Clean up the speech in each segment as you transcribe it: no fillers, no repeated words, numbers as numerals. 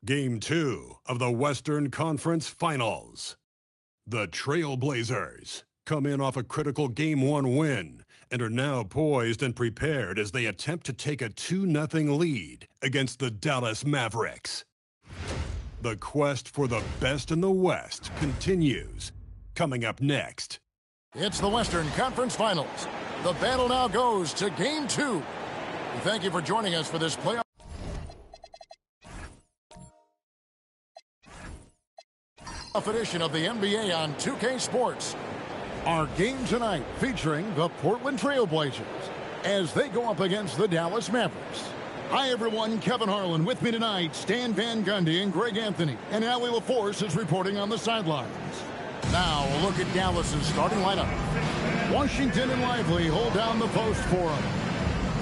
Game 2 of the Western Conference Finals. The Trailblazers come in off a critical Game 1 win and are now poised and prepared as they attempt to take a 2-0 lead against the Dallas Mavericks. The quest for the best in the West continues. Coming up next. It's the Western Conference Finals. The battle now goes to Game 2. Thank you for joining us for this playoff edition of the NBA on 2K Sports. Our game tonight featuring the Portland Trailblazers as they go up against the Dallas Mavericks. Hi everyone, Kevin Harlan with me tonight, Stan Van Gundy and Greg Anthony, and Allie LaForce is reporting on the sidelines. Now a look at Dallas's starting lineup. Washington and Lively hold down the post for him.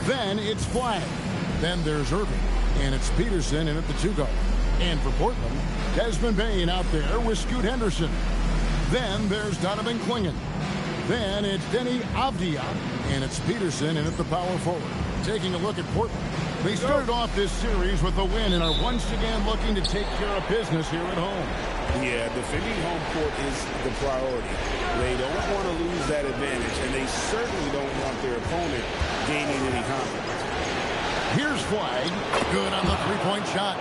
Then it's Flagg. Then there's Irving, and it's Peterson in at the 2 guard. And for Portland, Desmond Bane out there with Scoot Henderson. Then there's Donovan Clingan. Then it's Denny Avdia, and it's Peterson in at the power forward. Taking a look at Portland. They started off this series with a win and are once again looking to take care of business here at home. Yeah, defending home court is the priority. They don't want to lose that advantage, and they certainly don't want their opponent gaining any confidence. Here's Flagg. Good on the three-point shot.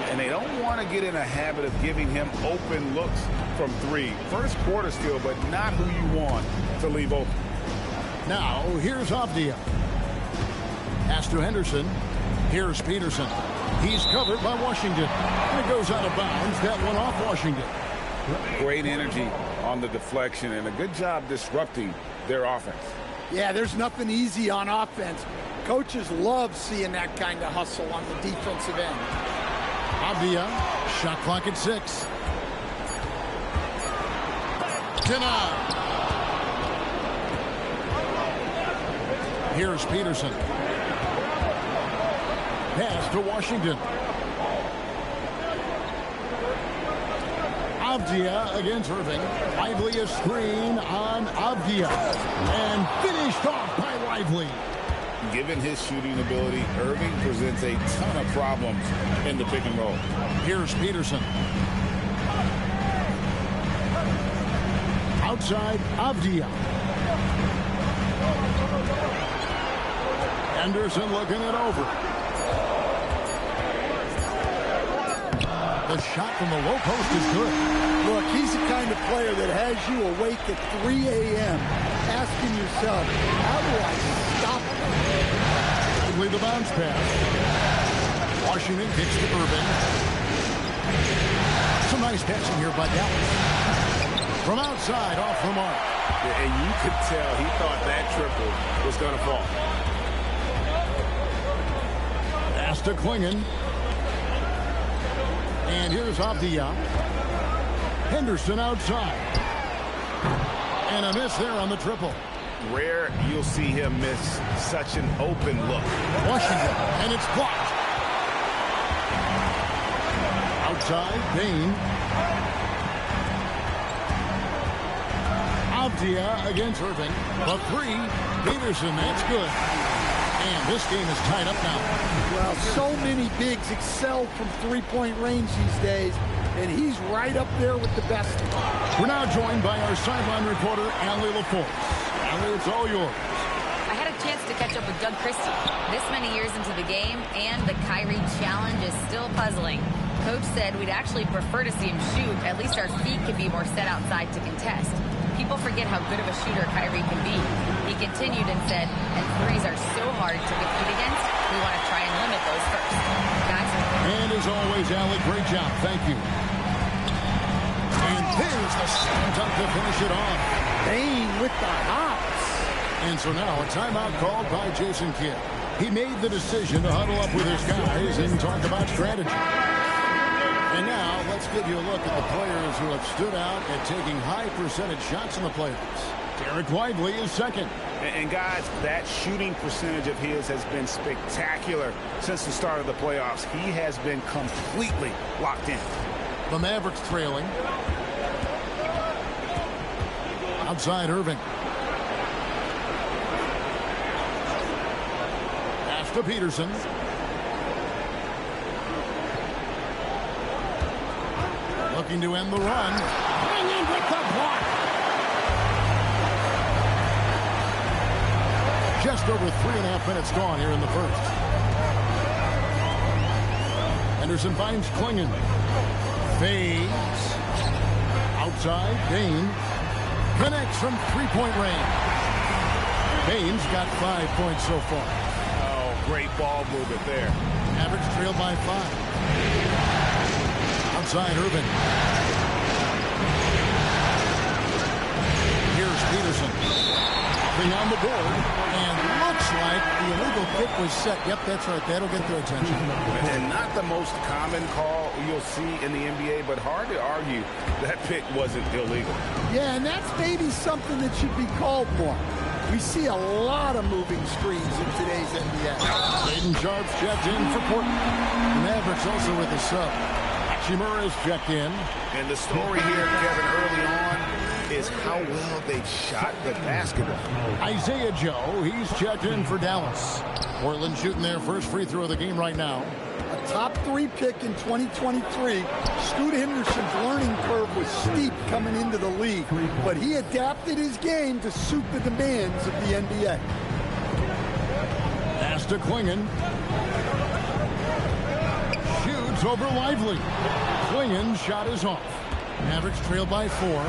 And they don't want to get in a habit of giving him open looks from 3. First quarter still, but not who you want to leave open. Now, here's Avdia. Pass to Henderson. Here's Peterson. He's covered by Washington. And it goes out of bounds. That one off Washington. Great energy on the deflection and a good job disrupting their offense. Yeah, there's nothing easy on offense. Coaches love seeing that kind of hustle on the defensive end. Avdia, shot clock at 6. Denied. Here's Peterson. Pass to Washington. Avdia against Irving. Lively a screen on Avdia. And finished off by Lively. Given his shooting ability, Irving presents a ton of problems in the pick and roll. Here's Peterson. Outside, Avdia. Anderson looking it over. The shot from the low post is good. Look, he's the kind of player that has you awake at 3 a.m. asking yourself, how do I stop him? The bounce pass. Washington kicks to Irving. Some nice passing here by Dallas. From outside, off the mark. Yeah, and you could tell he thought that triple was going to fall. Pass to Clingan. And here's Avdia. Henderson outside. And a miss there on the triple. Rare you'll see him miss such an open look. Washington, and it's blocked. Outside, Bane. Avdia against Irving. The 3, Peterson, that's good. And this game is tied up now. Well, so many bigs excel from three-point range these days, and he's right up there with the best. We're now joined by our sideline reporter, Allie LaForce. Allie, it's all yours. I had a chance to catch up with Doug Christie. This many years into the game, and the Kyrie challenge is still puzzling. Coach said we'd actually prefer to see him shoot. At least our feet could be more set outside to contest. People forget how good of a shooter Kyrie can be. He continued and said, and threes are so hard to compete against, we want to try and limit those first. Guys? And as always, Allie, great job. Thank you. And there's the slam dunk to finish it off. Bane with the hops. And so now a timeout called by Jason Kidd. He made the decision to huddle up with his guys and talk about strategy. And now let's give you a look at the players who have stood out at taking high percentage shots in the playoffs. Derek Lively is second. And guys, that shooting percentage of his has been spectacular since the start of the playoffs. He has been completely locked in. The Mavericks trailing. Outside Irving. Pass to Peterson. looking to end the run. Hanging with the block. Just over 3.5 minutes gone here in the first. Henderson finds Klingon. Fades. Outside, Dane. Connects from three-point range. Dane's got 5 points so far. Oh, great ball movement there. Mavericks trail by 5. Outside, Irvin. Here's Peterson. Nothing on the board. And looks like the illegal kick was set. Yep, that's right. That'll get their attention. And not the most common call you'll see in the NBA, but hard to argue that pick wasn't illegal. Yeah, and that's maybe something that should be called more. We see a lot of moving screens in today's NBA. Shaedon Sharpe's checked in for Portland. The Mavericks also with a sub. Hachimura's checked in. And the story here, Kevin, early on is how well they shot the basketball. Isaiah Joe, he's checked in for Dallas. Portland shooting their first free throw of the game right now. A top 3 pick in 2023. Scoot Henderson's learning curve was steep coming into the league, but he adapted his game to suit the demands of the NBA. Pass to Klingon. Shoots over Lively. Klingon's shot is off. Mavericks trail by 4.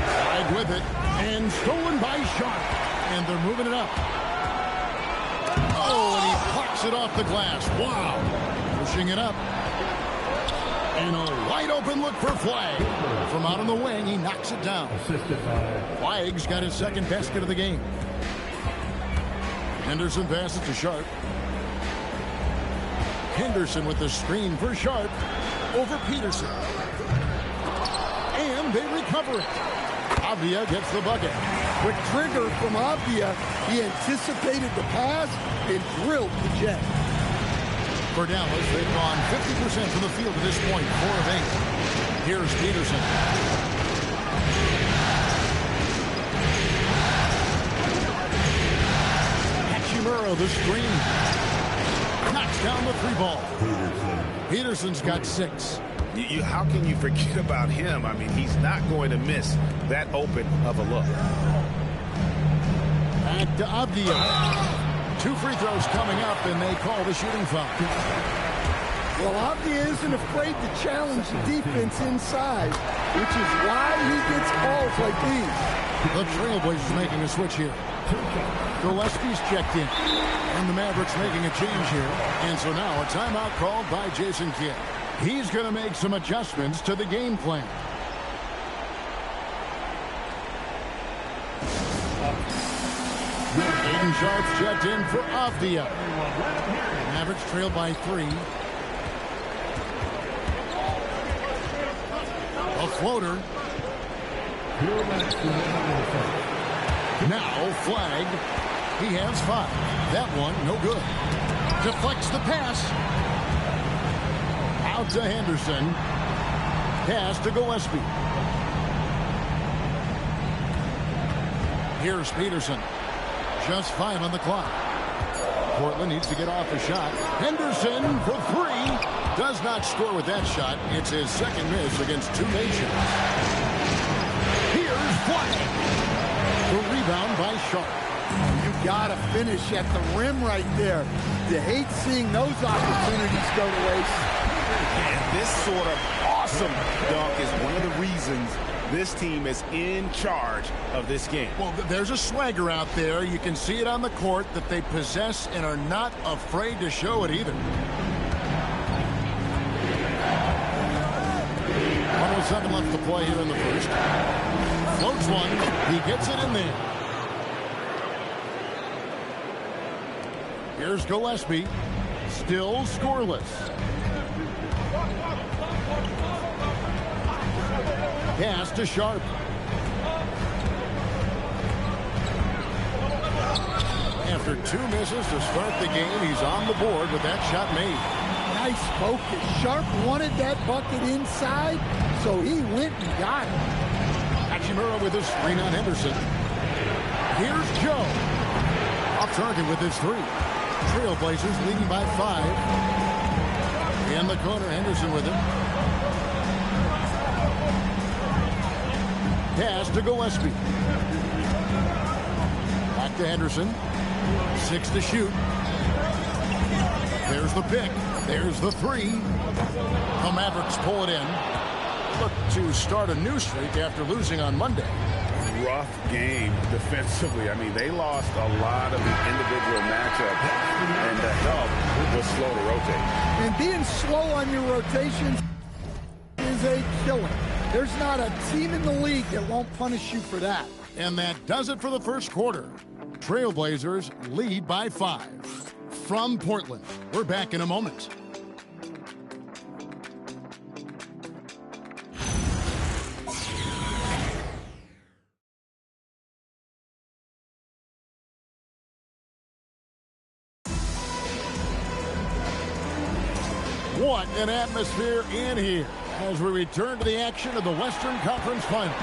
Tied with it. And stolen by Sharpe. And they're moving it up. Oh, and he plucks it off the glass. Wow. Pushing it up. And a wide open look for Flagg. From out on the wing, he knocks it down. Flagg's got his second basket of the game. Henderson passes to Sharpe. Henderson with the screen for Sharpe. Over Peterson. And they recover it. Avdia gets the bucket. Quick trigger from Avdia. He anticipated the pass and drilled the jet. For Dallas, they've gone 50% from the field at this point, 4 of 8. Here's Peterson. Hachimura, the screen. Knocks down the 3-ball. Peterson's got 6. How can you forget about him? I mean, he's not going to miss that open of a look. Back to Avdia. 2 free throws coming up, and they call the shooting foul. Well, Avdia isn't afraid to challenge the defense inside, which is why he gets calls like these. The Trailblazers making a switch here. Gillespie's checked in. And the Mavericks making a change here. And so now a timeout called by Jason Kidd. He's going to make some adjustments to the game plan. Shaedon Sharpe's checked in for Avdia. Mavericks trail by 3. A floater. Now Flagg. He has 5. That one no good. Deflects the pass. Out to Henderson. Pass to Gillespie. Here's Peterson. Just 5 on the clock. Portland needs to get off a shot. Henderson for 3. Does not score with that shot. It's his second miss against 2 nations. Here's Flagg. The rebound by Sharpe. You gotta finish at the rim right there. You hate seeing those opportunities go to waste. And this sort of awesome dunk is one of the reasons this team is in charge of this game. Well, there's a swagger out there. You can see it on the court that they possess and are not afraid to show it either. 107 left to play here in the first. Floats one. He gets it in there. Here's Gillespie. Still scoreless. Pass to Sharpe. After 2 misses to start the game, he's on the board with that shot made. Nice focus. Sharpe wanted that bucket inside, so he went and got it. Hachimura with his screen on Henderson. Here's Joe. Off target with his 3. Trailblazers leading by 5. In the corner, Henderson with it. Pass to Gillespie. Back to Henderson. 6 to shoot. There's the pick. There's the 3. The Mavericks pull it in. Look to start a new streak after losing on Monday. Rough game defensively. I mean, they lost a lot of the individual matchup, and the help was slow to rotate. And being slow on your rotations is a killer. There's not a team in the league that won't punish you for that. And that does it for the first quarter. Trailblazers lead by 5. From Portland, we're back in a moment. What an atmosphere in here as we return to the action of the Western Conference Final.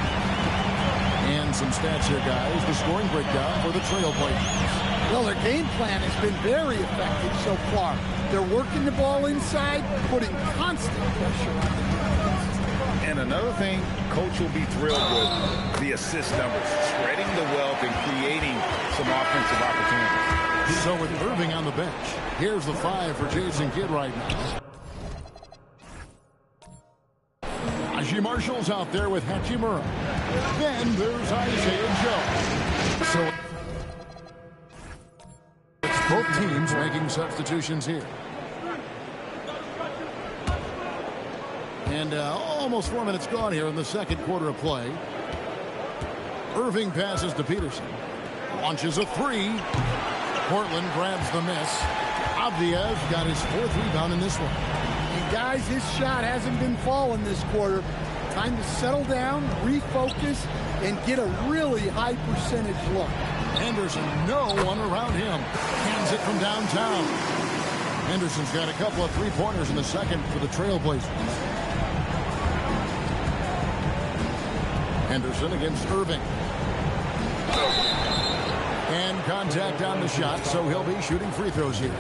And some stats here, guys. The scoring breakdown for the Trailblazers. Well, their game plan has been very effective so far. They're working the ball inside, putting constant pressure on the defense. And another thing, Coach will be thrilled with the assist numbers, spreading the wealth and creating some offensive opportunities. So with Irving on the bench, here's the 5 for Jason Kidd right now. Marshall's out there with Hachimura. Then there's Isaiah Joe. So it's both teams making substitutions here. And almost 4 minutes gone here in the second quarter of play. Irving passes to Peterson. Launches a 3. Portland grabs the miss. Avdia's got his 4th rebound in this one. And guys, his shot hasn't been falling this quarter. Time to settle down, refocus, and get a really high percentage look. Henderson, no one around him. Hands it from downtown. Henderson's got a couple of 3-pointers in the second for the Trailblazers. Henderson against Irving. And contact on the shot, so he'll be shooting free throws here.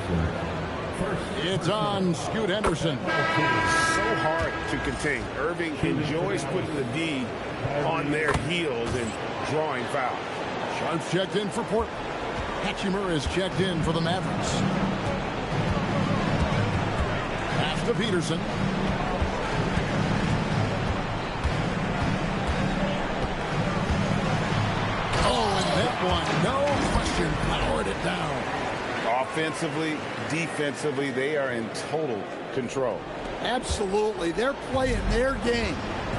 It's on Scoot Henderson. So hard to contain. Irving enjoys putting the D on their heels and drawing fouls. Shots checked in for Portland. Hachimura is checked in for the Mavericks. Pass to Peterson. Oh, and that one, no question, powered it down. Offensively, defensively, they are in total control. Absolutely. They're playing their game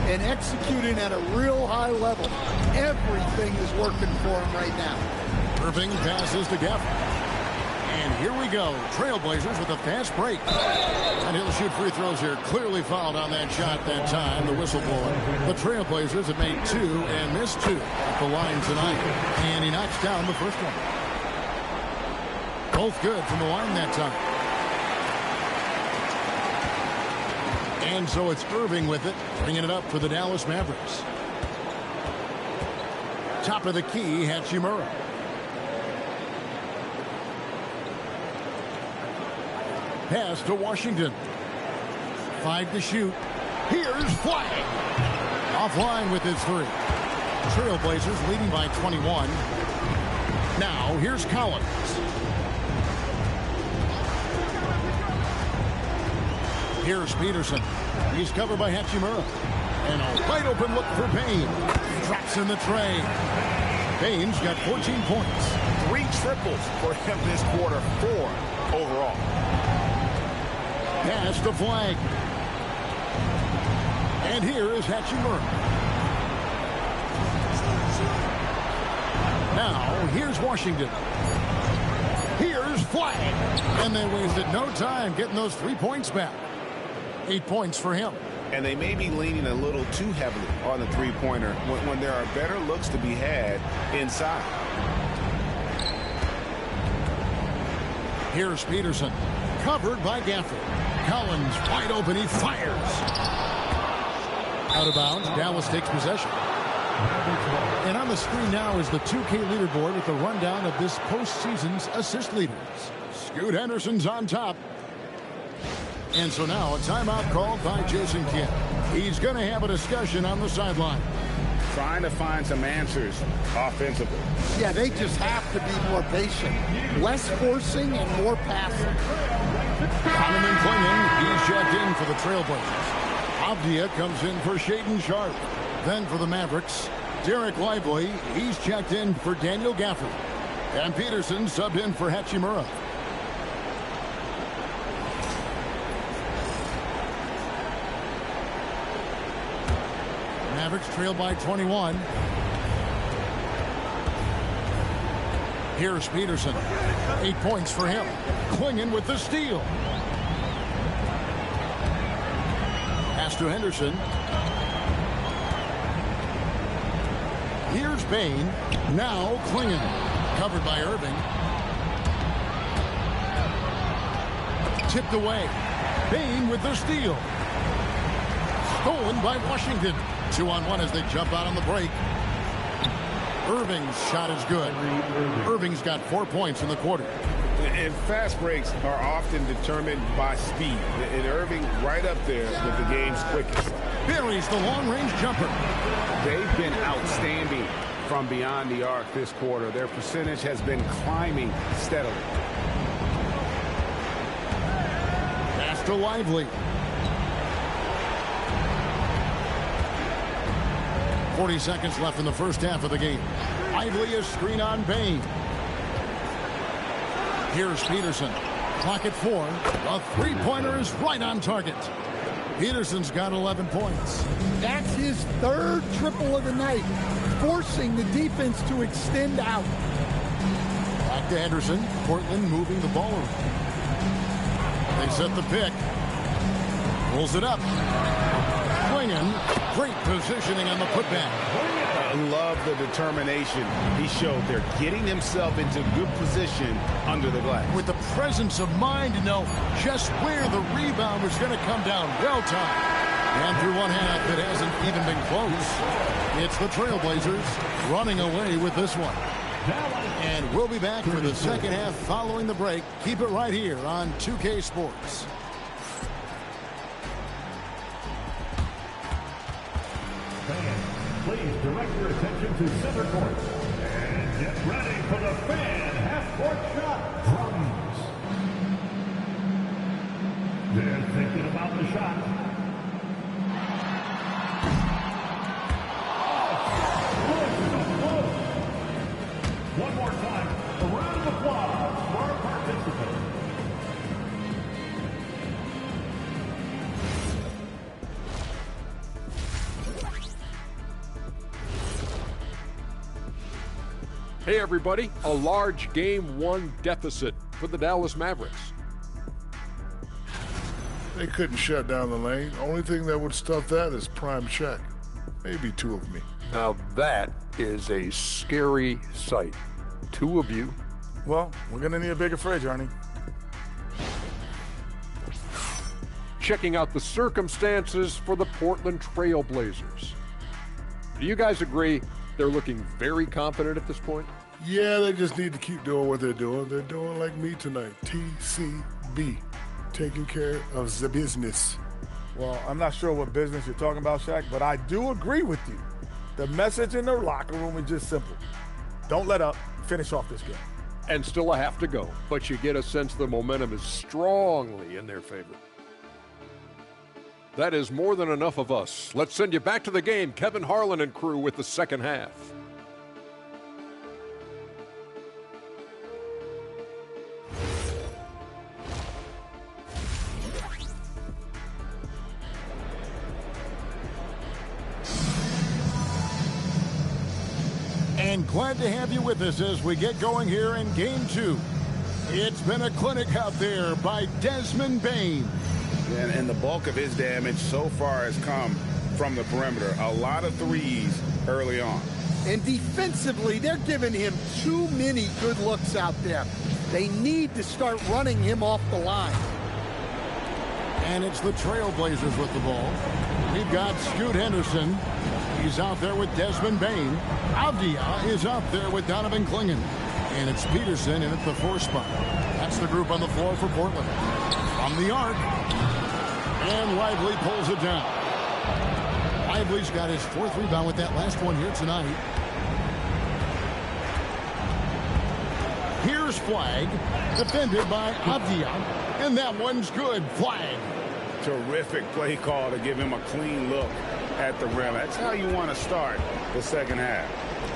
and executing at a real high level. Everything is working for them right now. Irving passes to Gafford. And here we go. Trailblazers with a fast break. And he'll shoot free throws here. Clearly fouled on that shot that time. The whistle blowing. The Trailblazers have made 2 and missed 2 at the line tonight. And he knocks down the first one. Both good from the line that time. And so it's Irving with it, bringing it up for the Dallas Mavericks. Top of the key, Hachimura. Pass to Washington. 5 to shoot. Here's Flag. Offline with his 3. Trailblazers leading by 21. Now here's Collins. Here's Peterson. He's covered by Hachimura. And a wide open look for Payne. Drops in the tray. Payne's got 14 points. 3 triples for him this quarter. 4 overall. Pass to Flag. And here is Hachimura. Now, here's Washington. Here's Flag. And they wasted no time getting those 3 points back. 8 points for him. And they may be leaning a little too heavily on the three-pointer when there are better looks to be had inside. Here's Peterson. Covered by Gafford. Collins wide open. He fires. Out of bounds. Dallas takes possession. And on the screen now is the 2K leaderboard with the rundown of this postseason's assist leaders. Scoot Henderson's on top. And so now a timeout called by Jason Kidd. He's going to have a discussion on the sideline. Trying to find some answers offensively. Yeah, they just have to be more patient. Less forcing and more passing. Donovan Clingan, he's checked in for the Trailblazers. Avdia comes in for Shaedon Sharpe. Then for the Mavericks, Derek Lively, he's checked in for Daniel Gafford. And Peterson subbed in for Hachimura. Mavericks trail by 21. Here's Peterson. 8 points for him. Clingan with the steal. Pass to Henderson. Here's Bane. Now Clingan. Covered by Irving. Tipped away. Bane with the steal. Stolen by Washington. 2-on-1 as they jump out on the break. Irving's shot is good. Irving's got 4 points in the quarter. And fast breaks are often determined by speed. And Irving right up there with the game's quickest. Buries the long-range jumper. They've been outstanding from beyond the arc this quarter. Their percentage has been climbing steadily. Pass to Lively. 40 seconds left in the first half of the game. Lively is screen on Bane. Here's Peterson. Clock at 4. A three-pointer is right on target. Peterson's got 11 points. That's his third triple of the night, forcing the defense to extend out. Back to Henderson. Portland moving the ball around. They set the pick. Pulls it up. Clingan. Great positioning on the putback. I love the determination he showed there, getting himself into good position under the glass. With the presence of mind to know just where the rebound was going to come down. Well timed. And through one half, it hasn't even been close. It's the Trailblazers running away with this one. And we'll be back for the second half following the break. Keep it right here on 2K Sports. Please direct your attention to center court and get ready for the fan half-court shot. Drums. They're thinking about the shot. Oh, one more time, a round of applause for our participants. Hey everybody, a large Game 1 deficit for the Dallas Mavericks. They couldn't shut down the lane. Only thing that would stuff that is prime check. Maybe two of me. Now that is a scary sight. Two of you. Well, we're going to need a bigger fridge, Arnie. Checking out the circumstances for the Portland Trailblazers. Do you guys agree they're looking very confident at this point? Yeah, they just need to keep doing what they're doing. They're doing like me tonight. TCB. Taking care of the business. Well, I'm not sure what business you're talking about, Shaq, but I do agree with you. The message in the locker room is just simple. Don't let up. Finish off this game. And still a half to go, but you get a sense the momentum is strongly in their favor. That is more than enough of us. Let's send you back to the game. Kevin Harlan and crew with the second half. And glad to have you with us as we get going here in Game 2. It's been a clinic out there by Desmond Bane. And the bulk of his damage so far has come from the perimeter. A lot of threes early on. And defensively, they're giving him too many good looks out there. They need to start running him off the line. And it's the Trailblazers with the ball. We've got Scoot Henderson. He's out there with Desmond Bane. Avdia is out there with Donovan Clingan. And it's Peterson in at the 4 spot. That's the group on the floor for Portland. From the arc, And Lively pulls it down. Lively's got his 4th rebound with that last one here tonight. Here's Flag, defended by Avdia. And that one's good. Flag. Terrific play call to give him a clean look at the rim. That's how you want to start the second half.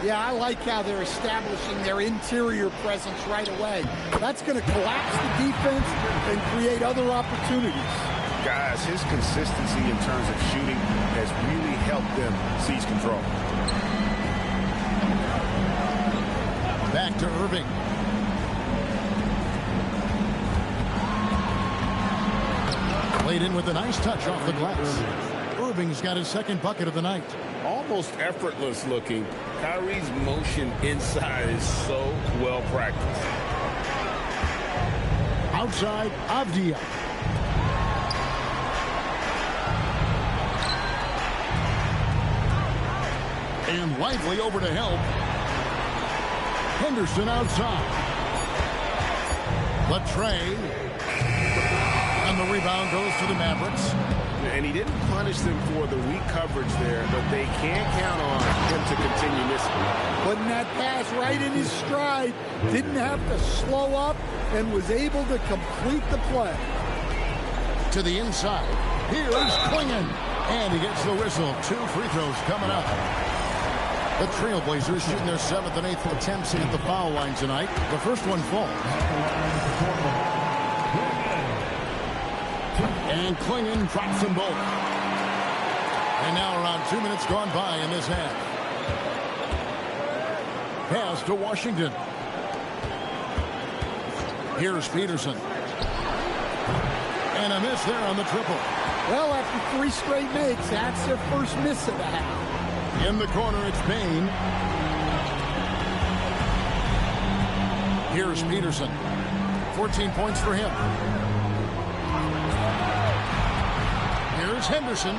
Yeah, I like how they're establishing their interior presence right away. That's going to collapse the defense and create other opportunities. Guys, his consistency in terms of shooting has really helped them seize control. Back to Irving. Played in with a nice touch off the glass. Irving's got his 2nd bucket of the night. Almost effortless looking. Kyrie's motion inside is so well practiced. Outside, Avdia. And Lively over to help. Henderson outside. Latrey. And the rebound goes to the Mavericks. And he didn't punish them for the weak coverage there, but they can't count on him to continue missing. Putting that pass right in his stride. Didn't have to slow up and was able to complete the play. To the inside. Here's Klingon. And he gets the whistle. 2 free throws coming up. The Trailblazers shooting their 7th and 8th attempts at the foul line tonight. The first one falls. And Klingon drops them both. And now around 2 minutes gone by in this half. Pass to Washington. Here's Peterson. And a miss there on the triple. Well, after 3 straight makes, that's their first miss of the half. In the corner, it's Payne. Here's Peterson. 14 points for him. Here's Henderson.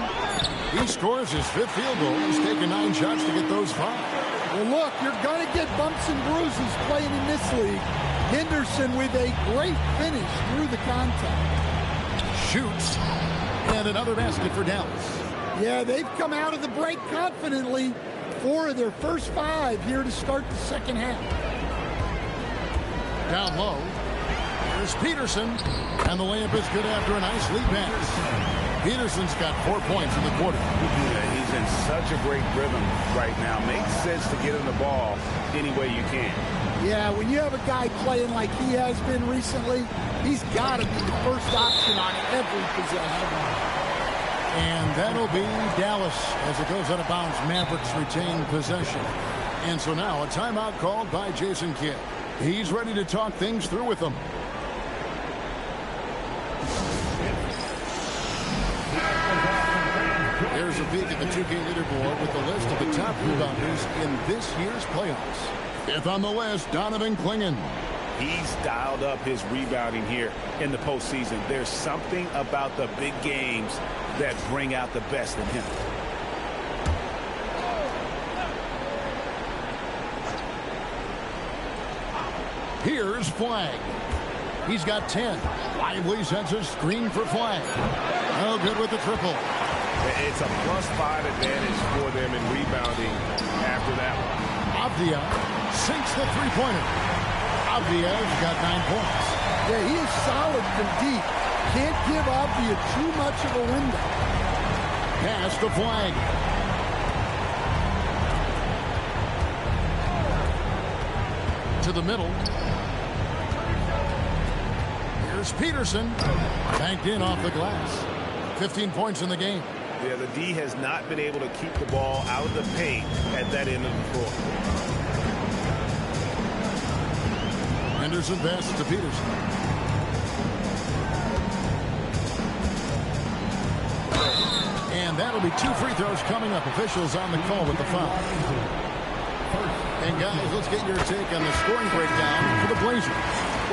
He scores his 5th field goal. He's taken 9 shots to get those 5. Well, look, you're going to get bumps and bruises playing in this league. Henderson with a great finish through the contact. Shoots. And another basket for Dallas. Yeah, they've come out of the break confidently. 4 of their first 5 here to start the second half. Down low. Here's Peterson. And the layup is good after a nice lead pass. Peterson's got 4 points in the quarter. Yeah, he's in such a great rhythm right now. Makes sense to get him the ball any way you can. Yeah, when you have a guy playing like he has been recently, he's got to be the first option on every possession. And that'll be Dallas as it goes out of bounds. Mavericks retain possession. And so now a timeout called by Jason Kidd. He's ready to talk things through with them. Here's a peek at the 2K leaderboard with the list of the top rebounders in this year's playoffs. 5th on the list, Donovan Klingon. He's dialed up his rebounding here in the postseason. There's something about the big games that bring out the best in him. Here's Flag. He's got 10. Lively sends a screen for Flag. Oh, good with the triple. It's a +5 advantage for them in rebounding after that one. Avdia sinks the three-pointer. Avdia's got 9 points. Yeah, he is solid from deep. Can't give Avdia too much of a window. Pass to Flag. To the middle. Here's Peterson. Banked in off the glass. 15 points in the game. Yeah, the D has not been able to keep the ball out of the paint at that end of the floor. Henderson passes to Peterson. And that'll be 2 free throws coming up. Officials on the call with the foul. And guys, let's get your take on the scoring breakdown for the Blazers.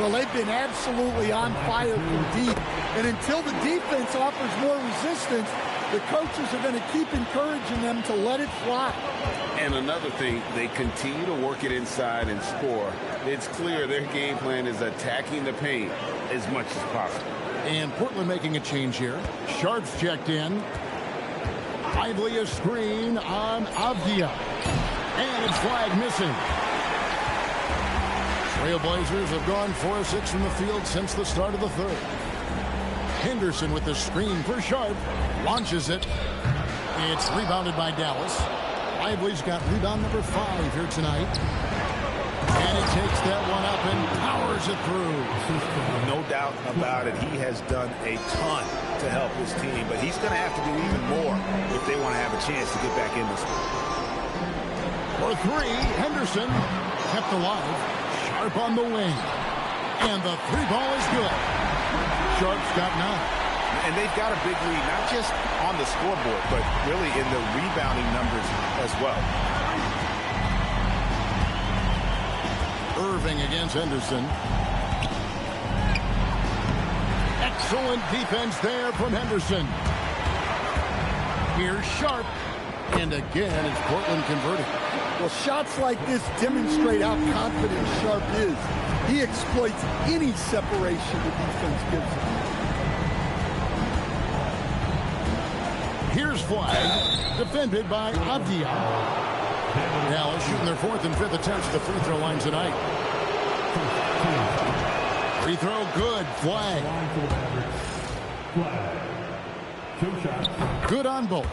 Well, they've been absolutely on fire from deep. And until the defense offers more resistance, the coaches are going to keep encouraging them to let it fly. And another thing, they continue to work it inside and score. It's clear their game plan is attacking the paint as much as possible. And Portland making a change here. Sharp's checked in. Lively a screen on Avdia. And it's flag missing. Trailblazers have gone 4 of 6 from the field since the start of the third. Henderson with the screen for Sharp. Launches it. It's rebounded by Dallas. Lively's got rebound number 5 here tonight. And he takes that one up and powers it through. No doubt about it. He has done a ton to help his team, but he's going to have to do even more if they want to have a chance to get back in this one. For 3, Henderson kept alive. Sharp on the wing. And the 3 ball is good. Sharp's got 9. And they've got a big lead, not just on the scoreboard, but really in the rebounding numbers as well. Irving against Henderson. Excellent defense there from Henderson. Here's Sharp. And again, it's Portland converting. Well, shots like this demonstrate how confident Sharp is. He exploits any separation the defense gives him. Here's flag, defended by Avdia. Dallas shooting their 4th and 5th attempts at the free throw line tonight. Free throw good, flag. Good on both.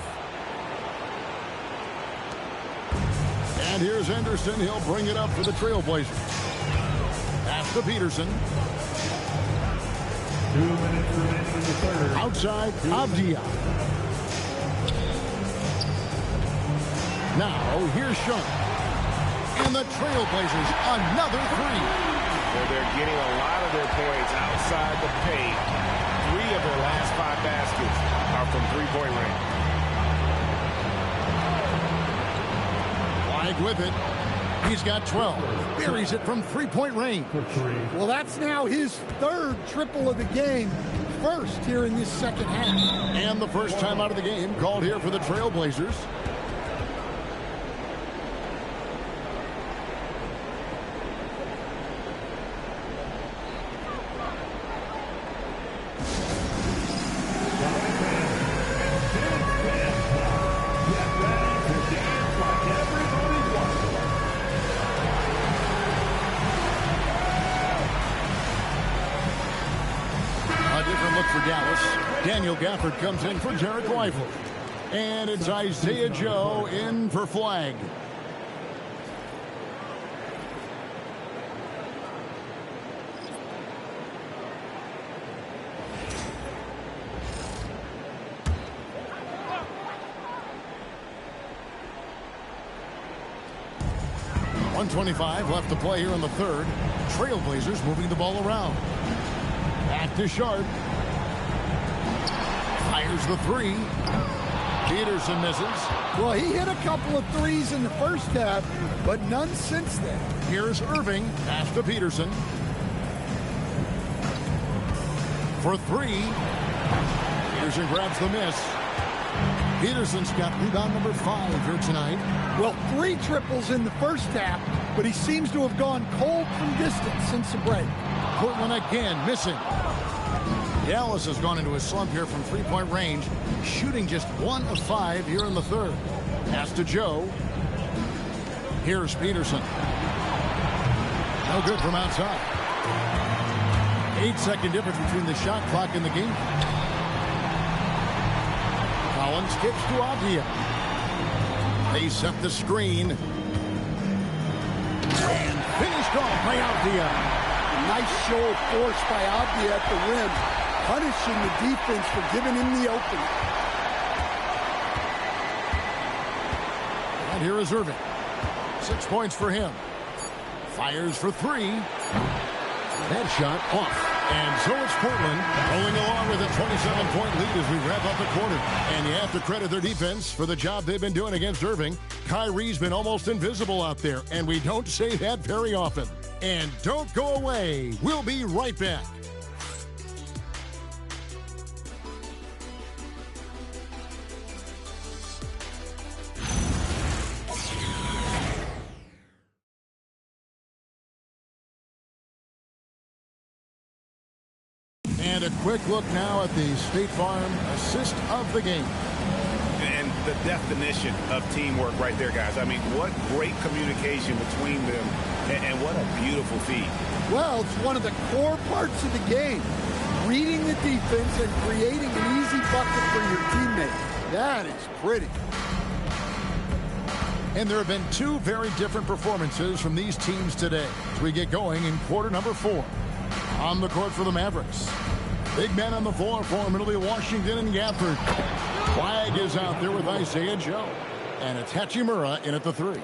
And here's Henderson. He'll bring it up for the Trailblazers. Pass to Peterson. 2 minutes remaining in the third. Outside, Avdia. Now, here's Sharp. And the Trailblazers, another 3. Well, they're getting a lot of their points outside the paint. 3 of their last 5 baskets are from three-point range. Flag with it. He's got 12. Buries it from three-point range. Well, that's now his 3rd triple of the game. First here in this second half. And the first time out of the game called here for the Trailblazers. Daniel Gafford comes in for Jarrett Weifel. And it's Isaiah Joe in for flag. .125 left to play here in the third. Trailblazers moving the ball around. Back to Sharp. Fires the 3. Peterson misses. Well, he hit a couple of threes in the first half, but none since then. Here's Irving. Pass to Peterson. For 3. Peterson grabs the miss. Peterson's got rebound number 5 here tonight. Well, 3 triples in the first half, but he seems to have gone cold from distance since the break. Portland again missing. Dallas has gone into a slump here from three-point range, shooting just 1 of 5 here in the third. Pass to Joe. Here's Peterson. No good from outside. 8-second difference between the shot clock and the game. Collins kicks to Avdia. They set the screen. And finished off by Avdia. Nice show of force by Avdia at the rim, punishing the defense for giving him the opening. And here is Irving. 6 points for him. Fires for 3. That shot off. And so it's Portland rolling along with a 27-point lead as we wrap up the quarter. And you have to credit their defense for the job they've been doing against Irving. Kyrie's been almost invisible out there, and we don't say that very often. And don't go away. We'll be right back. And a quick look now at the State Farm assist of the game. And the definition of teamwork right there, guys. I mean, what great communication between them, and what a beautiful feed. Well, it's one of the core parts of the game. Reading the defense and creating an easy bucket for your teammates. That is pretty. And there have been two very different performances from these teams today as we get going in quarter number 4. On the court for the Mavericks. Big men on the floor for them. It'll be Washington and Gafford. Flag is out there with Isaiah Joe. And it's Hachimura in at the 3.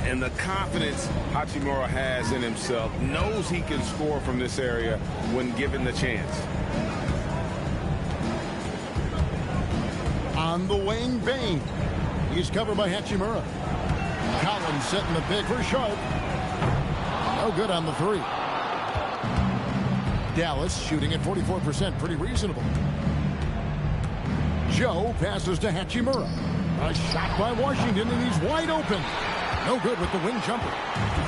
And the confidence Hachimura has in himself, knows he can score from this area when given the chance. On the wing, Bain. He's covered by Hachimura. Collins setting the pick for Sharp. No good on the 3. Dallas shooting at 44%, pretty reasonable. Joe passes to Hachimura. A shot by Washington, and he's wide open. No good with the wing jumper.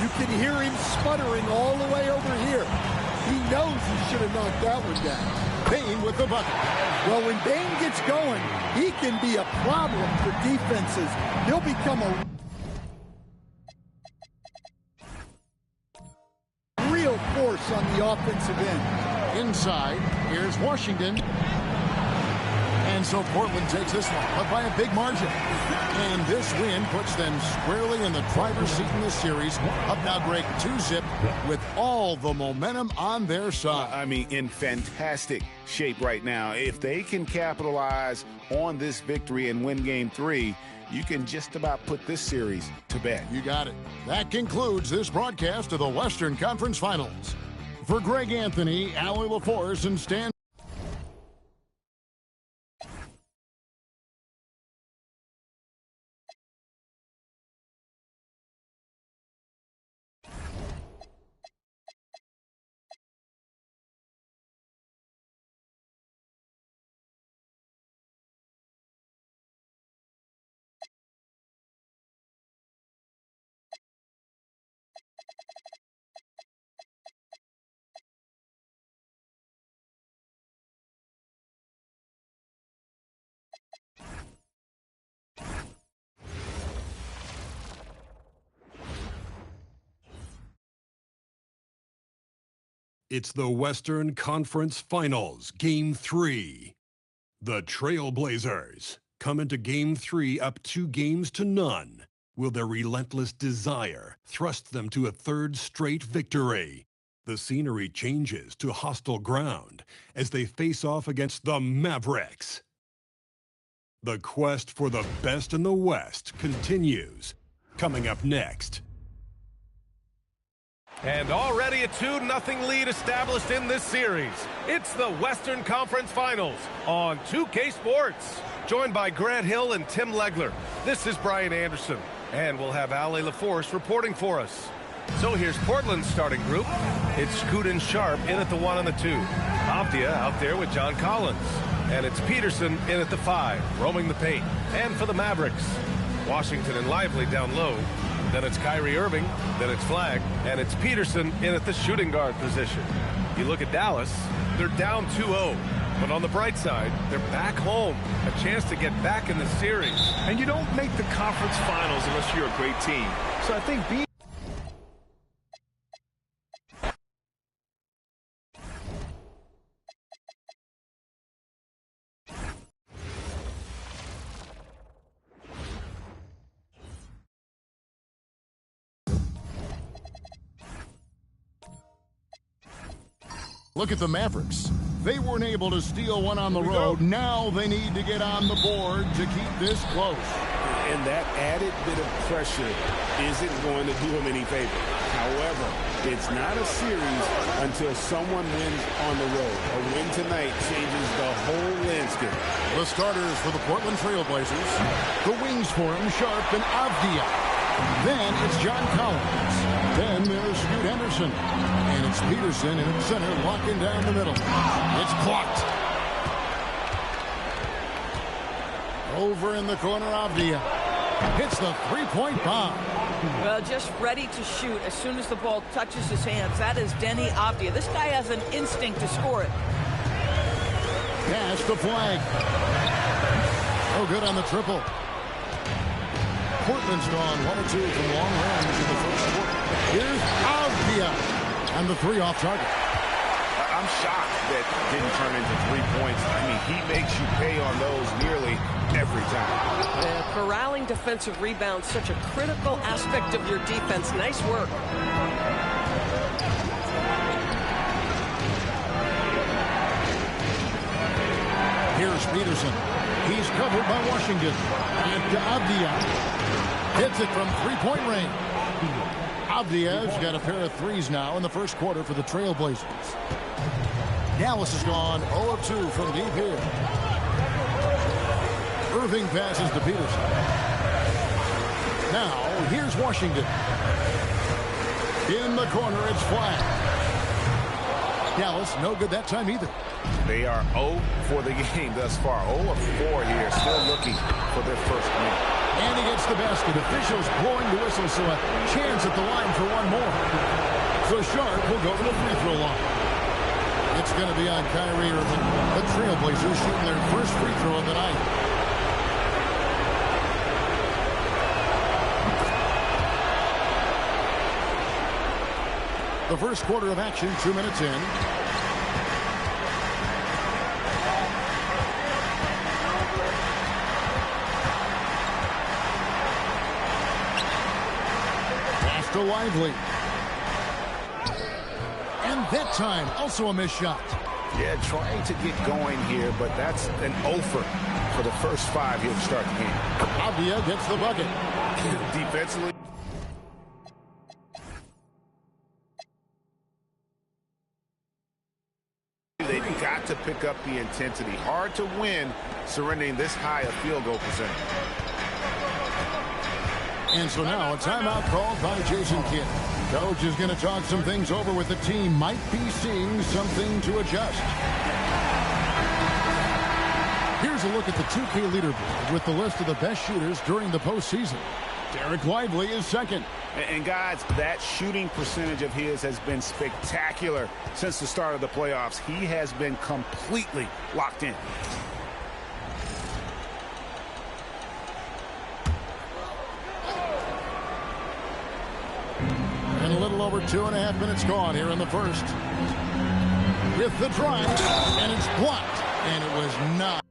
You can hear him sputtering all the way over here. He knows he should have knocked that one down. Bain with the bucket. Well, when Bain gets going, he can be a problem for defenses. He'll become a real force on the offensive end. Inside, here's Washington. And so Portland takes this one, but by a big margin. And this win puts them squarely in the driver's seat in this series. Up now break 2-zip with all the momentum on their side. I mean, in fantastic shape right now. If they can capitalize on this victory and win game 3, you can just about put this series to bed. You got it. That concludes this broadcast of the Western Conference Finals. For Greg Anthony, Allie LaForce, and Stan. It's the Western Conference Finals, Game 3. The Trailblazers come into Game 3 up 2-0. Will their relentless desire thrust them to a third straight victory? The scenery changes to hostile ground as they face off against the Mavericks. The quest for the best in the West continues. Coming up next. And already a 2-0 lead established in this series. It's the Western Conference Finals on 2K Sports. Joined by Grant Hill and Tim Legler. This is Brian Anderson. And we'll have Allie LaForce reporting for us. So here's Portland's starting group. It's Scoot and Sharp in at the 1 and the 2. Avdia out there with John Collins. And it's Peterson in at the 5, roaming the paint. And for the Mavericks, Washington and Lively down low. Then it's Kyrie Irving, then it's Flag, and it's Peterson in at the shooting guard position. You look at Dallas, they're down 2-0. But on the bright side, they're back home. A chance to get back in the series. And you don't make the conference finals unless you're a great team. So I think being Look at the Mavericks. They weren't able to steal one on the road. Now they need to get on the board to keep this close. And that added bit of pressure isn't going to do them any favor. However, it's not a series until someone wins on the road. A win tonight changes the whole landscape. The starters for the Portland Trailblazers. The wings for him, Sharp and Avdia. Then it's John Collins. Then there's Scoot Henderson. And it's Peterson in the center, locking down the middle. It's blocked. Over in the corner, Avdia hits the three-point bomb. Well, just ready to shoot as soon as the ball touches his hands. That is Denny Avdia. This guy has an instinct to score it. Pass the flag. No good on the triple. Portland's gone 1 of 2 from long range in the first quarter. Here's Avdia. And the 3 off target. I'm shocked that didn't turn into 3 points. I mean, he makes you pay on those nearly every time. Corralling defensive rebounds, such a critical aspect of your defense. Nice work. Here's Peterson. He's covered by Washington. And Avdia hits it from three-point range. Avdia's got a pair of threes now in the first quarter for the Trailblazers. Dallas has gone 0 of 2 from deep here. Irving passes to Peterson. Now, here's Washington. In the corner, it's flat. Dallas, no good that time either. They are 0 for the game thus far. 0 of 4 here, still looking for their first win. And he gets the basket. Officials blowing the whistle, so a chance at the line for one more. So Sharp will go to the free throw line. It's going to be on Kyrie Irving. The Trailblazers shooting their first free throw of the night. The first quarter of action, 2 minutes in. Pass to Lively. And that time, also a missed shot. Yeah, trying to get going here, but that's an offer for the first 5 here to start the game. Avdia gets the bucket. Defensively. They've got to pick up the intensity. Hard to win surrendering this high a field goal percentage. And so now a timeout called by Jason Kidd. Coach is going to talk some things over with the team. Might be seeing something to adjust. Here's a look at the 2K leaderboard with the list of the best shooters during the postseason. Derek Lively is second. And guys, that shooting percentage of his has been spectacular since the start of the playoffs. He has been completely locked in. And a little over 2.5 minutes gone here in the first. With the drive, and it's blocked, and it was not.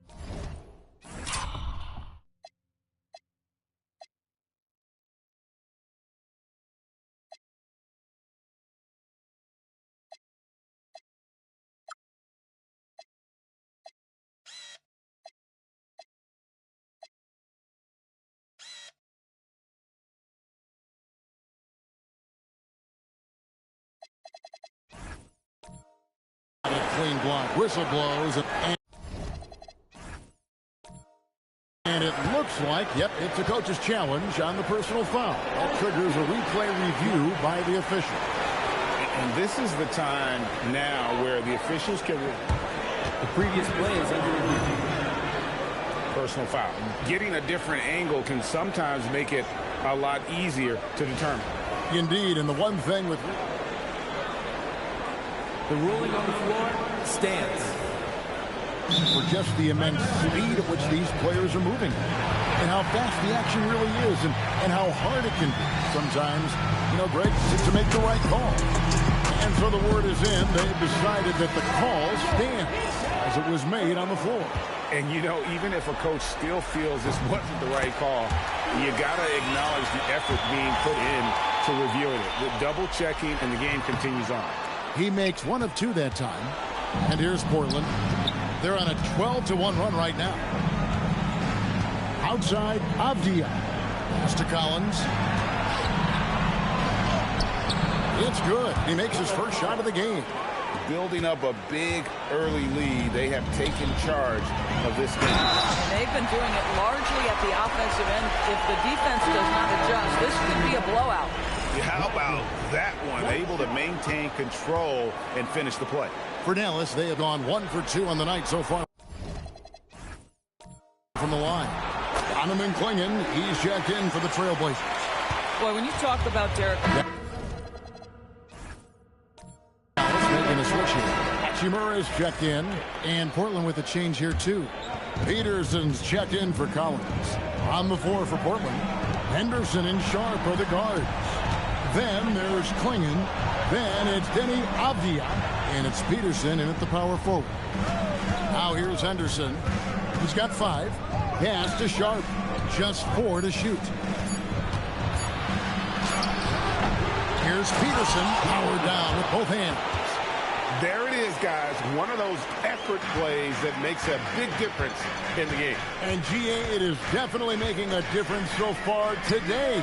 Clean block. Whistle blows. And it looks like, yep, it's a coach's challenge on the personal foul. That triggers a replay review by the official. And this is the time now where the officials can... The previous play is under review. Personal foul. Getting a different angle can sometimes make it a lot easier to determine. Indeed, and the one thing with... The ruling on the floor stands. For just the immense speed at which these players are moving. And how fast the action really is. And how hard it can be. Sometimes, you know, Greg, to make the right call. And so the word is in. They've decided that the call stands as it was made on the floor. And, you know, even if a coach still feels this wasn't the right call, you got to acknowledge the effort being put in to reviewing it. The double checking, and the game continues on. He makes 1 of 2 that time. And here's Portland. They're on a 12-1 run right now. Outside, Avdia. Pass to Collins. It's good. He makes his first shot of the game. Building up a big early lead. They have taken charge of this game. They've been doing it largely at the offensive end. If the defense does not adjust, this could be a blowout. How about that one? Able to maintain control and finish the play. For Dallas, they have gone 1 for 2 on the night so far. From the line. Donovan Clingan, he's checked in for the Trailblazers. Boy, when you talk about Derek... Dallas making a switch here. Hachimura is checked in, and Portland with a change here too. Peterson's checked in for Collins. On the floor for Portland, Henderson and Sharp are the guards. Then there's Klingon. Then it's Denny Avdia, and it's Peterson in at the power forward. Now here's Henderson. He's got 5. Pass to Sharp. Just 4 to shoot. Here's Peterson, powered down with both hands. There it is, guys. One of those effort plays that makes a big difference in the game. And GA, it is definitely making a difference so far today.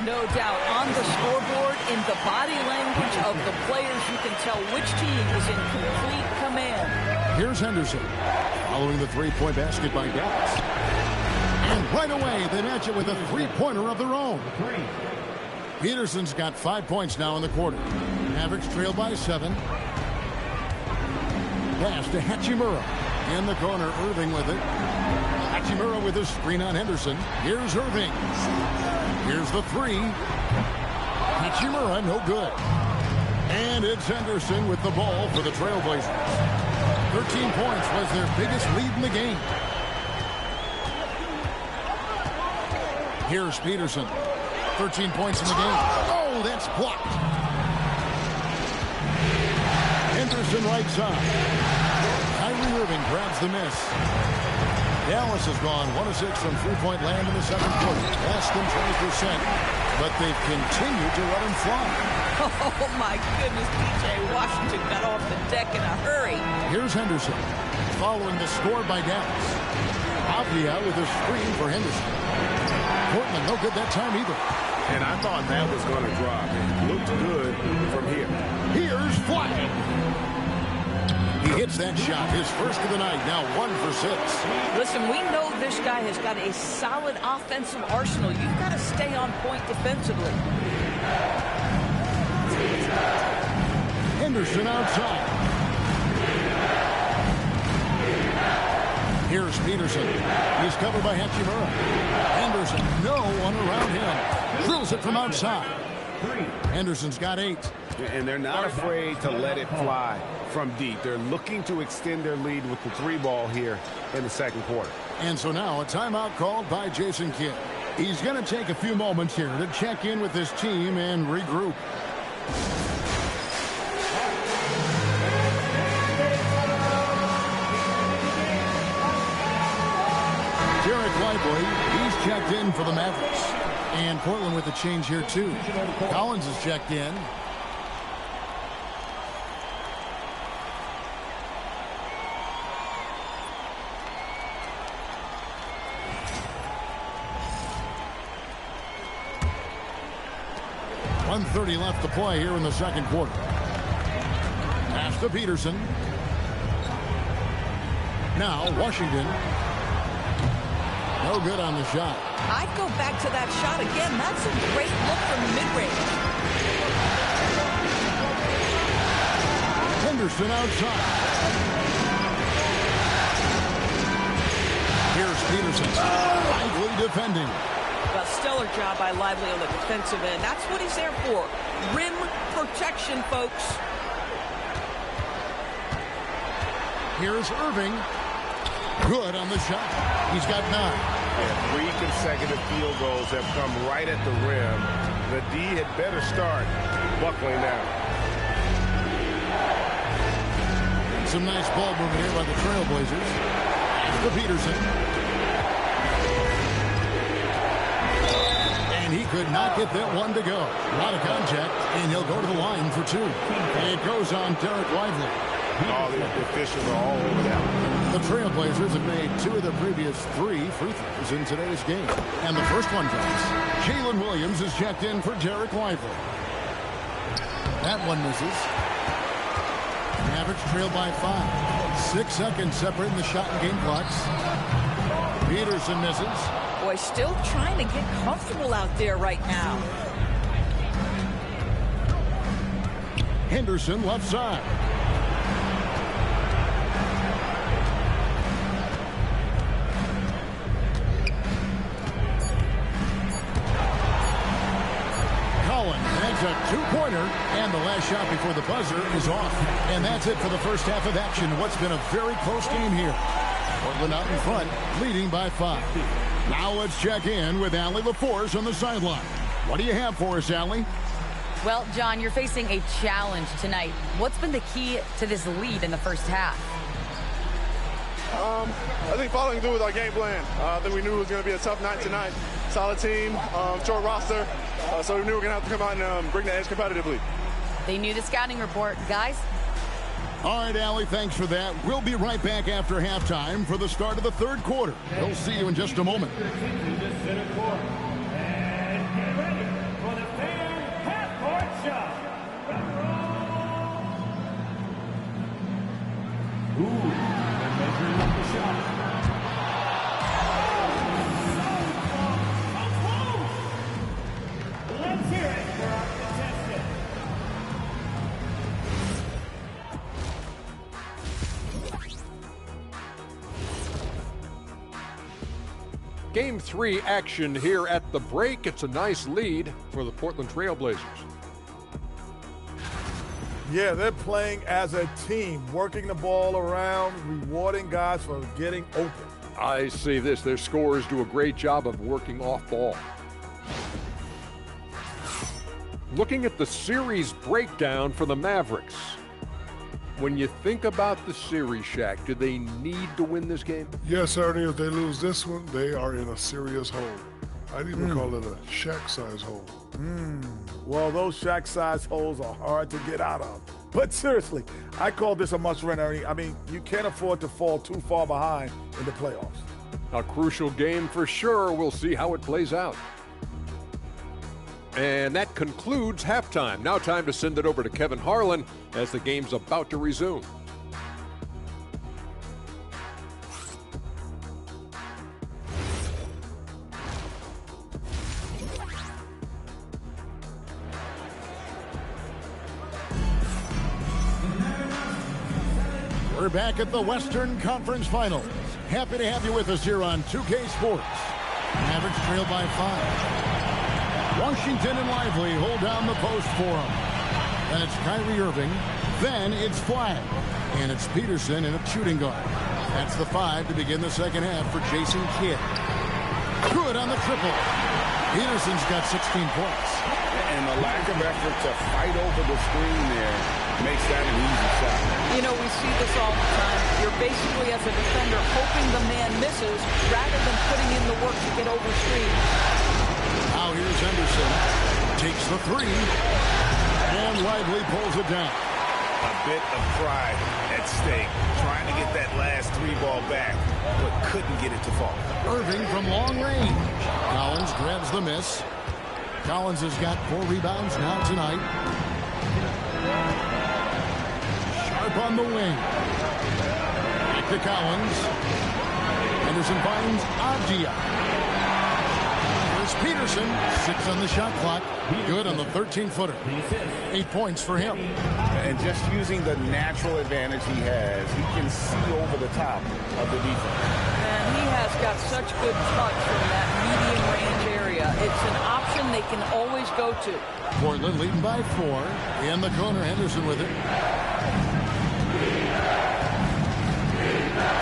No doubt. On the scoreboard, in the body language of the players, you can tell which team is in complete command. Here's Henderson, following the three-point basket by Dallas. And right away, they match it with a three-pointer of their own. Peterson's got 5 points now in the quarter. Mavericks trail by 7. Pass to Hachimura. In the corner, Irving with it. Hachimura with a screen on Henderson. Here's Irving. Here's the 3. Hachimura, no good. And it's Henderson with the ball for the Trailblazers. 13 points was their biggest lead in the game. Here's Peterson. 13 points in the game. Oh, that's blocked. Henderson right side. Kyrie Irving grabs the miss. Dallas has gone 1 of 6 from three-point land in the second quarter. Less than 20%, but they've continued to let him fly. Oh, my goodness, P.J. Washington got off the deck in a hurry. Here's Henderson, following the score by Dallas. Avdia with a screen for Henderson. Portland, no good that time either. And I thought that was going to drop. It looked good from here. Here's Flag. He hits that shot, his first of the night, now 1 for 6. Listen, we know this guy has got a solid offensive arsenal. You've got to stay on point defensively. Henderson outside. Here's Peterson. He's covered by Hachimura. Henderson, no one around him. Drills it from outside. Henderson's got 8. And they're not afraid to let it fly from deep. They're looking to extend their lead with the 3 ball here in the second quarter. And so now a timeout called by Jason Kidd. He's going to take a few moments here to check in with his team and regroup. Derek Lively, he's checked in for the Mavericks. And Portland with a change here too. Collins is checked in. .130 left to play here in the second quarter. Pass to Peterson. Now Washington. No good on the shot. I'd go back to that shot again. That's a great look from mid-range. Henderson outside. Here's Peterson. Lively defending. A stellar job by Lively on the defensive end. That's what he's there for. Rim protection, folks. Here's Irving. Good on the shot. He's got 9. And 3 consecutive field goals have come right at the rim. The D had better start buckling now. Some nice ball movement here by the Trailblazers. To Peterson. And he could not get that one to go. A lot of contact, and he'll go to the line for 2. And it goes on Derek Lively. All the officials are all over that. The Trailblazers have made 2 of their previous 3 free throws in today's game. And the first one goes. Jalen Williams is checked in for Derek Lively. That one misses. Mavericks trail by 5. 6 seconds separating the shot and game clocks. Peterson misses. Boy, still trying to get comfortable out there right now. Henderson left side. a two-pointer, and the last shot before the buzzer is off. And that's it for the first half of action. What's been a very close game here. Portland out in front, leading by 5. Now let's check in with Allie LaForce on the sideline. What do you have for us, Allie? Well, John, you're facing a challenge tonight. What's been the key to this lead in the first half? I think following through with our game plan. I think we knew it was going to be a tough night tonight. Solid team, short roster, so we knew we were going to have to come out and bring the edge competitively. They knew the scouting report. Guys? All right, Allie, thanks for that. We'll be right back after halftime for the start of the third quarter. We'll see you in just a moment. Game 3 action here at the break. It's a nice lead for the Portland Trail Blazers. Yeah, they're playing as a team, working the ball around, rewarding guys for getting open. I see this. Their scorers do a great job of working off ball. Looking at the series breakdown for the Mavericks. When you think about the series, Shaq, do they need to win this game? Yes, Ernie. If they lose this one, they are in a serious hole. I'd even call it a Shaq-size hole. Well, those Shaq-size holes are hard to get out of. But seriously, I call this a must-win, Ernie. I mean, you can't afford to fall too far behind in the playoffs. A crucial game for sure. We'll see how it plays out. And that concludes halftime. Now time to send it over to Kevin Harlan as the game's about to resume. We're back at the Western Conference Finals. Happy to have you with us here on 2K Sports. Mavericks trail by 5. Washington and Lively hold down the post for him. Then it's Kyrie Irving. Then it's Flag. And it's Peterson in a shooting guard. That's the 5 to begin the second half for Jason Kidd. Good on the triple. Peterson's got 16 points. And the lack of effort to fight over the screen there makes that an easy shot. You know, we see this all the time. You're basically, as a defender, hoping the man misses rather than putting in the work to get over screen. Now here's Henderson. Takes the 3. And Lively pulls it down. A bit of pride at stake. Trying to get that last 3 ball back, but couldn't get it to fall. Irving from long range. Collins grabs the miss. Collins has got 4 rebounds now tonight. Sharp on the wing. Back to Collins. Henderson finds Avdia. Peterson, 6 on the shot clock. Good on the 13-footer. 8 points for him. And just using the natural advantage he has, he can see over the top of the defense. And he has got such good touch from that medium range area. It's an option they can always go to. Portland leading by 4. In the corner, Henderson with it.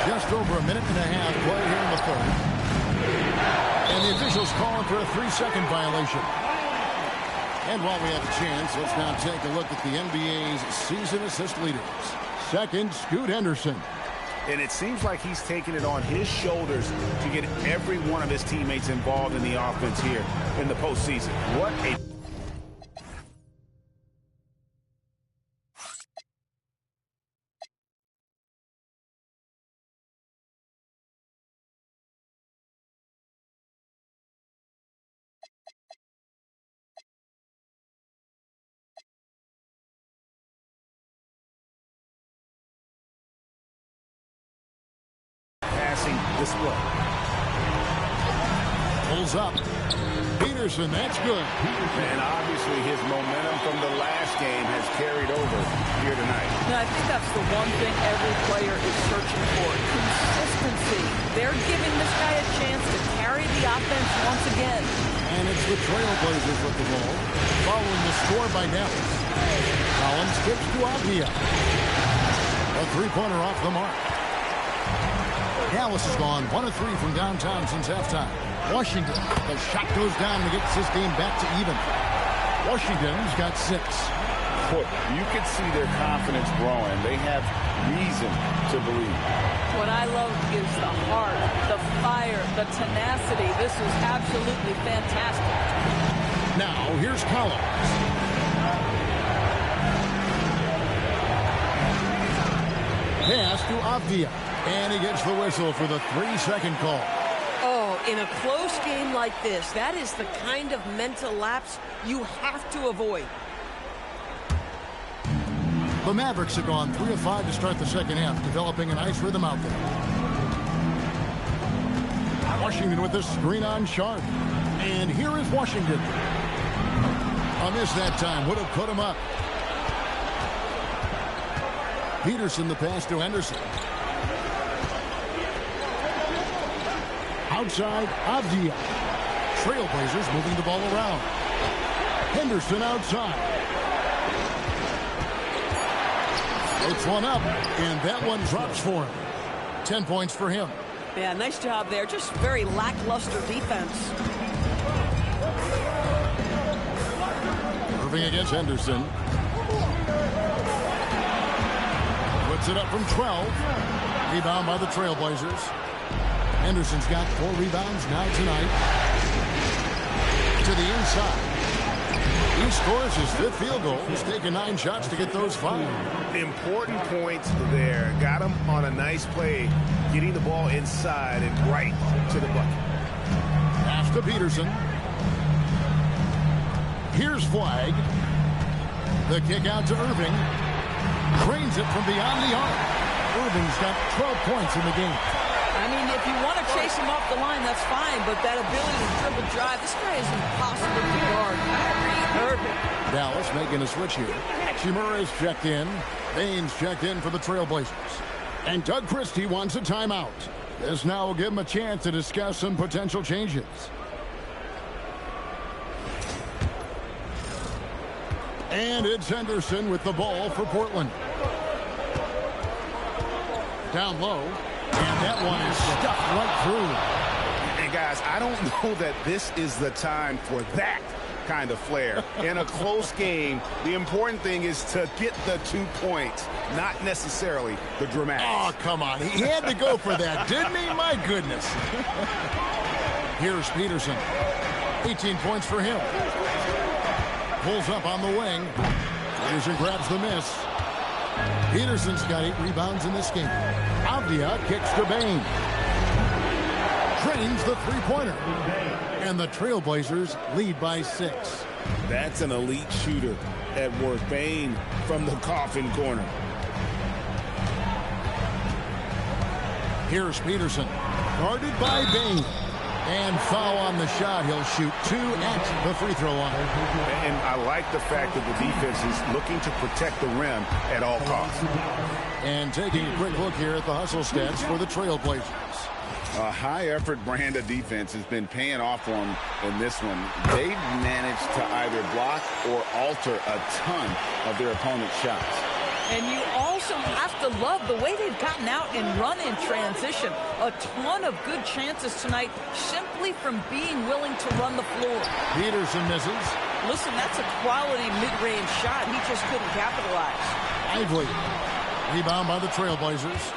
Just over a minute and a half play here in the third. And the officials calling for a 3-second violation. And while we have a chance, let's now take a look at the NBA's season assist leaders. Second, Scoot Henderson. And it seems like he's taking it on his shoulders to get every one of his teammates involved in the offense here in the postseason. What a... display. Pulls up. Peterson, that's good. And obviously his momentum from the last game has carried over here tonight. And I think that's the one thing every player is searching for. Consistency. They're giving this guy a chance to carry the offense once again. And it's the Trailblazers with the ball, following the score by Dallas. Collins kicks to Avdia. A three-pointer off the mark. Dallas has gone 1 of 3 from downtown since halftime. Washington, the shot goes down and gets this game back to even. Washington's got 6. You can see their confidence growing. They have reason to believe. What I love is the heart, the fire, the tenacity. This is absolutely fantastic. Now, here's Collins. Pass to Avdia. And he gets the whistle for the 3-second call. Oh, in a close game like this, that is the kind of mental lapse you have to avoid. The Mavericks have gone 3 of 5 to start the second half, developing a nice rhythm out there. Washington with the screen on Sharp. And here is Washington. A miss that time. Would have put him up. Peterson the pass to Henderson. Outside, Avdia. Trailblazers moving the ball around. Henderson outside. It's one up, and that one drops for him. 10 points for him. Yeah, nice job there. Just very lackluster defense. Irving against Henderson. Puts it up from 12. Rebound by the Trailblazers. Henderson's got 4 rebounds now tonight. To the inside. He scores his 5th field goal. He's taken 9 shots to get those 5. Important points there. Got him on a nice play, getting the ball inside and right to the bucket. Pass to Peterson. Here's Flag. The kick out to Irving. Drains it from beyond the arc. Irving's got 12 points in the game. I mean, if you want to chase him off the line, that's fine, but that ability to dribble drive, this guy is impossible to guard. Irving. Dallas making a switch here. Shimura's checked in. Baines checked in for the Trailblazers. And Doug Christie wants a timeout. This now will give him a chance to discuss some potential changes. And it's Henderson with the ball for Portland. Down low. And that one is stuffed right through. And guys, I don't know that this is the time for that kind of flair. In a close game, the important thing is to get the 2 points, not necessarily the dramatics. Oh, come on. He had to go for that, didn't he? My goodness. Here's Peterson. 18 points for him. Pulls up on the wing. Peterson grabs the miss. Peterson's got 8 rebounds in this game. Avdia kicks to Bain. Drains the three-pointer. And the Trailblazers lead by 6. That's an elite shooter at work. Bain from the coffin corner. Here's Peterson. Guarded by Bain. And foul on the shot. He'll shoot 2 at the free throw line. And I like the fact that the defense is looking to protect the rim at all costs. And taking a quick look here at the hustle stats for the Trailblazers. A high-effort brand of defense has been paying off for them in this one. They've managed to either block or alter a ton of their opponent's shots. And you also have to love the way they've gotten out and run in transition. A ton of good chances tonight simply from being willing to run the floor. Peterson misses. Listen, that's a quality mid-range shot. He just couldn't capitalize. Lively. Rebound by the Trailblazers.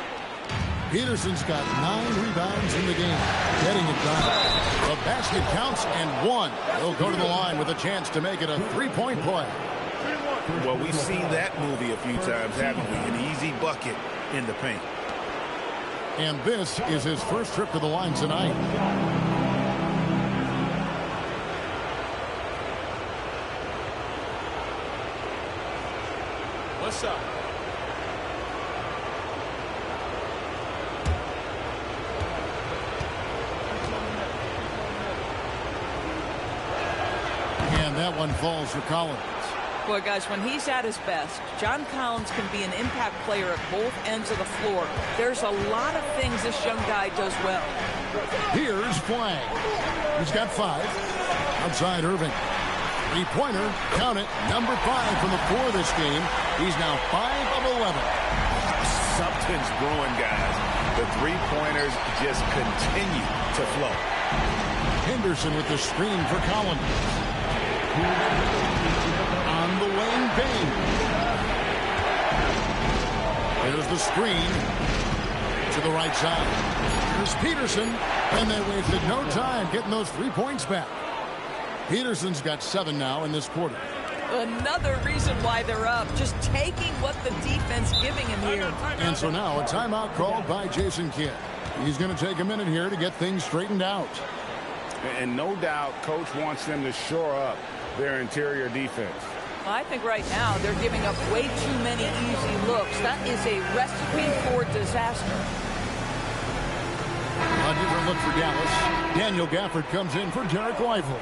Peterson's got 9 rebounds in the game. Getting it done. The basket counts and 1. He'll go to the line with a chance to make it a 3-point play. Well, we've seen that movie a few times, haven't we? An easy bucket in the paint. And this is his first trip to the line tonight. What's up? And that one falls for Collins. Boy, guys, when he's at his best, John Collins can be an impact player at both ends of the floor. There's a lot of things this young guy does well. Here's Flag. He's got 5. Outside Irving. Three-pointer, count it, number 5 from the floor this game. He's now 5 of 11. Something's brewing, guys. The three-pointers just continue to flow. Henderson with the screen for Collins. On the wing, Bain. There's the screen to the right side. Here's Peterson, and they wasted no time getting those 3 points back. Peterson's got 7 now in this quarter. Another reason why they're up, just taking what the defense giving him here. And so now a timeout called by Jason Kidd. He's going to take a minute here to get things straightened out. And no doubt, Coach wants them to shore up their interior defense. I think right now they're giving up way too many easy looks. That is a recipe for disaster. A different look for Dallas. Daniel Gafford comes in for Derek Weifel.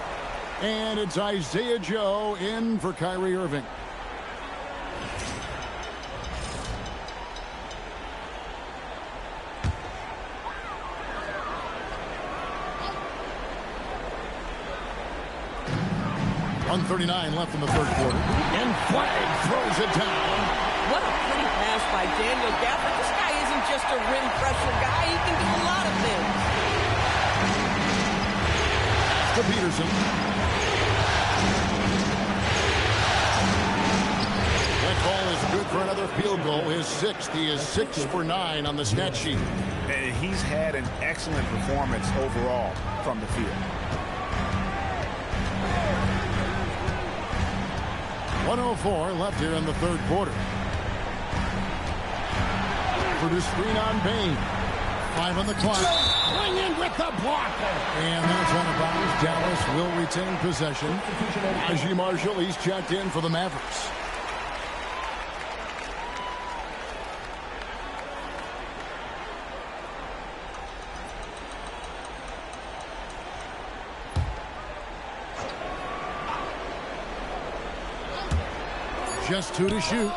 And it's Isaiah Joe in for Kyrie Irving. .139 left in the third quarter. And Flagg throws it down. What a pretty pass by Daniel Gafford. This guy isn't just a rim pressure guy. He can do a lot of things. To Peterson. That ball is good for another field goal. His 6th. He is 6 for 9 on the stat sheet. And he's had an excellent performance overall from the field. 1:04 left here in the third quarter. For the screen on Bain. 5 on the clock. Swing in with the block. And that's out of bounds. Dallas will retain possession. Najee Marshall, he's checked in for the Mavericks. Just 2 to shoot.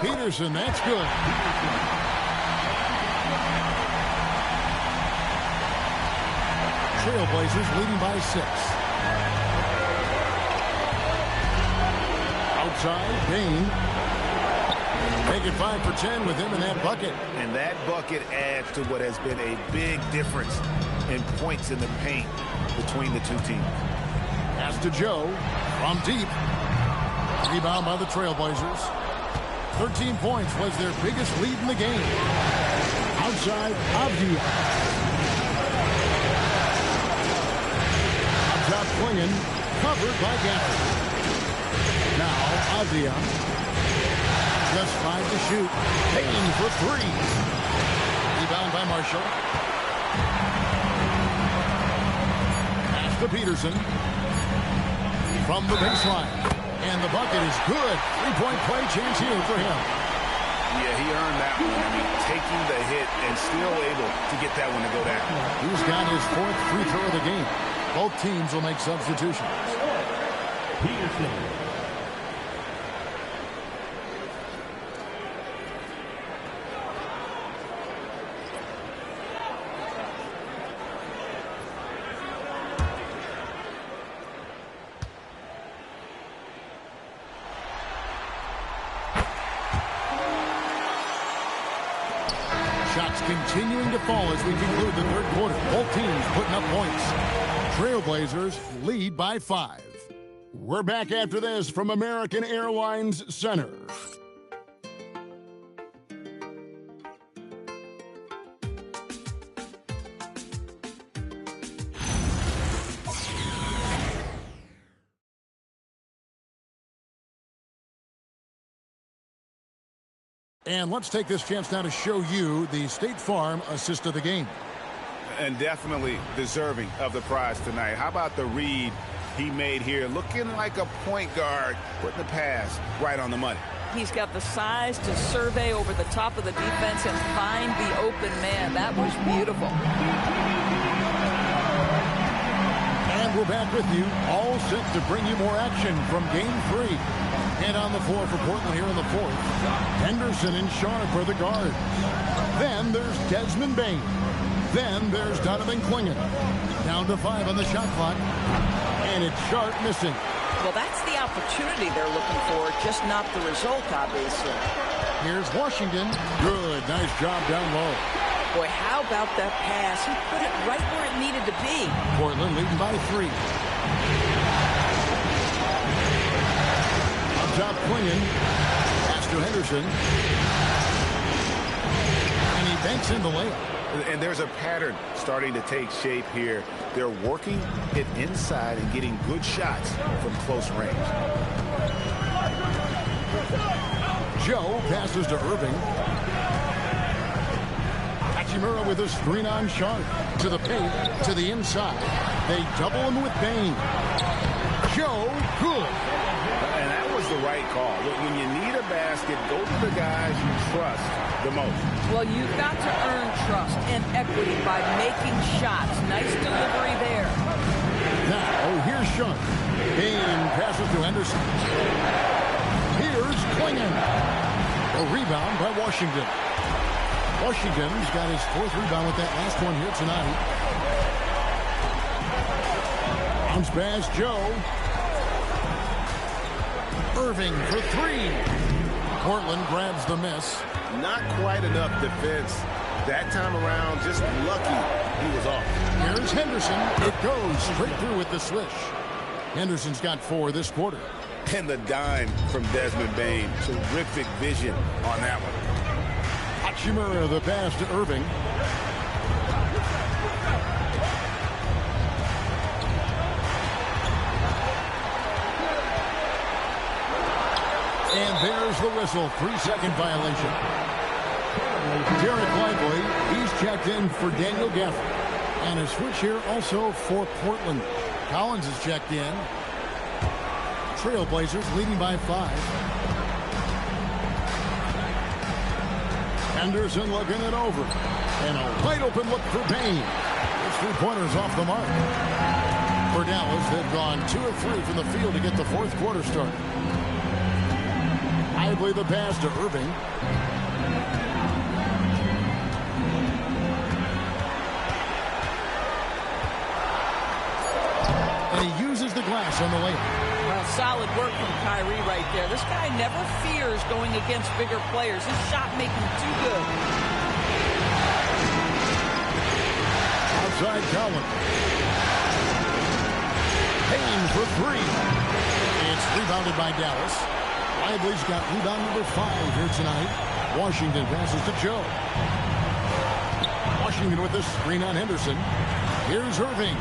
Peterson, that's good. Trailblazers leading by 6. Outside, Bain. Make it 5 for 10 with him in that bucket. And that bucket adds to what has been a big difference in points in the paint between the two teams. Pass to Joe from deep. Rebound by the Trailblazers. 13 points was their biggest lead in the game. Outside, Avdia. Up top, Klingon, covered by Gafford. Now, Avdia. Just 5 to shoot. Payton for 3. Rebound by Marshall. Pass to Peterson. From the baseline. And the bucket is good. 3-point play chance here for him. Yeah, he earned that one. I mean, taking the hit and still able to get that one to go down. He's got his 4th free throw of the game. Both teams will make substitutions. Peterson. Shots continuing to fall as we conclude the third quarter. Both teams putting up points. Trailblazers lead by 5. We're back after this from American Airlines Center. And let's take this chance now to show you the State Farm assist of the game. And definitely deserving of the prize tonight. How about the read he made here? Looking like a point guard, putting the pass right on the money. He's got the size to survey over the top of the defense and find the open man. That was beautiful. And we're back with you, all set to bring you more action from Game 3. And on the floor for Portland here in the 4th, Henderson and Sharp are the guards. Then there's Desmond Bain. Then there's Donovan Klingon. Down to 5 on the shot clock. And it's Sharp missing. Well, that's the opportunity they're looking for, just not the result, obviously. Here's Washington. Good. Nice job down low. Boy, how about that pass? He put it right where it needed to be. Portland leading by 3. Up top, Quingen. Pass to Henderson. And he banks in the layup. And there's a pattern starting to take shape here. They're working it inside and getting good shots from close range. Joe passes to Irving. Hachimura with a screen on Sharp. To the paint, to the inside. They double him with Bain. Joe, good. And that was the right call. When you need a basket, go to the guys you trust the most. Well, you've got to earn trust and equity by making shots. Nice delivery there. Now, here's Sharp. Bain passes to Henderson. Here's Quingen. A rebound by Washington. Washington's got his 4th rebound with that last one here tonight. Bounce pass, Joe. Irving for 3. Portland grabs the miss. Not quite enough defense that time around. Just lucky he was off. Here's Henderson. It goes straight through with the swish. Henderson's got 4 this quarter. And the dime from Desmond Bain. Terrific vision on that one. Hachimura the pass to Irving. And there's the whistle. 3-second violation. Derek Lively, he's checked in for Daniel Gafford. And a switch here also for Portland. Collins is checked in. Trailblazers leading by 5. Henderson looking it over. And a wide open look for Bain. His 3-pointers off the mark. For Dallas, they've gone 2 of 3 from the field to get the 4th quarter started. Lively the pass to Irving. And he uses the glass on the layup. Well, solid work from Kyrie right there. This guy never fears going against bigger players. His shot making too good. Outside Collins. Payne for 3. It's rebounded by Dallas. Lively's got rebound number 5 here tonight. Washington passes to Joe. Washington with this screen on Henderson. Here's Irving.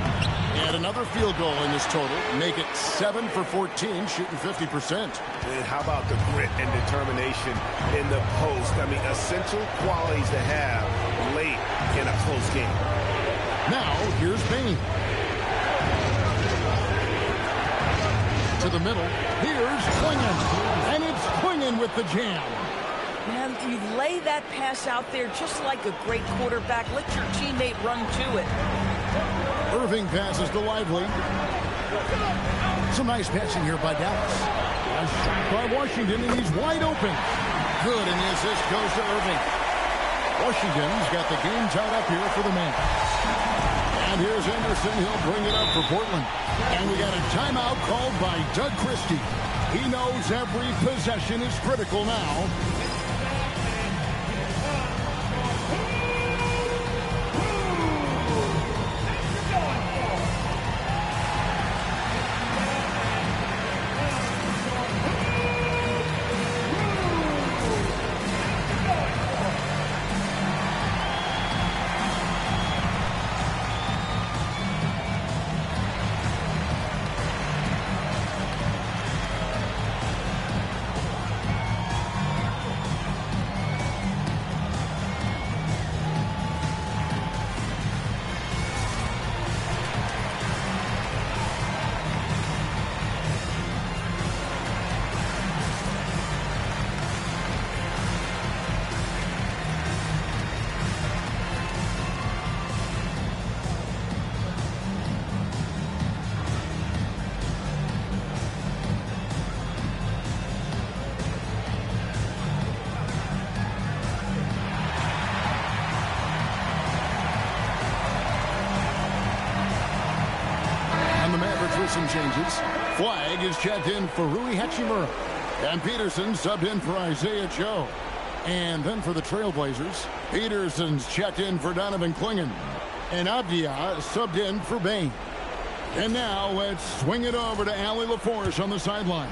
And another field goal in this total. Make it 7 for 14, shooting 50%. And how about the grit and determination in the post? I mean, essential qualities to have late in a close game. Now, here's Bain. To the middle. Here's Quingen. And it's Quingen with the jam. Man, you lay that pass out there just like a great quarterback. Let your teammate run to it. Irving passes to Lively. Some nice passing here by Dallas. A shot by Washington, and he's wide open. Good, and the assist goes to Irving. Washington's got the game tied up here for the man. And here's Anderson. He'll bring it up for Portland. And we got a timeout called by Doug Christie. He knows every possession is critical now. some changes. Flag is checked in for Rui Hachimura. And Peterson subbed in for Isaiah Joe. And then for the Trailblazers, Peterson's checked in for Donovan Clingan. And Abdia subbed in for Bain. And now let's swing it over to Allie LaForce on the sideline.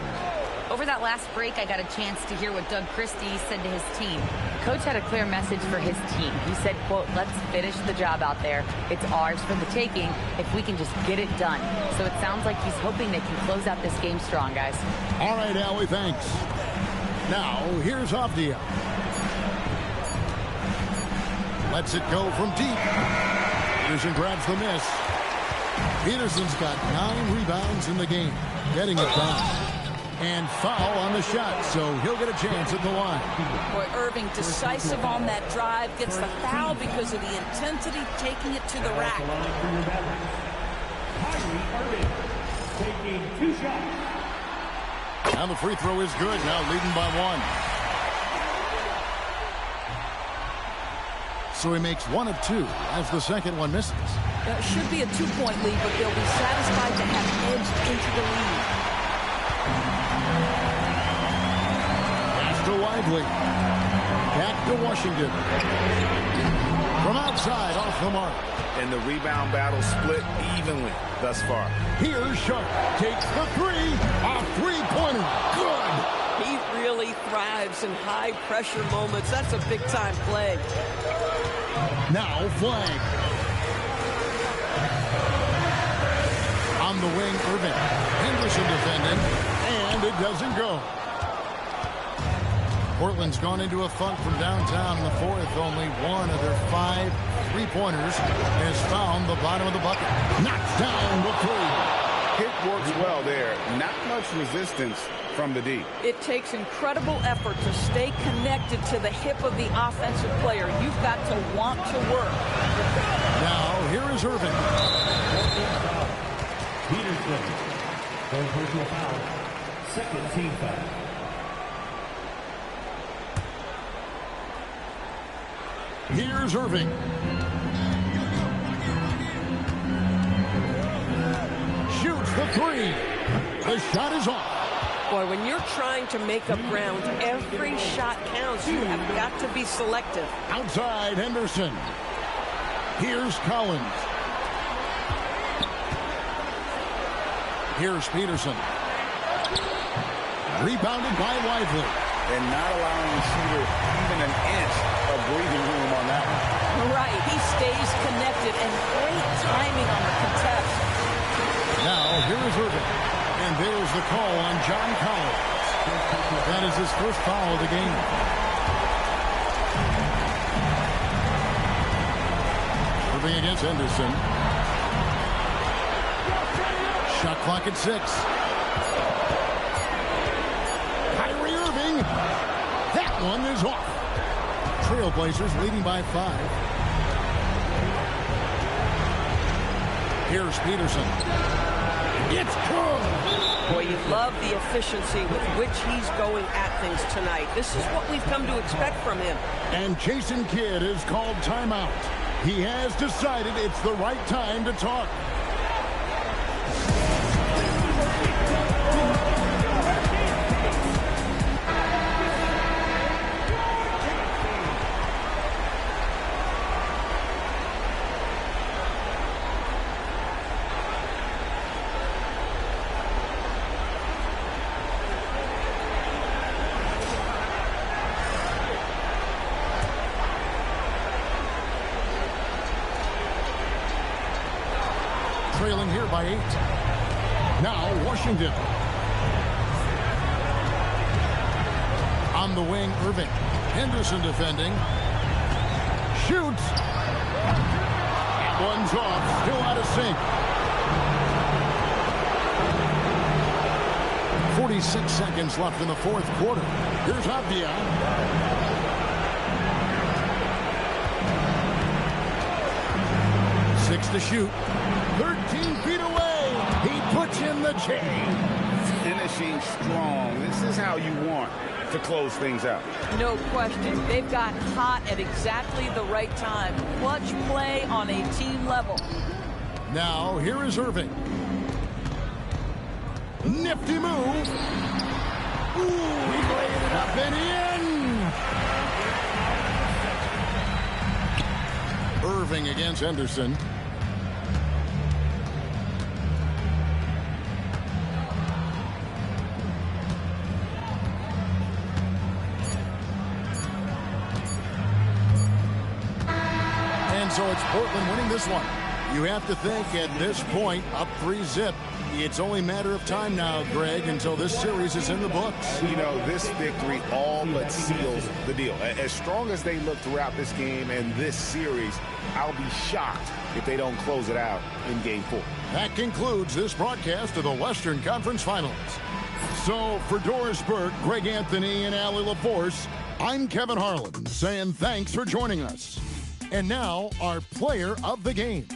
Over that last break, I got a chance to hear what Doug Christie said to his team. Coach had a clear message for his team. He said, quote, let's finish the job out there. It's ours for the taking if we can just get it done. So it sounds like he's hoping they can close out this game strong, guys. All right, Allie, thanks. Now, here's Avdia. Lets it go from deep. Peterson grabs the miss. Peterson's got 9 rebounds in the game, getting it done. And foul on the shot, so he'll get a chance at the line. Boy, Irving decisive on that drive, gets the foul because of the intensity, taking it to the rack. Taking 2 shots. Now the free throw is good, now leading by 1. So he makes 1 of 2 as the second one misses. It should be a 2-point lead, but they'll be satisfied to have edged into the lead. Pass to Lively. Back to Washington. From outside, off the mark. And the rebound battle split evenly thus far. Here's Sharp. Takes the 3. A three-pointer. Good. He really thrives in high-pressure moments. That's a big-time play. Now Flag. On the wing, Irving. Henderson defending, and it doesn't go. Portland's gone into a funk from downtown in the fourth. Only 1 of their 5 three-pointers has found the bottom of the bucket. Knocks down the 3. Hit works well there. Not much resistance from the D. It takes incredible effort to stay connected to the hip of the offensive player. You've got to want to work. Now, here is Irving. Peterson. Third personal foul. Second team foul. Here's Irving. Shoots the 3. The shot is off. Boy, when you're trying to make up ground, every shot counts. You have got to be selective. Outside, Henderson. Here's Collins. Here's Peterson. Rebounded by Lively. And not allowing the shooter even an inch of breathing room on that one. Right, he stays connected, and great timing on the contest. Now, here is Irving. And there's the call on John Collins. That is his first foul of the game. Irving against Henderson. Shot clock at 6. Kyrie Irving. That one is off. Trailblazers leading by 5. Here's Peterson. It's good. Boy, you love the efficiency with which he's going at things tonight. This is what we've come to expect from him. And Jason Kidd is called timeout. He has decided it's the right time to talk. Trailing here by 8. Now Washington. On the wing, Irving. Henderson defending. Shoots. That one's off. Still out of sync. 46 seconds left in the fourth quarter. Here's Abdia. 6 to shoot. 13 feet away. He puts in the chain. Finishing strong. This is how you want to close things out. No question. They've got hot at exactly the right time. Clutch play on a team level. Now, here is Irving. Nifty move. Ooh, he laid it up and in. Irving against Henderson. So it's Portland winning this one. You have to think at this point, up 3-0. It's only a matter of time now, Greg, until this series is in the books. You know, this victory all but seals the deal. As strong as they look throughout this game and this series, I'll be shocked if they don't close it out in Game 4. That concludes this broadcast of the Western Conference Finals. So for Doris Burke, Greg Anthony, and Allie LaForce, I'm Kevin Harlan saying thanks for joining us. And now, our player of the game.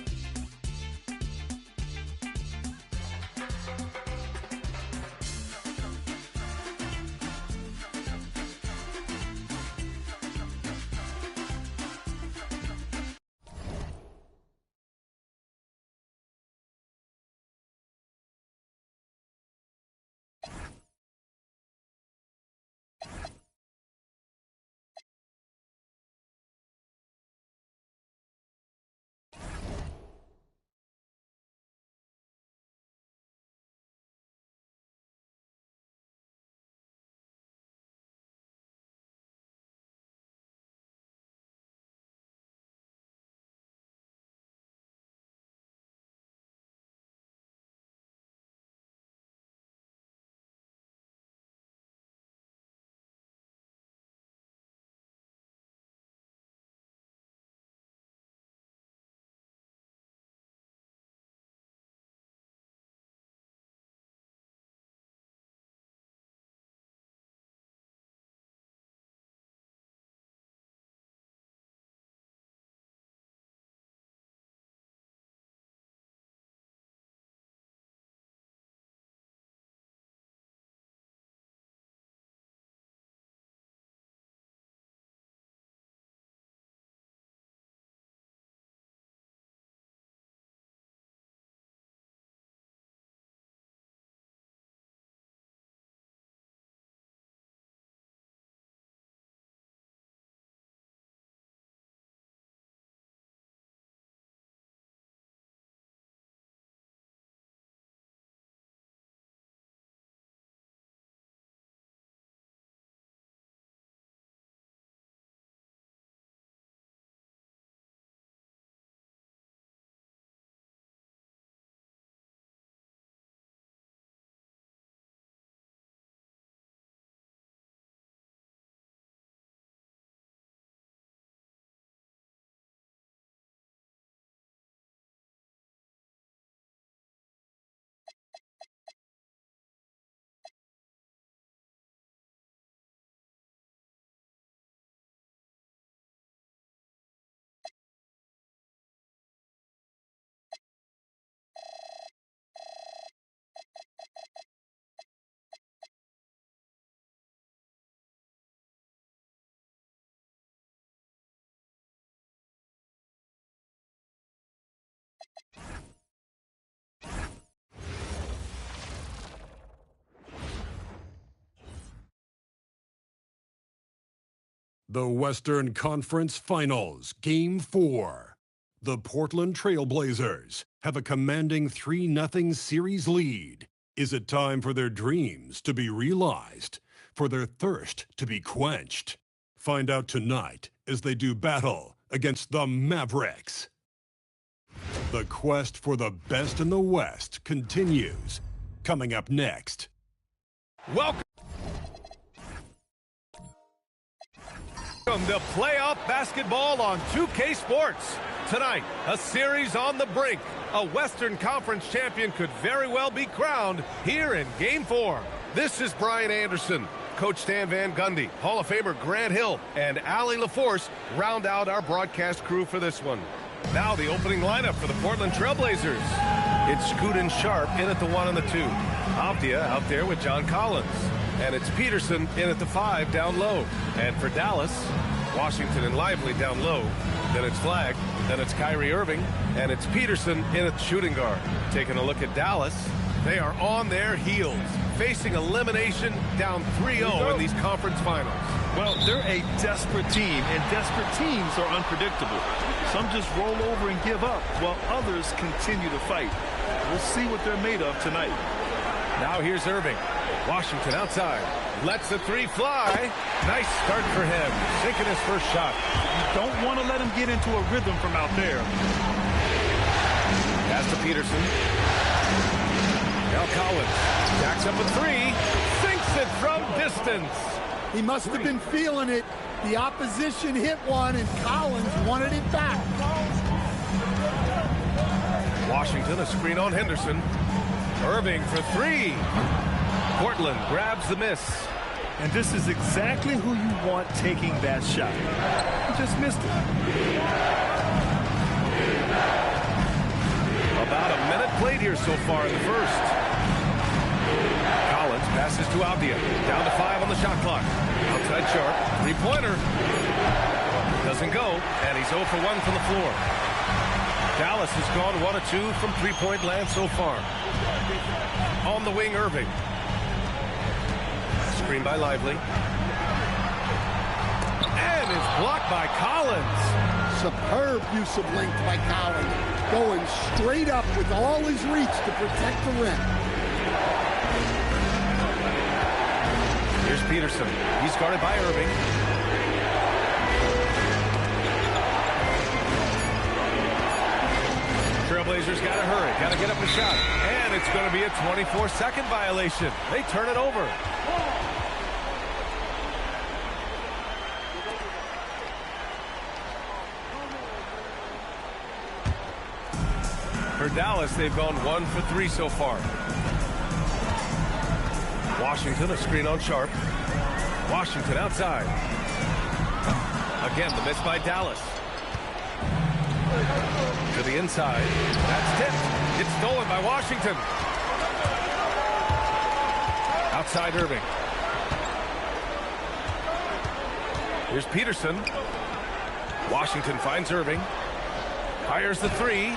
The Western Conference Finals, Game 4. The Portland Trail Blazers have a commanding 3-0 series lead. Is it time for their dreams to be realized, for their thirst to be quenched? Find out tonight as they do battle against the Mavericks. The quest for the best in the West continues. Coming up next. Welcome to playoff basketball on 2K Sports. Tonight, a series on the brink. A Western Conference champion could very well be crowned here in Game 4. This is Brian Anderson. Coach Stan Van Gundy, Hall of Famer Grant Hill, and Allie LaForce round out our broadcast crew for this one. Now the opening lineup for the Portland Trail Blazers. It's Scoot and Sharp in at the 1 and the 2. Avdia out there with John Collins. And it's Peterson in at the 5 down low. And for Dallas, Washington and Lively down low. Then it's Flagg. Then it's Kyrie Irving. And it's Peterson in at the shooting guard. Taking a look at Dallas. They are on their heels, facing elimination down 3-0 in these conference finals. Well, they're a desperate team, and desperate teams are unpredictable. Some just roll over and give up, while others continue to fight. We'll see what they're made of tonight. Now here's Irving. Washington outside. Lets the three fly. Nice start for him. Sinking his first shot. You don't want to let him get into a rhythm from out there. Pass to Peterson. Now Collins. Jacks up a three. Sinks it from distance. He must have been feeling it. The opposition hit one, and Collins wanted it back. Washington, a screen on Henderson. Irving for three. Portland grabs the miss. And this is exactly who you want taking that shot. He just missed it. About a minute played here so far in the first. Collins passes to Avdia. Down to 5 on the shot clock. Outside Sharp. Three-pointer. Doesn't go. And he's 0 for 1 from the floor. Dallas has gone 1 of 2 from three-point land so far. On the wing, Irving. Screen by Lively. And it's blocked by Collins. Superb use of length by Collins. Going straight up with all his reach to protect the rim. Here's Peterson. He's guarded by Irving. Trailblazers got to hurry. Got to get up a shot. And it's going to be a 24-second violation. They turn it over. For Dallas, they've gone 1 for 3 so far. Washington, a screen on Sharp. Washington outside. Again, the miss by Dallas. To the inside. That's tipped. It's stolen by Washington. Outside Irving. Here's Peterson. Washington finds Irving. Fires the three.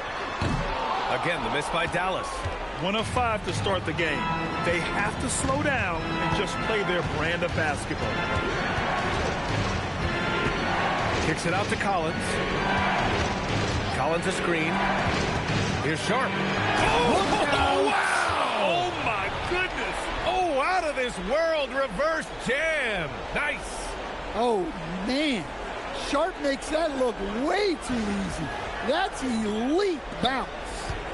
Again, the miss by Dallas. 1 of 5 to start the game. They have to slow down and just play their brand of basketball. Kicks it out to Collins. Collins a screen. Here's Sharp. Oh, wow! Oh, my goodness! Oh, out of this world reverse jam. Nice. Oh, man. Sharp makes that look way too easy. That's elite bounce.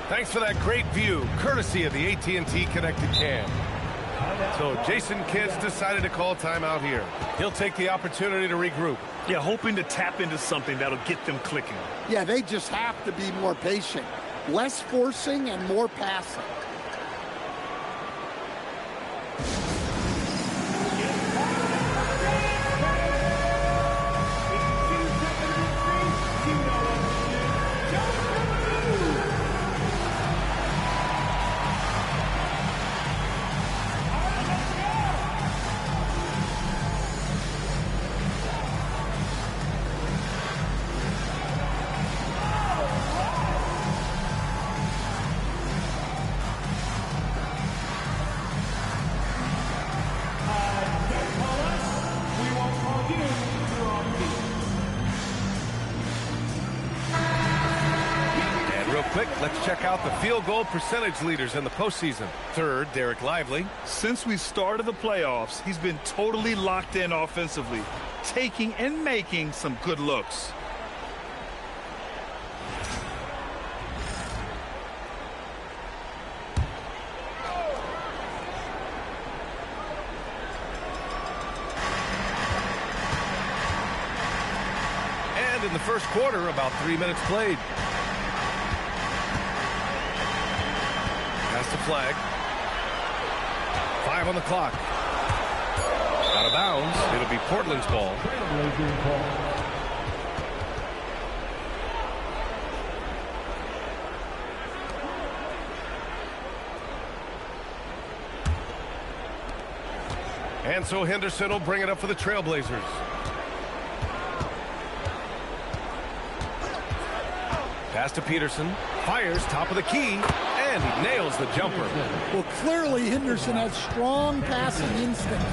Thanks for that great view, courtesy of the AT&T Connected Cam. So Jason Kidd's decided to call timeout here. He'll take the opportunity to regroup. Yeah, hoping to tap into something that'll get them clicking. Yeah, they just have to be more patient. Less forcing and more passing. Let's check out the field goal percentage leaders in the postseason. Third, Derek Lively. Since we started the playoffs, he's been totally locked in offensively, taking and making some good looks. And in the first quarter, about 3 minutes played. Pass the flag. 5 on the clock. Out of bounds. It'll be Portland's ball. And so Henderson will bring it up for the Trailblazers. Pass to Peterson. Fires top of the key. And he nails the jumper. Well, clearly Henderson has strong passing instinct.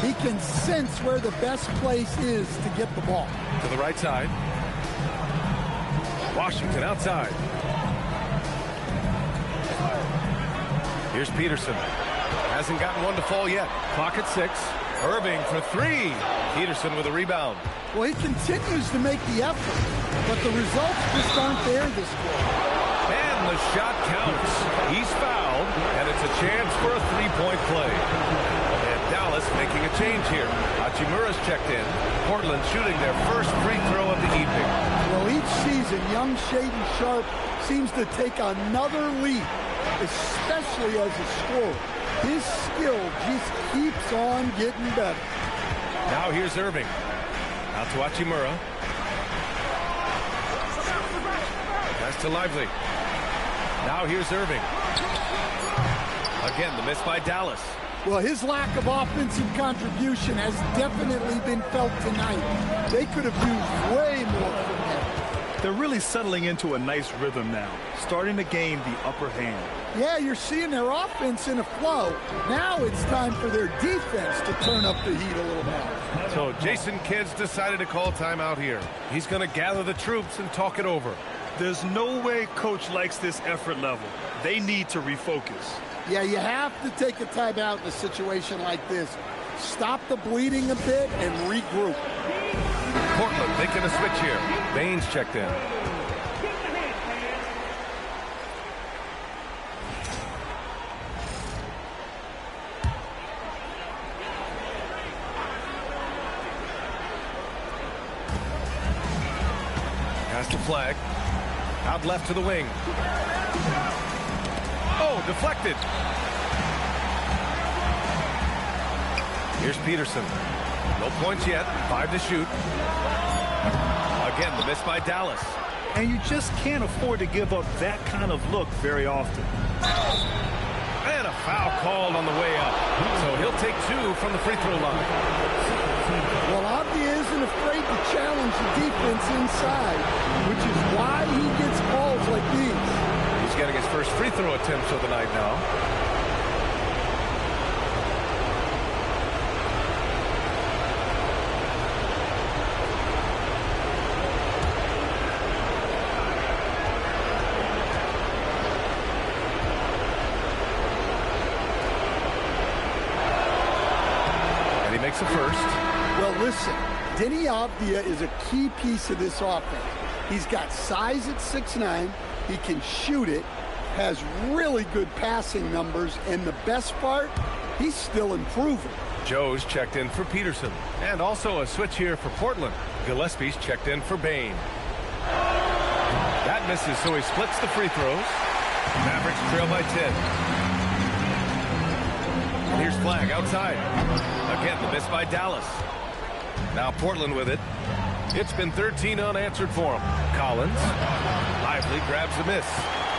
He can sense where the best place is to get the ball. To the right side. Washington outside. Here's Peterson. Hasn't gotten one to fall yet. Clock at 6. Irving for 3. Peterson with a rebound. Well, he continues to make the effort, but the results just aren't there this quarter. And the shot counts. He's fouled, and it's a chance for a three-point play. And Dallas making a change here. Hachimura's checked in. Portland shooting their first free throw of the evening. Well, each season, young Shaedon Sharpe seems to take another leap, especially as a scorer. His skill just keeps on getting better. Now here's Irving. Out to Hachimura. Pass to Lively. Now here's Irving. Again, the miss by Dallas. Well, his lack of offensive contribution has definitely been felt tonight. They could have used way more from him. They're really settling into a nice rhythm now, starting to gain the upper hand. Yeah, you're seeing their offense in a flow. Now it's time for their defense to turn up the heat a little more. So Jason Kidd's decided to call timeout here. He's going to gather the troops and talk it over. There's no way coach likes this effort level. They need to refocus. Yeah, you have to take a timeout in a situation like this. Stop the bleeding a bit and regroup. Portland making a switch here. Baines checked in. Pass to Flag. Out left to the wing. Oh, deflected. Here's Peterson. No points yet. 5 to shoot. Again, the miss by Dallas. And you just can't afford to give up that kind of look very often. And a foul called on the way up. So he'll take 2 from the free throw line. Well, Avdia isn't afraid to challenge the defense inside, which is why he gets calls like these. He's getting his first free throw attempts of the night now. And he makes the first. Well, listen, Deni Avdia is a key piece of this offense. He's got size at 6'9". He can shoot it, has really good passing numbers, and the best part, he's still improving. Joe's checked in for Peterson. And also a switch here for Portland. Gillespie's checked in for Bain. That misses, so he splits the free throws. Mavericks trail by 10. And here's Flag outside. Again, the miss by Dallas. Now Portland with it. It's been 13 unanswered for him. Collins. Lively grabs the miss.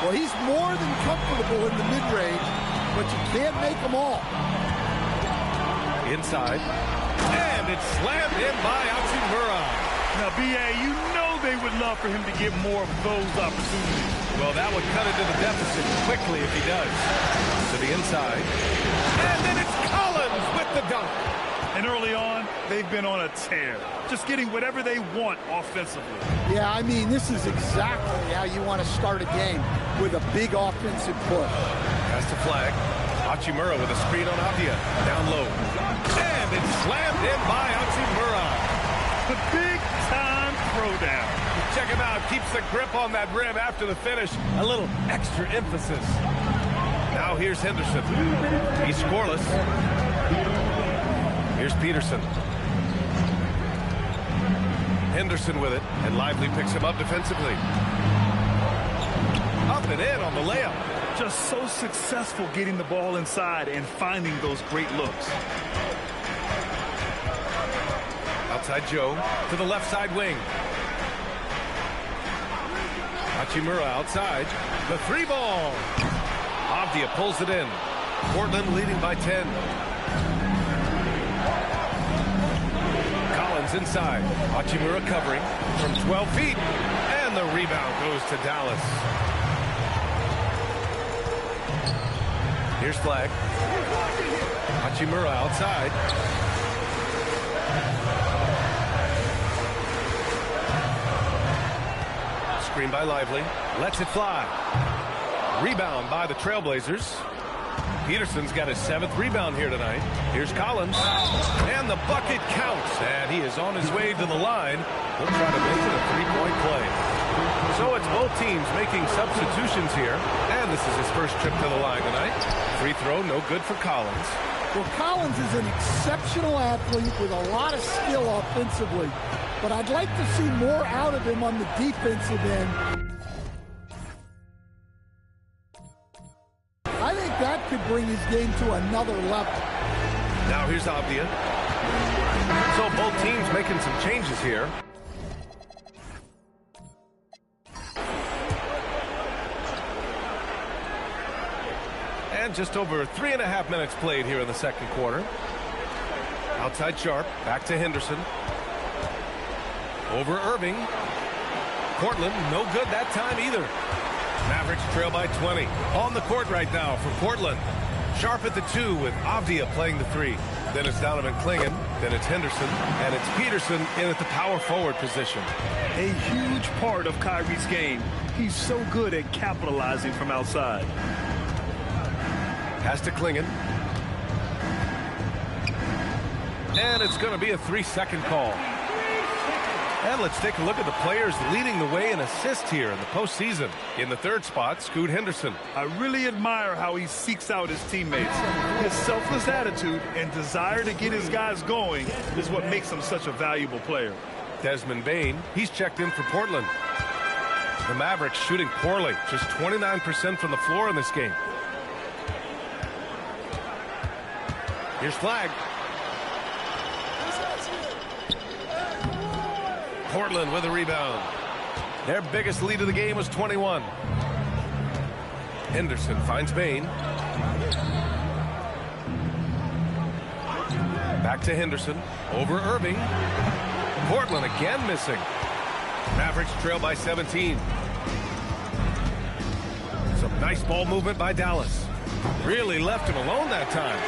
Well, he's more than comfortable in the mid-range, but you can't make them all. Inside. And it's slammed in by Hachimura. Now, B.A., you know they would love for him to get more of those opportunities. Well, that would cut into the deficit quickly if he does. To the inside. And then it's Collins with the dunk. And early on, they've been on a tear. Just getting whatever they want offensively. Yeah, I mean, this is exactly how you want to start a game, with a big offensive push. Pass to Flag. Hachimura with a screen on Avdia. Down low. And it's slammed in by Hachimura. The big-time throwdown. Check him out. Keeps the grip on that rim after the finish. A little extra emphasis. Now here's Henderson. He's scoreless. Here's Peterson. Henderson with it, and Lively picks him up defensively. Up and in on the layup. Just so successful getting the ball inside and finding those great looks. Outside Joe to the left side wing. Hachimura outside. The 3-ball. Avdia pulls it in. Portland leading by 10. Collins inside. Hachimura covering from 12 feet. And the rebound goes to Dallas. Here's flag. Hachimura outside. Screen by Lively. Lets it fly. Rebound by the Trailblazers. Peterson's got his 7th rebound here tonight. Here's Collins. And the bucket counts. And he is on his way to the line. He'll try to make it a 3-point play. So it's both teams making substitutions here. And this is his first trip to the line tonight. Free throw, no good for Collins. Well, Collins is an exceptional athlete with a lot of skill offensively. But I'd like to see more out of him on the defensive end. I think that could bring his game to another level. Now here's Avdia. So both teams making some changes here. And just over 3.5 minutes played here in the second quarter. Outside Sharp, back to Henderson. Over Irving. Portland, no good that time either. Mavericks trail by 20. On the court right now for Portland. Sharp at the 2 with Avdia playing the 3. Then it's Donovan Clingan. Then it's Henderson. And it's Peterson in at the power forward position. A huge part of Kyrie's game. He's so good at capitalizing from outside. Pass to Clingan. And it's going to be a 3-second call. And let's take a look at the players leading the way in assists here in the postseason. In the 3rd spot, Scoot Henderson. I really admire how he seeks out his teammates. His selfless attitude and desire to get his guys going is what makes him such a valuable player. Desmond Bane, he's checked in for Portland. The Mavericks shooting poorly, just 29% from the floor in this game. Here's flag. Portland with a rebound. Their biggest lead of the game was 21. Henderson finds Bane. Back to Henderson. Over Irving. Portland again missing. Mavericks trail by 17. Some nice ball movement by Dallas. Really left him alone that time.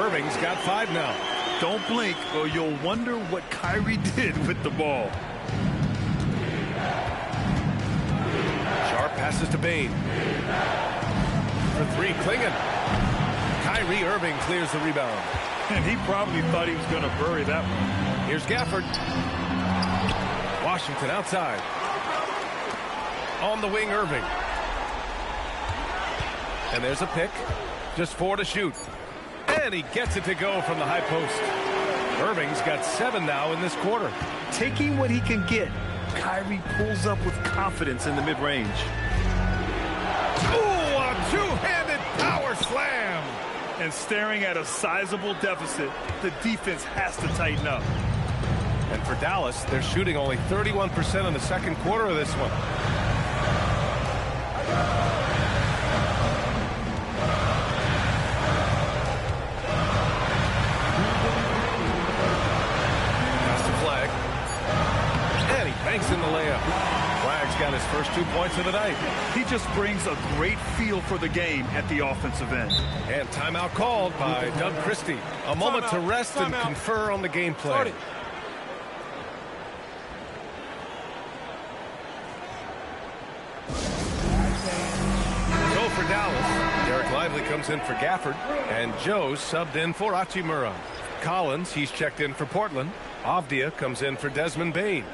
Irving's got 5 now. Don't blink or you'll wonder what Kyrie did with the ball. Sharp passes to Bane. For 3, Clingan. Kyrie Irving clears the rebound. And he probably thought he was going to bury that one. Here's Gafford. Washington outside. On the wing, Irving. And there's a pick. Just 4 to shoot. And he gets it to go from the high post. Irving's got 7 now in this quarter. Taking what he can get, Kyrie pulls up with confidence in the mid-range. Ooh, a 2-handed power slam. And staring at a sizable deficit, the defense has to tighten up. And for Dallas, they're shooting only 31% in the second quarter of this one. Banks in the layup. Flag's got his first 2 points of the night. He just brings a great feel for the game at the offensive end. And timeout called by Doug Christie. A moment to rest and confer on the game plan. So for Dallas, Derek Lively comes in for Gafford, and Joe subbed in for Hachimura. Collins, he's checked in for Portland. Avdia comes in for Desmond Bane.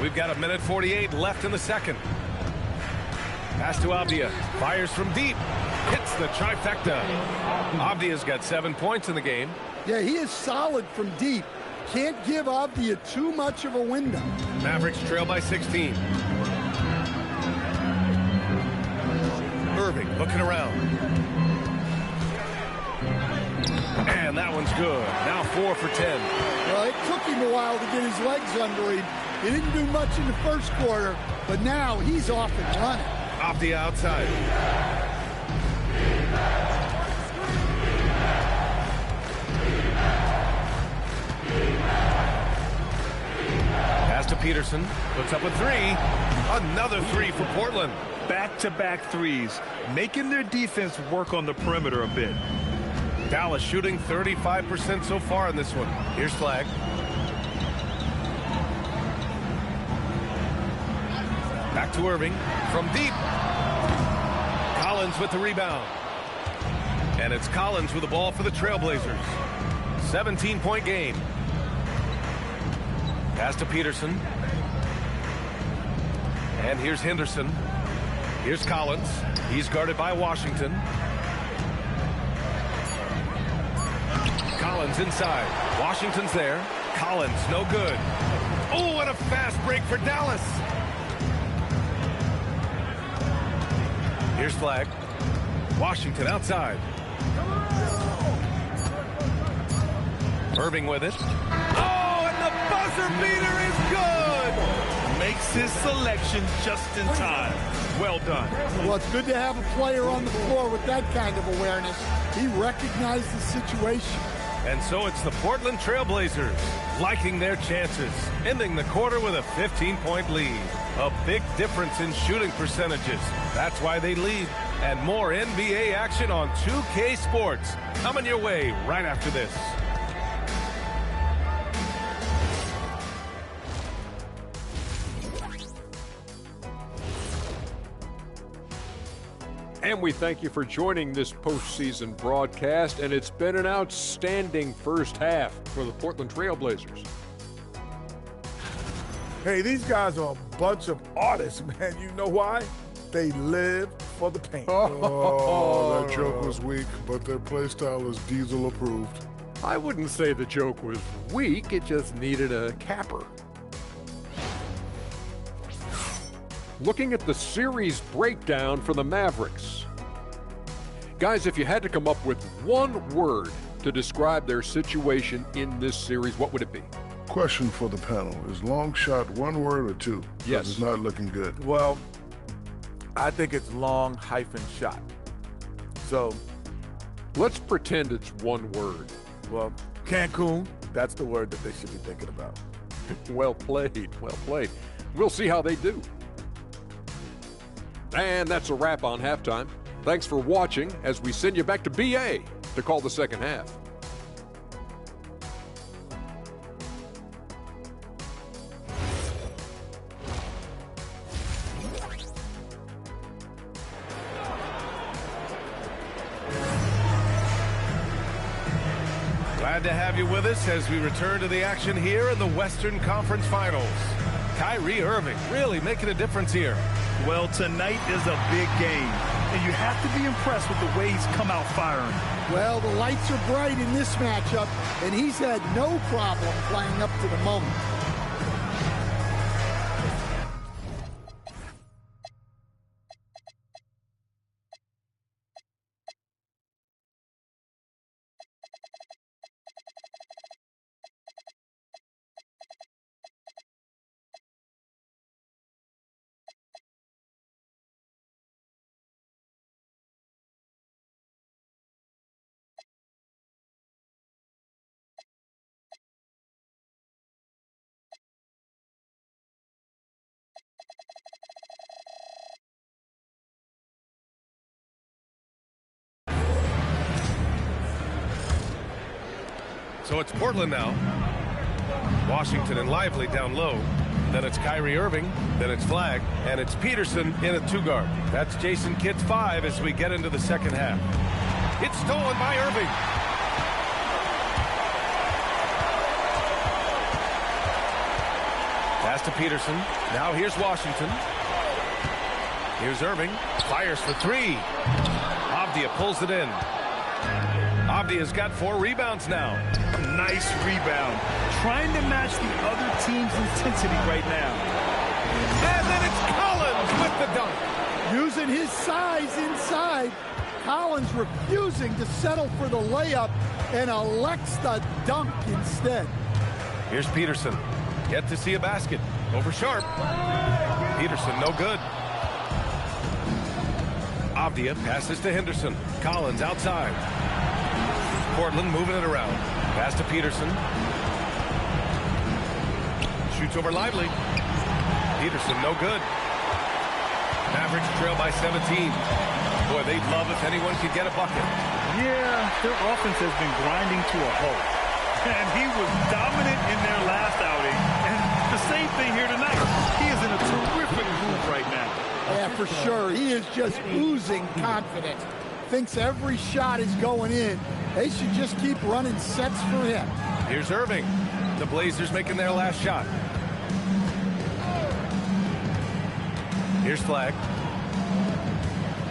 We've got 1:48 left in the second. Pass to Avdia. Fires from deep. Hits the trifecta. Avdia's got 7 points in the game. Yeah, he is solid from deep. Can't give Avdia too much of a window. Mavericks trail by 16. Irving looking around. And that one's good. Now 4 for 10. Well, it took him a while to get his legs under him. He didn't do much in the first quarter, but now he's off and running. Avdia outside. Pass to Peterson. Puts up a three. Another three for Portland. Back-to-back threes, making their defense work on the perimeter a bit. Dallas shooting 35% so far in this one. Here's Flag. Back to Irving from deep. Collins with the rebound. And it's Collins with the ball for the Trailblazers. 17-point game. Pass to Peterson. And here's Henderson. Here's Collins. He's guarded by Washington. Collins inside. Washington's there. Collins, no good. Oh, and a fast break for Dallas. Here's Flag. Washington outside. Irving with it. Oh, and the buzzer beater is good. Makes his selection just in time. Well done. Well, it's good to have a player on the floor with that kind of awareness. He recognized the situation. And so it's the Portland Trailblazers liking their chances, ending the quarter with a 15-point lead. A big difference in shooting percentages. That's why they lead. And more NBA action on 2K Sports. Coming your way right after this. And we thank you for joining this postseason broadcast, and it's been an outstanding first half for the Portland Trailblazers. Hey, these guys are a bunch of artists, man. You know why? They live for the paint. Oh, that joke was weak, but their play style is Diesel approved. I wouldn't say the joke was weak, it just needed a capper. Looking at the series breakdown for the Mavericks. Guys, if you had to come up with one word to describe their situation in this series, what would it be? Question for the panel. Is long shot one word or two? Yes. It's not looking good. Well, I think it's long hyphen shot. So let's pretend it's one word. Well, Cancun, that's the word that they should be thinking about. Well played, well played. We'll see how they do. And that's a wrap on halftime. Thanks for watching as we send you back to BA to call the second half. Glad to have you with us as we return to the action here in the Western Conference Finals. Kyrie Irving really making a difference here. Well, tonight is a big game, and you have to be impressed with the way he's come out firing. Well, the lights are bright in this matchup, and he's had no problem playing up to the moment. So it's Portland now. Washington and Lively down low. Then it's Kyrie Irving. Then it's Flag. And it's Peterson in a two-guard. That's Jason Kidd's 5 as we get into the second half. It's stolen by Irving. Pass to Peterson. Now here's Washington. Here's Irving. Fires for three. Avdia pulls it in. Avdia's got 4 rebounds now. Nice rebound. Trying to match the other team's intensity right now. And then it's Collins with the dunk. Using his size inside. Collins refusing to settle for the layup and elects the dunk instead. Here's Peterson. Yet to see a basket. Over Sharp. Peterson no good. Avdia passes to Henderson. Collins outside. Portland moving it around. Pass to Peterson. Shoots over Lively. Peterson, no good. Mavericks trail by 17. Boy, they'd love if anyone could get a bucket. Yeah, their offense has been grinding to a halt. And he was dominant in their last outing. And the same thing here tonight. He is in a terrific groove right now. Yeah, for sure. He is just oozing confidence. Thinks every shot is going in. They should just keep running sets for him. Here's Irving. The Blazers making their last shot. Here's Flagg.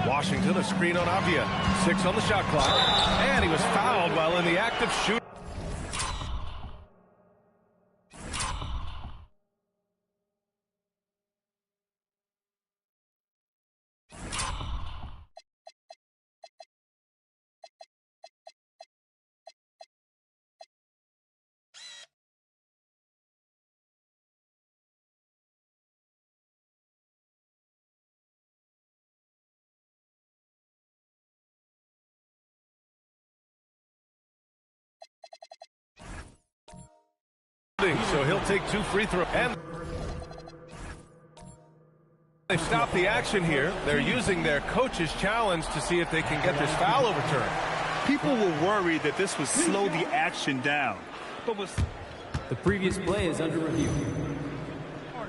Washington, a screen on Avdia. 6 on the shot clock. And he was fouled while in the act of shooting. So he'll take 2 free throws. And they've stopped the action here. They're using their coach's challenge to see if they can get this foul overturned. People were worried that this would slow the action down. But the previous play is under review.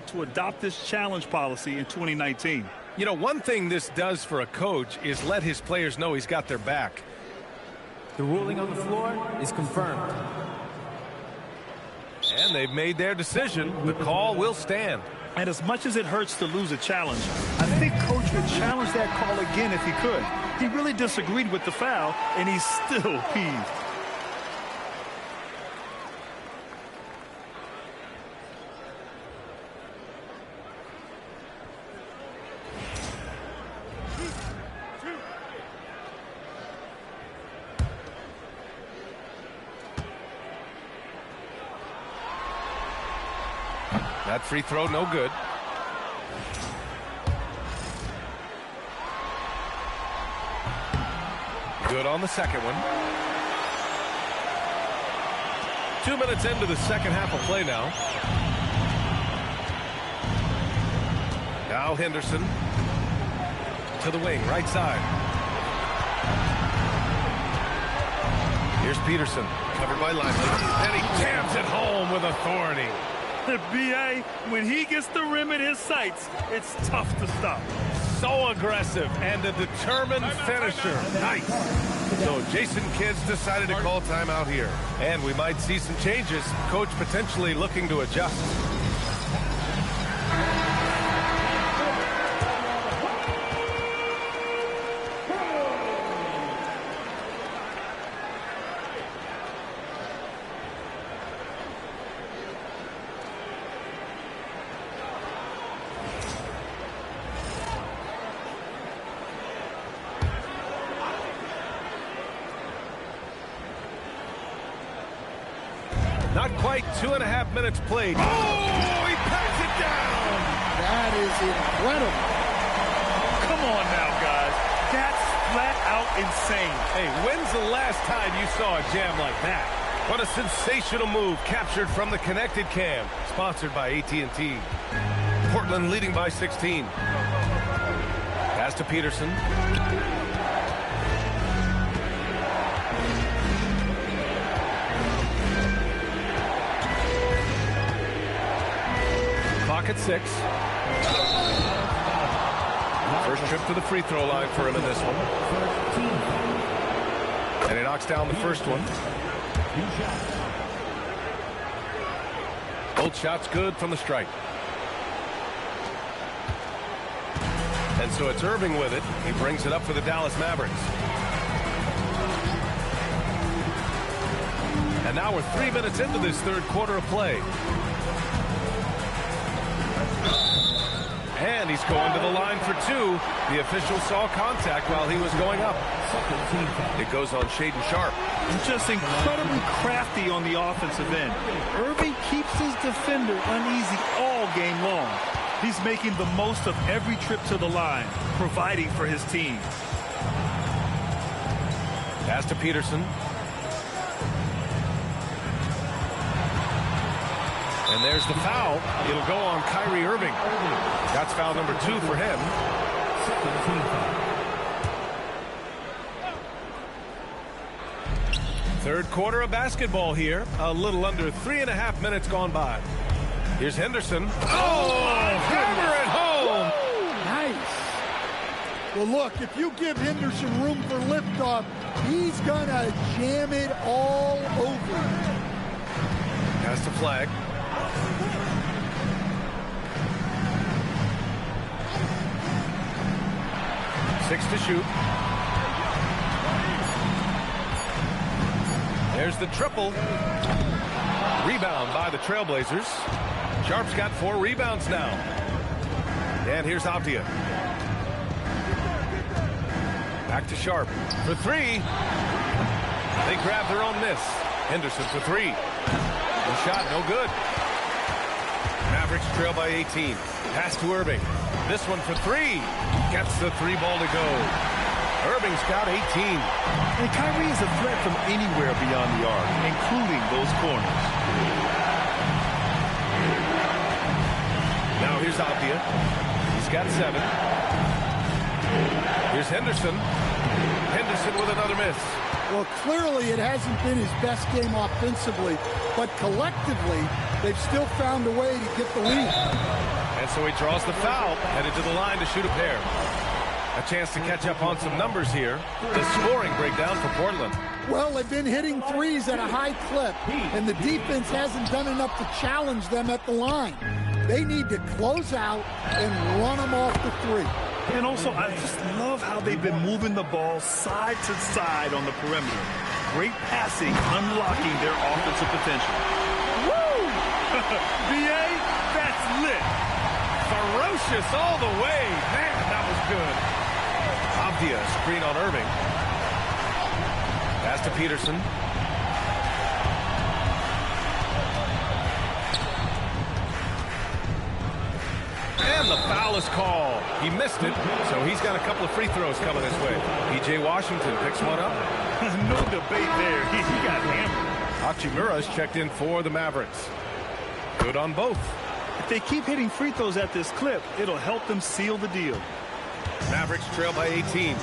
To adopt this challenge policy in 2019. You know, one thing this does for a coach is let his players know he's got their back. The ruling on the floor is confirmed. And they've made their decision. The call will stand. And as much as it hurts to lose a challenge, I think Coach would challenge that call again if he could. He really disagreed with the foul, and he's still peeved. That free throw, no good. Good on the second one. 2 minutes into the second half of play now. Now Henderson to the wing, right side. Here's Peterson, covered by Lively. And he jams it home with authority. The BA, when he gets the rim in his sights, it's tough to stop. So aggressive and a determined finisher. Nice. So Jason Kidd's decided to call timeout here. And we might see some changes. Coach potentially looking to adjust. Not quite 2.5 minutes played. Oh, he pats it down. That is incredible. Come on now, guys. That's flat out insane. Hey, when's the last time you saw a jam like that? What a sensational move captured from the connected cam. Sponsored by AT&T. Portland leading by 16. Pass to Peterson. Clock at 6. First trip to the free throw line for him in this one. And he knocks down the first one. Both shots good from the stripe. And so it's Irving with it. He brings it up for the Dallas Mavericks. And now we're 3 minutes into this third quarter of play. And he's going to the line for 2. The official saw contact while he was going up. It goes on Shaedon Sharpe. Just incredibly crafty on the offensive end. Irving keeps his defender uneasy all game long. He's making the most of every trip to the line, providing for his team. Pass to Peterson. And there's the foul. It'll go on Kyrie Irving. That's foul number 2 for him. Third quarter of basketball here. A little under 3.5 minutes gone by. Here's Henderson. Oh, hammer it home. Nice. Well, look, if you give Henderson room for liftoff, he's going to jam it all over. Pass the flag. Six to shoot. There's the triple. Rebound by the Trailblazers. Sharp's got 4 rebounds now. And here's Avdia. Back to Sharp for 3. They grab their own miss. Henderson for 3. The shot no good. Mavericks trail by 18. Pass to Irving. This one for 3. Gets the 3 ball to go. Irving's got 18. And Kyrie is a threat from anywhere beyond the arc, including those corners. Now here's Avdia. He's got 7. Here's Henderson. Henderson with another miss. Well, clearly it hasn't been his best game offensively, but collectively, they've still found a way to get the lead. And so he draws the foul, headed to the line to shoot a pair. A chance to catch up on some numbers here. The scoring breakdown for Portland. Well, they've been hitting threes at a high clip, and the defense hasn't done enough to challenge them at the line. They need to close out and run them off the 3. And also, I just love how they've been moving the ball side to side on the perimeter. Great passing, unlocking their offensive potential. Woo! BA, that's lit. Ferocious all the way. Man, that was good. Avdia, screen on Irving. Pass to Peterson. And the foul is called. He missed it, so he's got a couple of free throws coming his way. P.J. Washington picks one up. No debate there. He got hammered. Hachimura's checked in for the Mavericks. Good on both. If they keep hitting free throws at this clip, it'll help them seal the deal. Mavericks trail by 18.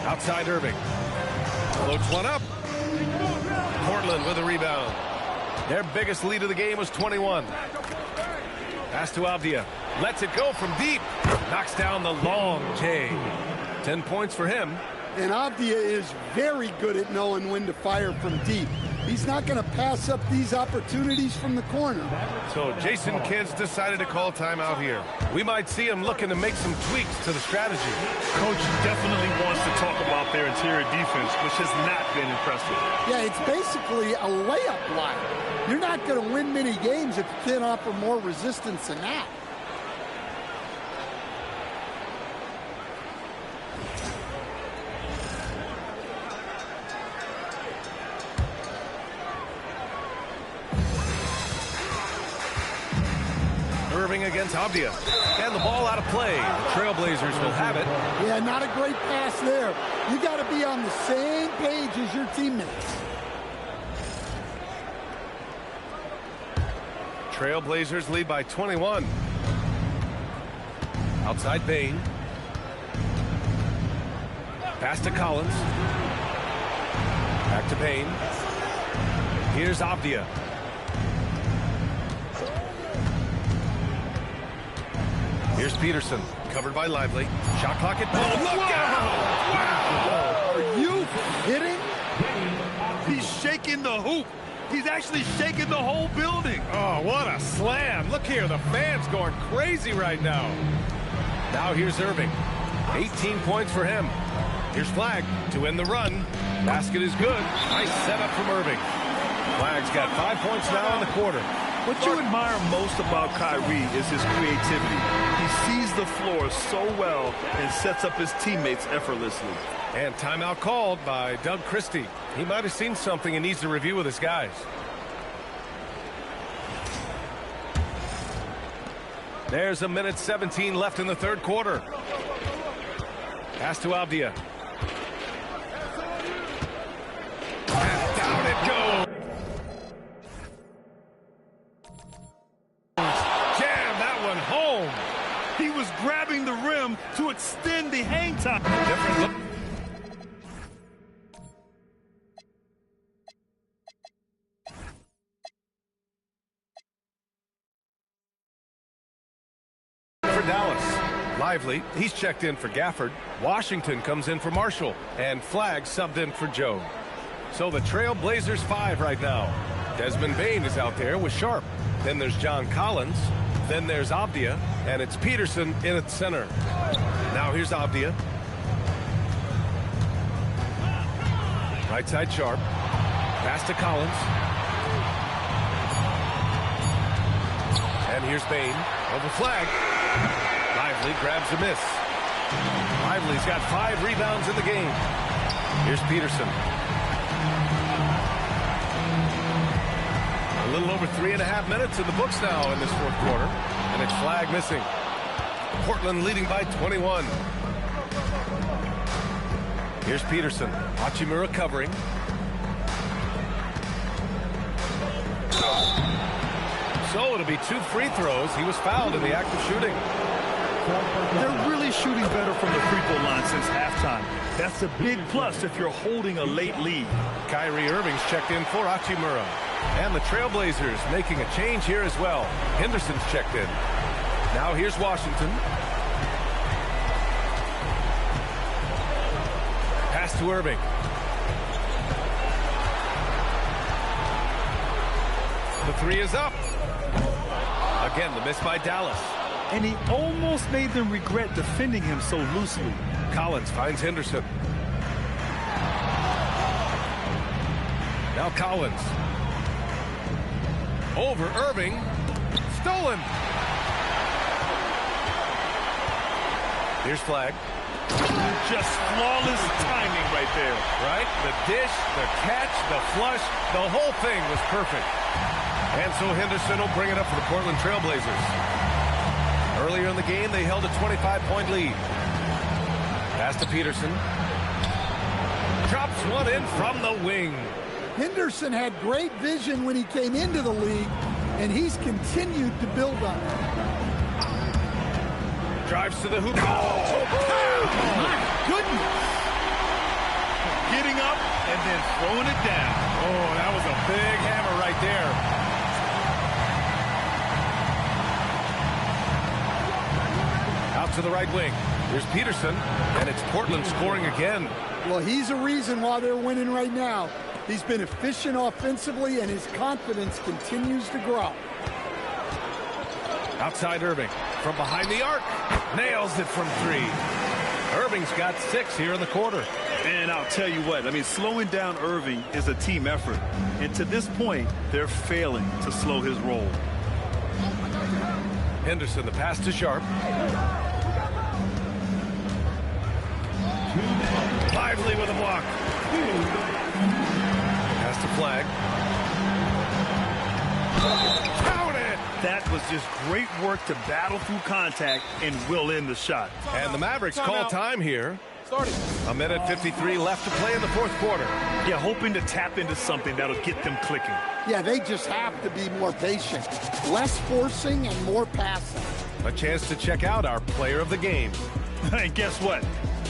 Outside Irving. Floats one up. Portland with a rebound. Their biggest lead of the game was 21. Pass to Avdia. Lets it go from deep. Knocks down the long J. 10 points for him. And Avdia is very good at knowing when to fire from deep. He's not going to pass up these opportunities from the corner. So Jason Kidd's decided to call timeout here. We might see him looking to make some tweaks to the strategy. Coach definitely wants to talk about their interior defense, which has not been impressive. Yeah, it's basically a layup line. You're not going to win many games if you can't offer more resistance than that. Irving against Avdia. And the ball out of play. The Trailblazers will have it. Yeah, not a great pass there. You got to be on the same page as your teammates. Trailblazers lead by 21. Outside Bain. Pass to Collins. Back to Bain. Here's Avdia. Here's Peterson, covered by Lively. Shot clock at 12. Look out! Wow! Are you kidding? He's shaking the hoop. He's actually shaking the whole building. Oh, what a slam. Look here, the fans going crazy right now. Now here's Irving. 18 points for him. Here's Flagg to end the run. Basket is good. Nice setup from Irving. Flagg's got 5 points now in the quarter. What you admire most about Kyrie is his creativity. He sees the floor so well and sets up his teammates effortlessly. And timeout called by Doug Christie. He might have seen something and needs to review with his guys. There's a minute 17 left in the third quarter. Pass to Avdia. And down it goes. one home. He was grabbing the rim to extend the hang time. Different look. For Dallas. Lively, he's checked in for Gafford. Washington comes in for Marshall. And Flagg subbed in for Joe. So the Trail Blazers 5 right now. Desmond Bain is out there with Sharp. Then there's John Collins. Then there's Avdia. And it's Peterson in at center. Now here's Avdia. Right side Sharp. Pass to Collins. And here's Bain. Over Flagg. Lively grabs a miss. Lively's got 5 rebounds in the game. Here's Peterson. A little over 3.5 minutes in the books now in this fourth quarter. And it's Flagg missing. Portland leading by 21. Here's Peterson. Hachimura covering. So it'll be 2 free throws. He was fouled in the act of shooting. They're really shooting better from the free throw line since halftime. That's a big plus if you're holding a late lead. Kyrie Irving's checked in for Hachimura. And the Trailblazers making a change here as well. Henderson's checked in. Now here's Washington. Pass to Irving. The 3 is up. Again, the miss by Dallas. And he almost made them regret defending him so loosely. Collins finds Henderson. Now Collins. Over Irving. Stolen. Here's Flagg. Just flawless timing right there. Right? The dish, the catch, the flush, the whole thing was perfect. And so Henderson will bring it up for the Portland Trailblazers. Earlier in the game, they held a 25-point lead. Pass to Peterson. Drops one in from the wing. Henderson had great vision when he came into the league, and he's continued to build on it. Drives to the hoop. My goodness. Getting up and then throwing it down. Oh, that was a big hammer right there. Out to the right wing. Here's Peterson, and it's Portland scoring again. Well, he's a reason why they're winning right now. He's been efficient offensively, and his confidence continues to grow. Outside Irving. From behind the arc. Nails it from 3. Irving's got 6 here in the quarter. And I'll tell you what, I mean, slowing down Irving is a team effort. And to this point, they're failing to slow his roll. Henderson, the pass to Sharp. Lively with a block. Pass to Flagg. Count it! That was just great work to battle through contact and will end the shot. And the Mavericks call time here. A minute 53 left to play in the fourth quarter. Yeah, hoping to tap into something that'll get them clicking. Yeah, they just have to be more patient. Less forcing and more passing. A chance to check out our player of the game. And guess what?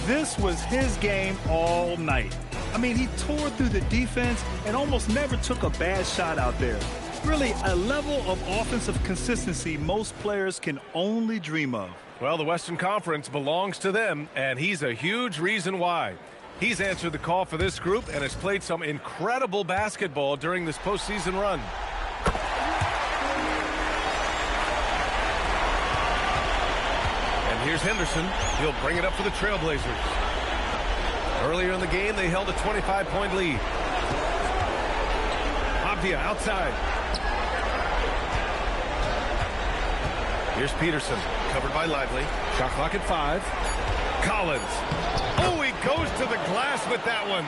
This was his game all night. I mean, he tore through the defense and almost never took a bad shot out there. Really, a level of offensive consistency most players can only dream of. Well, the Western Conference belongs to them, and he's a huge reason why. He's answered the call for this group and has played some incredible basketball during this postseason run. And here's Henderson. He'll bring it up for the Trailblazers. Earlier in the game, they held a 25-point lead. Avdia outside. Here's Peterson, covered by Lively. Shot clock at 5. Collins. Oh, he goes to the glass with that one.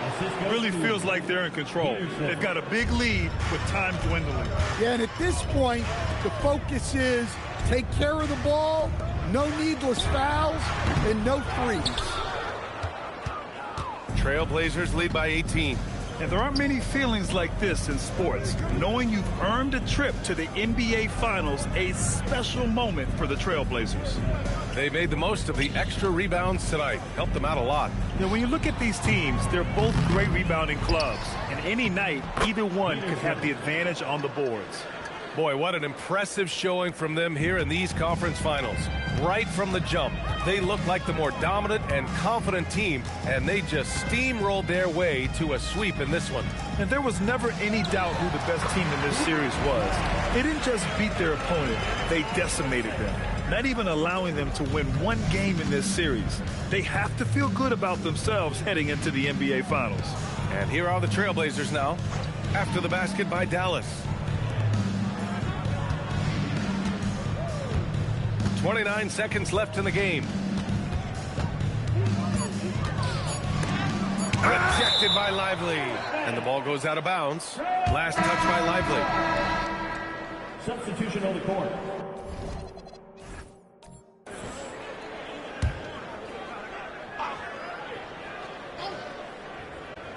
Really feels like they're in control. They've got a big lead with time dwindling. Yeah, and at this point, the focus is take care of the ball, no needless fouls, and no threes. Trailblazers lead by 18. And there aren't many feelings like this in sports. Knowing you've earned a trip to the NBA Finals, a special moment for the Trailblazers. They made the most of the extra rebounds tonight. Helped them out a lot. Now, when you look at these teams, they're both great rebounding clubs. And any night, either one could have the advantage on the boards. Boy, what an impressive showing from them here in these conference finals. Right from the jump, they looked like the more dominant and confident team, and they just steamrolled their way to a sweep in this one. And there was never any doubt who the best team in this series was. They didn't just beat their opponent, they decimated them, not even allowing them to win one game in this series. They have to feel good about themselves heading into the NBA Finals. And here are the Trailblazers now, after the basket by Dallas. 29 seconds left in the game. Rejected by Lively. And the ball goes out of bounds. Last touch by Lively. Substitution on the court.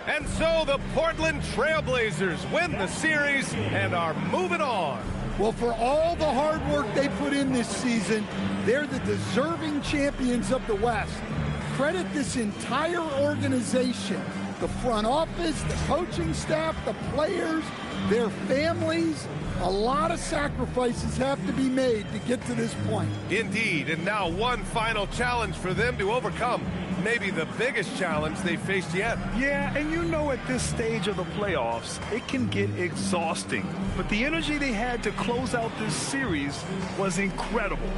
And so the Portland Trailblazers win the series and are moving on. Well, for all the hard work they put in this season, they're the deserving champions of the West. Credit this entire organization, the front office, the coaching staff, the players, their families. A lot of sacrifices have to be made to get to this point. Indeed, and now one final challenge for them to overcome. Maybe the biggest challenge they've faced yet. Yeah, and you know at this stage of the playoffs, it can get exhausting. But the energy they had to close out this series was incredible.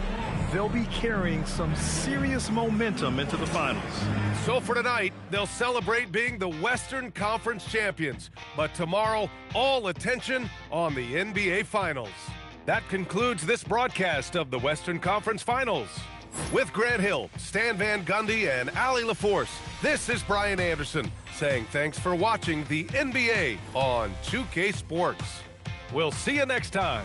They'll be carrying some serious momentum into the finals. So for tonight, they'll celebrate being the Western Conference champions. But tomorrow, all attention on the NBA Finals. That concludes this broadcast of the Western Conference Finals. With Grant Hill, Stan Van Gundy, and Allie LaForce, this is Brian Anderson saying thanks for watching the NBA on 2K Sports. We'll see you next time.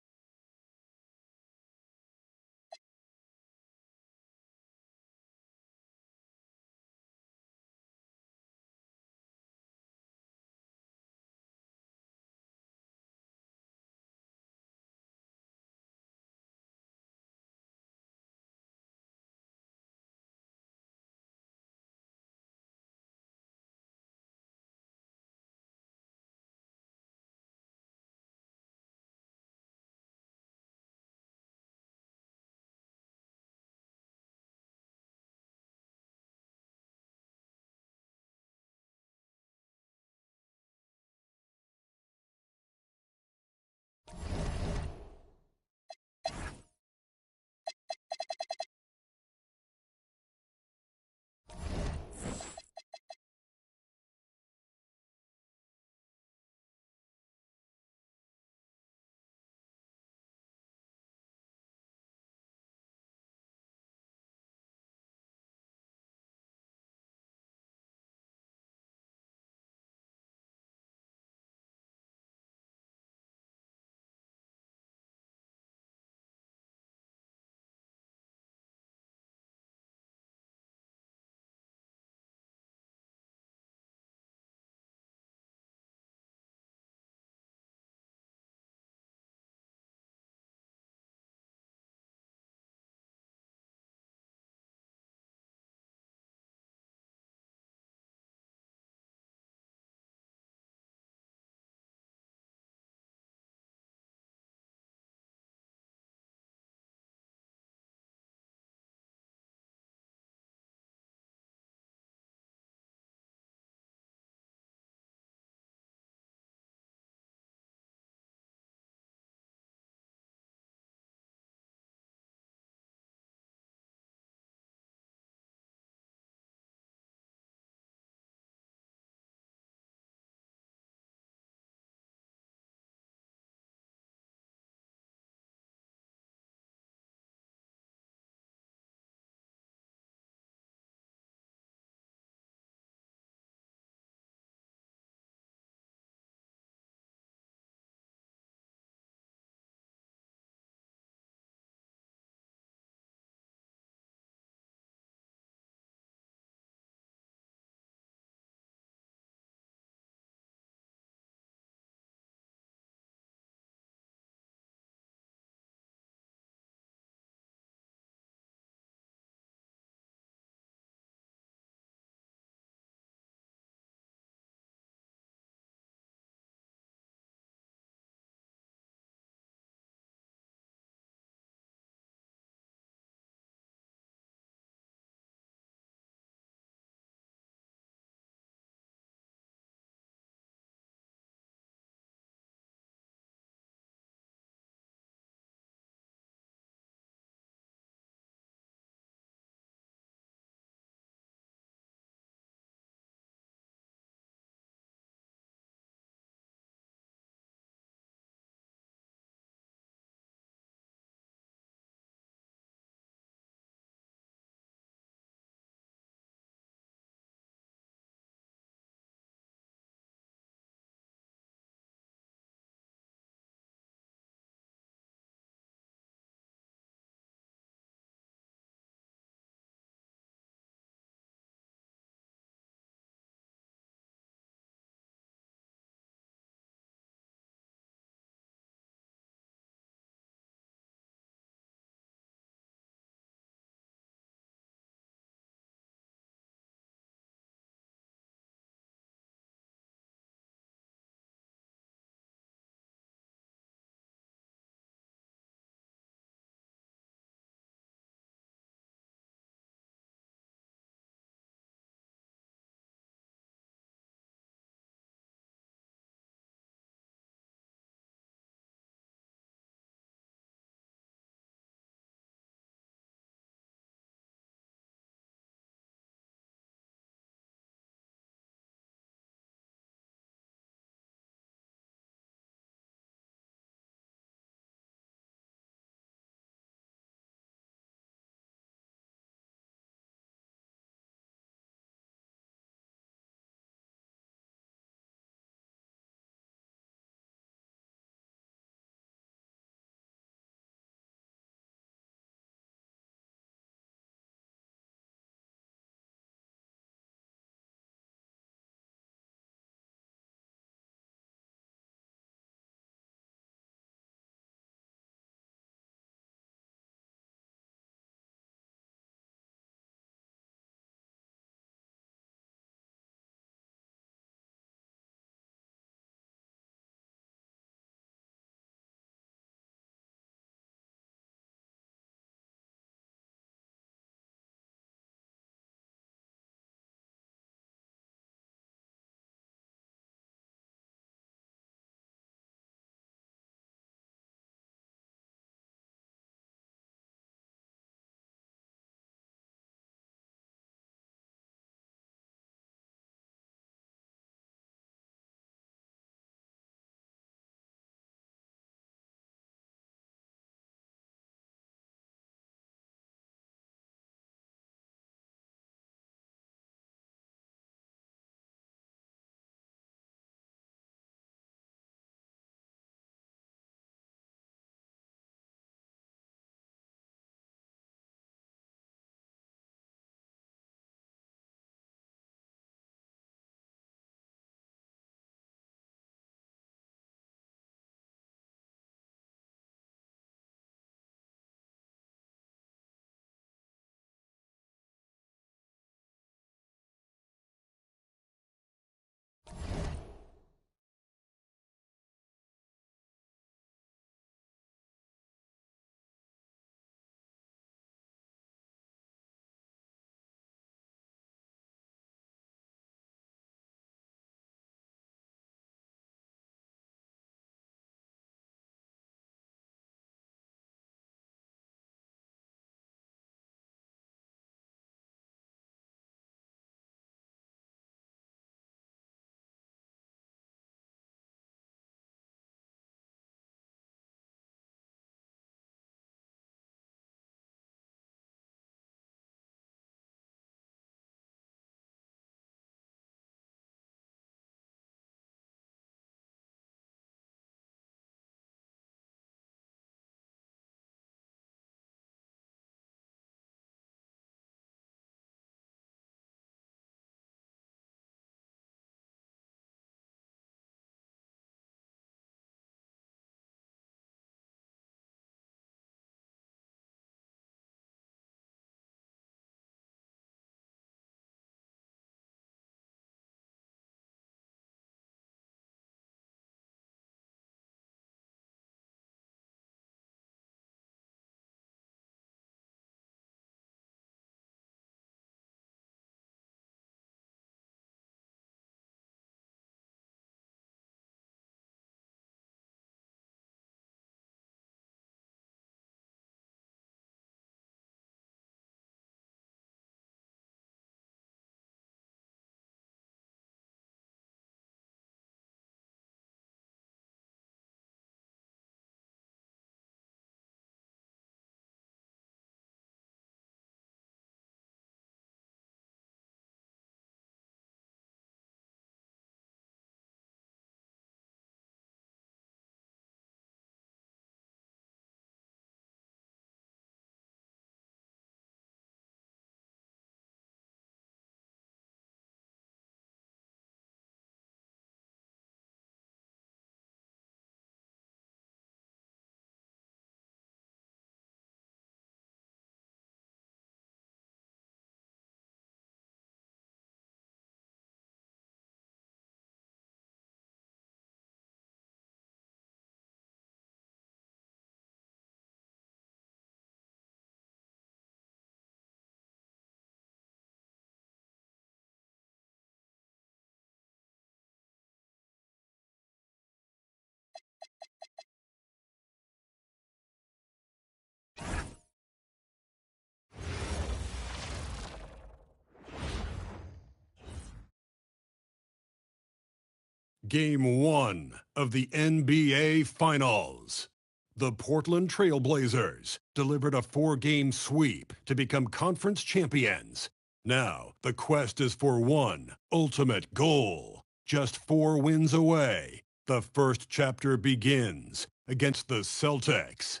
Game 1 of the NBA Finals. The Portland Trail Blazers delivered a 4-game sweep to become conference champions. Now, the quest is for one ultimate goal. Just 4 wins away. The first chapter begins against the Celtics.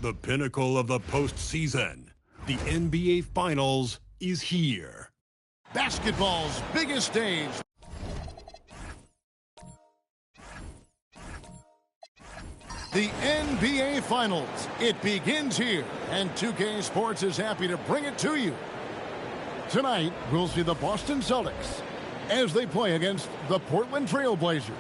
The pinnacle of the postseason, the NBA Finals, is here. Basketball's biggest stage. The NBA Finals. It begins here, and 2K Sports is happy to bring it to you. Tonight, we'll see the Boston Celtics as they play against the Portland Trail Blazers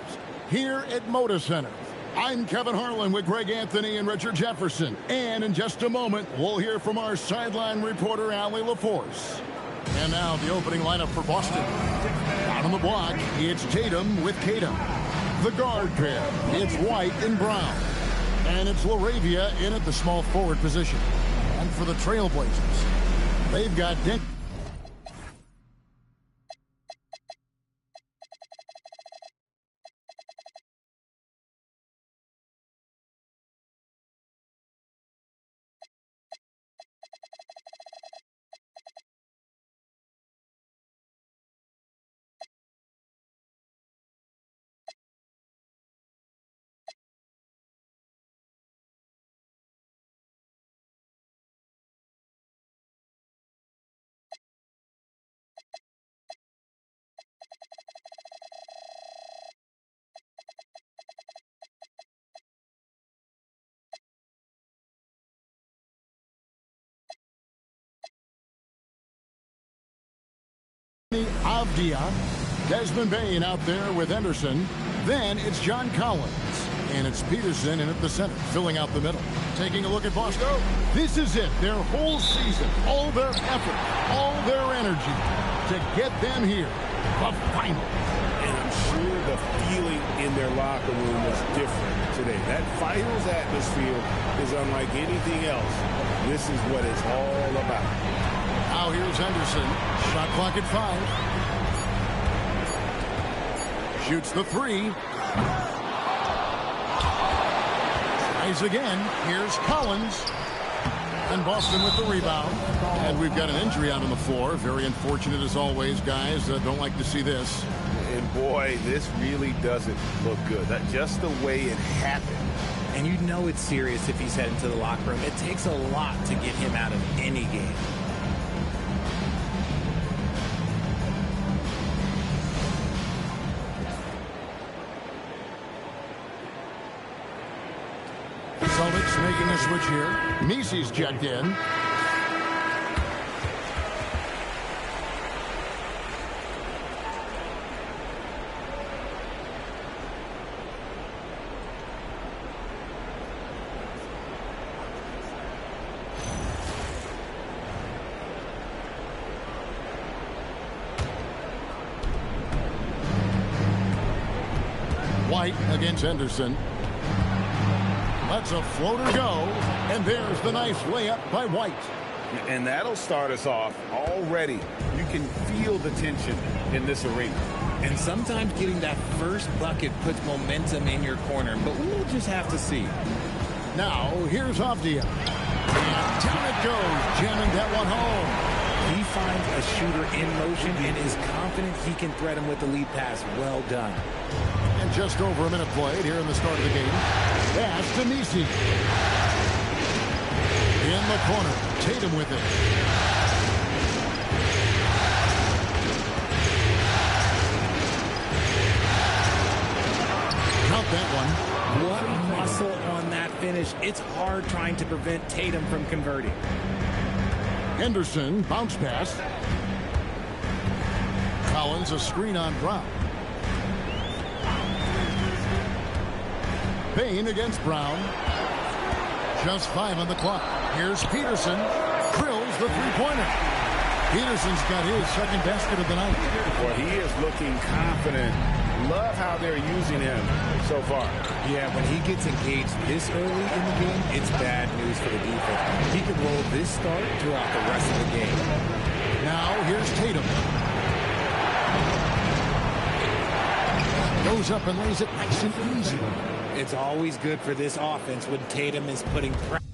here at Moda Center. I'm Kevin Harlan with Greg Anthony and Richard Jefferson. And in just a moment, we'll hear from our sideline reporter, Allie LaForce. And now the opening lineup for Boston. Out on the block, it's Tatum with Tatum. The guard pair, it's White and Brown. And it's LaRavia in at the small forward position. And for the Trailblazers, they've got Dent. Avdia, Desmond Bain out there with Henderson. Then it's John Collins. And it's Peterson in at the center, filling out the middle. Taking a look at Boston. This is it, their whole season, all their effort, all their energy to get them here, the final. And I'm sure the feeling in their locker room was different today. That finals atmosphere is unlike anything else. This is what it's all about. Now here's Henderson. Shot clock at 5. Shoots the 3. Tries again. Here's Collins. And Boston with the rebound. And we've got an injury out on the floor. Very unfortunate as always, guys. Don't like to see this. And boy, this really doesn't look good. That's just the way it happened. And you know it's serious if he's heading to the locker room. It takes a lot to get him out of any game. Celtics making a switch here. Nisi's checked in. White against Henderson. Lets a floater go, and there's the nice layup by White. And that'll start us off already. You can feel the tension in this arena. And sometimes getting that first bucket puts momentum in your corner, but we'll just have to see. Now, here's Avdia. And down it goes, jamming that one home. He finds a shooter in motion and is confident he can thread him with the lead pass. Well done. And just over a minute played here in the start of the game. Pass to Nisi. In the corner, Tatum with it. Count that one. What muscle on that finish. It's hard trying to prevent Tatum from converting. Henderson, bounce pass. Collins, a screen on Brown. Bain against Brown. Just 5 on the clock. Here's Peterson. Drills the three-pointer. Peterson's got his second basket of the night. Well, he is looking confident. Love how they're using him so far. Yeah, when he gets engaged this early in the game, it's bad news for the defense. He could roll this start throughout the rest of the game. Now here's Tatum. Goes up and lays it nice and easy. It's always good for this offense when Tatum is putting pressure.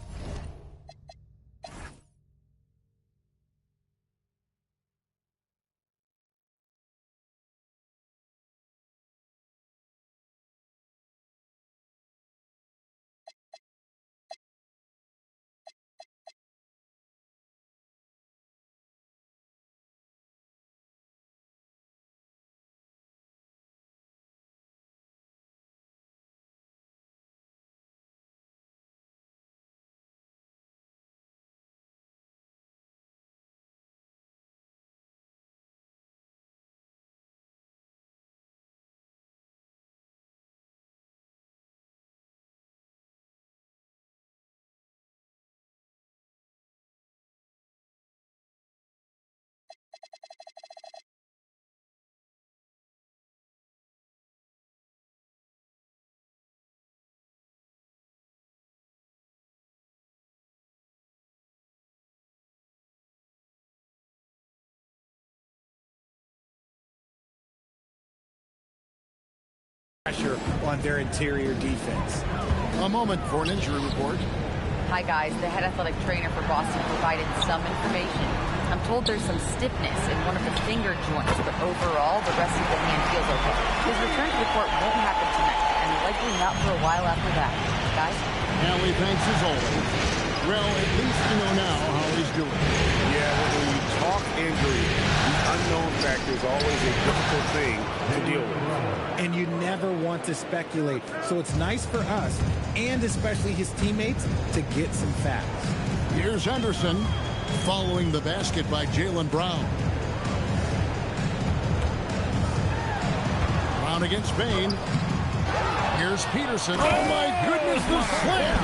Pressure on their interior defense. A moment for an injury report. Hi, guys. The head athletic trainer for Boston provided some information. I'm told there's some stiffness in one of the finger joints, but overall, the rest of the hand feels okay. His return to the court won't happen tonight, and likely not for a while after that. Guys? Allie, thanks as always. Well, at least you know now how he's doing. Yeah, when you talk injury, the unknown factor is always a difficult thing to deal with. And you never want to speculate. So it's nice for us, and especially his teammates, to get some facts. Here's Henderson, following the basket by Jaylen Brown. Brown against Bain. Here's Peterson. Oh, my goodness, the slam!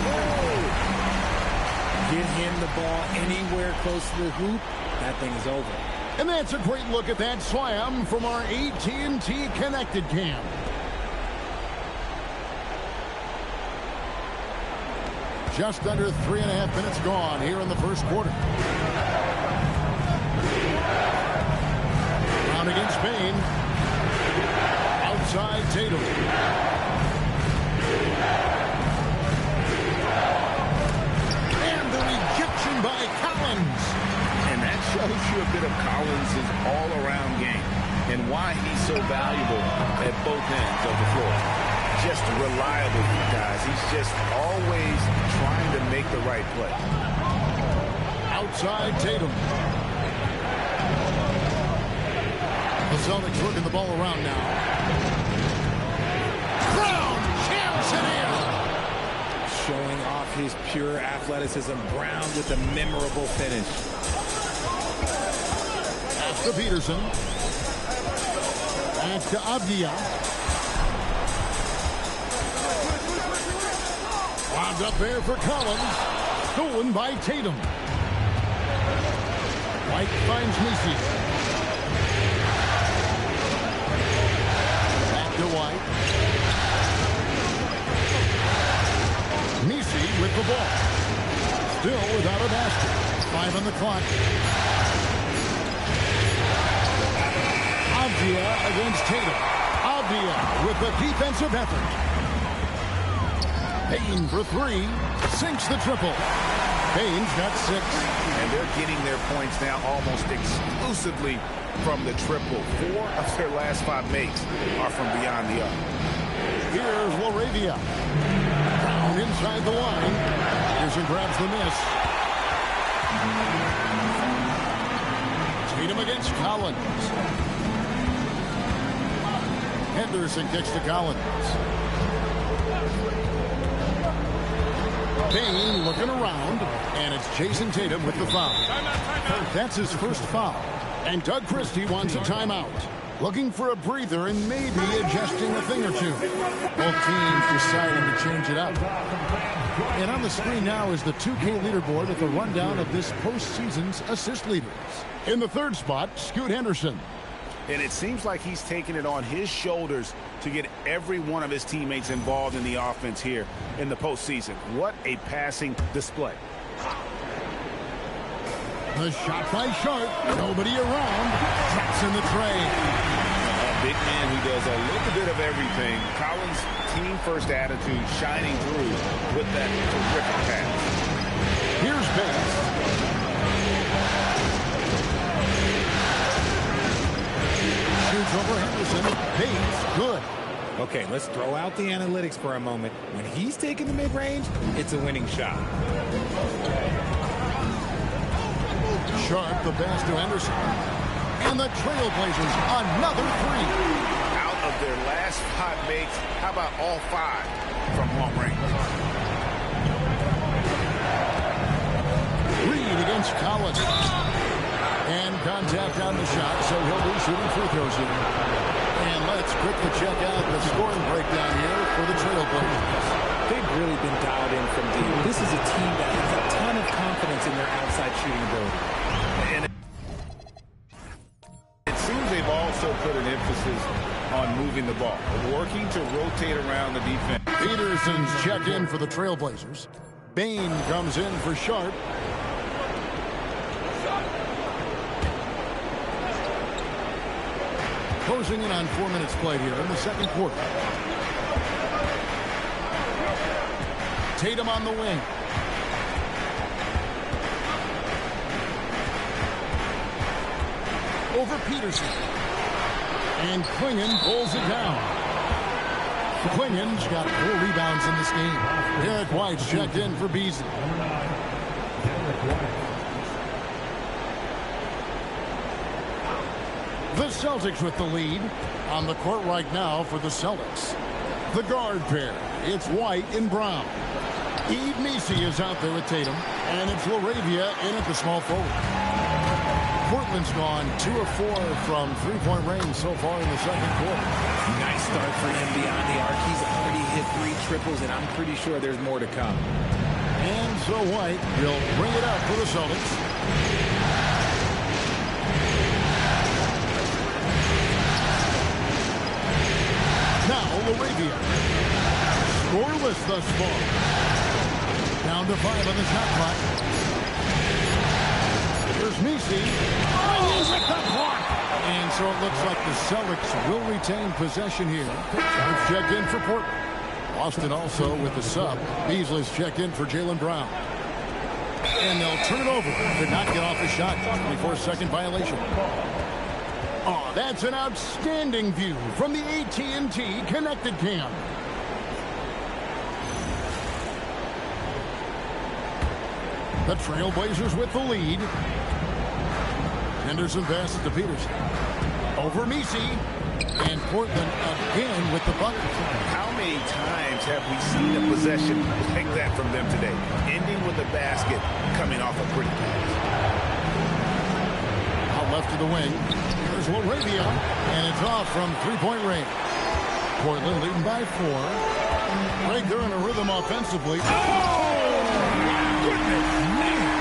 Get him the ball anywhere close to the hoop, that thing is over. And that's a great look at that slam from our AT&T Connected Cam. Just under 3.5 minutes gone here in the first quarter. Brown against Bain. Outside Tatum. And the rejection by Collins. And that shows you a bit of Collins' all-around game and why he's so valuable at both ends of the floor. Just reliable, guys. He's just always trying to make the right play. Outside Tatum. The Celtics working the ball around now. Brown jams it in. Showing off his pure athleticism. Brown with a memorable finish. Pass to Peterson. Back to Avdia. Wound up there for Collins. Stolen by Tatum. White finds Missy. Back to White. Missy with the ball. Still without a basket. 5 on the clock. Avdia against Tatum. Avdia with the defensive effort. Bain for 3. Sinks the triple. Bain's got 6. And they're getting their points now almost exclusively from the triple. 4 of their last 5 makes are from beyond the arc. Here's Laravia. Brown inside the line. Peterson grabs the miss. Tatum against Collins. Henderson kicks to Collins. Bain looking around, and it's Jason Tatum with the foul. That's his first foul. And Doug Christie wants a timeout. Looking for a breather and maybe adjusting a thing or two. Both teams deciding to change it up. And on the screen now is the 2K leaderboard with a rundown of this postseason's assist leaders. In the third spot, Scoot Henderson. And it seems like he's taking it on his shoulders to get every one of his teammates involved in the offense here in the postseason. What a passing display. The shot by Sharp. Nobody around. Drops in the tray. big man who does a little bit of everything. Collins' team-first attitude shining through with that terrific pass. Here's Bates. Shoots over Henderson. Bates, good. Okay, let's throw out the analytics for a moment. When he's taking the mid-range, it's a winning shot. Sharp, the pass to Henderson. And the Trailblazers, another three. Out of their last 5 makes, how about all 5 from long range? Reed against Collins. And contact on the shot, so he'll be shooting free throws here. And let's quickly check out the scoring breakdown here for the Trailblazers. They've really been dialed in from deep. This is a team that has a ton of confidence in their outside shooting ability. And it seems they've also put an emphasis on moving the ball, working to rotate around the defense. Peterson's checked in for the Trailblazers. Bain comes in for Sharp. Closing in on 4 minutes played here in the second quarter. Tatum on the wing. Over Peterson. And Klingon pulls it down. Klingon's got 4 rebounds in this game. Derek White's checked in for Beasley. The Celtics with the lead. On the court right now for the Celtics. The guard pair. It's White and Brown. Eve Messi is out there with Tatum. And it's LaRavia in at the small forward. Portland's gone 2 of 4 from three-point range so far in the second quarter. Nice start for him beyond the arc. He's already hit 3 triples, and I'm pretty sure there's more to come. And so White will bring it up for the Celtics. Now LaRavia. Scoreless thus far. Down to 5 on the shot clock. Here's Messi. Oh, he's at the block. And so it looks like the Celtics will retain possession here. Sharp's checked in for Portland. Boston also with the sub. Beasley's checked in for Jaylen Brown. And they'll turn it over. Could not get off a shot. 24-second violation. Oh, that's an outstanding view from the AT&T Connected Cam. The Trailblazers with the lead. Henderson passes to Peterson. Over Messi. And Portland again with the bucket. How many times have we seen a possession like that from them today? Ending with a basket coming off a pretty pass. Out left to the wing. Here's LaRavia. And it's off from three-point range. Portland leading by 4. Right, they're in a rhythm offensively. Oh, goodness, man.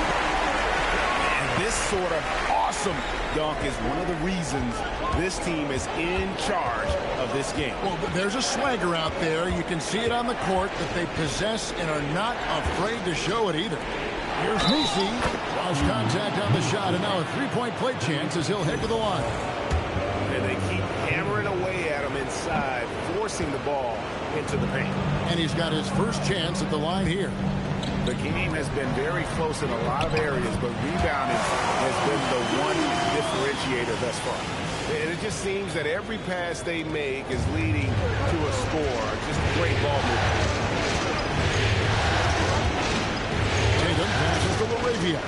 And this sort of awesome dunk is one of the reasons this team is in charge of this game. Well, there's a swagger out there. You can see it on the court that they possess and are not afraid to show it either. Here's Messi. Lost contact on the shot, and now a three-point play chance as he'll head to the line. And they keep hammering away at him inside, forcing the ball into the paint. And he's got his first chance at the line here. The game has been very close in a lot of areas, but rebounding has been the one differentiator thus far. And it just seems that every pass they make is leading to a score. Just great ball movement. Tatum passes to LaRavia.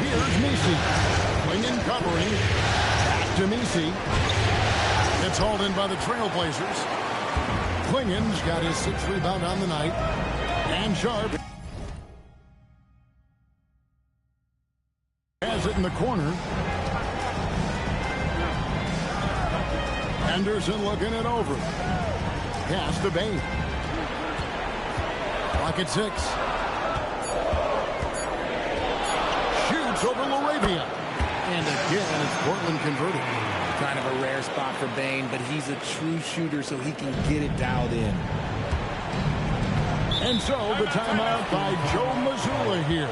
Here's Messi. Klingon covering. Back to Messi. It's hauled in by the Trailblazers. Klingon's got his 6th rebound on the night. And Sharp has it in the corner. Henderson looking it over. Pass to Bain. Clock at 6. Shoots over LaRavia. And again, it's Portland converted. Kind of a rare spot for Bain, but he's a true shooter, so he can get it dialed in. And so the timeout by Joe Mazzulla here.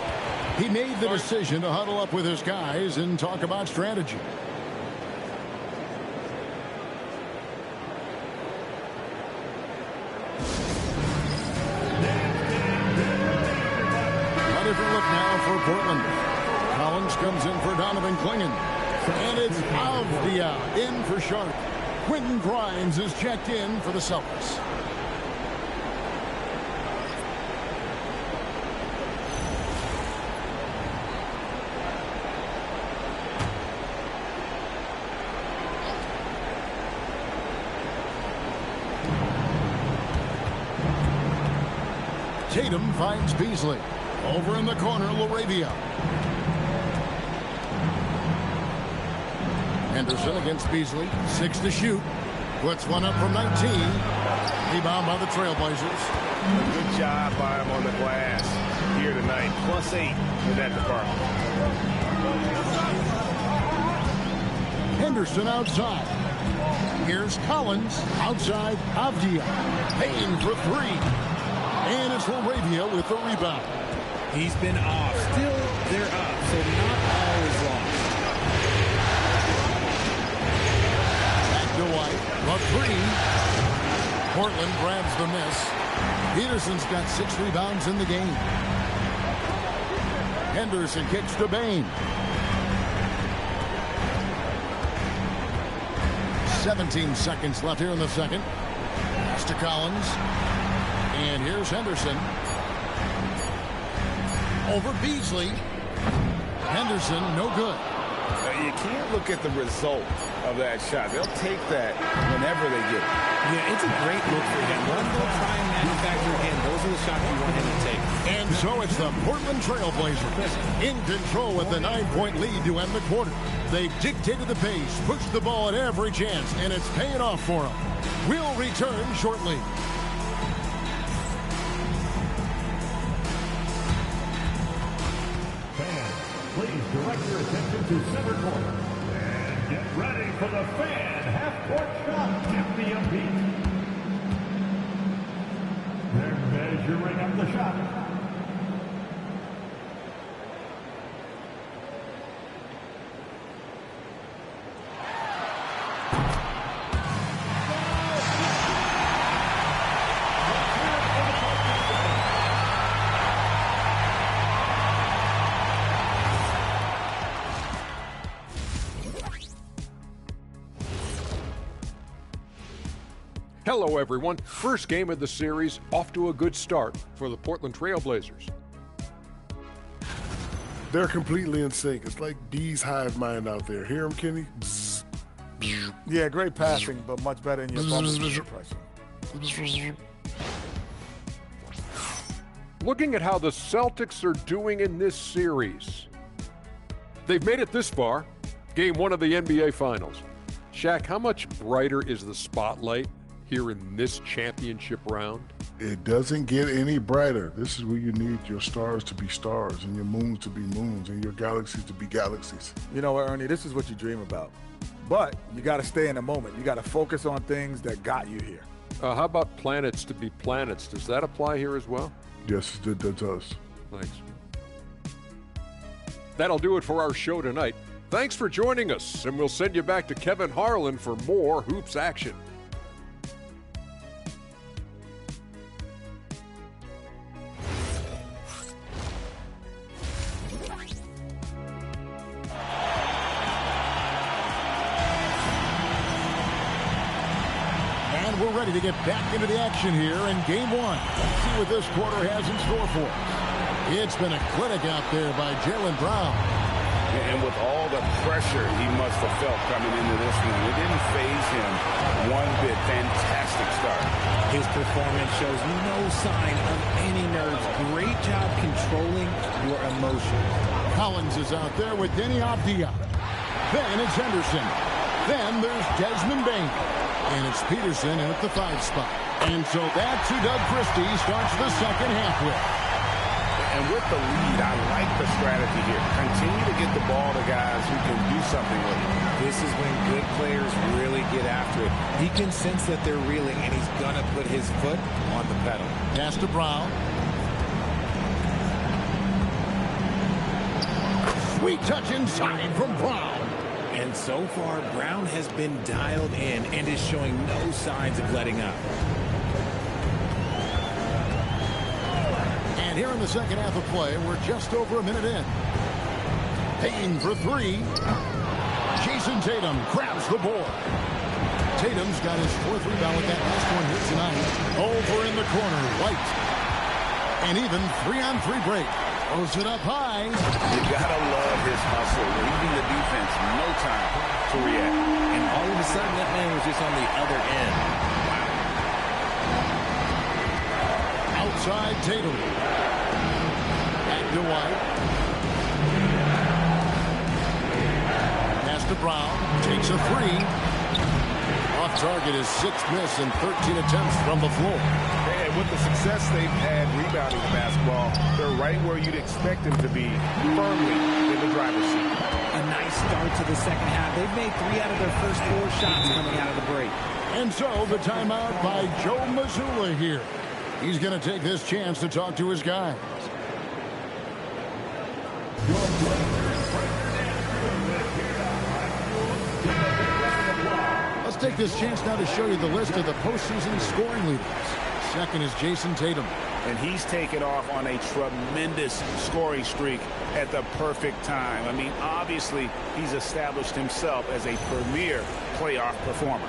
He made the decision to huddle up with his guys and talk about strategy. Ready for look now for Portland. Collins comes in for Donovan Clingan. And it's Avdia in for Sharp. Quentin Grimes is checked in for the Celtics. Tatum finds Beasley. Over in the corner, LaRavia. Henderson against Beasley. 6 to shoot. Puts one up from 19. Rebound by the Trailblazers. Good job by him on the glass here tonight. +8 in that department. Henderson outside. Here's Collins. Outside, Avdia. Payne for 3. And it's LaRavia with the rebound. He's been off. Still, they're up, so not all is lost. Back to White. The 3. Portland grabs the miss. Peterson's got 6 rebounds in the game. Henderson kicks to Bain. 17 seconds left here in the second. Pass to Collins. And here's Henderson. Over Beasley. Henderson, no good. You can't look at the result of that shot. They'll take that whenever they get it. Yeah, it's a great look for him. Let him go try and manufacture again. Those are the shots you want him to take. And so it's the Portland Trailblazers in control with the 9-point lead to end the quarter. They've dictated the pace, pushed the ball at every chance, and it's paying off for them. We'll return shortly. Please direct your attention to center court. And get ready for the fan half-court shot. Give me a beat. They're measuring up the shot. Hello, everyone. First game of the series, off to a good start for the Portland Trailblazers. They're completely in sync. It's like bees hive mind out there. Hear them, Kenny? Bzz. Yeah, great passing, but much better in your pressing. Looking at how the Celtics are doing in this series. They've made it this far, game 1 of the NBA Finals. Shaq, how much brighter is the spotlight here in this championship round? It doesn't get any brighter. This is where you need your stars to be stars and your moons to be moons and your galaxies to be galaxies. You know what, Ernie? This is what you dream about. But you got to stay in the moment. You got to focus on things that got you here. How about planets to be planets? Does that apply here as well? Yes, it does. Thanks. That'll do it for our show tonight. Thanks for joining us, and we'll send you back to Kevin Harlan for more hoops action. We're ready to get back into the action here in game 1. Let's see what this quarter has in store for us. It's been a clinic out there by Jaylen Brown. And with all the pressure he must have felt coming into this one, it didn't faze him one bit. Fantastic start. His performance shows no sign of any nerves. Great job controlling your emotions. Collins is out there with Denny Avdia. Then it's Henderson. Then there's Desmond Bain. And it's Peterson in at the 5 spot. And so that's who Doug Christie starts the second half with. And with the lead, I like the strategy here. Continue to get the ball to guys who can do something with it. This is when good players really get after it. He can sense that they're reeling, and he's going to put his foot on the pedal. Pass to Brown. Sweet touch inside from Brown. And so far, Brown has been dialed in and is showing no signs of letting up. And here in the second half of play, we're just over a minute in. Payne for three. Jason Tatum grabs the board. Tatum's got his fourth rebound with that last one here tonight. Over in the corner, White. And even 3-on-3 break. Throws it up high. You gotta love his hustle, leaving the defense no time to react. And all of a sudden, that man was just on the other end. Outside Tatum. Back to White. Pass to Brown. Takes a three. Off target is 6th miss and 13 attempts from the floor. And with the success they've had rebounding the basketball, they're right where you'd expect them to be, firmly in the driver's seat. A nice start to the second half. They've made 3 out of their first 4 shots coming out of the break. And so the timeout by Joe Mazzulla here. He's going to take this chance to talk to his guys. Let's take this chance now to show you the list of the postseason scoring leaders. Second is Jason Tatum. And he's taken off on a tremendous scoring streak at the perfect time. I mean, obviously, he's established himself as a premier playoff performer.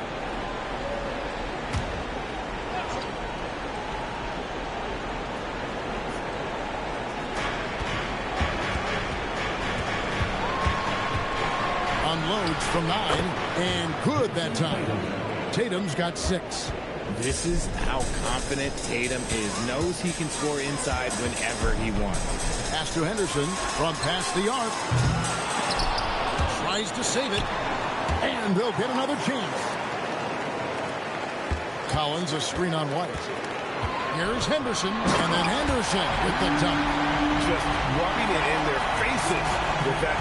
Unloads from 9, and good that time. Tatum's got 6. This is how confident Tatum is. Knows he can score inside whenever he wants. Pass to Henderson from past the arc. Tries to save it, and they'll get another chance. Collins, a screen on White. Here's Henderson, and then Henderson with the dunk. Just rubbing it in their faces with that.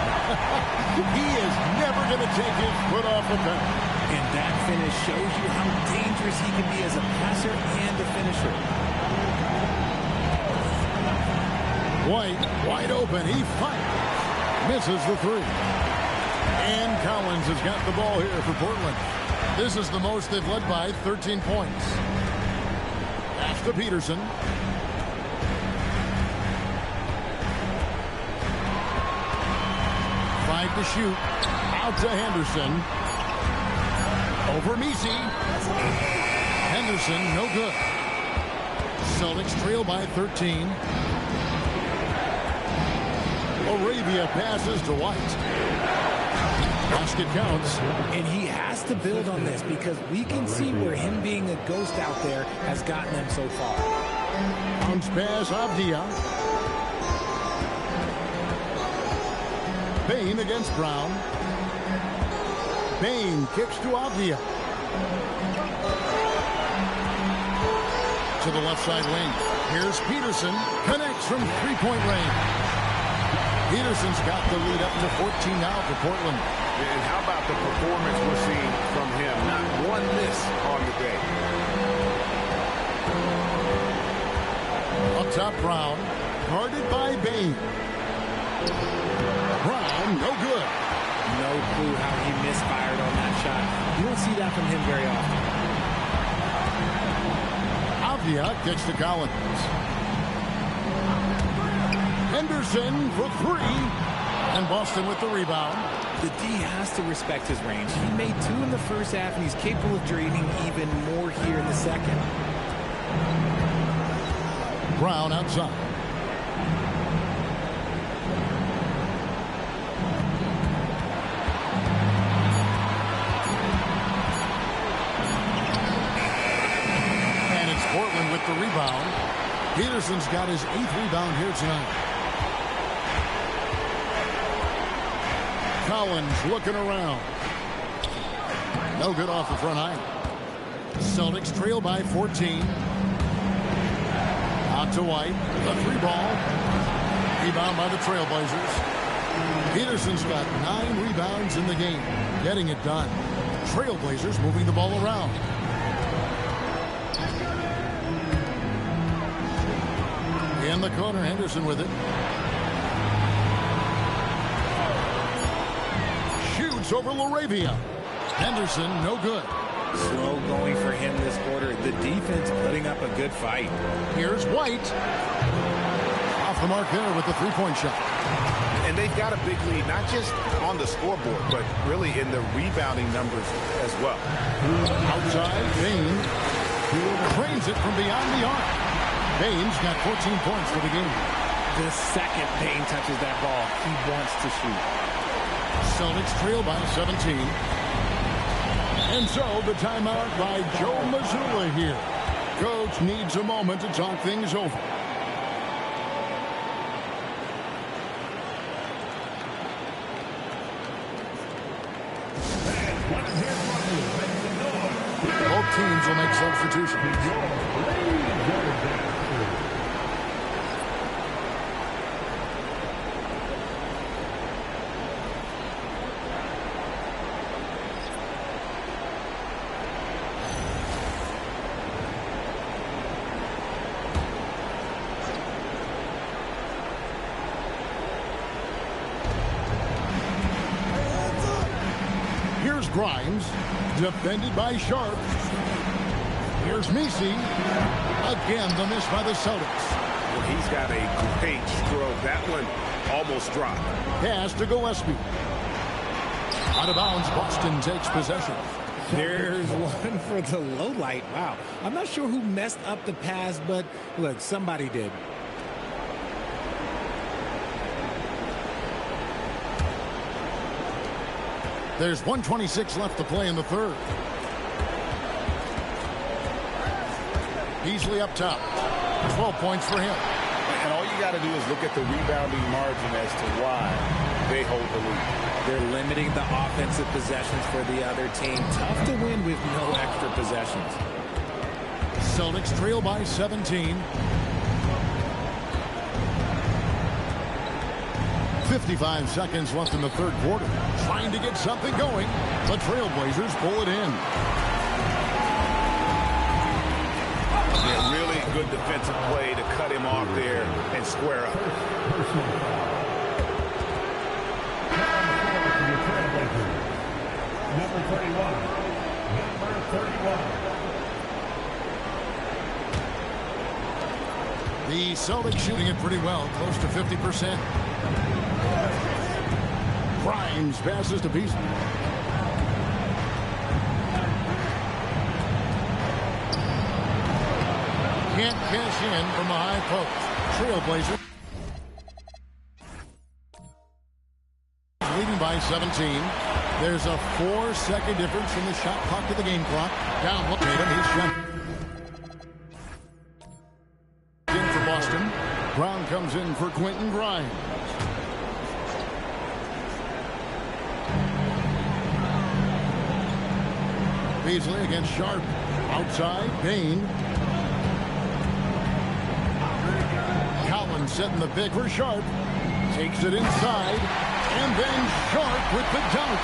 He is never going to take his foot off the pedal. And that finish shows you how dangerous he can be as a passer and a finisher. White, wide open. He fires. Misses the 3. And Collins has got the ball here for Portland. This is the most they've led by, 13 points. Pass to Peterson. Five to shoot. Out to Henderson. Over Messi. Henderson, no good. Celtics trail by 13. Arabia passes to White. Basket counts. And he has to build on this because we can see where him being a ghost out there has gotten them so far. Bounce pass, Avdia. Payne against Brown. Payne kicks to Avdia. To the left side wing. Here's Peterson. Connects from three-point range. Peterson's got the lead up to 14 now for Portland. And how about the performance we're seeing from him? Not one miss on the day. Up top, Brown. Guarded by Payne. Brown, no good. No clue how he misfired on that shot. You don't see that from him very often. Avdia gets to Collins. Henderson for 3. And Boston with the rebound. The D has to respect his range. He made 2 in the first half, and he's capable of draining even more here in the second. Brown outside. And it's Portland with the rebound. Peterson's got his 8th rebound here tonight. Collins looking around. No good off the front line. Celtics trail by 14. Out to White. The 3-ball. Rebound by the Trailblazers. Peterson's got 9 rebounds in the game. Getting it done. Trailblazers moving the ball around. In the corner, Henderson with it. pass over Laravia. Henderson, no good. Slow going for him this quarter. The defense putting up a good fight. Here's White. Off the mark there with the three-point shot. And they've got a big lead, not just on the scoreboard, but really in the rebounding numbers as well. Outside, Bain cranes it from beyond the arc. Bain's got 14 points for the game. The second Bain touches that ball, he wants to shoot. Celtics trail by 17. And so the timeout by Joe Mazzulla here. Coach needs a moment to talk things over. Both teams will make substitutions. Grimes, defended by Sharp. Here's Messi. Again, the miss by the Celtics. Well, he's got a great stroke. That one almost dropped. Pass to Gillespie. Out of bounds, Boston takes possession. There's one for the low light. Wow. I'm not sure who messed up the pass, but look, somebody did. There's 1:26 left to play in the third. Beasley up top. 12 points for him. And all you got to do is look at the rebounding margin as to why they hold the lead. They're limiting the offensive possessions for the other team. Tough to win with no extra possessions. Celtics trail by 17. 55 seconds left in the third quarter. Trying to get something going. The Trailblazers pull it in. Yeah, really good defensive play to cut him off there and square up. Number 31. Number 31. The Celtics shooting it pretty well, close to 50%. Grimes passes to Beasley. Can't cash in from the high post. Trailblazer leading by 17. There's a 4-second difference from the shot clock to the game clock. Down, look at him. He's shot. In for Boston. Brown comes in for Quentin Grimes. Beasley against Sharp. Outside, Bain. Collins setting the pick for Sharp. Takes it inside. And then Sharp with the dunk.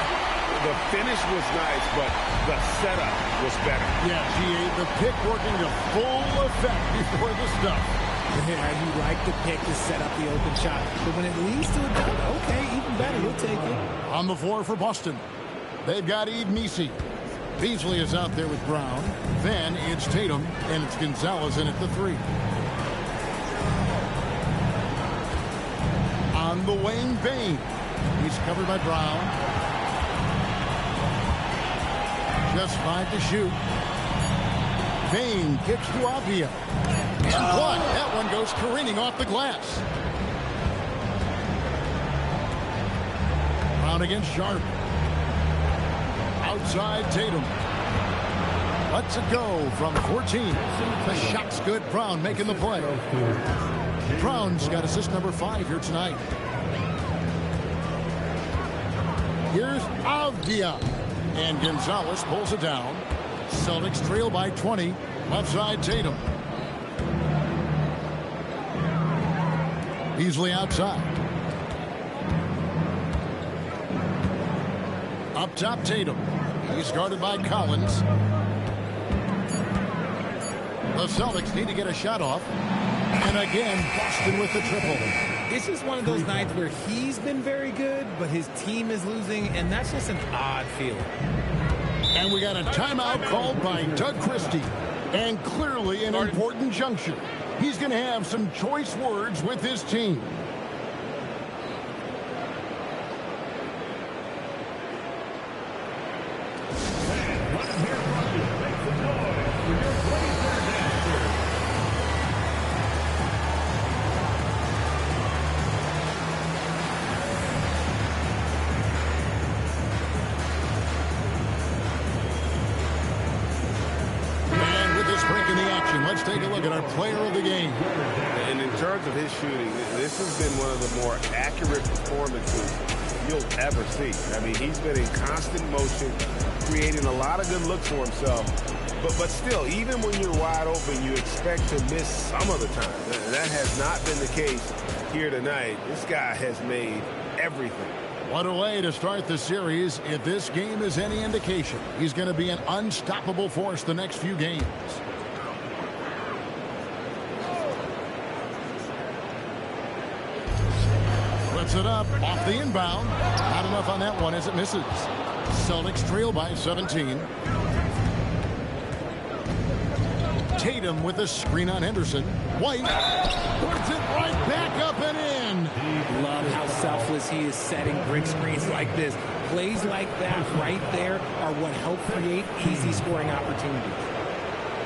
The finish was nice, but the setup was better. Yeah, G.A., the pick working to full effect before the stuff. Yeah, you like the pick to set up the open shot. But when it leads to a dunk, okay, even better, we'll take it. On the floor for Boston. They've got Eve Messi. Beasley is out there with Brown. Then it's Tatum, and it's Gonzalez in at the 3. On the wing, Bain. He's covered by Brown. Just 5 to shoot. Bain kicks to Avia. And what? That one goes careening off the glass. Brown against Sharp. Outside Tatum. Lets it go from 14. The shot's good. Brown making the play. Brown's got assist number 5 here tonight. Here's Avdia. And Gonzalez pulls it down. Celtics trail by 20. Left side Tatum. Beasley outside. Up top Tatum. He's guarded by Collins. The Celtics need to get a shot off. And again, Boston with the triple. It's just one of those nights where he's been very good, but his team is losing, and that's just an odd feeling. And we got a timeout called by Doug Christie, and clearly an important juncture. He's going to have some choice words with his team. Let's take a look at our player of the game. And in terms of his shooting, this has been one of the more accurate performances you'll ever see. I mean, he's been in constant motion, creating a lot of good looks for himself. But still, even when you're wide open, you expect to miss some of the time. And that has not been the case here tonight. This guy has made everything. What a way to start the series. If this game is any indication, he's going to be an unstoppable force the next few games. It up off the inbound. Not enough on that one as it misses. Celtics trail by 17. Tatum with a screen on Henderson. White puts it right back up and in. Love how selfless he is setting brick screens like this. Plays like that right there are what help create easy scoring opportunities.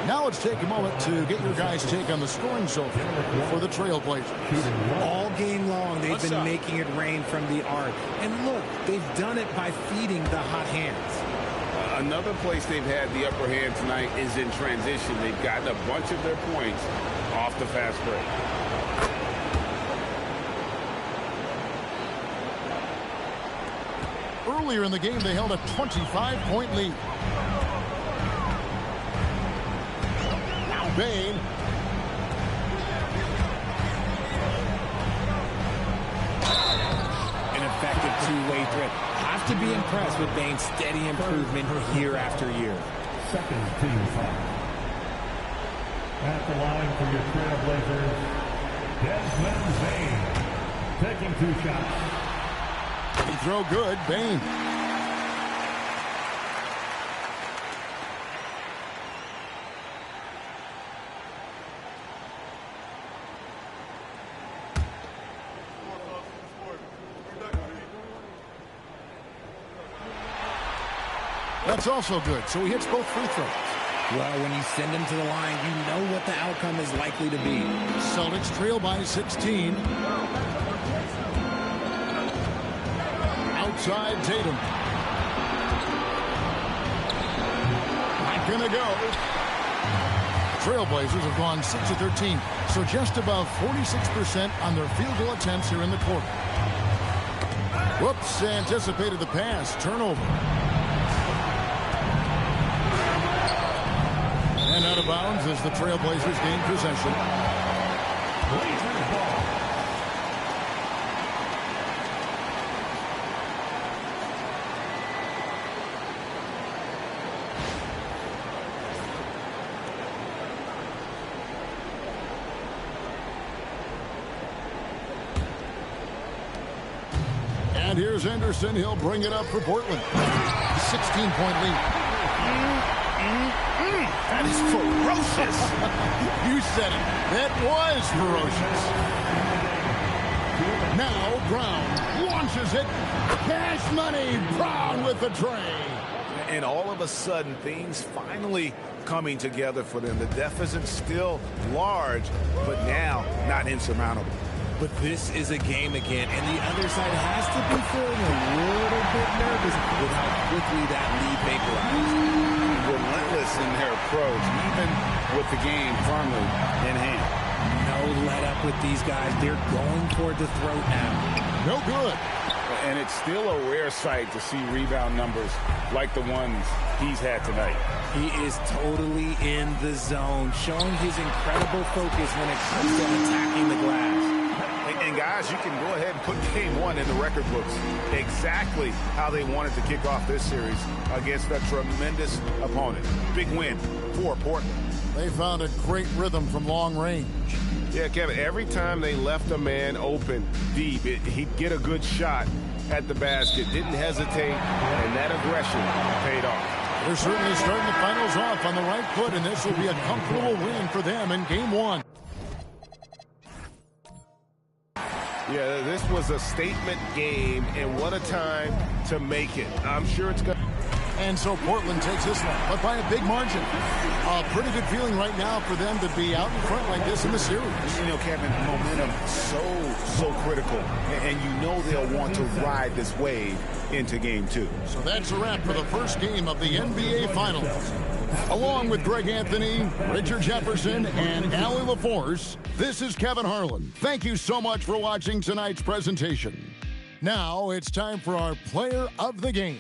Now let's take a moment to get your guys' take on the scoring so far for the Trailblazers. All game long, they've been making it rain from the arc. And look, they've done it by feeding the hot hands. Another place they've had the upper hand tonight is in transition. They've gotten a bunch of their points off the fast break. Earlier in the game, they held a 25-point lead. Bain. An effective two-way threat. Have to be impressed with Bain's steady improvement year after year. Second team foul. At the line for your Trailblazers, Desmond Bain taking 2 shots. He throw good, Bain. That's also good, so he hits both free throws. Well, when you send him to the line, you know what the outcome is likely to be. Celtics trail by 16. Outside Tatum. Not gonna go. Trailblazers have gone 6 of 13, so just above 46% on their field goal attempts here in the quarter. Whoops, anticipated the pass. Turnover. And out of bounds as the Trailblazers gain possession. And here's Anderson. He'll bring it up for Portland. 16-point lead. That is ferocious. You said it. That was ferocious. Now Brown launches it. Cash money. Brown with the tray. And all of a sudden, things finally coming together for them. The deficit's still large, but now not insurmountable. But this is a game again, and the other side has to be feeling a little bit nervous with how quickly that lead vaporized. Relentless in their approach, even with the game firmly in hand. No let up with these guys. They're going for the throat now. No good. And it's still a rare sight to see rebound numbers like the ones he's had tonight. He is totally in the zone, showing his incredible focus when it comes to attacking the glass. And guys, you can go ahead and put game one in the record books. Exactly how they wanted to kick off this series against a tremendous opponent. Big win for Portland. They found a great rhythm from long range. Yeah, Kevin, every time they left a man open deep, he'd get a good shot at the basket. Didn't hesitate, and that aggression paid off. They're certainly starting the finals off on the right foot, and this will be a comfortable win for them in Game 1. Yeah, this was a statement game, and what a time to make it. I'm sure it's going to... And so Portland takes this one, but by a big margin. A pretty good feeling right now for them to be out in front like this in the series. You know, Kevin, momentum so critical. And you know they'll want to ride this wave into Game 2. So that's a wrap for the first game of the NBA Finals. Along with Greg Anthony, Richard Jefferson, and Allie LaForce, this is Kevin Harlan. Thank you so much for watching tonight's presentation. Now it's time for our player of the game.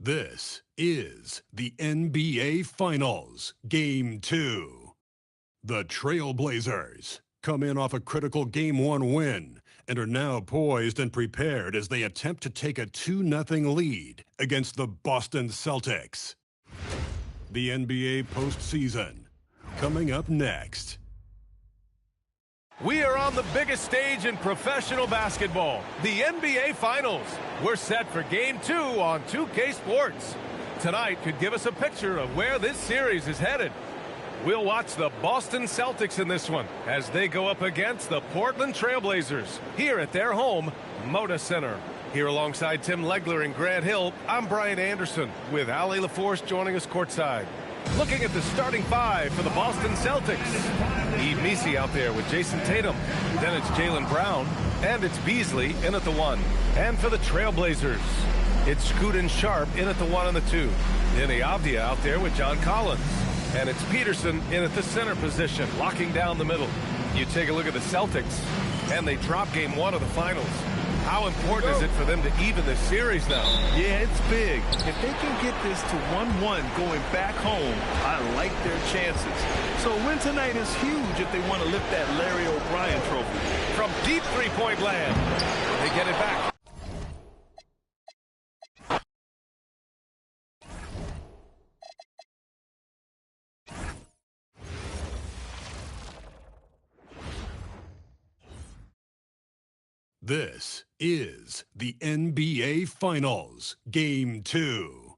This is the NBA Finals, Game 2. The Trailblazers come in off a critical Game 1 win and are now poised and prepared as they attempt to take a 2-0 lead against the Boston Celtics. The NBA postseason, coming up next. We are on the biggest stage in professional basketball, the NBA Finals. We're set for Game 2 on 2K Sports. Tonight could give us a picture of where this series is headed. We'll watch the Boston Celtics in this one as they go up against the Portland Trailblazers here at their home, Moda Center. Here alongside Tim Legler and Grant Hill, I'm Brian Anderson with Ali LaForce joining us courtside. Looking at the starting five for the Boston Celtics. Yves Missi out there with Jason Tatum. Then it's Jaylen Brown. And it's Beasley in at the 1. And for the Trailblazers, it's Scoot and Sharp in at the 1 and the 2. Then Avdia out there with John Collins. And it's Peterson in at the center position, locking down the middle. You take a look at the Celtics, and they drop Game 1 of the Finals. How important is it for them to even this series now? Yeah, it's big. If they can get this to 1-1 going back home, I like their chances. So a win tonight is huge if they want to lift that Larry O'Brien trophy. From deep three-point land, they get it back. This is the NBA Finals, Game 2.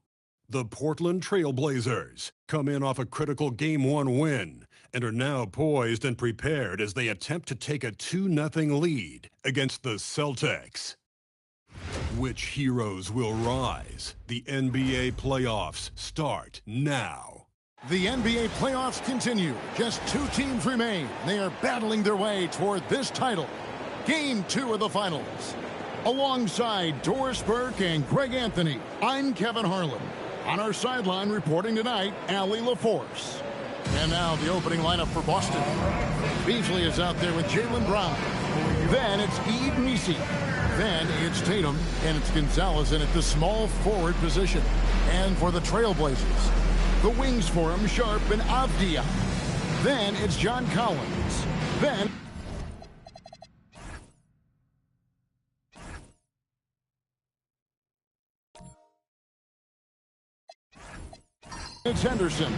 The Portland Trailblazers come in off a critical Game 1 win and are now poised and prepared as they attempt to take a 2-0 lead against the Celtics. Which heroes will rise? The NBA playoffs start now. The NBA playoffs continue. Just 2 teams remain. They are battling their way toward this title. Game 2 of the Finals. Alongside Doris Burke and Greg Anthony, I'm Kevin Harlan. On our sideline reporting tonight, Ali LaForce. And now the opening lineup for Boston. Beasley is out there with Jaylen Brown. Then it's Yves Missi. Then it's Tatum, and it's Gonzalez in at the small forward position. And for the Trailblazers, the wings for him, Sharp and Avdia. Then it's John Collins. Then it's Henderson,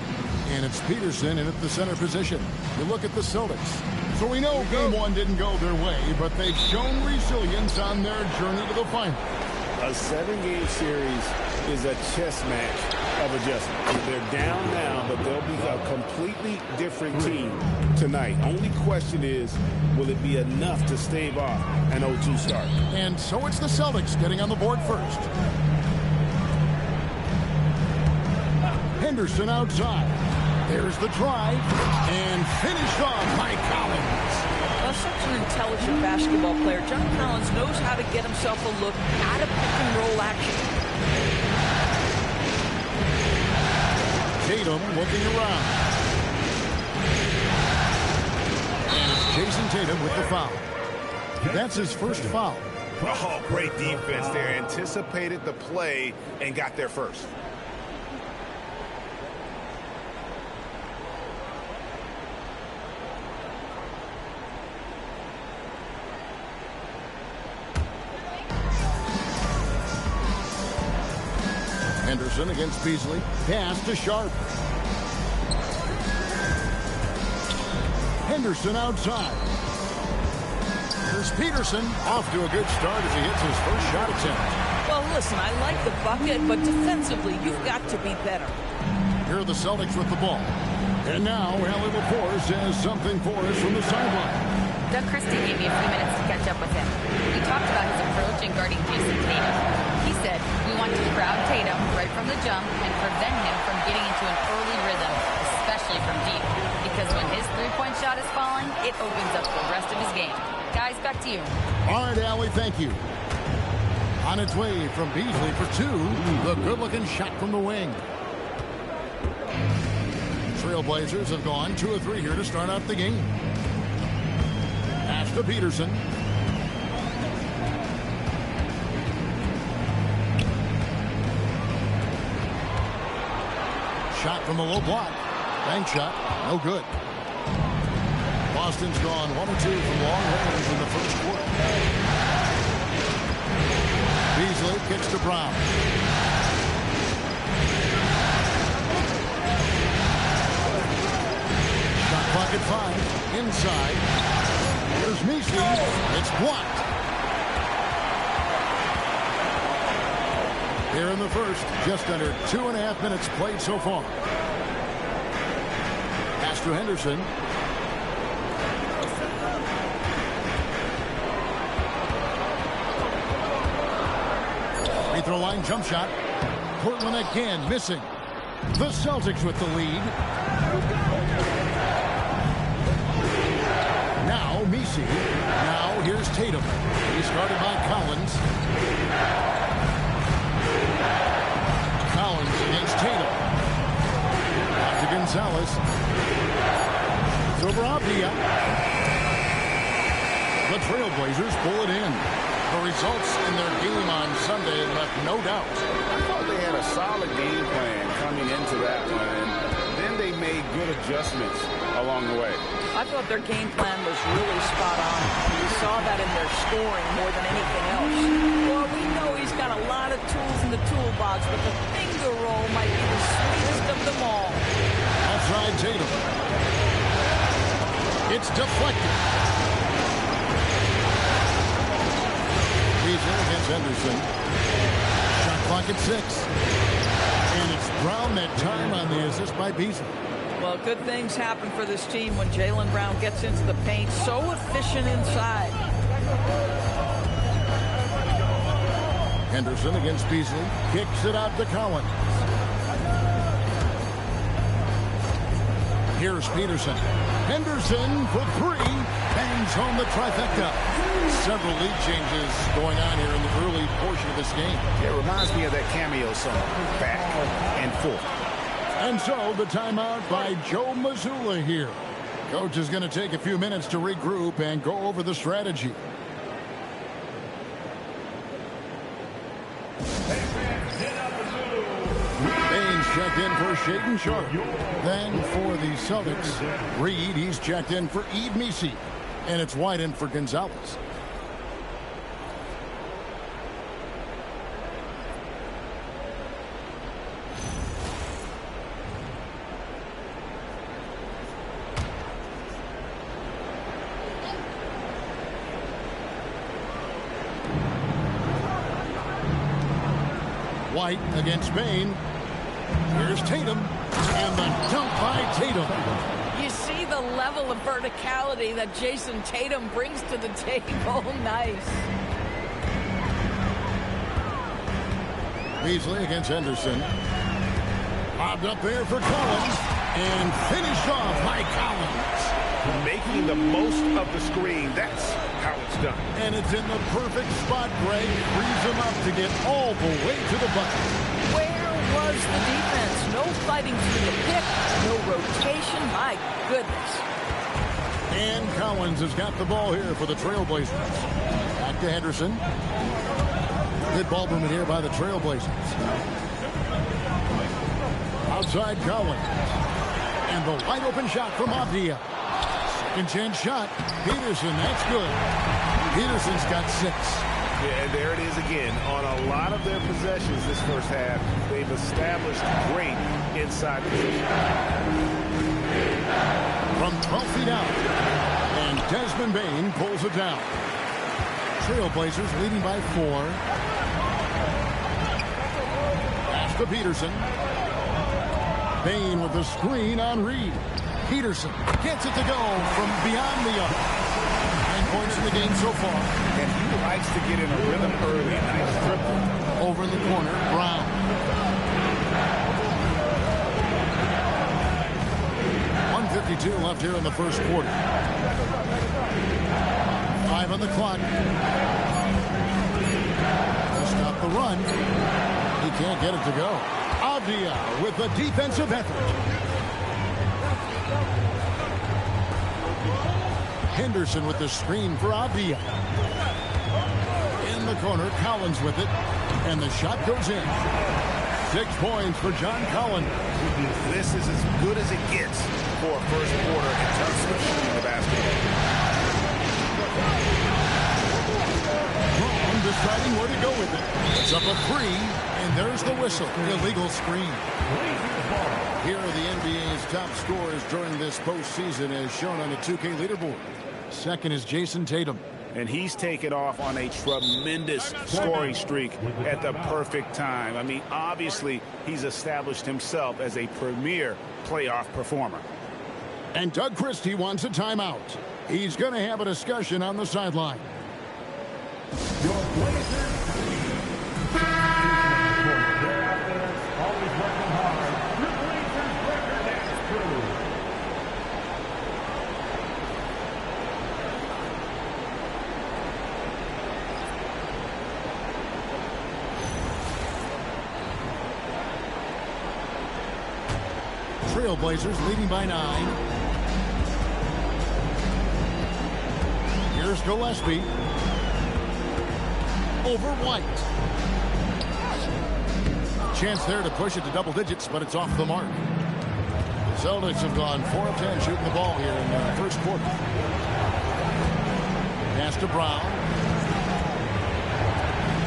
and it's Peterson in at the center position. You look at the Celtics. So we know Game 1 didn't go their way, but they've shown resilience on their journey to the final. A 7-game series is a chess match of adjustment. They're down now, but they'll be a completely different team tonight. Only question is, will it be enough to stave off an 0-2 start? And so it's the Celtics getting on the board first. Henderson outside. There's the drive. And finished off by Collins. Well, such an intelligent basketball player. John Collins knows how to get himself a look out of pick-and-roll action. Tatum looking around. And it's Jason Tatum with the foul. That's his first foul. Oh, great defense there. Anticipated the play and got there first. Henderson against Beasley. Pass to Sharp. Henderson outside. Here's Peterson. Off to a good start as he hits his first shot attempt. Well, listen, I like the bucket, but defensively, you've got to be better. Here are the Celtics with the ball. And now, Ali LaForce has something for us from the sideline. Doug Christie gave me a few minutes to catch up with him. We talked about his approach in guarding Jason Tatum. He said, we want to crowd Tatum right from the jump and prevent him from getting into an early rhythm, especially from deep. Because when his three-point shot is falling, it opens up the rest of his game. Guys, back to you. All right, Ali, thank you. On its way from Beasley for 2. The good-looking shot from the wing. Trailblazers have gone 2 of 3 here to start out the game. Pass to Peterson. Shot from the low block. Bank shot. No good. Boston's gone 1 of 2 from long range in the first quarter. Beasley kicks to Brown. Shot clock at 5. Inside. Here's Messi. It's blocked. Here in the first, just under 2.5 minutes played so far. Pass to Henderson. Free throw line jump shot. Portland again missing. The Celtics with the lead. Now Messi. Now here's Tatum. He's guarded by Collins. Collins against Tatum. Out to Gonzalez. It's over Avdia. The Trailblazers pull it in. The results in their game on Sunday left no doubt. I thought they had a solid game plan coming into that one, and then they made good adjustments along the way. I thought their game plan was really spot on. We saw that in their scoring more than anything else. Well, we know he's got a lot of tools in the toolbox, but the finger roll might be the sweetest of them all. Outside Tatum. It's deflected. Beasley against Henderson. Shot clock at 6. And it's Brown that time on the assist by Beasley. Well, good things happen for this team when Jaylen Brown gets into the paint. So efficient inside. Henderson against Beasley. Kicks it out to Collins. Here's Peterson. Henderson for 3. Bangs home the trifecta. Several lead changes going on here in the early portion of this game. It reminds me of that cameo song, Back and Forth. And so the timeout by Joe Mazzulla here. Coach is going to take a few minutes to regroup and go over the strategy. Baines checked in for Shaedon Sharpe. Then for the Celtics, Reed, he's checked in for Yves Messi. And it's Whiten for Gonzalez. White against Bane. Here's Tatum. And the dunk by Tatum. You see the level of verticality that Jason Tatum brings to the table. Nice. Beasley against Henderson. Lobbed up there for Collins. And finished off by Collins. Making the most of the screen. That's how it's done. And it's in the perfect spot, Greg. Frees him up to get all the way to the bucket. Where was the defense? No fighting through the pick. No rotation. My goodness. And Collins has got the ball here for the Trailblazers. Back to Henderson. Good ball movement here by the Trailblazers. Outside Collins. And the wide open shot from Avdia. Second chance shot. Peterson, that's good. Peterson's got 6. Yeah, and there it is again. On a lot of their possessions this first half, they've established great inside position. From 12 feet out. And Desmond Bane pulls it down. Trailblazers leading by 4. Pass to Peterson. Bane with the screen on Reed. Peterson gets it to go from beyond the arc. 9 points in the game so far. And he likes to get in a rhythm early. Nice dribble. Over in the corner, Brown. .152 left here in the first quarter. 5 on the clock. To stop the run. He can't get it to go. Avdia with the defensive effort. Henderson with the screen for Avdia. In the corner, Collins with it. And the shot goes in. 6 points for John Collins. This is as good as it gets for a first quarter in terms of shooting the basketball. Brown deciding where to go with it. It's up a 3, and there's the whistle. Illegal screen. Here are the NBA's top scorers during this postseason as shown on the 2K leaderboard. Second is Jason Tatum. And he's taken off on a tremendous scoring streak at the perfect time. I mean, obviously, he's established himself as a premier playoff performer. And Doug Christie wants a timeout. He's going to have a discussion on the sideline. Your Blazers always working hard. Your Blazers record has proved. Trailblazers leading by 9. Here's Gillespie. Over White. Chance there to push it to double digits, but it's off the mark. The Celtics have gone 4 of 10 shooting the ball here in the first quarter. Pass to Brown.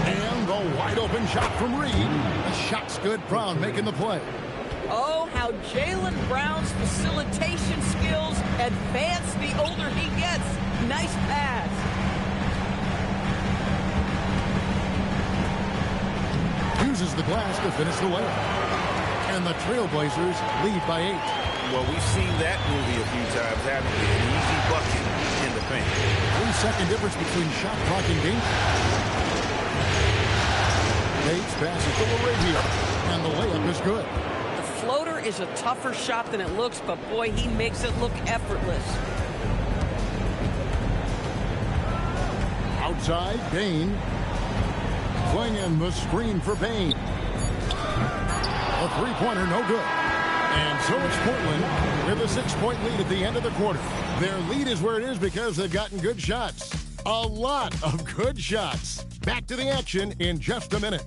And the wide open shot from Reed. The shot's good. Brown making the play. Oh, how Jaylen Brown's facilitation skills advance the older he gets. Nice pass. Uses the glass to finish the layup. And the Trailblazers lead by 8. Well, we've seen that movie a few times, haven't we? An easy bucket in the paint. 3-second difference between shot clock and danger. Bates passes to Laravia, and the layup is good. Floater is a tougher shot than it looks, but boy, he makes it look effortless. Outside, Bain. Flinging the screen for Bain. A three-pointer, no good. And so it's Portland with a 6-point lead at the end of the quarter. Their lead is where it is because they've gotten good shots. A lot of good shots. Back to the action in just a minute.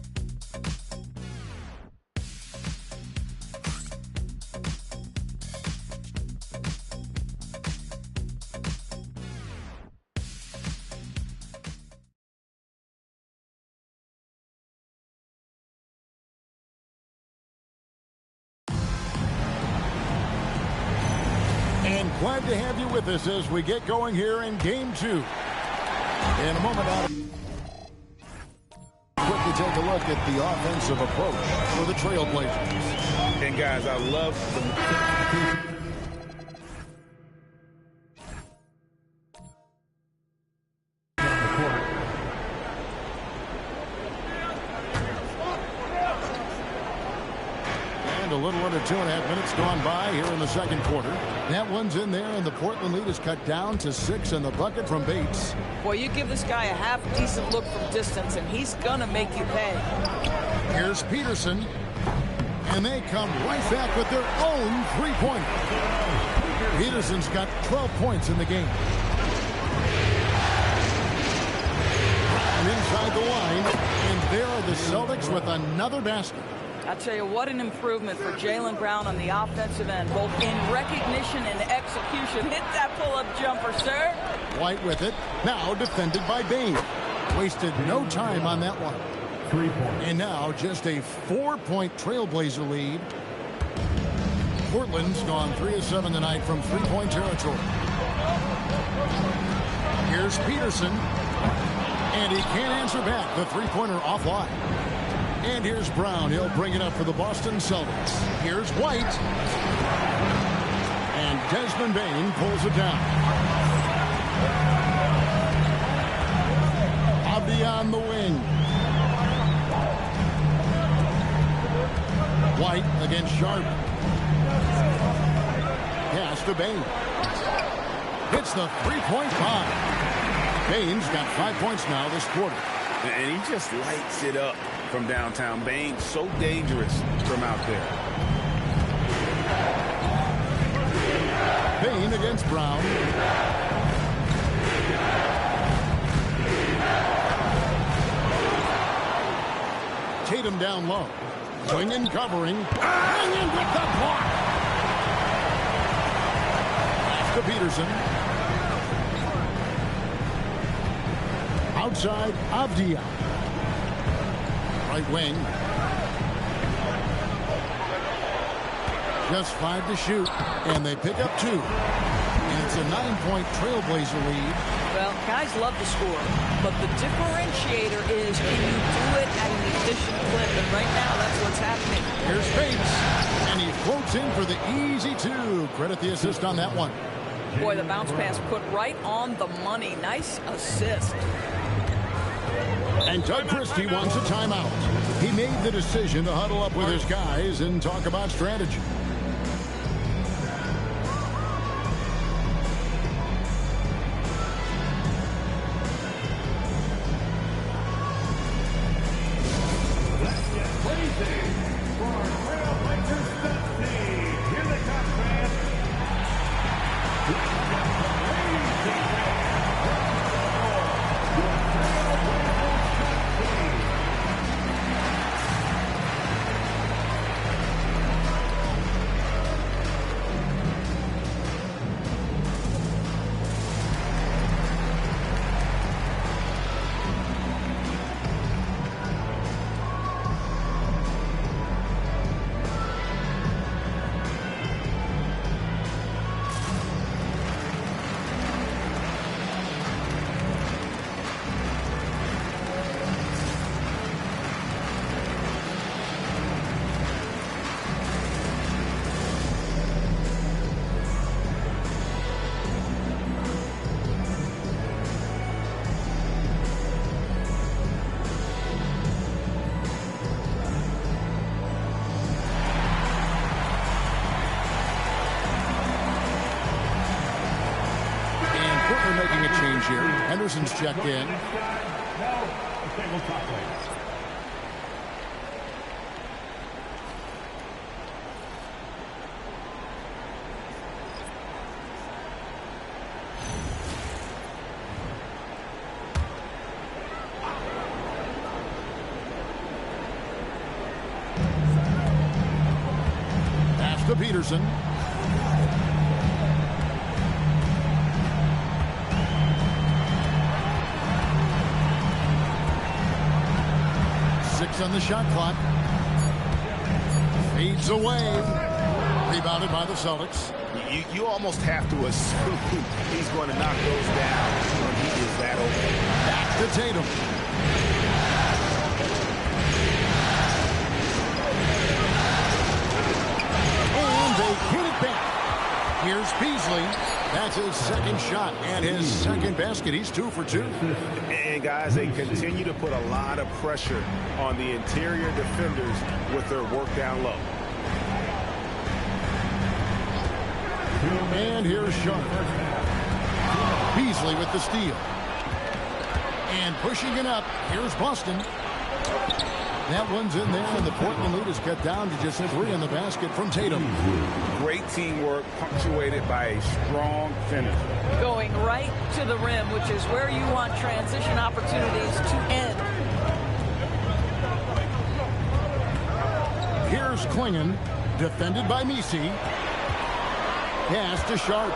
And glad to have you with us as we get going here in Game 2. In a moment, quickly take a look at the offensive approach for the Trailblazers. And guys, I love the a little under 2.5 minutes gone by here in the second quarter. That one's in there, and the Portland lead is cut down to 6 in the bucket from Bates. Boy, you give this guy a half-decent look from distance, and he's going to make you pay. Here's Peterson, and they come right back with their own three-pointer. Peterson's got 12 points in the game. And inside the line, and there are the Celtics with another basket. I tell you, what an improvement for Jaylen Brown on the offensive end, both in recognition and execution. Hit that pull-up jumper, sir. White with it, now defended by Bain. Wasted no time on that one. 3 points. And now just a 4-point Trailblazer lead. Portland's gone 3 of 7 tonight from three-point territory. Here's Peterson, and he can't answer back. The three-pointer offline. And here's Brown. He'll bring it up for the Boston Celtics. Here's White. And Desmond Bain pulls it down. Abdi on the wing. White against Sharp. Pass to Bain. Hits the three-point line. Bain's got 5 points now this quarter. And he just lights it up from downtown. Bain, so dangerous from out there. Bain against Brown. Tatum down low. Klingon covering. Klingon with the block. Pass to Peterson. Outside Avdia. Right wing. Just 5 to shoot, and they pick up 2. And it's a 9-point Trailblazer lead. Well, guys love to score, but the differentiator is can you do it at an efficient clip? And right now, that's what's happening. Here's Bates, and he floats in for the easy 2. Credit the assist on that one. Boy, the bounce pass put right on the money. Nice assist. And Doug Christie wants a timeout. He made the decision to huddle up with his guys and talk about strategy. Making a change here. Henderson's checked in. Pass to Peterson. On the shot clock. Fades away. Rebounded by the Celtics. You almost have to assume he's going to knock those down when he is that open. Back to Tatum. And they hit it back. Here's Beasley. That's his second shot and his second basket. He's 2 for 2. And guys, they continue to put a lot of pressure on the interior defenders with their work down low. And here's Sharp. Beasley with the steal. And pushing it up. Here's Boston. That one's in there, and the Portland lead is cut down to just 3 in the basket from Tatum. Great teamwork punctuated by a strong finish. Going right to the rim, which is where you want transition opportunities to end. Here's Klingon, defended by Misi. Pass to Sharp.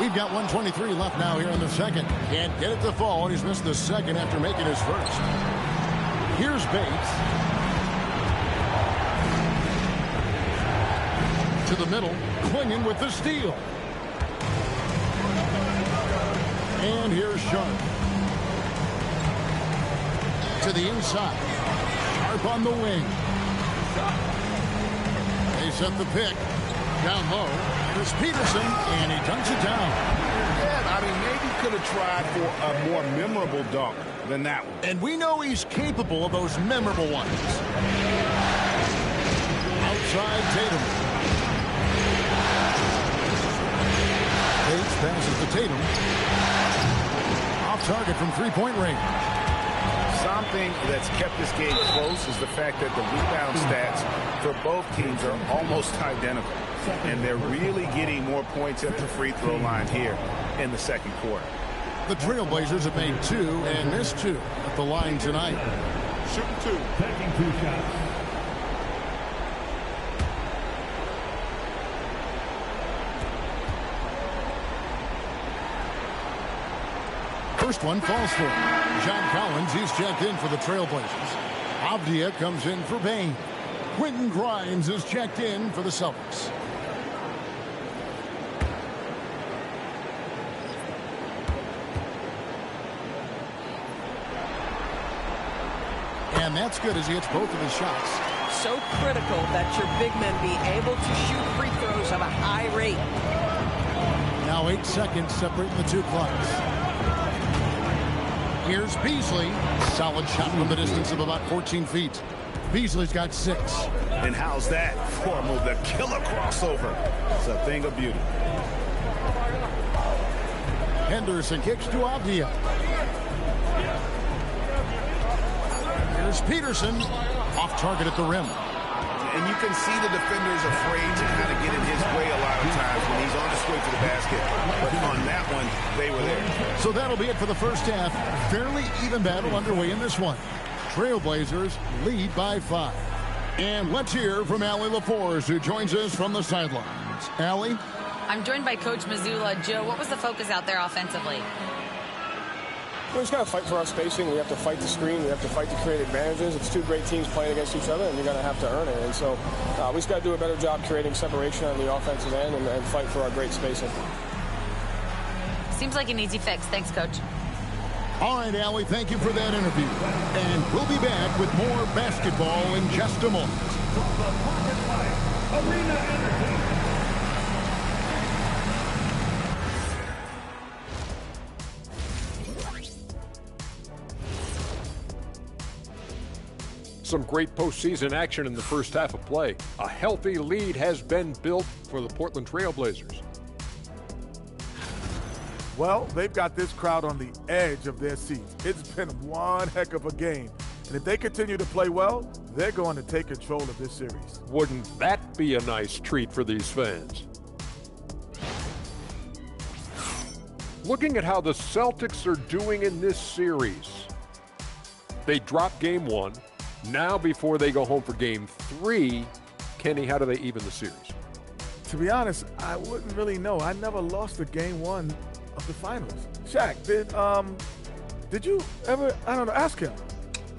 We've got 1:23 left now here in the second. Can't get it to fall, and he's missed the second after making his first. Here's Bates. To the middle, Klingon with the steal. And here's Sharp. To the inside. Sharp on the wing. They set the pick. Down low. Here's Peterson, and he dunks it down. Yeah, I mean, maybe could have tried for a more memorable dunk than that one. And we know he's capable of those memorable ones. Outside Tatum. Bates passes to Tatum. Off target from three-point range. Something that's kept this game close is the fact that the rebound stats for both teams are almost identical. And they're really getting more points at the free throw line here in the second quarter. The Trailblazers have made 2 and missed 2 at the line tonight. Shooting 2. Taking 2 shots. First one falls for him. John Collins, he's checked in for the Trailblazers. Avdia comes in for Bain. Quentin Grimes is checked in for the Celtics. And that's good as he hits both of his shots. So critical that your big men be able to shoot free throws at a high rate. Now 8 seconds separating the 2 clocks. Here's Beasley. Solid shot from the distance of about 14 feet. Beasley's got 6. And how's that for a move? The killer crossover. It's a thing of beauty. Henderson kicks to Avdia. Here's Peterson. Off target at the rim. And you can see the defenders afraid to kind of get in his way a lot of times when he's on his way to the basket. But on that one, they were there. So that'll be it for the first half. Fairly even battle underway in this one. Trailblazers lead by 5. And let's hear from Allie LaForce, who joins us from the sidelines. Allie? I'm joined by Coach Mazzulla. Joe, what was the focus out there offensively? We just got to fight for our spacing. We have to fight the screen. We have to fight to create advantages. It's 2 great teams playing against each other, and you're going to have to earn it. And so we just got to do a better job creating separation on the offensive end and fight for our great spacing. Seems like an easy fix. Thanks, Coach. All right, Allie, thank you for that interview. And we'll be back with more basketball in just a moment. Arena Entertainment. Some great postseason action in the first half of play. A healthy lead has been built for the Portland Trailblazers. Well, they've got this crowd on the edge of their seats. It's been one heck of a game. And if they continue to play well, they're going to take control of this series. Wouldn't that be a nice treat for these fans? Looking at how the Celtics are doing in this series. They dropped game 1. Now before they go home for game 3, Kenny, how do they even the series? To be honest, I wouldn't really know. I never lost a game 1 of the finals. Shaq, did you ever, I don't know, ask him?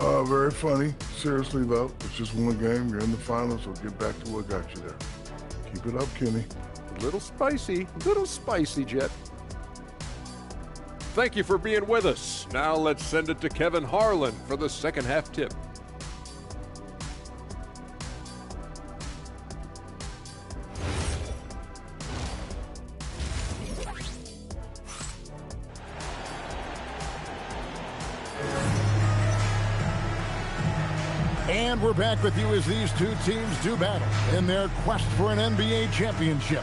Very funny. Seriously, though, it's just one game. You're in the finals, so get back to what got you there. Keep it up, Kenny. A little spicy, Jet. Thank you for being with us. Now let's send it to Kevin Harlan for the second half tip. And we're back with you as these 2 teams do battle in their quest for an NBA championship.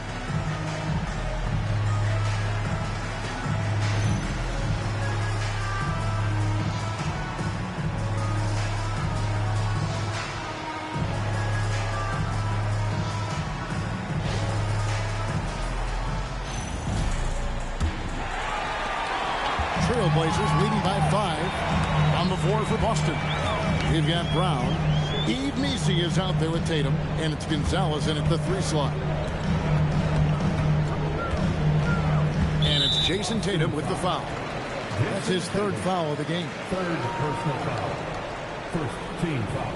Trailblazers leading by 5 on the floor for Boston. We've got Brown. Eve Messi is out there with Tatum, and it's Gonzalez in at the 3 slot. And it's Jason Tatum with the foul. That's his 3rd foul of the game. 3rd personal foul. 1st team foul.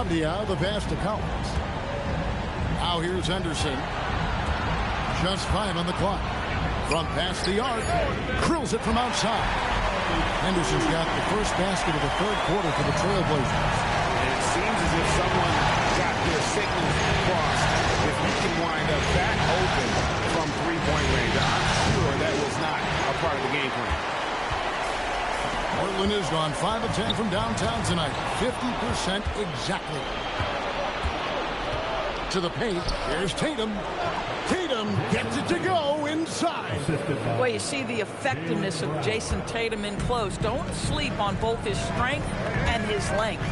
Avdia, the pass to Collins. Now here's Henderson. Just 5 on the clock. From past the arc. Drills it from outside. Henderson's got the first basket of the 3rd quarter for the Trailblazers. And it seems as if someone got their signals crossed. If you can wind up that open from 3-point range, I'm sure that was not a part of the game plan. Portland has gone 5 of 10 from downtown tonight. 50% exactly. To the paint. Here's Tatum. Tatum gets it to go inside. Well, you see the effectiveness of Jason Tatum in close. Don't sleep on both his strength and his length.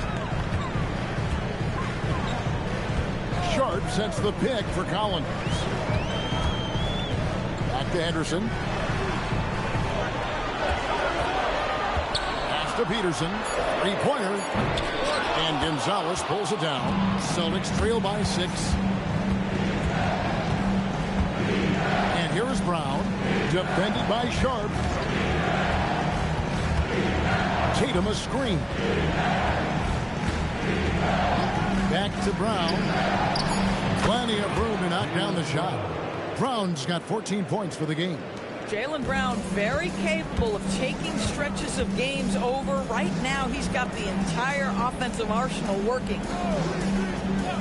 Sharp sets the pick for Collins. Back to Henderson. Pass to Peterson. Three-pointer. And Gonzalez pulls it down. Celtics trail by 6. And here is Brown. Defended by Sharp. Tatum a screen. Back to Brown. Plenty of room to knock down the shot. Brown's got 14 points for the game. Jaylen Brown very capable of taking stretches of games over. Right now, he's got the entire offensive arsenal working.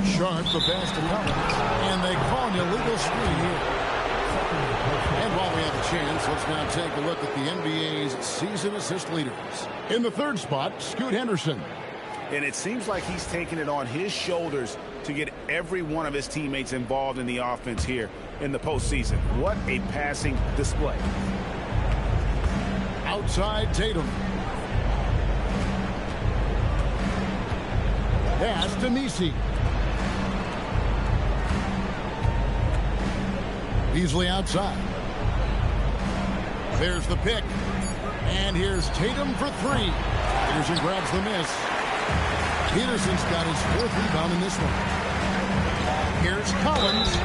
Sharp the pass to Collins. And they call an illegal screen here. And while we have a chance, let's now take a look at the NBA's season assist leaders. In the third spot, Scoot Henderson. And it seems like he's taking it on his shoulders to get every one of his teammates involved in the offense here in the postseason. What a passing display. Outside Tatum. Pass to Messi. Beasley outside. There's the pick. And here's Tatum for 3. Peterson grabs the miss. Peterson's got his 4th rebound in this one. Here's Collins.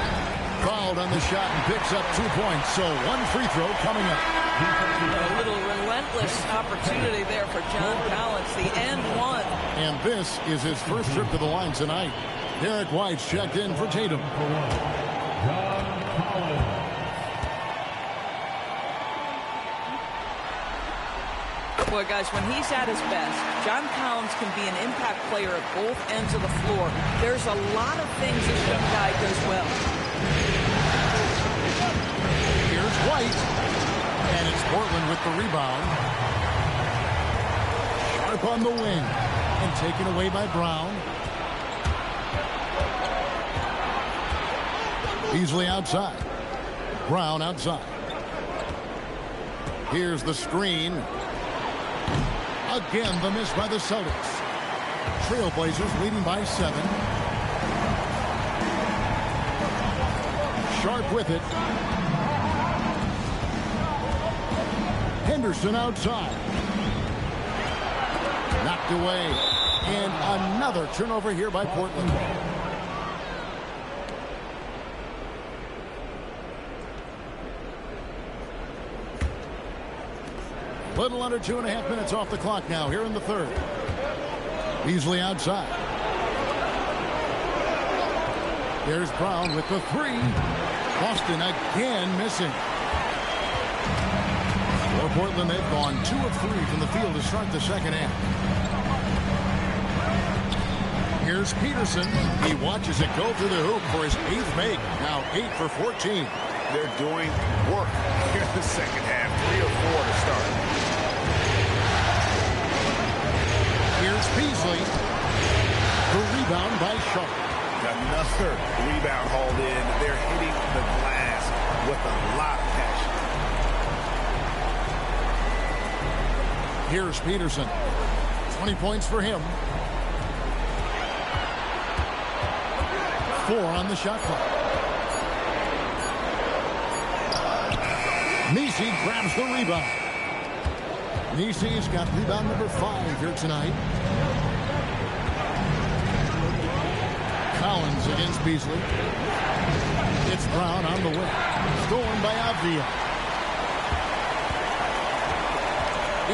Fouled on the shot and picks up 2 points. So 1 free throw coming up. A little relentless opportunity there for John Collins. The end one. And this is his first trip to the line tonight. Derek White's checked in for Tatum. Boy, guys, when he's at his best, John Collins can be an impact player at both ends of the floor. There's a lot of things this young guy does well. Here's White. And it's Portland with the rebound. Sharp on the wing. And taken away by Brown. Beasley outside. Brown outside. Here's the screen. Again, the miss by the Celtics. Trailblazers leading by 7. Sharp with it. Henderson outside. Knocked away. And another turnover here by Portland. Little under 2.5 minutes off the clock now here in the third. Beasley outside. There's Brown with the 3. Boston again missing. For Portland, they've gone 2 of 3 from the field to start the second half. Here's Peterson. He watches it go through the hoop for his 8th make. Now 8 for 14. They're doing work here in the second half. 3 or 4 to start. Here's Beasley. The rebound by Sharp. Another rebound hauled in. They're hitting the glass with a lot of passion. Here's Peterson. 20 points for him. 4 on the shot clock. Messi grabs the rebound. Messi's got rebound number 5 here tonight. Collins against Beasley. It's Brown on the wing. Stolen by Avdia.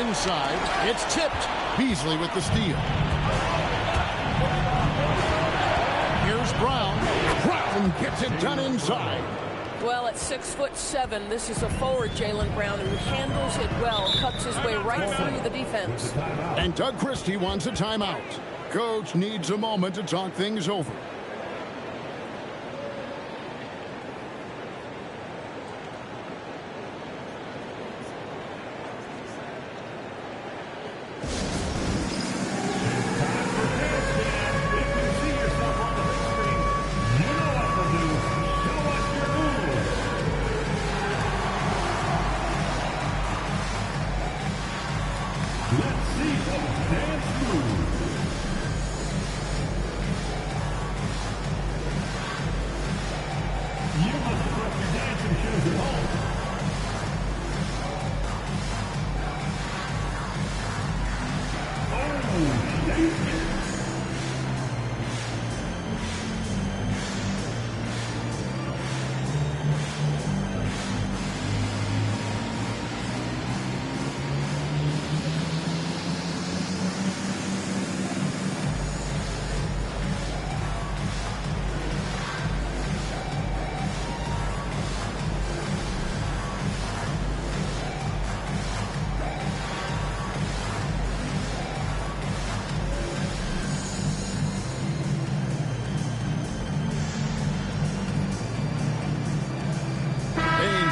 Inside, it's tipped. Beasley with the steal. Here's Brown. Brown gets it done inside. Well, at 6'7", this is a forward, Jaylen Brown, who handles it well, cuts his way right through the defense. And Doug Christie wants a timeout. Coach needs a moment to talk things over.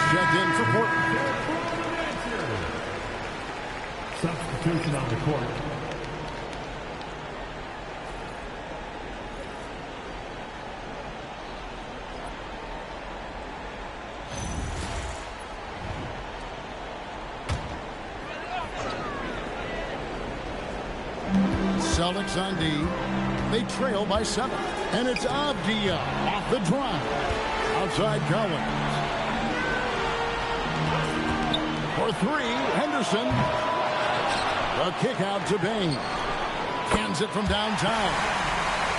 Checked in for Portland. Substitution on the court. Celtics on D. They trail by 7. And it's Avdia off the drive. Outside Collins. For 3, Henderson. A kick out to Bain. Cans it from downtown.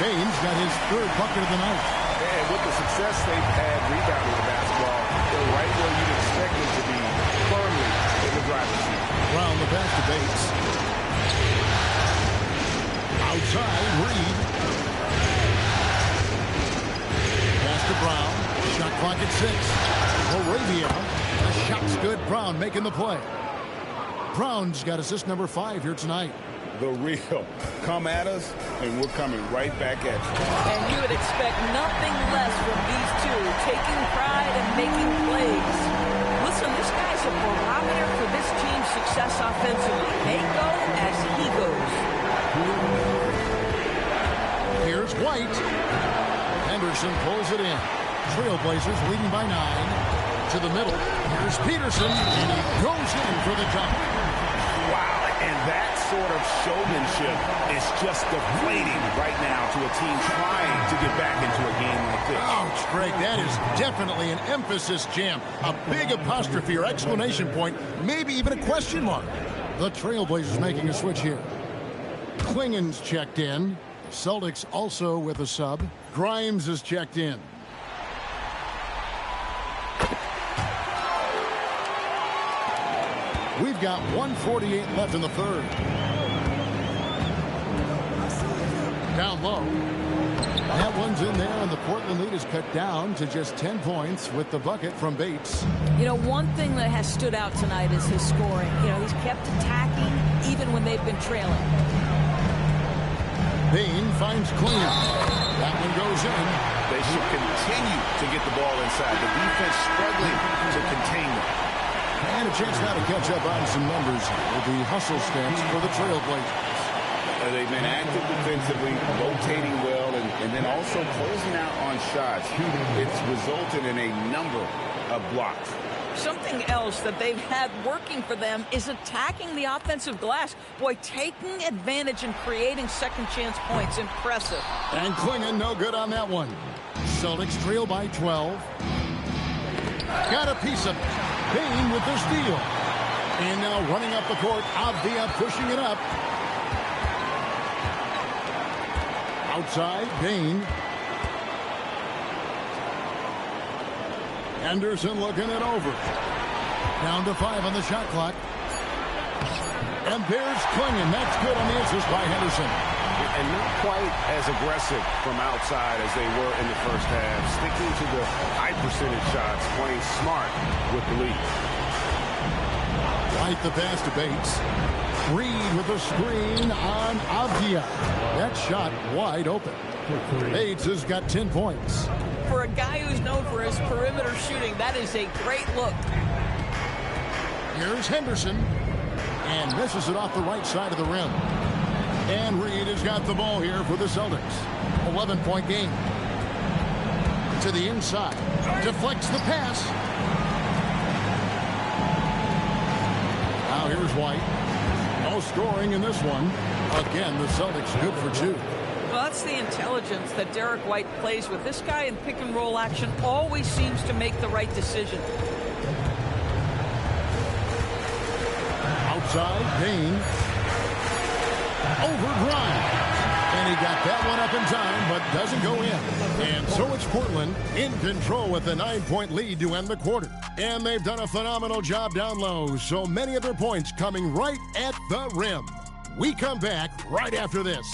Bain's got his 3rd bucket of the night. And with the success they've had rebounding the basketball, they're right where you'd expect them to be, firmly in the driver's seat. Brown the pass to Bates. Outside, Reed. Pass to Brown. Shot clock at 6. Moravia. The shot's good. Brown making the play. Brown's got assist number 5 here tonight. The real. Come at us, and we're coming right back at you. And you would expect nothing less from these two, taking pride and making plays. Listen, this guy's a barometer for this team's success offensively. They go as he goes. Here's White. Henderson pulls it in. Trailblazers leading by 9. To the middle. Here's Peterson, and he goes in for the jump. Wow, and that sort of showmanship is just deflating right now to a team trying to get back into a game like this. Ouch, Greg, that is definitely an emphasis jam. A big apostrophe or exclamation point, maybe even a question mark. The Trailblazers making a switch here. Klingen's checked in. Celtics also with a sub. Grimes is checked in. We've got 1:48 left in the 3rd. Down low. That one's in there, and the Portland lead is cut down to just 10 points with the bucket from Bates. You know, one thing that has stood out tonight is his scoring. You know, he's kept attacking even when they've been trailing. Bain finds Klingen. That one goes in. They should continue to get the ball inside. The defense struggling to contain them. And a chance now to catch up on some numbers with the hustle stats for the Trailblazers. They've been active defensively, rotating well, and then also closing out on shots. It's resulted in a number of blocks. Something else that they've had working for them is attacking the offensive glass. Boy, taking advantage and creating second chance points. Impressive. And Klingen no good on that one. Celtics trail by 12. Got a piece of it. Bain with the steal. And now running up the court, Avdia pushing it up. Outside, Bain. Anderson looking it over. Down to 5 on the shot clock. And there's Klingen. That's good on the assist by Henderson. And not quite as aggressive from outside as they were in the first half. Sticking to the high percentage shots, playing smart with the lead. White the pass to Bates. Reed with the screen on Avdia. That shot wide open. Bates has got 10 points. For a guy who's known for his perimeter shooting, that is a great look. Here's Henderson. And misses it off the right side of the rim. And Reed has got the ball here for the Celtics. 11-point game. To the inside. Deflects the pass. Now here's White. No scoring in this one. Again, the Celtics good for 2. Well, that's the intelligence that Derek White plays with. This guy in pick-and-roll action always seems to make the right decision. Outside, Bain. Over Grimes. put that one up in time, but doesn't go in. And so it's Portland in control with a 9-point lead to end the quarter. And they've done a phenomenal job down low, so many of their points coming right at the rim. We come back right after this.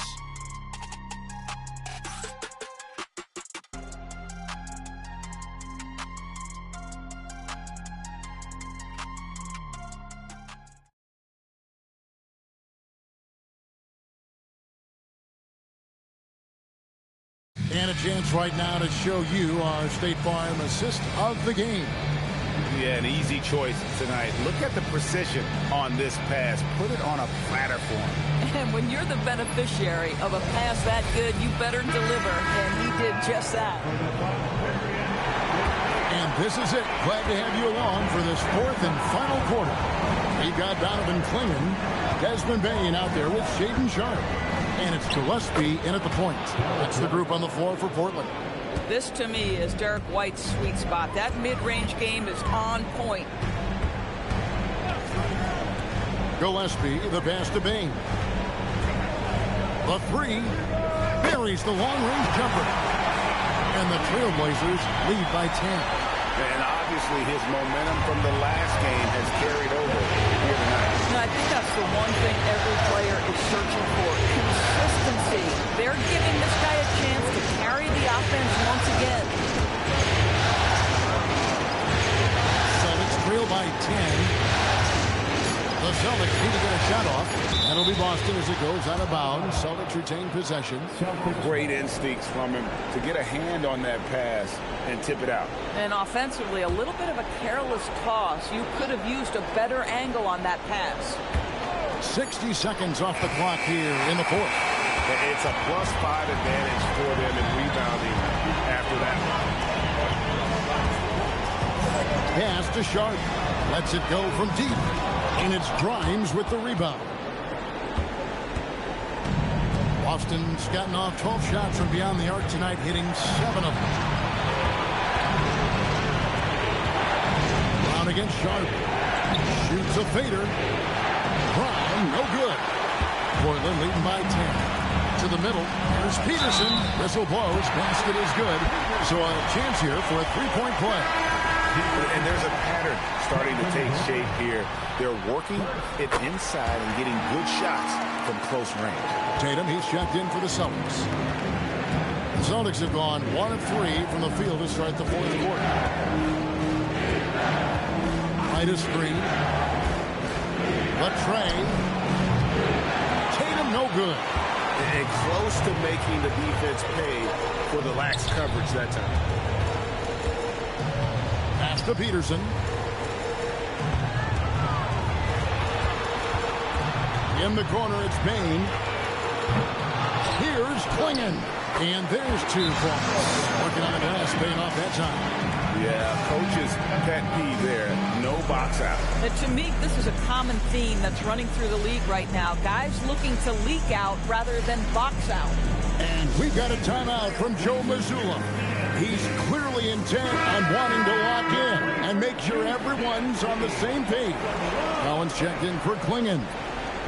And a chance right now to show you our State Farm assist of the game. Yeah, an easy choice tonight. Look at the precision on this pass. Put it on a platter for him. And when you're the beneficiary of a pass that good, you better deliver. And he did just that. And this is it. Glad to have you along for this fourth and final quarter. We've got Donovan Clingan, Desmond Bain out there with Shaden Sharp. And it's Gillespie in at the point. That's the group on the floor for Portland. This, to me, is Derek White's sweet spot. That mid-range game is on point. Gillespie, the pass to Bain. The three buries the long-range jumper. And the Trailblazers lead by 10. And obviously his momentum from the last game has carried over here tonight. I think that's the one thing every player is searching for. Consistency. They're giving this guy a chance to carry the offense once again. Celtics trail by 10. The Celtics need to get a shot off. That'll be Boston as it goes out of bounds. Celtics retain possession. Great instincts from him to get a hand on that pass and tip it out. And offensively, a little bit of a careless toss. You could have used a better angle on that pass. 60 seconds off the clock here in the fourth. It's a +5 advantage for them in rebounding after that one. Pass to Sharp. Lets it go from deep. And it's Grimes with the rebound. Boston's gotten off 12 shots from beyond the arc tonight, hitting 7 of them. Brown against Sharp. Shoots a fader. Brown, no good. Portland leading by 10. To the middle. Here's Peterson. Whistle blows. Basket is good. So a chance here for a three-point play. And there's a pattern starting to take shape here. They're working it inside and getting good shots from close range. Tatum, he's checked in for the Celtics. The Celtics have gone 1 of 3 from the field to start the fourth quarter. Midas screen. Latrey. Tatum, no good. And close to making the defense pay for the lax coverage that time. Pass to Peterson. In the corner, it's Bain. Here's Clingan. And there's 2 points. Working on the glass, paying off that time. Yeah, coach's pet peeve there. No box out. And to me, this is a common theme that's running through the league right now. Guys looking to leak out rather than box out. And we've got a timeout from Joe Mazzulla. He's clearly intent on wanting to lock in and make sure everyone's on the same page. Allen's checked in for Clingan.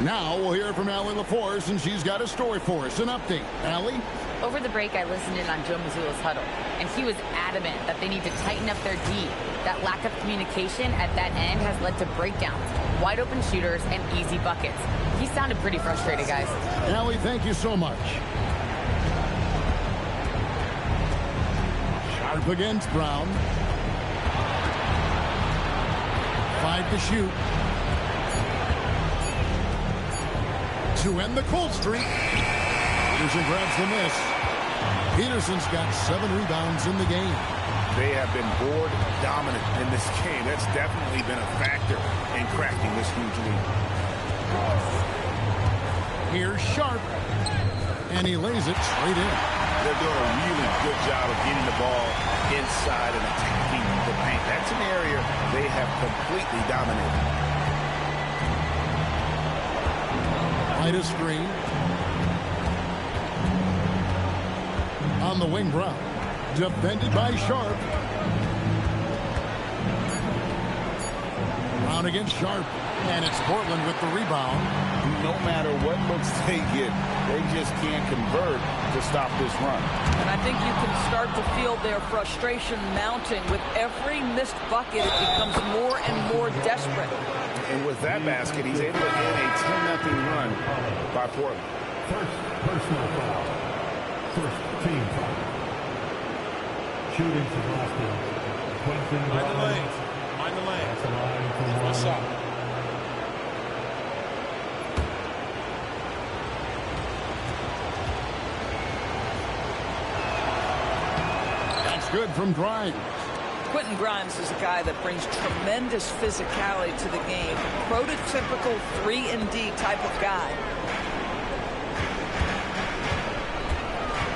Now we'll hear from Allie LaForce, and she's got a story for us, an update. Allie? Over the break, I listened in on Joe Mazzulla's huddle, and he was adamant that they need to tighten up their D. That lack of communication at that end has led to breakdowns, wide open shooters, and easy buckets. He sounded pretty frustrated, guys. Allie, thank you so much. Sharp against Brown. 5 to shoot. To end the cold streak. Peterson grabs the miss. Peterson's got 7 rebounds in the game. They have been board dominant in this game. That's definitely been a factor in cracking this huge lead. Here's Sharp. And he lays it straight in. They're doing a really good job of getting the ball inside and attacking the paint. That's an area they have completely dominated. A screen. On the wing, Brown. Defended by Sharp. Brown against Sharp. And it's Portland with the rebound. no matter what looks they get, they just can't convert to stop this run. And I think you can start to feel their frustration mounting. With every missed bucket, it becomes more and more desperate. And with that basket, he's able to end a 10-0 run by Portland. First personal foul. First team foul. Shooting for Boston. Mind the lane. Mind the lane. That's a line from What's one. up? That's good from Grimes. Quentin Grimes is a guy that brings tremendous physicality to the game. Prototypical 3-and-D type of guy.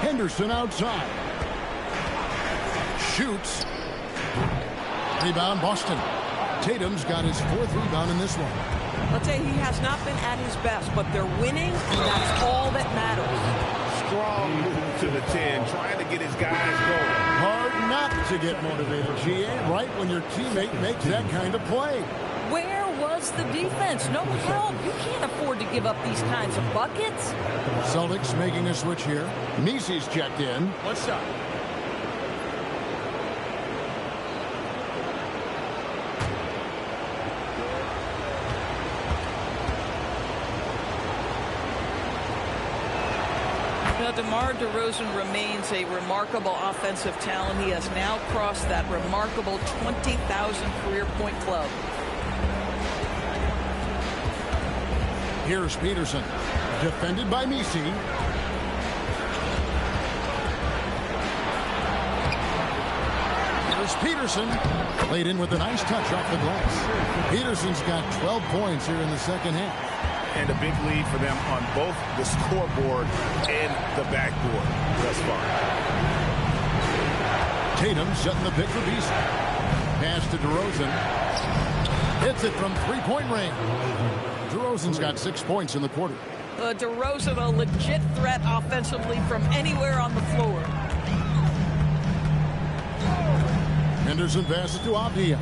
Henderson outside. Shoots. Rebound, Boston. Tatum's got his 4th rebound in this one. I'll tell you, he has not been at his best, but they're winning, and that's all that matters. Strong move to the 10, trying to get his guys going. Hard not to get motivated, GA, right when your teammate makes that kind of play. Where was the defense? No help. You can't afford to give up these kinds of buckets. Celtics making a switch here. Misi's checked in. One shot. Now, DeMar DeRozan remains a remarkable offensive talent. He has now crossed that remarkable 20,000 career point club. Here's Peterson. Defended by Misi. Here's Peterson. Played in with a nice touch off the glass. Peterson's got 12 points here in the second half. And a big lead for them on both the scoreboard and the backboard thus far. Tatum setting the pick for Beasley. Pass to DeRozan. Hits it from three-point range. DeRozan's got 6 points in the quarter. DeRozan, a legit threat offensively from anywhere on the floor. Henderson passes to Avdia.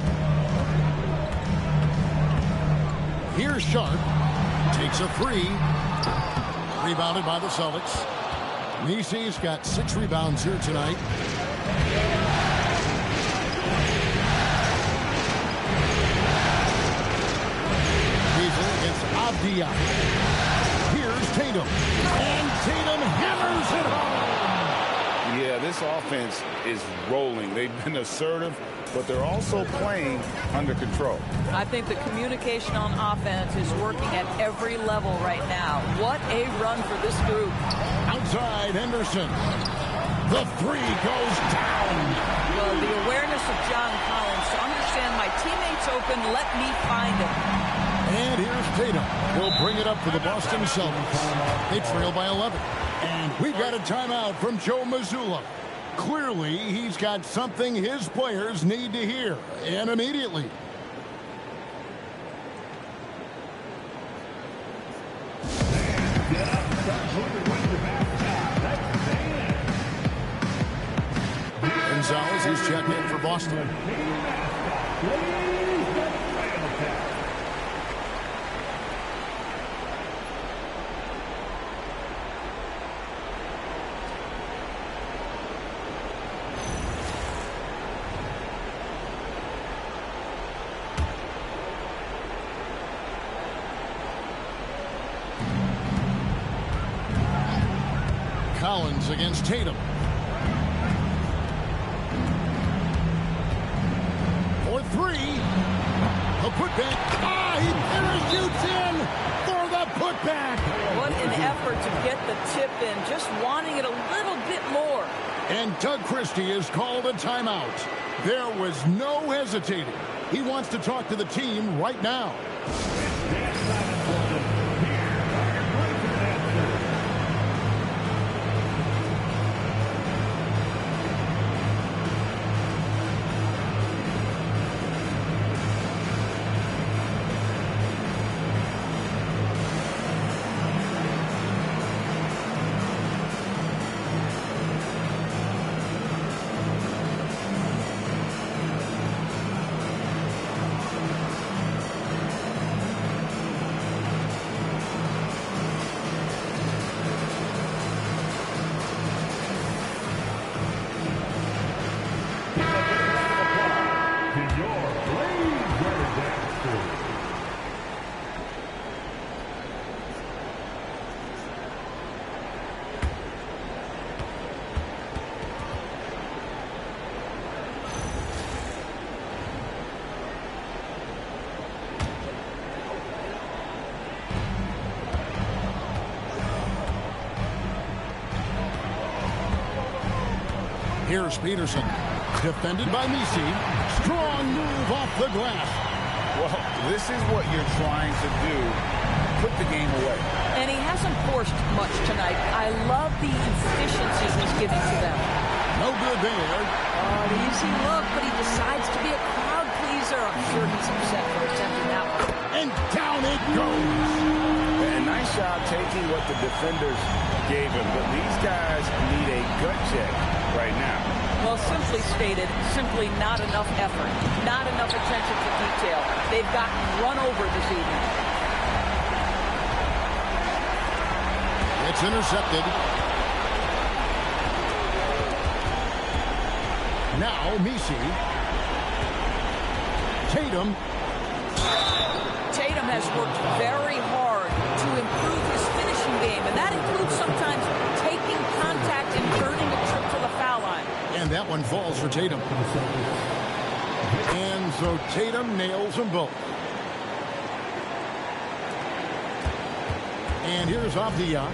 Here's Sharp. Takes a 3. Rebounded by the Celtics. Misi's got 6 rebounds here tonight. Beasley against Avdia. Here's Tatum. And Tatum hammers it home. Yeah, this offense is rolling. They've been assertive, but they're also playing under control. I think the communication on offense is working at every level right now. What a run for this group. Outside, Henderson. The 3 goes down. Well, the awareness of John Collins to understand my teammate's open, let me find him. And here's Tatum. He'll bring it up for the Boston Celtics. They trail by 11. And we've got a timeout from Joe Mazzulla. Clearly, he's got something his players need to hear, and immediately. Gonzalez is checked in for Boston. Collins against Tatum. For 3. The putback. He parachutes in for the putback. What an effort to get the tip in. Just wanting it a little bit more. And Doug Christie is called a timeout. There was no hesitating. He wants to talk to the team right now. Here's Peterson. Defended by Misi. Strong move off the glass. Well, this is what you're trying to do. Put the game away. And he hasn't forced much tonight. I love the efficiency he's giving to them. No good there. An easy look, but he decides to be a crowd pleaser. I'm sure he's upset for attempting that one. And down it goes. A nice job taking what the defenders gave him. But these guys need a gut check right now. Well, simply stated, simply not enough effort. Not enough attention to detail. They've gotten run over this evening. It's intercepted. Now, Misi. Tatum. Tatum has worked very hard to improve his finishing game, and that includes sometimes taking contact and earning a trip to the foul line. And that one falls for Tatum. And so Tatum nails them both. And here's Avdia.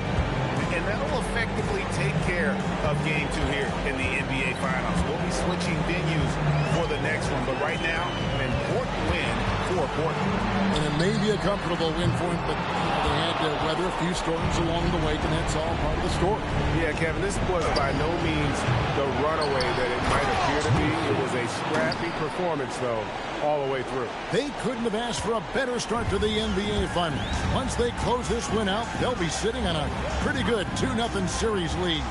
And that'll effectively take care of Game 2 here in the NBA Finals. We'll be switching venues for the next one, but right now, an important win for Portland. And it may be a comfortable win for him, but they had to weather a few storms along the way, and that's all part of the story. Yeah, Kevin, this was by no means the runaway that it might appear to be. It was a scrappy performance, though, all the way through. They couldn't have asked for a better start to the NBA Finals. Once they close this win out, they'll be sitting on a pretty good 2-0 series lead.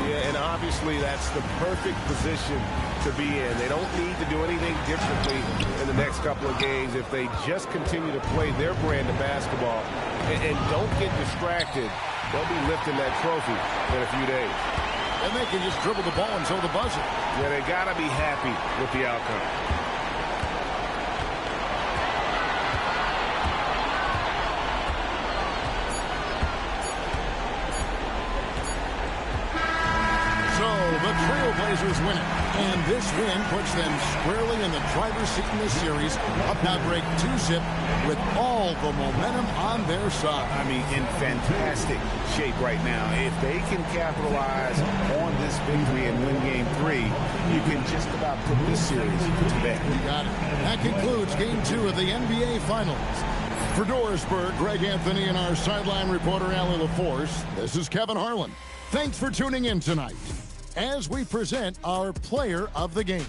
Yeah, and obviously that's the perfect position to be in. They don't need to do anything differently in the next couple of games if they just continue to play their brand of basketball and don't get distracted. They'll be lifting that trophy in a few days. And they can just dribble the ball until the buzzer. Yeah, they got to be happy with the outcome. The Trailblazers win it, and this win puts them squarely in the driver's seat in this series. Up now break 2-zip with all the momentum on their side. I mean, in fantastic shape right now. If they can capitalize on this victory and win Game 3, you can just about put this series to bed. You got it. That concludes Game 2 of the NBA Finals. For Dorisburg, Greg Anthony and our sideline reporter, Allie LaForce, this is Kevin Harlan. Thanks for tuning in tonight as we present our player of the game.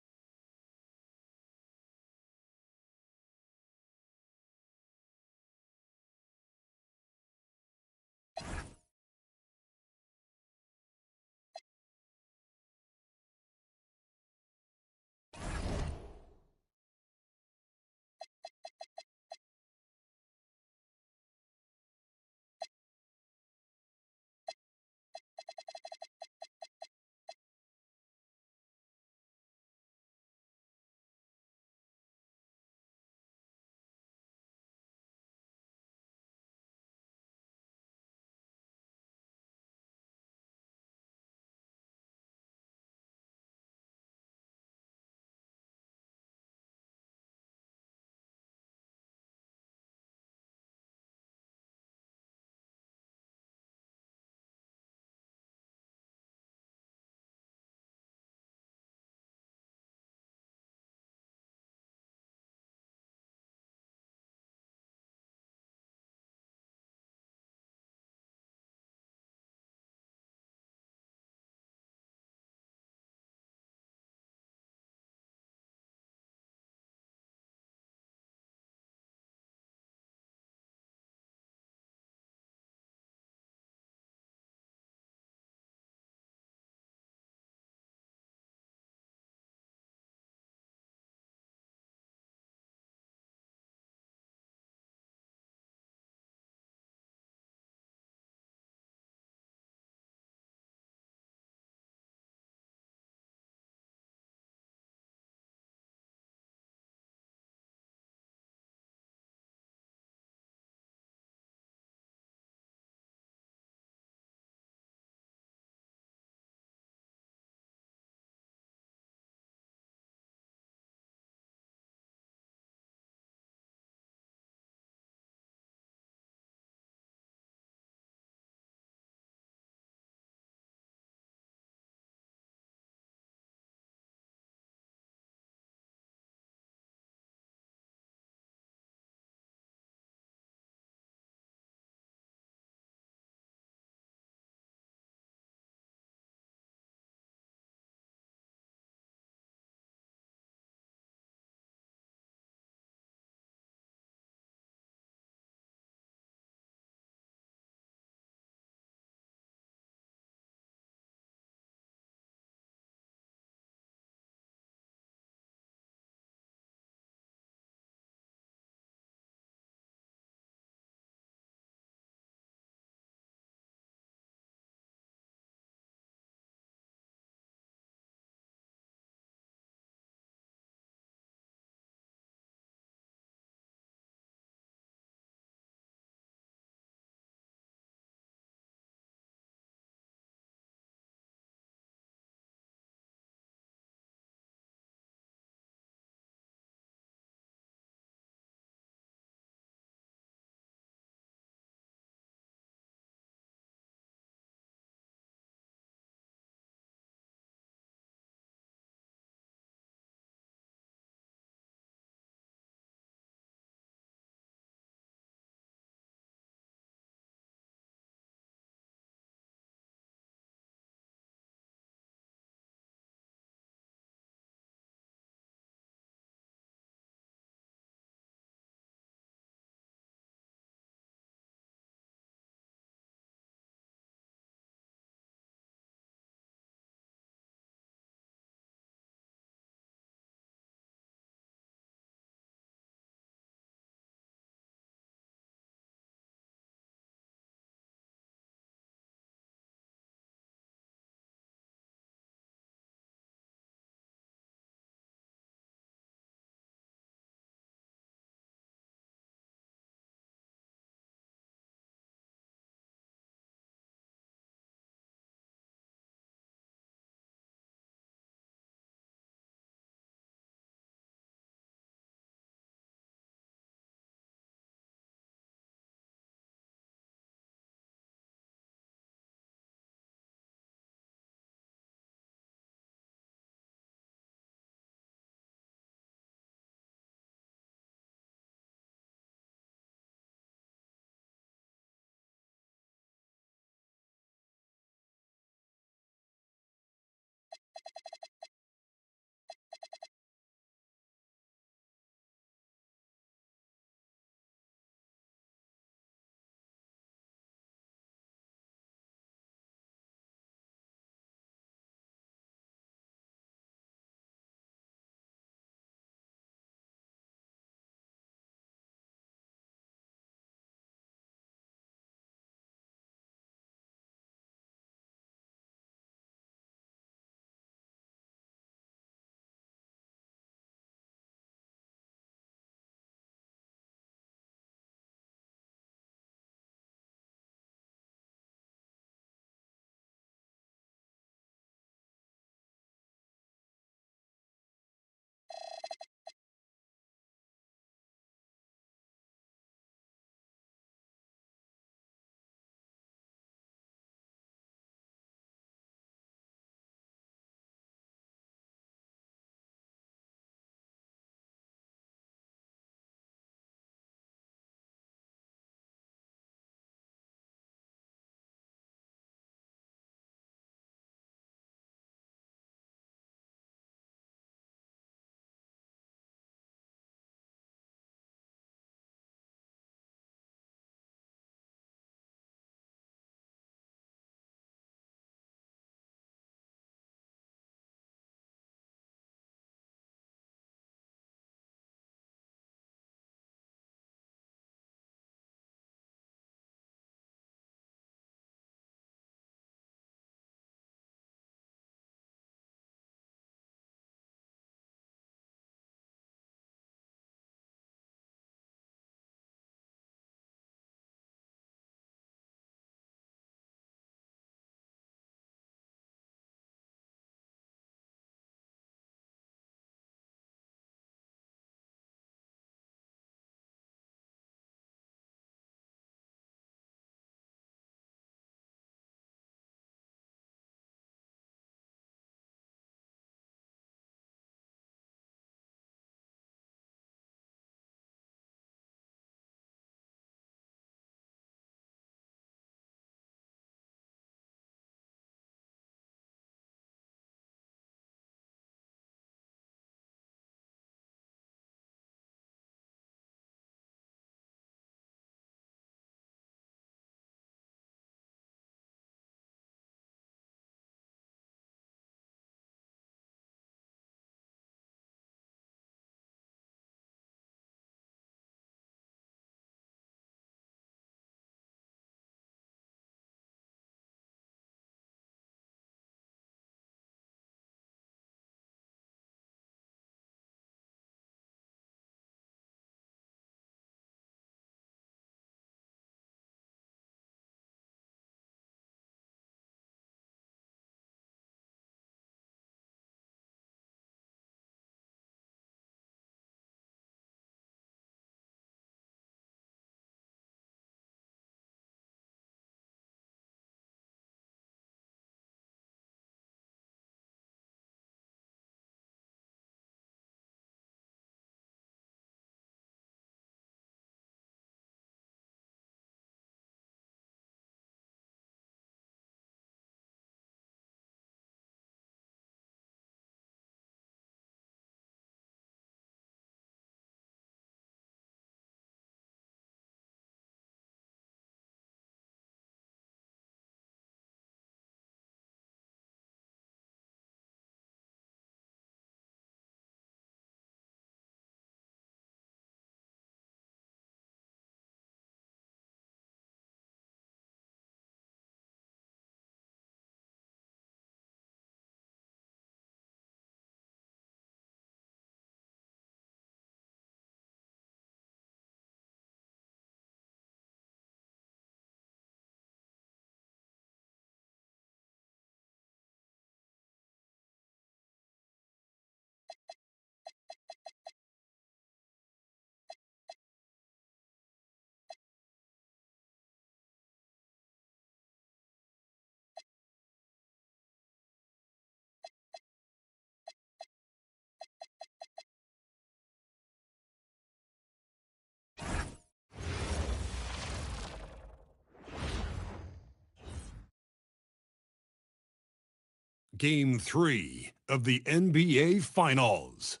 Game 3 of the NBA Finals.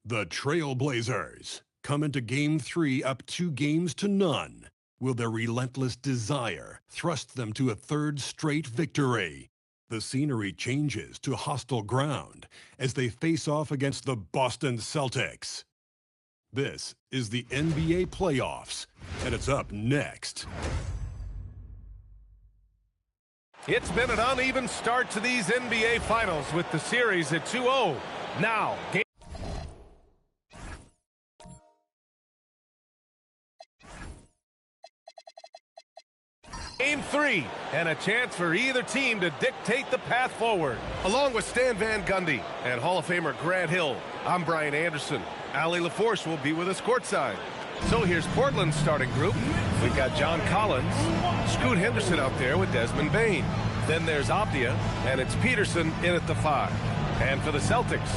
The Trailblazers come into Game 3 up 2-0. Will their relentless desire thrust them to a third straight victory? The scenery changes to hostile ground as they face off against the Boston Celtics. This is the NBA playoffs, and it's up next. It's been an uneven start to these NBA Finals with the series at 2-0. Now, Game 3, and a chance for either team to dictate the path forward. Along with Stan Van Gundy and Hall of Famer Grant Hill, I'm Brian Anderson. Allie LaForce will be with us courtside. So here's Portland's starting group. We've got John Collins, Scoot Henderson out there with Desmond Bane. Then there's Avdia, and it's Peterson in at the 5. And for the Celtics,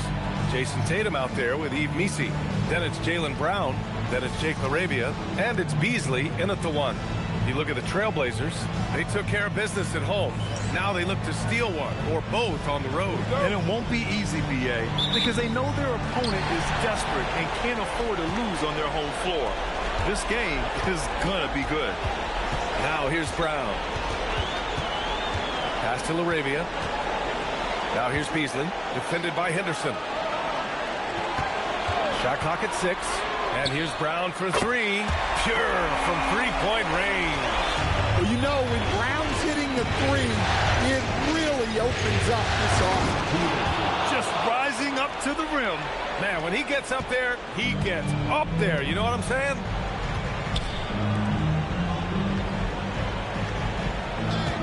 Jason Tatum out there with Yves Missi. Then it's Jaylen Brown, then it's Jake LaRavia, and it's Beasley in at the 1. You look at the Trailblazers, they took care of business at home. Now they look to steal one or both on the road. And it won't be easy, BA, because they know their opponent is desperate and can't afford to lose on their home floor. This game is gonna be good. Now here's Brown. Pass to LaRavia. Now here's Beasley, defended by Henderson. Shot clock at 6. And here's Brown for 3. Pure from three-point range. Well, you know, when Brown's hitting the 3, it really opens up this offense. Just rising up to the rim. Man, when he gets up there, he gets up there. You know what I'm saying?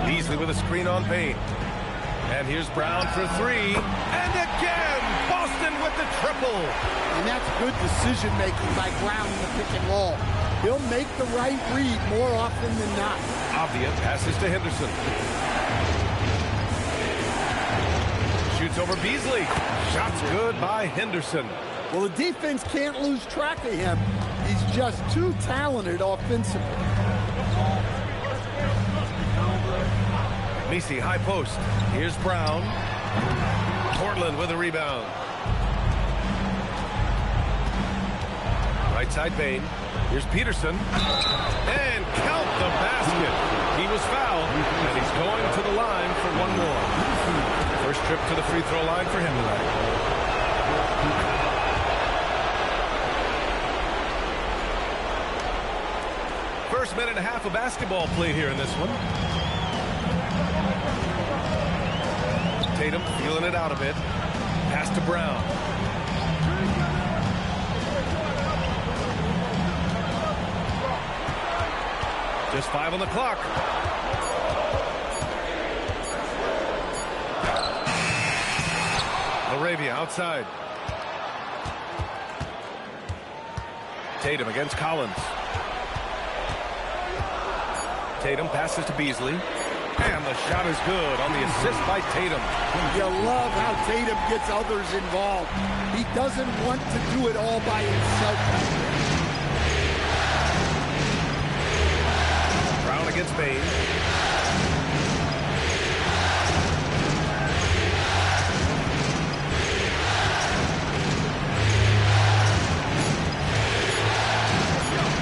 Beasley with a screen on Bane. And here's Brown for 3. And again, Boston with the triple. And that's good decision-making by Brown in the pick and roll. He'll make the right read more often than not. Avdia passes to Henderson. Shoots over Beasley. Shots good by Henderson. Well, the defense can't lose track of him. He's just too talented offensively. Missi, high post. Here's Brown. Portland with a rebound. Right side Bane. Here's Peterson. And count the basket. He was fouled, and he's going to the line for one more. First trip to the free throw line for him tonight. First minute and a half of basketball played here in this one. Tatum feeling it out a bit. Pass to Brown. Just 5 on the clock. LaRavia outside. Tatum against Collins. Tatum passes to Beasley. And the shot is good on the assist by Tatum. You love how Tatum gets others involved. He doesn't want to do it all by himself. Brown against Bane.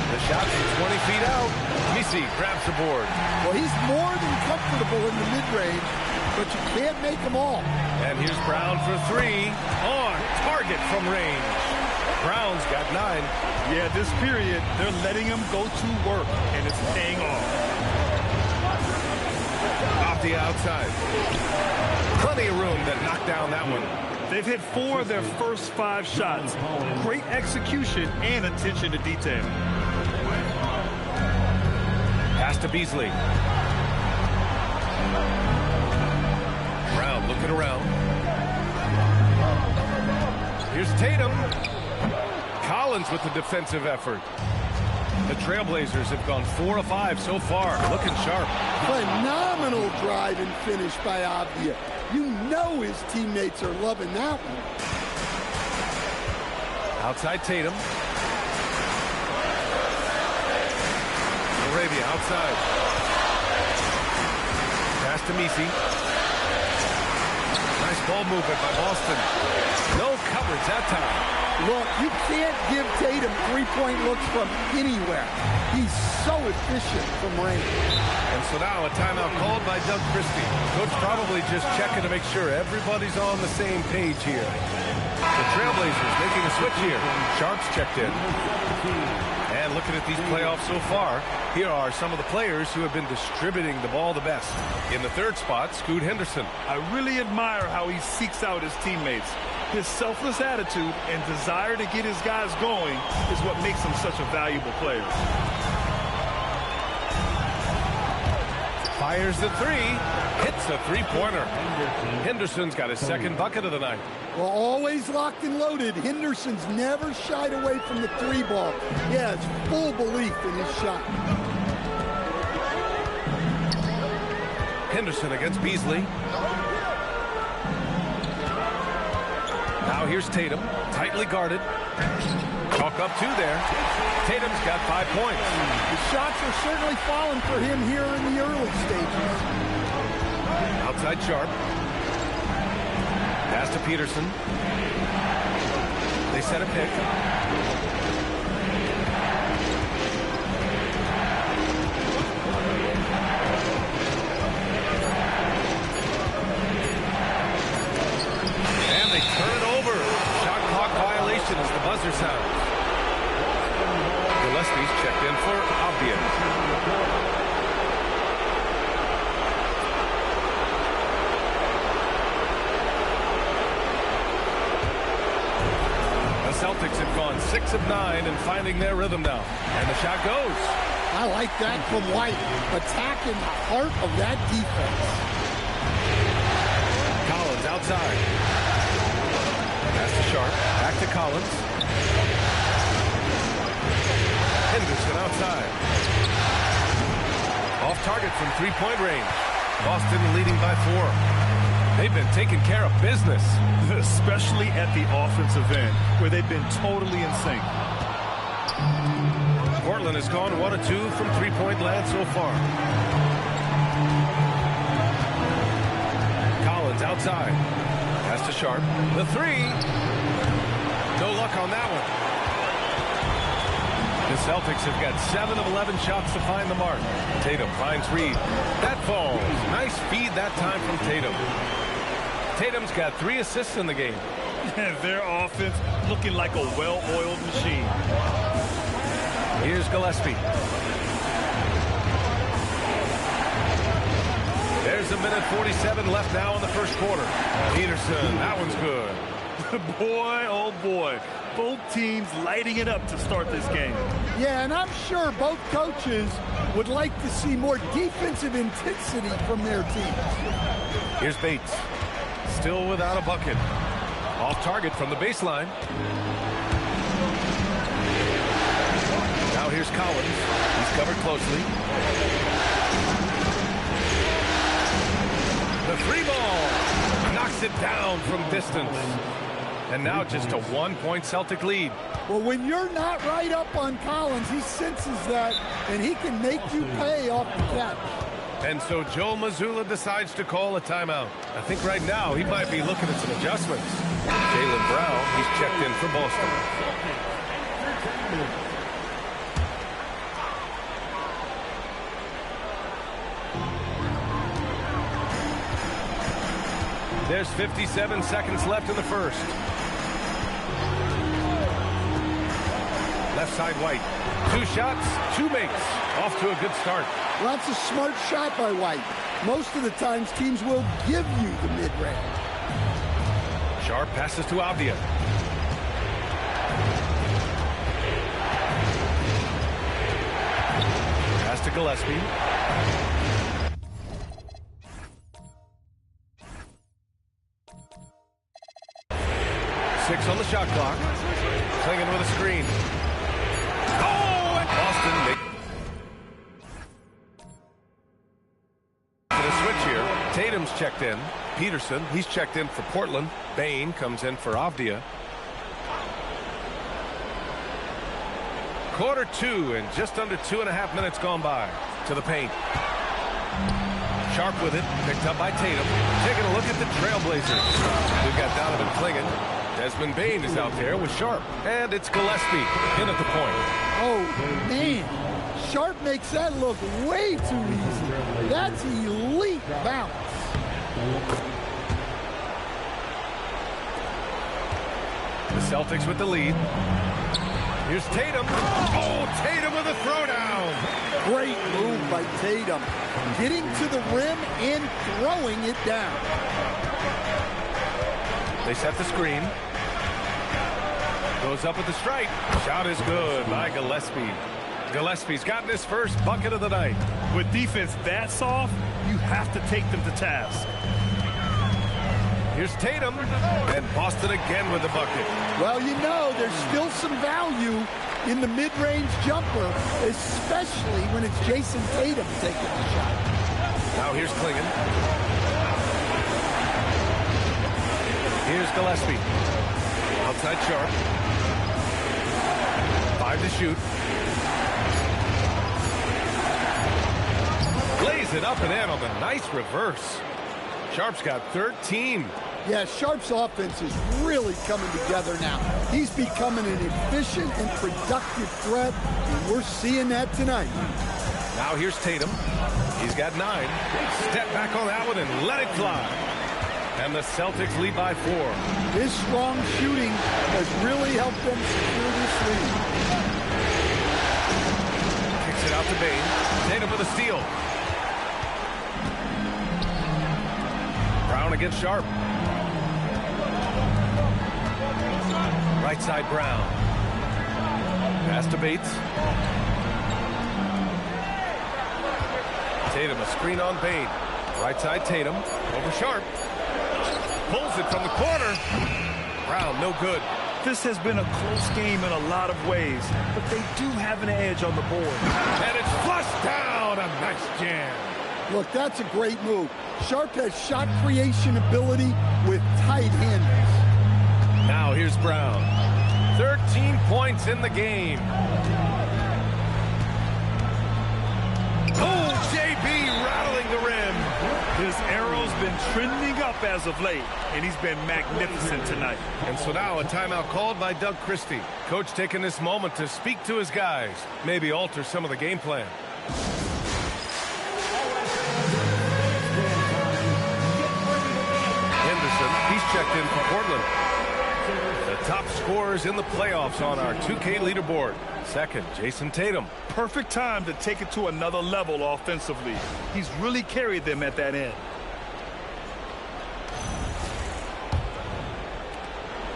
The shot from 20 feet out. Missi grabs the board. Well, he's more than comfortable in the mid-range, but you can't make them all. And here's Brown for 3. On target from range. Brown's got 9. Yeah, this period, they're letting him go to work, and it's paying off. Off the outside. Plenty of room to knock down that one. They've hit 4 of their first 5 shots. Great execution and attention to detail. Pass to Beasley. Brown looking around. Here's Tatum. Collins with the defensive effort. The Trailblazers have gone 4 of 5 so far. Looking sharp. Phenomenal drive and finish by Avdia. You know his teammates are loving that one. Outside Tatum. LaRavia outside. Pass to Missi. ball movement by Boston. No coverage that time. Look, you can't give Tatum three-point looks from anywhere. He's so efficient from range. And so now a timeout called by Doug Christie. Coach probably just checking to make sure everybody's on the same page here. The Trailblazers making a switch here. Sharp's checked in. And looking at these playoffs so far, here are some of the players who have been distributing the ball the best. In the third spot, Scoot Henderson. I really admire how he seeks out his teammates. His selfless attitude and desire to get his guys going is what makes him such a valuable player. Fires the three, hits a three-pointer. Henderson's got his second bucket of the night. Well, always locked and loaded. Henderson's never shied away from the three ball. He has full belief in his shot. Henderson against Beasley. Now here's Tatum, tightly guarded. Chalk up two there. Tatum's got 5 points. The shots are certainly falling for him here in the early stages. Outside Sharp. Pass to Peterson. They set a pick. And they turn it over. Shot clock violation as the buzzer sounds. Gillespie's checked in for Avdia. Celtics have gone 6 of 9 and finding their rhythm now. And the shot goes. I like that from White. Attacking the heart of that defense. Collins outside. Pass to Sharp. Back to Collins. Henderson outside. Off target from three-point range. Boston leading by 4. They've been taking care of business. Especially at the offensive end, where they've been totally in sync. Portland has gone 1 of 2 from three-point land so far. Collins outside. Pass to Sharp. The three. No luck on that one. The Celtics have got 7 of 11 shots to find the mark. Tatum finds Reed. That falls. Nice feed that time from Tatum. Tatum's got 3 assists in the game. Their offense looking like a well-oiled machine. Here's Gillespie. There's a minute 47 left now in the first quarter. Peterson, that one's good. Boy, oh boy. Both teams lighting it up to start this game. Yeah, and I'm sure both coaches would like to see more defensive intensity from their teams. Here's Bates. Still without a bucket. Off target from the baseline. Now here's Collins. He's covered closely. The three ball knocks it down from distance. And now just a 1-point Celtic lead. Well, when you're not right up on Collins, he senses that, and he can make you pay off the catch. And so Joe Mazzulla decides to call a timeout. I think right now he might be looking at some adjustments. Jaylen Brown, he's checked in for Boston. There's 57 seconds left in the first. Left side White. 2 shots, 2 makes. Off to a good start. Well, that's a smart shot by White. Most of the times teams will give you the mid-range. Sharp passes to Avdia. Pass to Gillespie. Six on the shot clock. Clinging with a screen. Oh, and Boston for the switch here. Tatum's checked in. Peterson, he's checked in for Portland. Bain comes in for Avdia. Quarter 2 and just under 2.5 minutes gone by. To the paint. Sharp with it, picked up by Tatum. Taking a look at the Trailblazers. We've got Donovan Clingan. Desmond Bane is out there with Sharp. And it's Gillespie in at the point. Oh, man. Sharp makes that look way too easy. That's elite bounce. The Celtics with the lead. Here's Tatum. Oh, Tatum with a throwdown. Great move by Tatum. Getting to the rim and throwing it down. They set the screen. Goes up with the strike. Shot is good by Gillespie. Gillespie's gotten his first bucket of the night. With defense that soft, you have to take them to task. Here's Tatum, and Boston again with the bucket. Well, you know, there's still some value in the mid-range jumper, especially when it's Jason Tatum taking the shot. Now here's Clingan. Here's Gillespie. Outside Sharp. 5 to shoot. Lays it up and in on the nice reverse. Sharp's got 13. Yeah, Sharp's offense is really coming together now. He's becoming an efficient and productive threat, and we're seeing that tonight. Now here's Tatum. He's got 9. Step back on that one and let it fly. And the Celtics lead by 4. His strong shooting has really helped them secure this lead. Kicks it out to Bane. Tatum with a steal. Brown against Sharp. Right side Brown. Pass to Bates. Tatum a screen on Bane. Right side Tatum. Over Sharp. Pulls it from the corner. Brown no good. This has been a close game in a lot of ways, but they do have an edge on the board. And it's flushed down. A nice jam. Look, that's a great move. Sharp has shot creation ability with tight handles. Now here's Brown. 13 points in the game. Oh, JB rattling the rim. His arrow's been trending up as of late, and he's been magnificent tonight. And so now a timeout called by Doug Christie. Coach taking this moment to speak to his guys, maybe alter some of the game plan. He's checked in for Portland. The top scorers in the playoffs on our 2K leaderboard. Second, Jason Tatum. Perfect time to take it to another level offensively. He's really carried them at that end.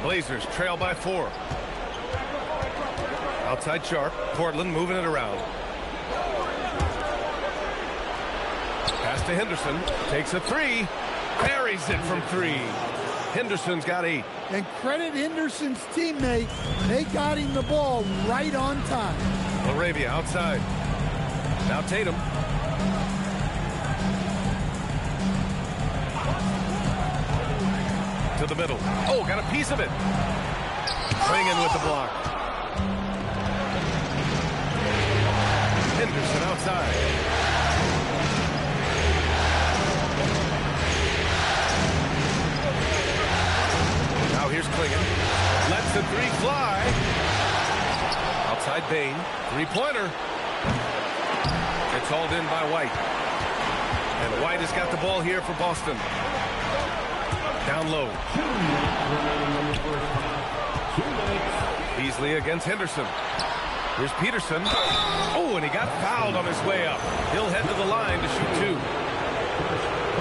Blazers trail by 4. Outside Sharp. Portland moving it around. Pass to Henderson. Takes a 3. Buries it from 3. Henderson's got 8. And credit Henderson's teammate. They got him the ball right on time. LaRavia outside. Now Tatum. To the middle. Oh, got a piece of it. Clingan with the block. Henderson outside. Now here's Clingan. Lets the 3 fly. Outside Bane. 3-pointer. It's hauled in by White. And White has got the ball here for Boston. Down low. Beasley against Henderson. Here's Peterson. Oh, and he got fouled on his way up. He'll head to the line to shoot 2.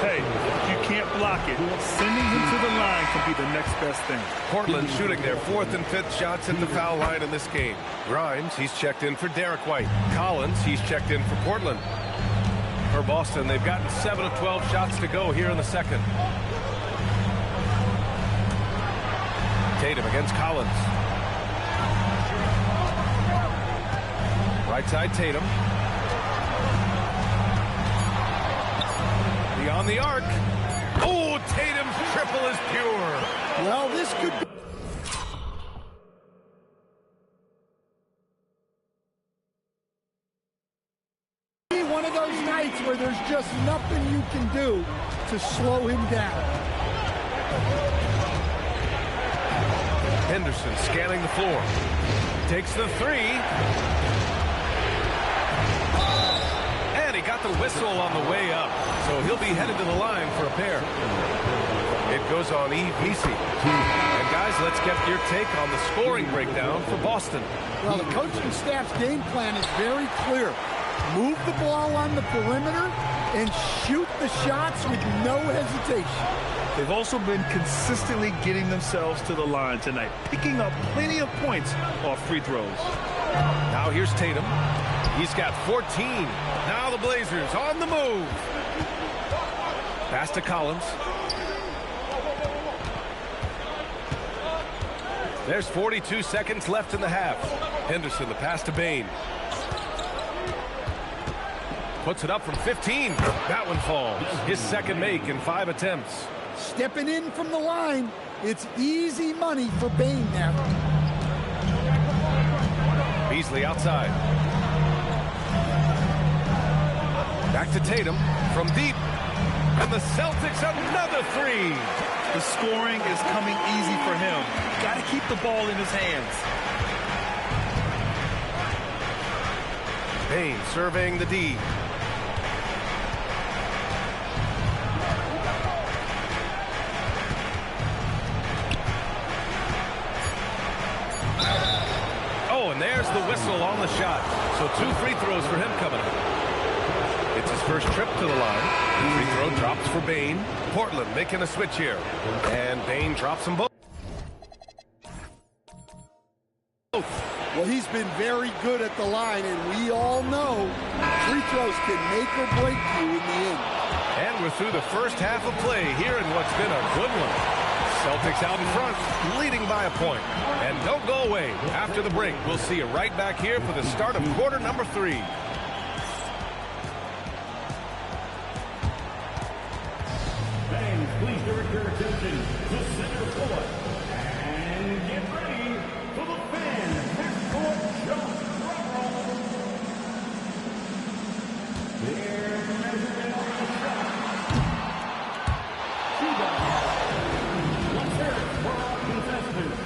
Hey, if you can't block it, sending him to the line can be the next best thing. Portland shooting their 4th and 5th shots at the foul line in this game. Grimes, he's checked in for Derek White. Collins, he's checked in for Portland. For Boston, they've gotten 7 of 12 shots to go here in the second. Tatum against Collins. Right side Tatum. Beyond the arc. Oh, Tatum's triple is pure. Well, this could be one of those nights nights where there's just nothing you can do to slow him down. Henderson scanning the floor. Takes the three. And he got the whistle on the way up. So he'll be headed to the line for a pair. It goes on Fffffffffff. And guys, let's get your take on the scoring breakdown for Boston. Well, the coaching staff's game plan is very clear. Move the ball on the perimeter and shoot the shots with no hesitation. They've also been consistently getting themselves to the line tonight, picking up plenty of points off free throws. Now here's Tatum. He's got 14. Now the Blazers on the move. Pass to Collins. There's 42 seconds left in the half. Henderson, the pass to Bain. Puts it up from 15. That one falls. His second make in 5 attempts. Stepping in from the line, it's easy money for Bain now. Beasley outside. Back to Tatum from deep. And the Celtics another three. The scoring is coming easy for him. Got to keep the ball in his hands. Bain surveying the D. Oh, and there's the whistle on the shot. So 2 free throws for him coming up. It's his first trip to the line. Free throw drops for Bain. Portland making a switch here. And Bain drops them both. Well, he's been very good at the line, and we all know free throws can make or break you in the end. And we're through the first half of play here in what's been a good one. Celtics out in front, leading by a point. And don't go away. After the break, we'll see you right back here for the start of quarter number 3. Fans, please direct your attention to center court and get ready for the fan half-court shot. Their measurement on the shot. Let's hear it for our contestants.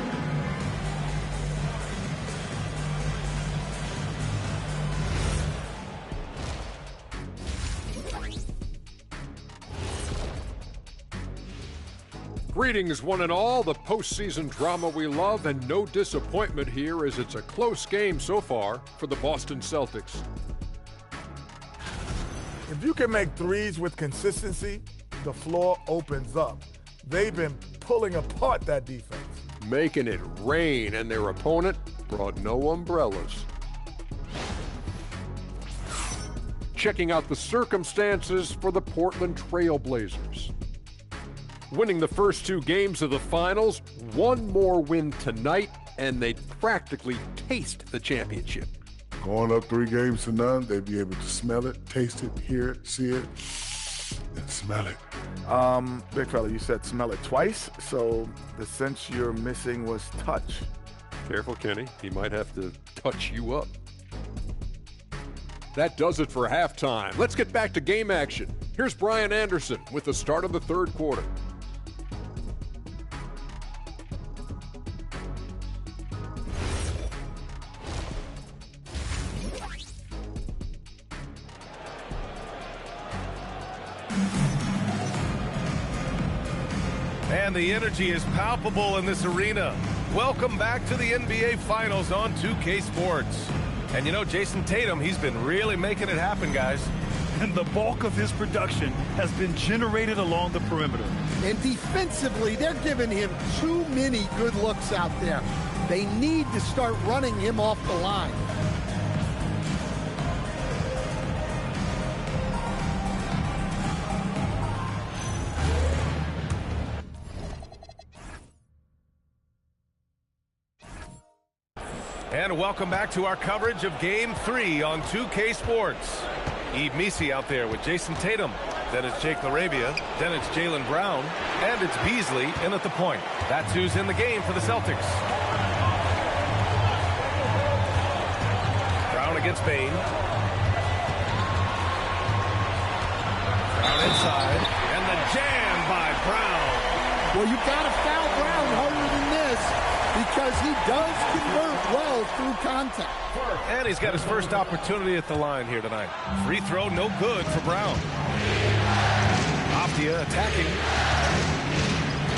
Greetings, one and all. The postseason drama we love, and no disappointment here as it's a close game so far for the Boston Celtics. If you can make threes with consistency, the floor opens up. They've been pulling apart that defense. Making it rain, and their opponent brought no umbrellas. Checking out the circumstances for the Portland Trail Blazers. Winning the first 2 games of the finals, one more win tonight, and they'd practically taste the championship. Going up 3 games to none, they'd be able to smell it, taste it, hear it, see it, and smell it. Big fella, you said smell it twice, so the sense you're missing was touch. Careful, Kenny. He might have to touch you up. That does it for halftime. Let's get back to game action. Here's Brian Anderson with the start of the third quarter. And the energy is palpable in this arena. Welcome back to the NBA Finals on 2K Sports. And you know, Jason Tatum, he's been really making it happen, guys. And the bulk of his production has been generated along the perimeter. And defensively, they're giving him too many good looks out there. They need to start running him off the line. And welcome back to our coverage of Game 3 on 2K Sports. Fffffffff out there with Jason Tatum. Then it's Jake LaRabia. Then it's Jaylen Brown. And it's Beasley in at the point. That's who's in the game for the Celtics. Brown against Bain. jammed by Brown. Well, you got to foul Brown harder than this because he does convert well through contact. And he's got his first opportunity at the line here tonight. Free throw, no good for Brown. Optia attacking.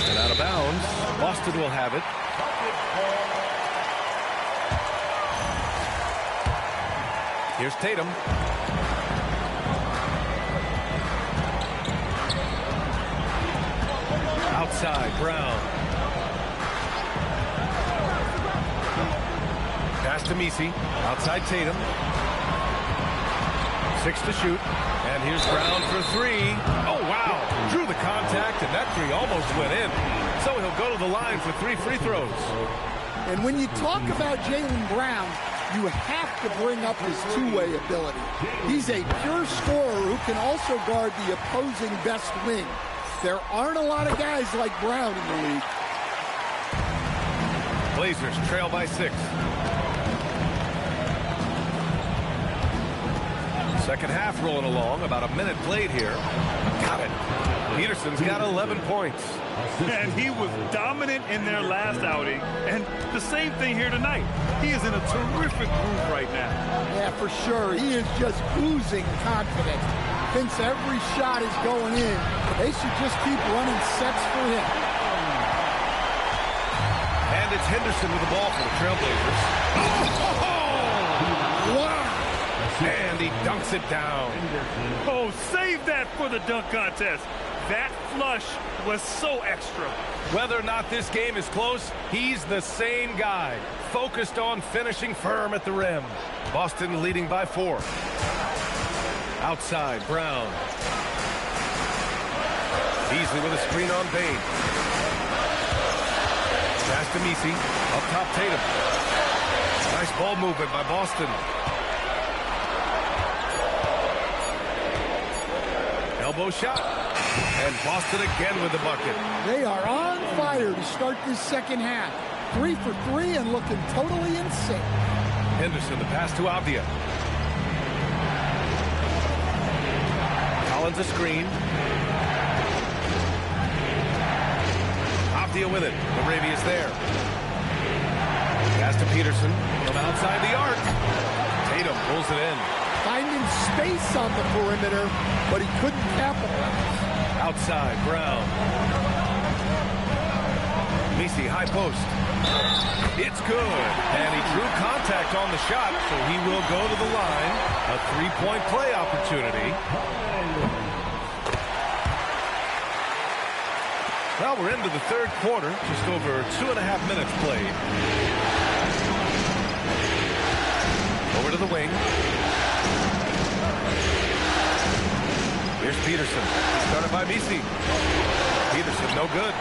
And out of bounds. Boston will have it. Here's Tatum. Outside, Brown. Pass to Messi. Outside Tatum. 6 to shoot. And here's Brown for 3. Oh, wow. Drew the contact, and that 3 almost went in. So he'll go to the line for 3 free throws. And when you talk about Jaylen Brown, you have to bring up his two-way ability. He's a pure scorer who can also guard the opposing best wing. There aren't a lot of guys like Brown in the league. Blazers trail by 6. Second half rolling along. About a minute played here. Got it. Peterson's got 11 points. And he was dominant in their last outing. And the same thing here tonight. He is in a terrific groove right now. Yeah, for sure. He is just oozing confidence. Thinks every shot is going in. They should just keep running sets for him. And it's Henderson with the ball for the Trailblazers. Oh! Wow! And he dunks it down. Oh, save that for the dunk contest. That flush was so extra. Whether or not this game is close, he's the same guy. Focused on finishing firm at the rim. Boston leading by 4. Outside, Brown. Beasley with a screen on Bane. Pass to Messi. Up top, Tatum. Nice ball movement by Boston. Elbow shot. And Boston again with the bucket. They are on fire to start this second half. 3 for 3 and looking totally insane. Henderson, the pass to Avdia. Collins a screen. Avdia with it. Arabia's there. Pass to Peterson from outside the arc. Tatum pulls it in. Finding space on the perimeter, but he couldn't capitalize. Outside, Brown. Messi, high post. It's good. And he drew contact on the shot, so he will go to the line. A 3-point play opportunity. Well, we're into the third quarter. Just over 2.5 minutes played. Over to the wing. Here's Peterson. Started by Messi. Peterson, no good.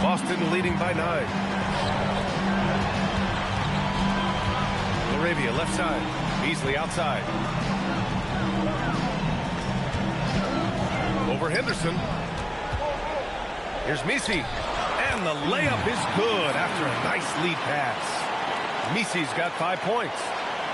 Boston leading by 9. Arabia, left side. Beasley outside. Over Henderson. Here's Messi. And the layup is good after a nice lead pass. Messi's got 5 points.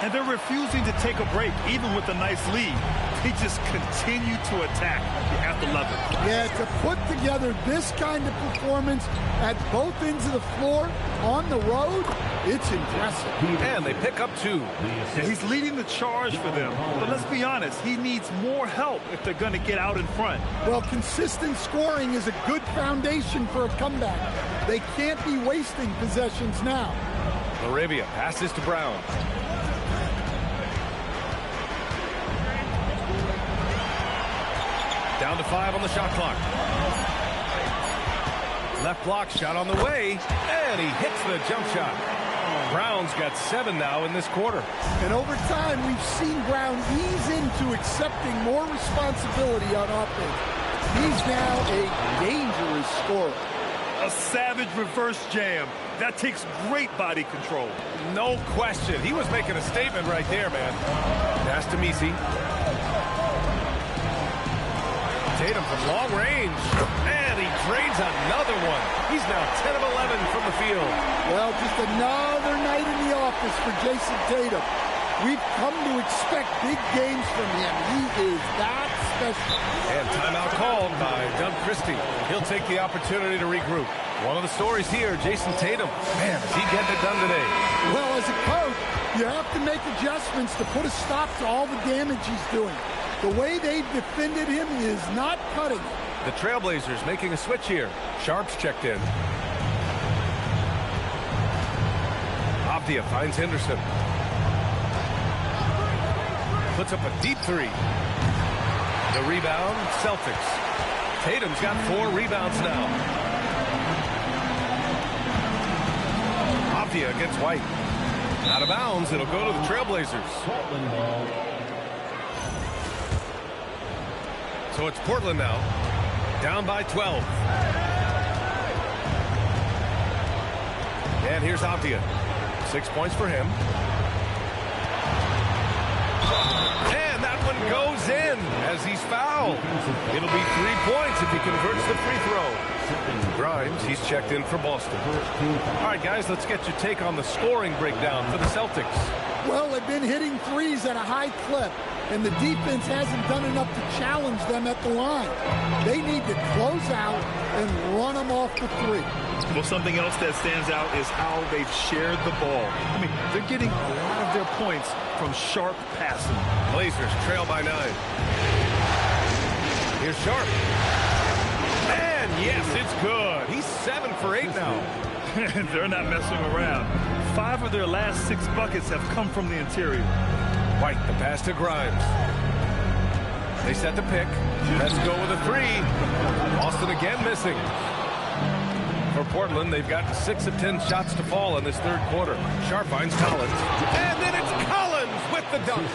And they're refusing to take a break, even with a nice lead. They just continue to attack. You have to love it. Yeah, to put together this kind of performance at both ends of the floor on the road, it's impressive. And they pick up 2. Yeah, he's leading the charge for them. But let's be honest, he needs more help if they're going to get out in front. Well, consistent scoring is a good foundation for a comeback. They can't be wasting possessions now. Arabia passes to Brown. Down to 5 on the shot clock. Left block shot on the way, and he hits the jump shot. Brown's got 7 now in this quarter. And over time, we've seen Brown ease into accepting more responsibility on offense. He's now a dangerous scorer. A savage reverse jam. That takes great body control. No question. He was making a statement right there, man. Pass to Messi. Tatum from long range. And he drains another one. He's now 10 of 11 from the field. Well, just another night in the office for Jason Tatum. We've come to expect big games from him. He is that special. And timeout called by Doug Christie. He'll take the opportunity to regroup. One of the stories here, Jason Tatum. Man, is he getting it done today? Well, as a coach, you have to make adjustments to put a stop to all the damage he's doing. The way they've defended him is not cutting it. The Trailblazers making a switch here. Sharp's checked in. Avdia finds Henderson. Puts up a deep three. The rebound, Celtics. Tatum's got 4 rebounds now. Avdia against White. Out of bounds, it'll go to the Trailblazers. So it's Portland now. Down by 12. And here's Avdia. 6 points for him. And that one goes in as he's fouled. It'll be 3 points if he converts the free throw. Grimes, he's checked in for Boston. All right, guys, let's get your take on the scoring breakdown for the Celtics. Well, they've been hitting threes at a high clip, and the defense hasn't done enough to challenge them at the line. They need to close out and run them off the three. Well, something else that stands out is how they've shared the ball. I mean, they're getting a lot of their points from sharp passing. Blazers trail by 9. Here's Sharp. And yes, it's good. He's 7 for 8 now. They're not messing around. 5 of their last 6 buckets have come from the interior. White, the pass to Grimes. They set the pick. Let's go with a 3. Boston again missing. For Portland, they've got 6 of 10 shots to fall in this third quarter. Sharp finds Collins. And then it's Collins with the dunk.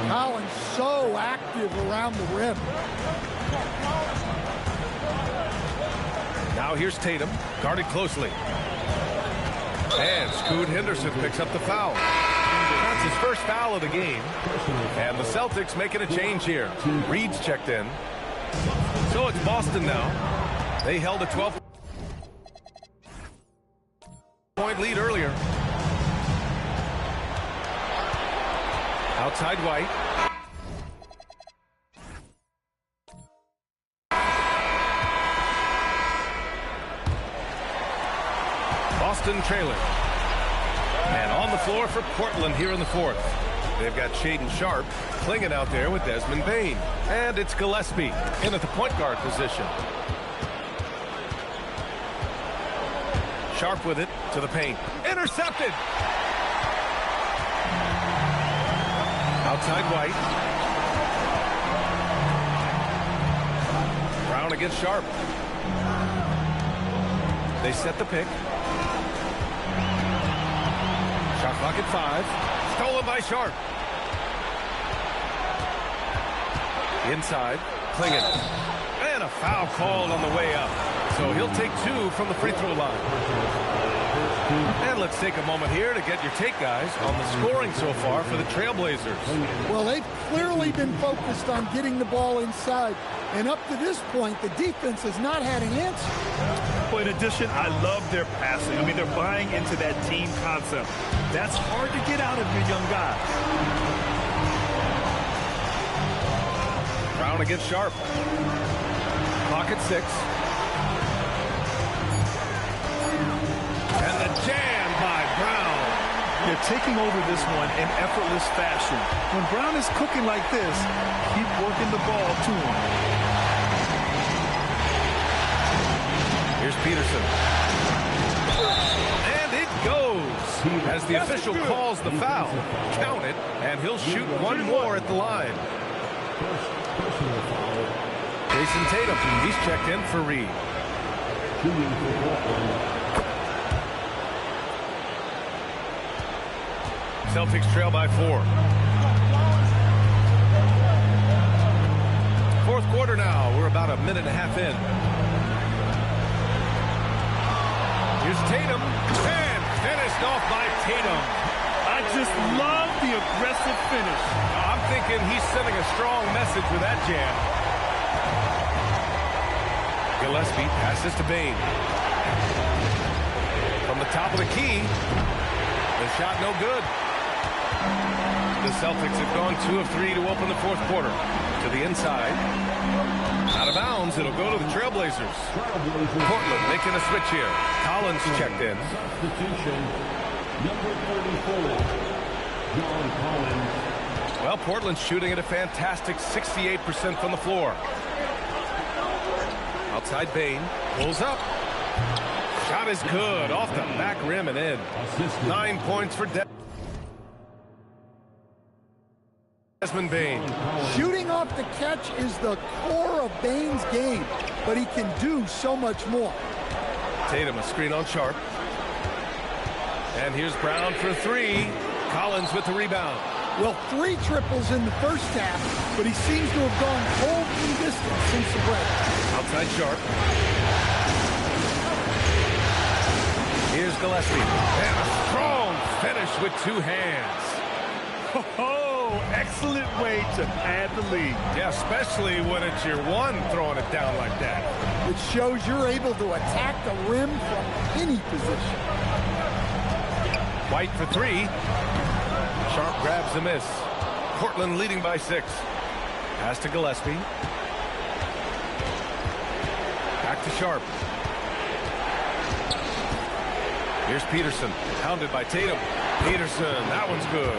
Collins so active around the rim. Now here's Tatum, guarded closely. And Scoot Henderson picks up the foul. That's his first foul of the game. And the Celtics making a change here. Reed's checked in. So it's Boston now. They held a 12-point lead earlier. Outside White. Boston trailing. And on the floor for Portland here in the fourth. They've got Shaedon Sharp clinging out there with Desmond Bane. And it's Gillespie in at the point guard position. Sharp with it to the paint. Intercepted! Outside White. Brown against Sharp. They set the pick. Shot clock at 5. Stolen by Sharp. Inside. Klingon. And a foul called on the way up. So he'll take 2 from the free throw line. And let's take a moment here to get your take, guys, on the scoring so far for the Trailblazers. Well, they've clearly been focused on getting the ball inside. And up to this point, the defense has not had an answer. Well, in addition, I love their passing. I mean, they're buying into that team concept. That's hard to get out of your young guys. Brown against Sharp. Clock at 6. And the jam by Brown. They're taking over this one in effortless fashion. When Brown is cooking like this, keep working the ball to him. Here's Peterson. And it goes. As the official calls the foul. Count it, and he'll shoot one more at the line. Jason Tatum, he's checked in for Reed. Celtics trail by 4. Fourth quarter now. We're about a minute and a half in. Here's Tatum. And finished off by Tatum. I just love the aggressive finish. I'm thinking he's sending a strong message with that jam. Gillespie passes to Bane. From the top of the key. The shot no good. The Celtics have gone 2 of 3 to open the fourth quarter. To the inside. Out of bounds, it'll go to the Trailblazers. Portland making a switch here. Collins checked in. Substitution, number 34, John Collins. Well, Portland's shooting at a fantastic 68% from the floor. Outside Bane. Pulls up. Shot is good. Off the back rim and in. 9 points for Desmond Bane. Shooting off the catch is the core of Bane's game, but he can do so much more. Tatum, a screen on Sharp. And here's Brown for 3. Collins with the rebound. Well, 3 triples in the first half, but he seems to have gone cold in distance since the break. Outside Sharp. Here's Gillespie. And a strong finish with 2 hands. Oh, excellent way to add the lead. Yeah, especially when it's your one throwing it down like that. It shows you're able to attack the rim from any position. White for 3. Sharp grabs the miss. Portland leading by 6. Pass to Gillespie. Back to Sharp. Here's Peterson. Pounded by Tatum. Peterson, that one's good.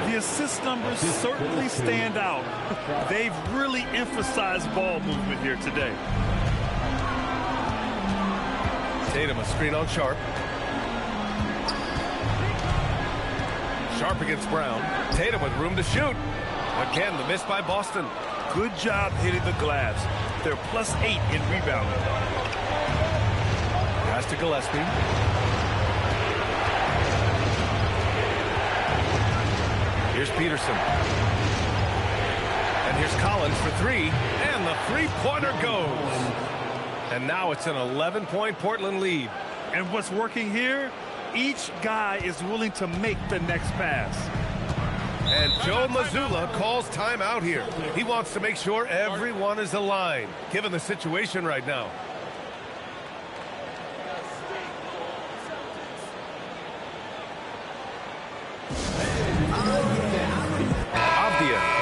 The assist numbers certainly stand out. They've really emphasized ball movement here today. Tatum, a screen on Sharp. Sharp against Brown. Tatum with room to shoot. Again, the miss by Boston. Good job hitting the glass. They're +8 in rebounding. Pass to Gillespie. Here's Peterson. And here's Collins for 3. And the three-pointer goes. And now it's an 11-point Portland lead. And what's working here? Each guy is willing to make the next pass. And Joe Mazzulla calls timeout here. He wants to make sure everyone is aligned, given the situation right now.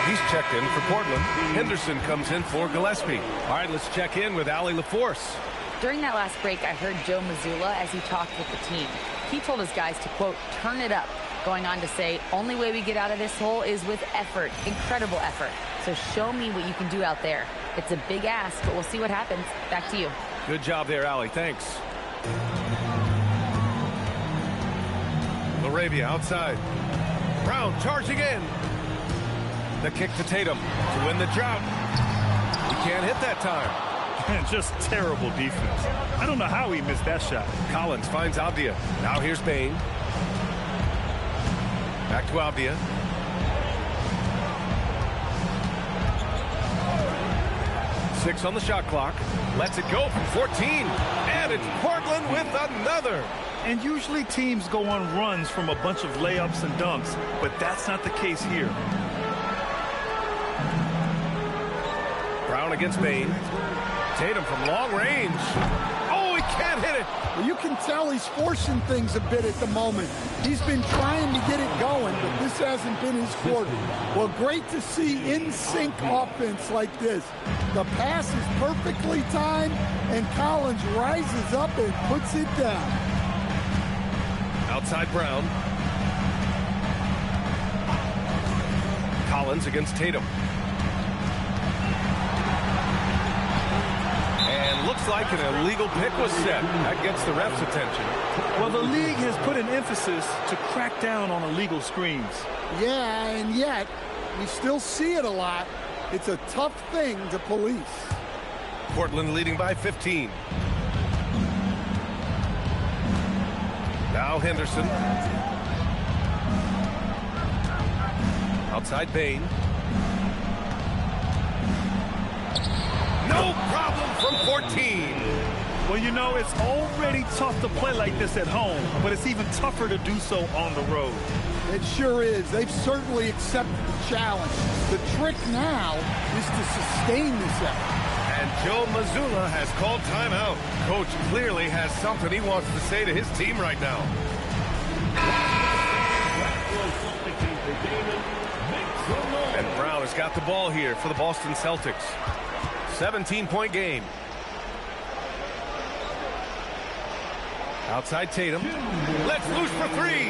He's checked in for Portland. Henderson comes in for Gillespie. All right, let's check in with Allie LaForce. During that last break, I heard Joe Mazzulla as he talked with the team. He told his guys to, quote, turn it up, going on to say, only way we get out of this hole is with effort, incredible effort. So show me what you can do out there. It's a big ask, but we'll see what happens. Back to you. Good job there, Allie. Thanks. LaRavia outside. Brown charging in. The kick to Tatum to win the drought. He can't hit that time. Just terrible defense. I don't know how he missed that shot. Collins finds Avdia. Now here's Bane. Back to Avdia. Six on the shot clock. Lets it go from 14. And it's Portland with another. And usually teams go on runs from a bunch of layups and dunks, but that's not the case here. Brown against Bane. Tatum from long range. Oh, he can't hit it. Well, you can tell he's forcing things a bit at the moment. He's been trying to get it going, but this hasn't been his quarter. Well, great to see in-sync offense like this. The pass is perfectly timed, and Collins rises up and puts it down. Outside Brown. Collins against Tatum. Looks like an illegal pick was set. That gets the ref's attention. Well, the league has put an emphasis to crack down on illegal screens. Yeah, and yet, we still see it a lot. It's a tough thing to police. Portland leading by 15. Now Henderson. Outside Bane. No problem from 14. Well, you know, it's already tough to play like this at home, but it's even tougher to do so on the road. It sure is. They've certainly accepted the challenge. The trick now is to sustain this effort. And Joe Mazzulla has called timeout. Coach clearly has something he wants to say to his team right now. has got the ball here for the Boston Celtics. 17-point game. Outside Tatum. Let's loose for three.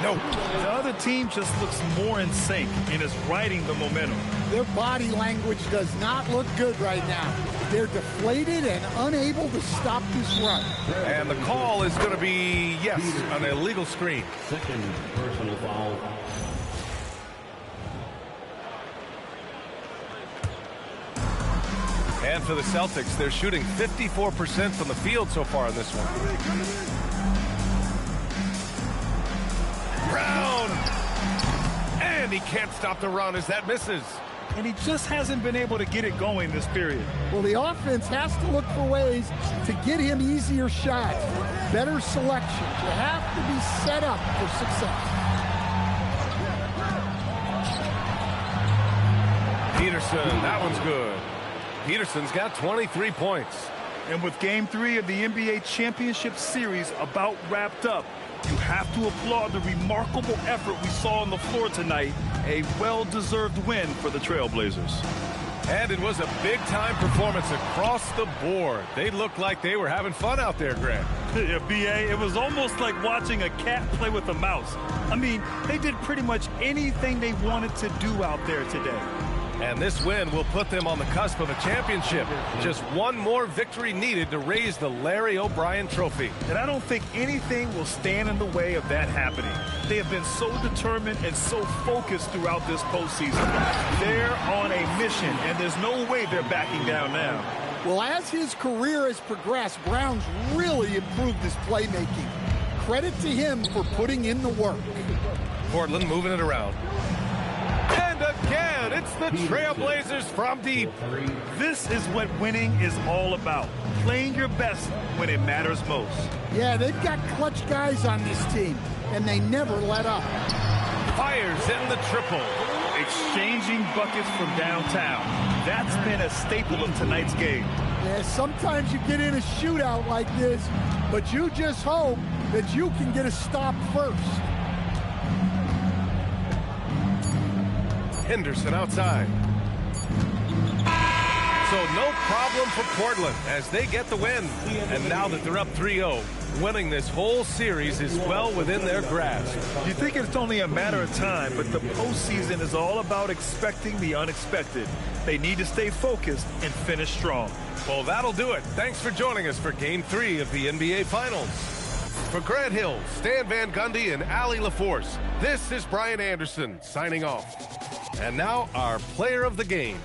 No. The other team just looks more in sync and is riding the momentum. Their body language does not look good right now. They're deflated and unable to stop this run. And the call is going to be, yes, an illegal screen. Second personal foul. And for the Celtics, they're shooting 54% from the field so far in this one. Brown! And he can't stop the run as that misses. And he just hasn't been able to get it going this period. Well, the offense has to look for ways to get him easier shots, better selection. You have to be set up for success. Peterson, that one's good. Peterson's got 23 points. And with Game 3 of the NBA Championship Series about wrapped up, you have to applaud the remarkable effort we saw on the floor tonight. A well-deserved win for the Trailblazers. And it was a big-time performance across the board. They looked like they were having fun out there, Grant. Yeah, B.A., it was almost like watching a cat play with a mouse. I mean, they did pretty much anything they wanted to do out there today. And this win will put them on the cusp of a championship. Just one more victory needed to raise the Larry O'Brien Trophy. And I don't think anything will stand in the way of that happening. They have been so determined and so focused throughout this postseason. They're on a mission, and there's no way they're backing down now. Well, as his career has progressed, Brown's really improved his playmaking. Credit to him for putting in the work. Portland moving it around. And again, it's the Trailblazers from deep. This is what winning is all about. Playing your best when it matters most. Yeah, they've got clutch guys on this team, and they never let up. Fires in the triple. Exchanging buckets from downtown. That's been a staple of tonight's game. Yeah, sometimes you get in a shootout like this, but you just hope that you can get a stop first. Henderson outside. So no problem for Portland as they get the win. And now that they're up 3-0, winning this whole series is well within their grasp. You think it's only a matter of time, but the postseason is all about expecting the unexpected. They need to stay focused and finish strong. Well, that'll do it. Thanks for joining us for Game 3 of the NBA Finals. For Grant Hill, Stan Van Gundy, and Allie LaForce, this is Brian Anderson signing off. And now our player of the game.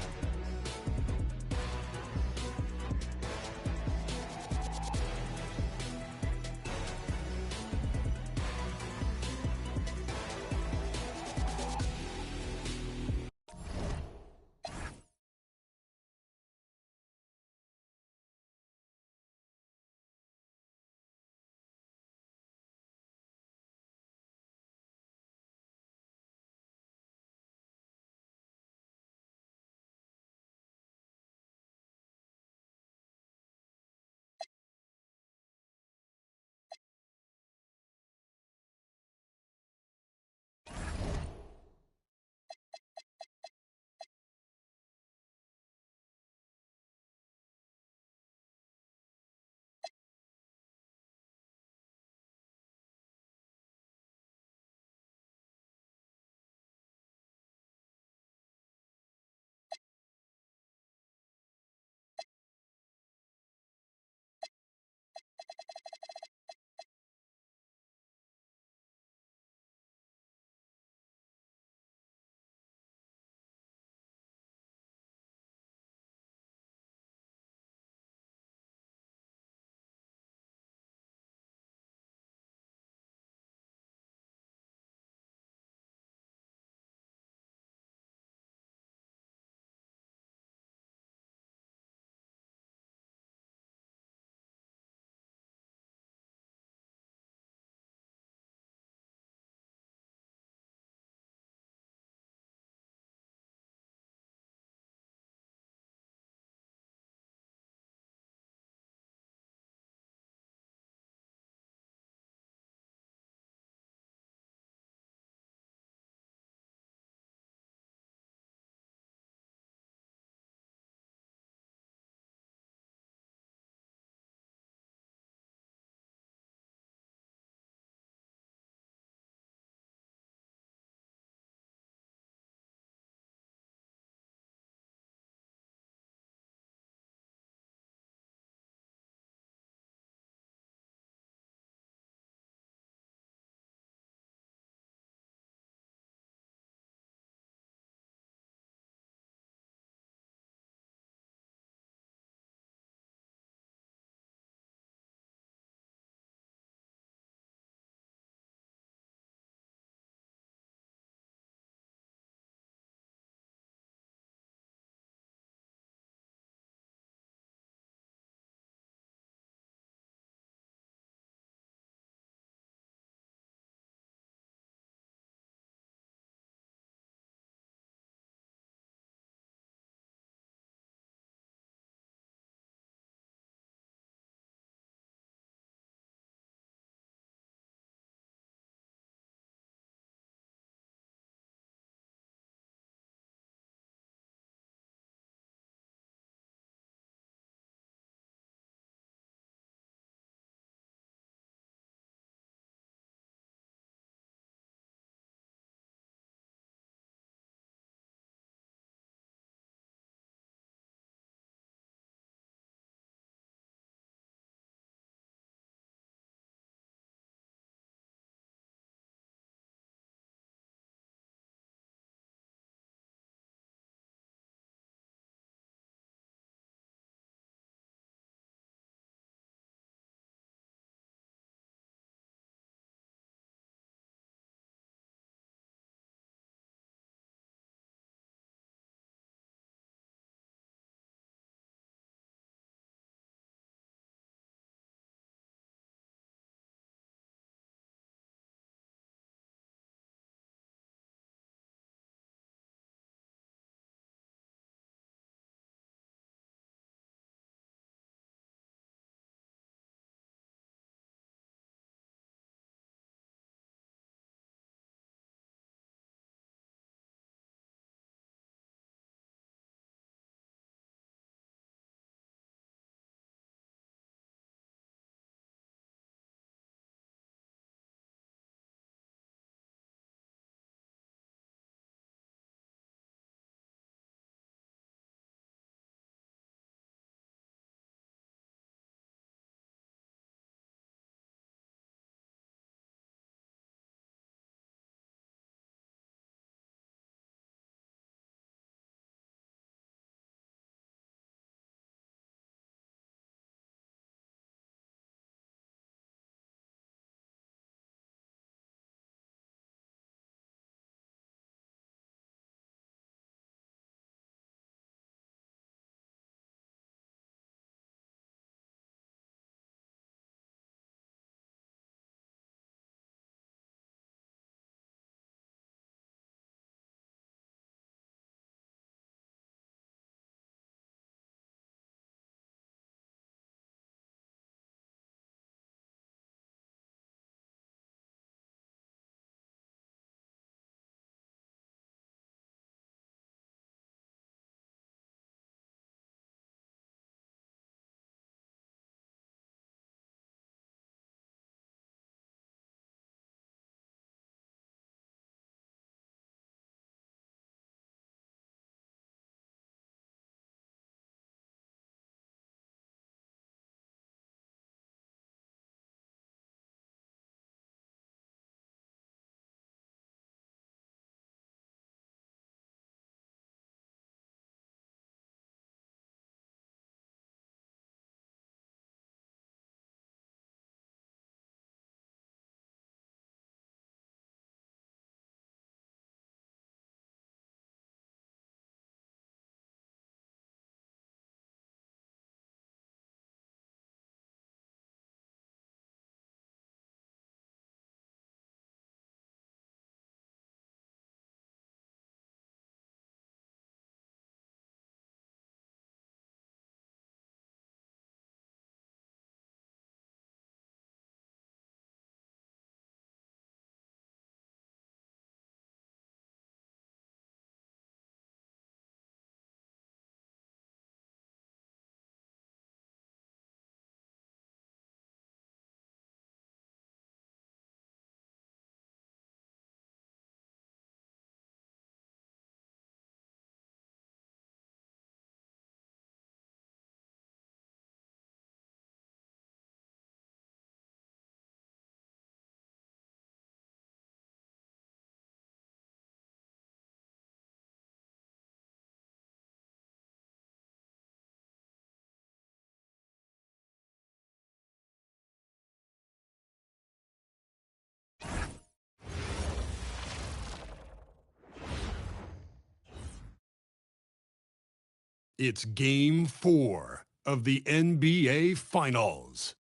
It's Game 4 of the NBA Finals.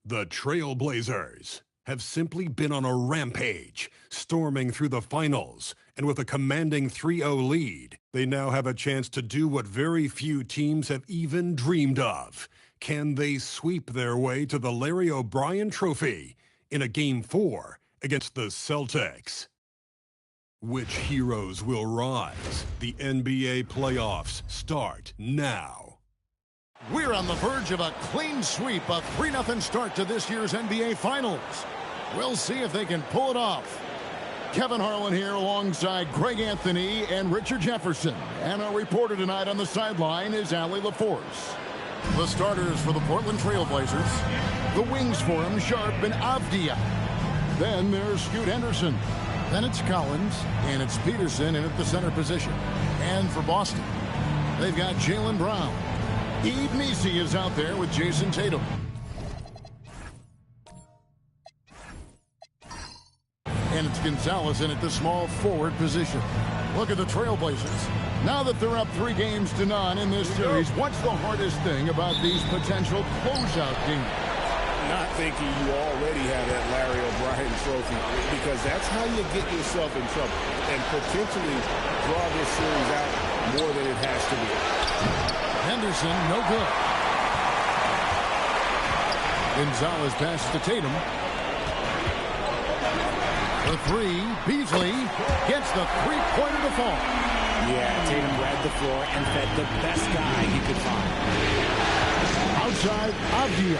The Trailblazers have simply been on a rampage, storming through the finals, and with a commanding 3-0 lead, they now have a chance to do what very few teams have even dreamed of. Can they sweep their way to the Larry O'Brien Trophy in a Game 4 against the Celtics? Which heroes will rise? The NBA playoffs start now. We're on the verge of a clean sweep, a 3-0 start to this year's NBA Finals. We'll see if they can pull it off. Kevin Harlan here alongside Greg Anthony and Richard Jefferson. And our reporter tonight on the sideline is Allie LaForce. The starters for the Portland Trailblazers. The wings for him, Sharp and Avdia. Then there's Scoot Henderson. Then it's Collins, and it's Peterson in at the center position. And for Boston, they've got Jaylen Brown. Eve Messi is out there with Jason Tatum. And it's Gonzalez in at the small forward position. Look at the Trailblazers. Now that they're up 3-0 in this series, what's the hardest thing about these potential closeout games? Not thinking you already have that Larry O'Brien trophy, because that's how you get yourself in trouble and potentially draw this series out more than it has to be. Henderson, no good. Gonzalez passes to Tatum. The three, Beasley gets the three-pointer to fall. Yeah, Tatum grabbed the floor and fed the best guy he could find. Outside, Avdia.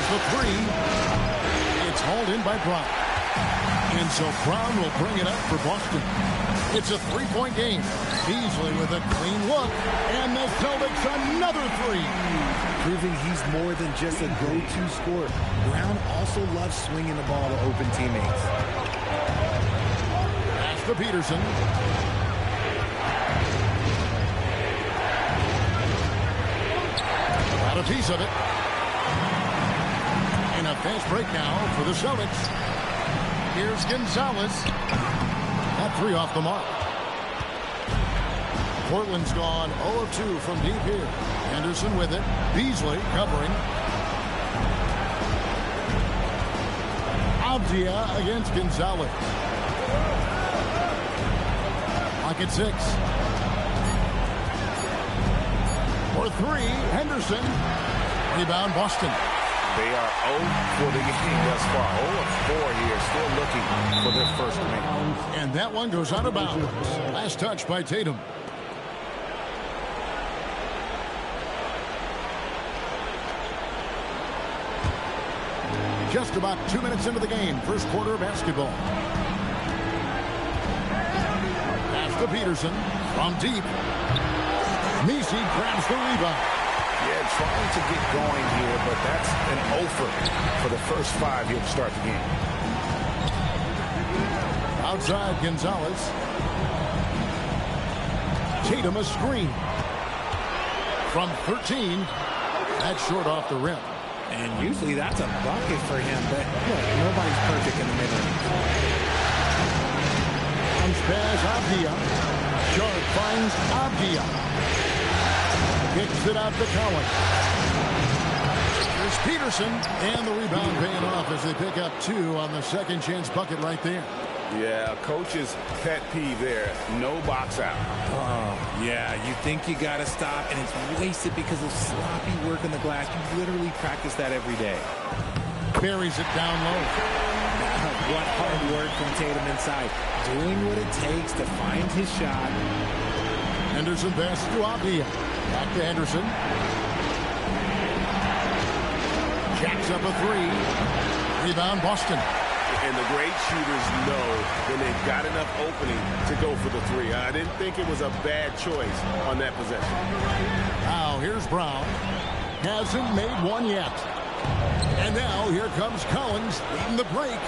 The three. It's hauled in by Brown. And so Brown will bring it up for Boston. It's a three-point game. Beasley with a clean look. And the Celtics another three. Proving he's more than just a go-to scorer. Brown also loves swinging the ball to open teammates. Pass to Peterson. Got a piece of it. A fast break now for the Celtics. Here's Gonzalez. That three off the mark. Portland's gone 0 of 2 from deep here. Henderson with it. Beasley covering. Avdia against Gonzalez. Lock at 6. For 3, Henderson. Rebound, Boston. They are 0 for the game thus far. 0 of 4 here, still looking for their first win. And that one goes out of bounds. Last touch by Tatum. Just about 2 minutes into the game, first quarter of basketball. Pass to Peterson from deep. Messi grabs the rebound. Yeah, trying to get going here, but that's an offer for the first 5 here to start the game. Outside Gonzalez. Tatum a screen. From 13. That's short off the rim. And usually that's a bucket for him, but look, nobody's perfect in the mid-range. Comes past Avdia. Sharp finds Avdia. Kicks it out to Collins. There's Peterson, and the rebound paying off as they pick up 2 on the second chance bucket right there. Yeah, coach's pet peeve there. No box out. Oh, yeah, you think you got to stop, and it's wasted because of sloppy work on the glass. You literally practice that every day. Buries it down low. What hard work from Tatum inside. Doing what it takes to find his shot. Henderson passes to Avdia. Back to Henderson. Jacks up a 3. Rebound, Boston. And the great shooters know when they've got enough opening to go for the 3. I didn't think it was a bad choice on that possession. Now here's Brown. Hasn't made one yet. And now here comes Collins leading the break.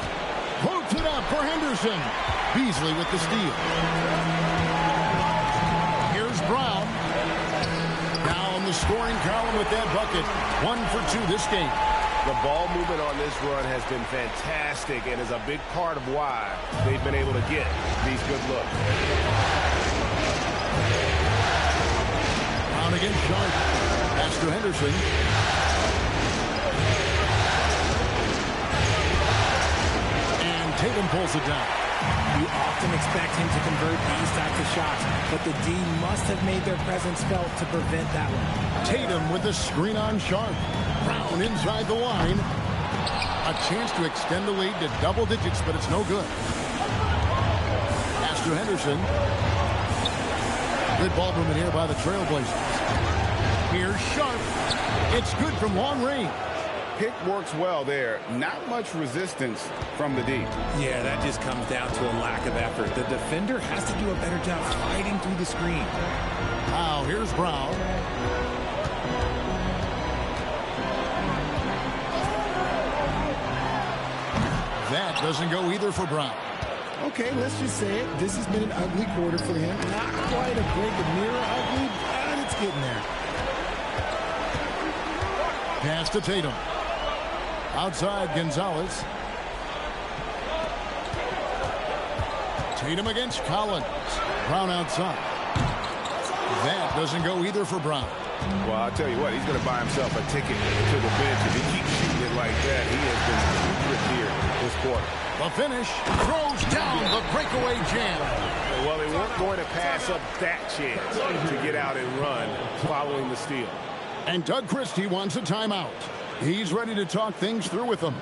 Puts it up for Henderson. Beasley with the steal. Here's Brown. Now in the scoring column with that bucket. 1 for 2 this game. The ball movement on this run has been fantastic and is a big part of why they've been able to get these good looks. On against Sharp. Pass to Henderson. And Tatum pulls it down. You often expect him to convert these types of shots, but the D must have made their presence felt to prevent that one. Tatum with the screen on Sharp. Brown inside the line. A chance to extend the lead to double digits, but it's no good. Pass to Henderson. Good ball movement here by the Trailblazers. Here's Sharp. It's good from long range. Pick works well there. Not much resistance from the D. Yeah, that just comes down to a lack of effort. The defender has to do a better job fighting through the screen. Now, here's Brown. That doesn't go either for Brown. Okay, let's just say it. This has been an ugly quarter for him. Not quite a break of mirror ugly, but it's getting there. Pass to Tatum. Outside Gonzalez. Tatum against Collins. Brown outside. That doesn't go either for Brown. Well, I'll tell you what, he's going to buy himself a ticket to the bench. If he keeps shooting it like that, he has been secret here this quarter. The finish throws down the breakaway jam. Well, they weren't going to pass up that chance to get out and run following the steal. And Doug Christie wants a timeout. He's ready to talk things through with them.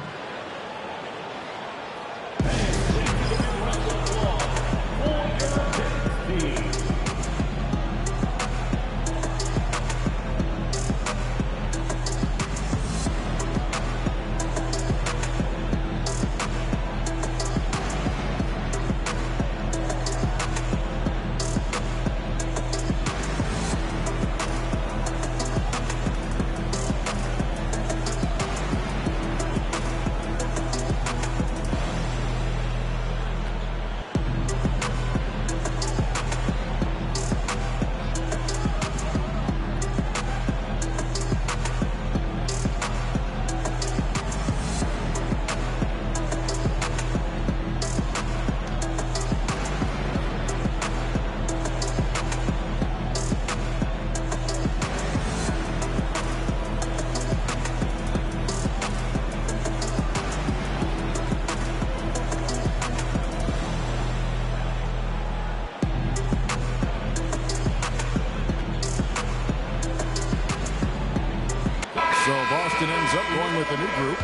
So Boston ends up going with a new group.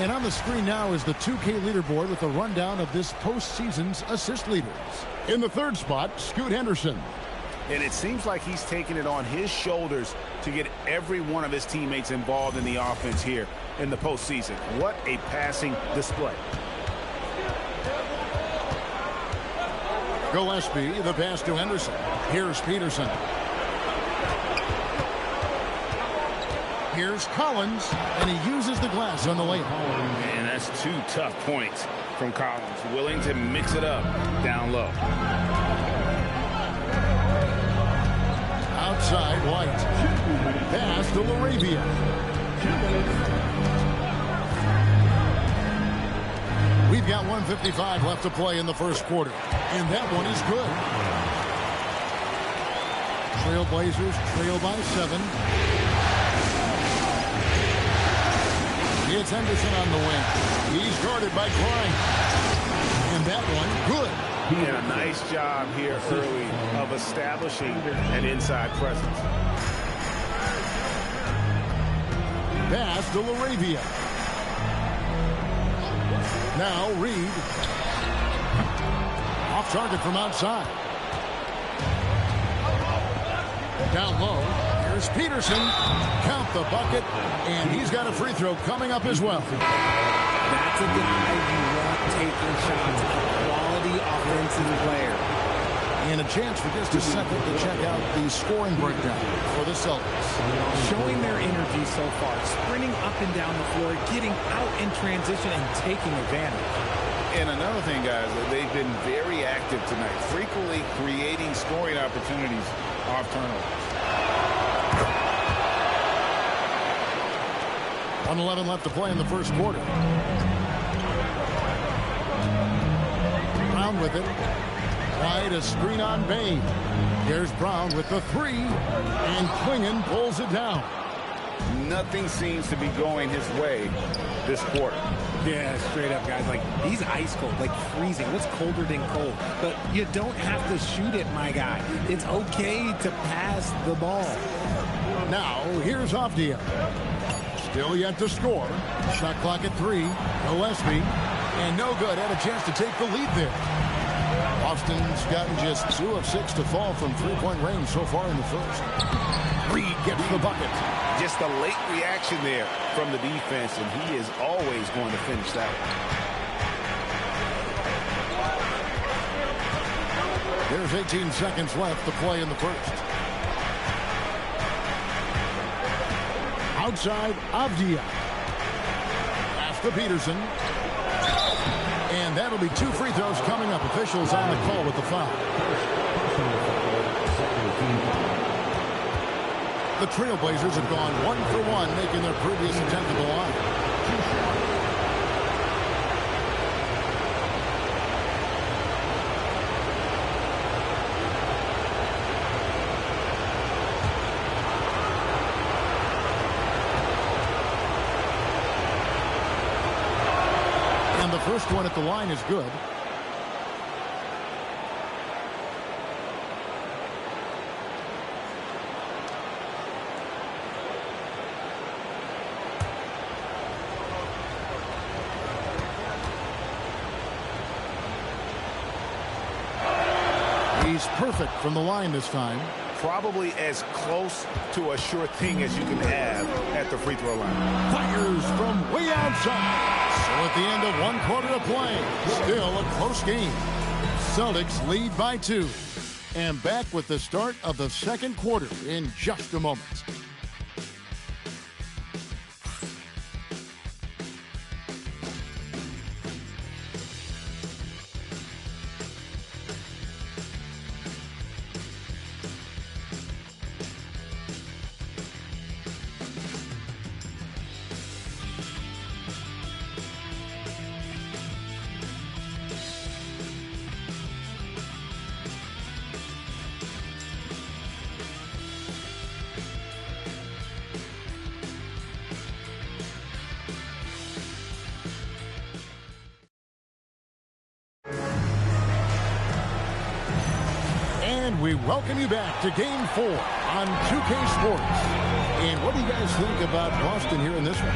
And on the screen now is the 2K leaderboard with a rundown of this postseason's assist leaders. In the third spot, Scoot Henderson. And it seems like he's taking it on his shoulders to get every one of his teammates involved in the offense here in the postseason. What a passing display. Gillespie, the pass to Henderson. Here's Peterson. Here's Collins, and he uses the glass on the layup. Man, that's two tough points from Collins. Willing to mix it up down low. Outside, White. Pass to LaRavia. We've got 1:55 left to play in the first quarter, and that one is good. Trailblazers trail by 7. It's Henderson on the wing. He's guarded by Klein. And that one, good. And a nice job here early of establishing an inside presence. Pass to LaRavia. Now Reed. Off target from outside. Down low. Here's Peterson. Count the bucket. And he's got a free throw coming up as well. That's a guy you want taking shots. A quality offensive player. And a chance for just a second to check out the scoring breakdown for the Celtics. Showing their energy so far. Sprinting up and down the floor. Getting out in transition and taking advantage. And another thing, guys, they've been very active tonight. Frequently creating scoring opportunities off turnovers. 1:11 left to play in the first quarter. Brown with it. Wide, a screen on Bain. Here's Brown with the three, and Klingon pulls it down. Nothing seems to be going his way this quarter. Yeah, straight up, guys. Like, he's ice cold, like freezing. What's colder than cold? But you don't have to shoot it, my guy. It's okay to pass the ball. Now, here's Avdia. Still yet to score. Shot clock at 3. Gillespie. And no good. Had a chance to take the lead there. Austin's gotten just 2 of 6 to fall from three-point range so far in the first. Reed gets the bucket. Just a late reaction there from the defense, and he is always going to finish that one. There's 18 seconds left to play in the first. Outside, Avdia. Pass to Peterson. And that'll be 2 free throws coming up. Officials on the call with the foul. The Trailblazers have gone 1 for 1, making their previous attempt at the line. And the first one at the line is good. He's perfect from the line this time. Probably as close to a sure thing as you can have at the free throw line. Fires from way outside. So at the end of 1 quarter of play, still a close game. Celtics lead by 2. And back with the start of the second quarter in just a moment. We welcome you back to Game 4 on 2K Sports. And what do you guys think about Boston here in this one?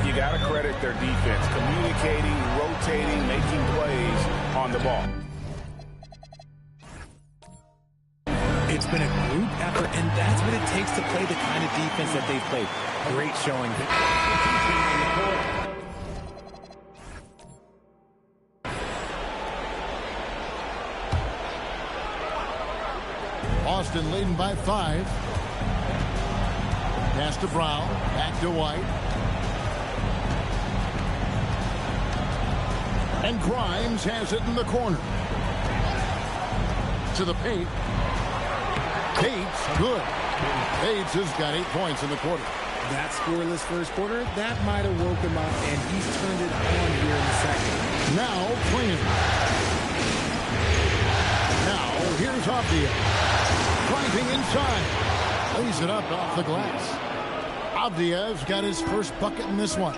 You got to credit their defense, communicating, rotating, making plays on the ball. It's been a group effort, and that's what it takes to play the kind of defense that they've played. Great showing. Boston leading by 5. Pass to Brown. Back to White. And Grimes has it in the corner. To the paint. Tate's good. Tate's has got 8 points in the quarter. That scoreless first quarter, that might have woke him up, and he's turned it on here in the second. Now Klingon. Now here's Avdia. Driving inside. Lays it up off the glass. Avdia's got his first bucket in this one.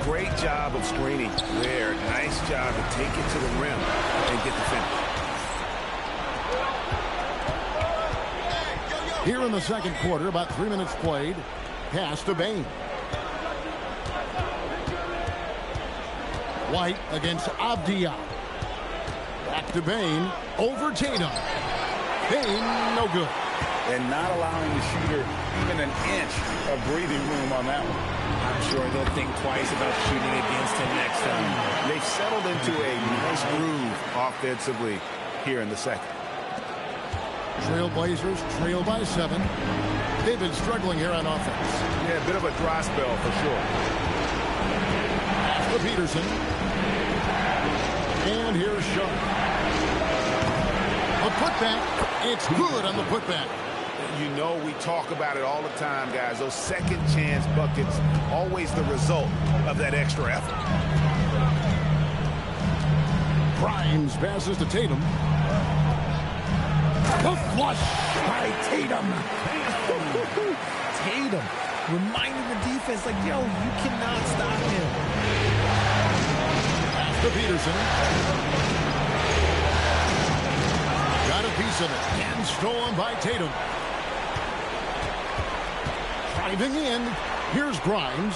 Great job of screening there. Nice job to take it to the rim and get the finish. Here in the second quarter, about 3 minutes played. Pass to Bain. White against Avdia. Back to Bain. Over Tatum. Bain, no good. And not allowing the shooter even an inch of breathing room on that one. I'm sure they'll think twice about shooting against him next time. They've settled into a nice groove offensively here in the second. Trailblazers trail by 7. They've been struggling here on offense. Yeah, a bit of a dry spell for sure. Pass to Peterson. And here's Sharp. A putback. It's good on the putback. You know, we talk about it all the time, guys. Those second chance buckets, always the result of that extra effort. Grimes passes to Tatum. The flush by Tatum. Tatum reminding the defense, like, yo, you cannot stop him. Pass to Peterson. Got a piece of it. And stolen by Tatum. Driving in. Here's Grimes.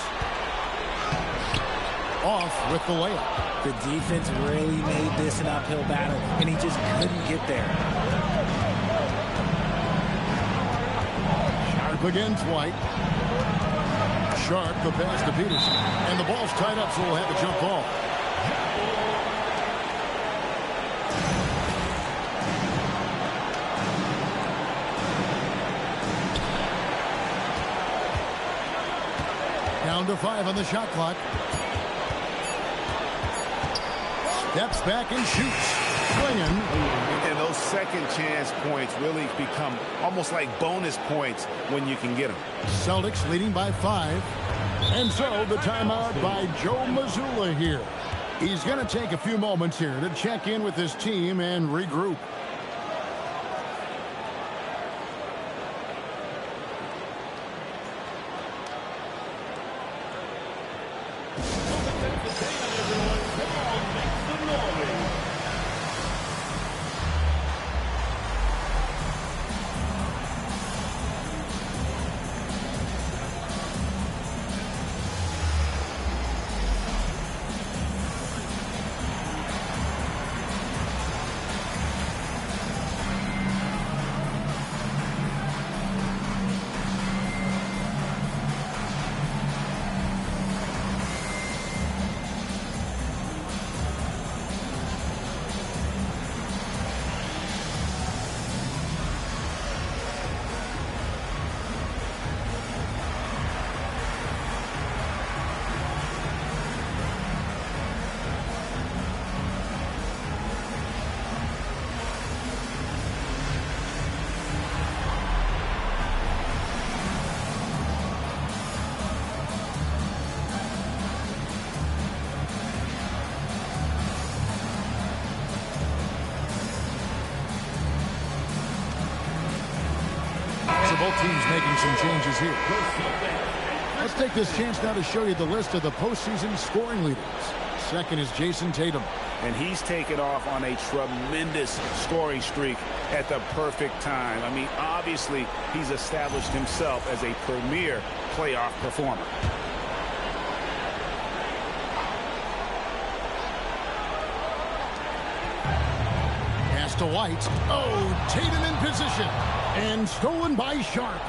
Off with the layup. The defense really made this an uphill battle, and he just couldn't get there. Sharp against White. Sharp the pass to Peterson. And the ball's tied up, so we'll have a jump ball. Down to 5 on the shot clock. Steps back and shoots. Swinging. And those second chance points really become almost like bonus points when you can get them. Celtics leading by 5. And so the timeout by Joe Mazzulla here. He's going to take a few moments here to check in with his team and regroup. Both teams making some changes here. Let's take this chance now to show you the list of the postseason scoring leaders. Second is Jason Tatum. And he's taken off on a tremendous scoring streak at the perfect time. I mean, obviously, he's established himself as a premier playoff performer. Pass to White. Oh, Tatum in position. And stolen by Sharp.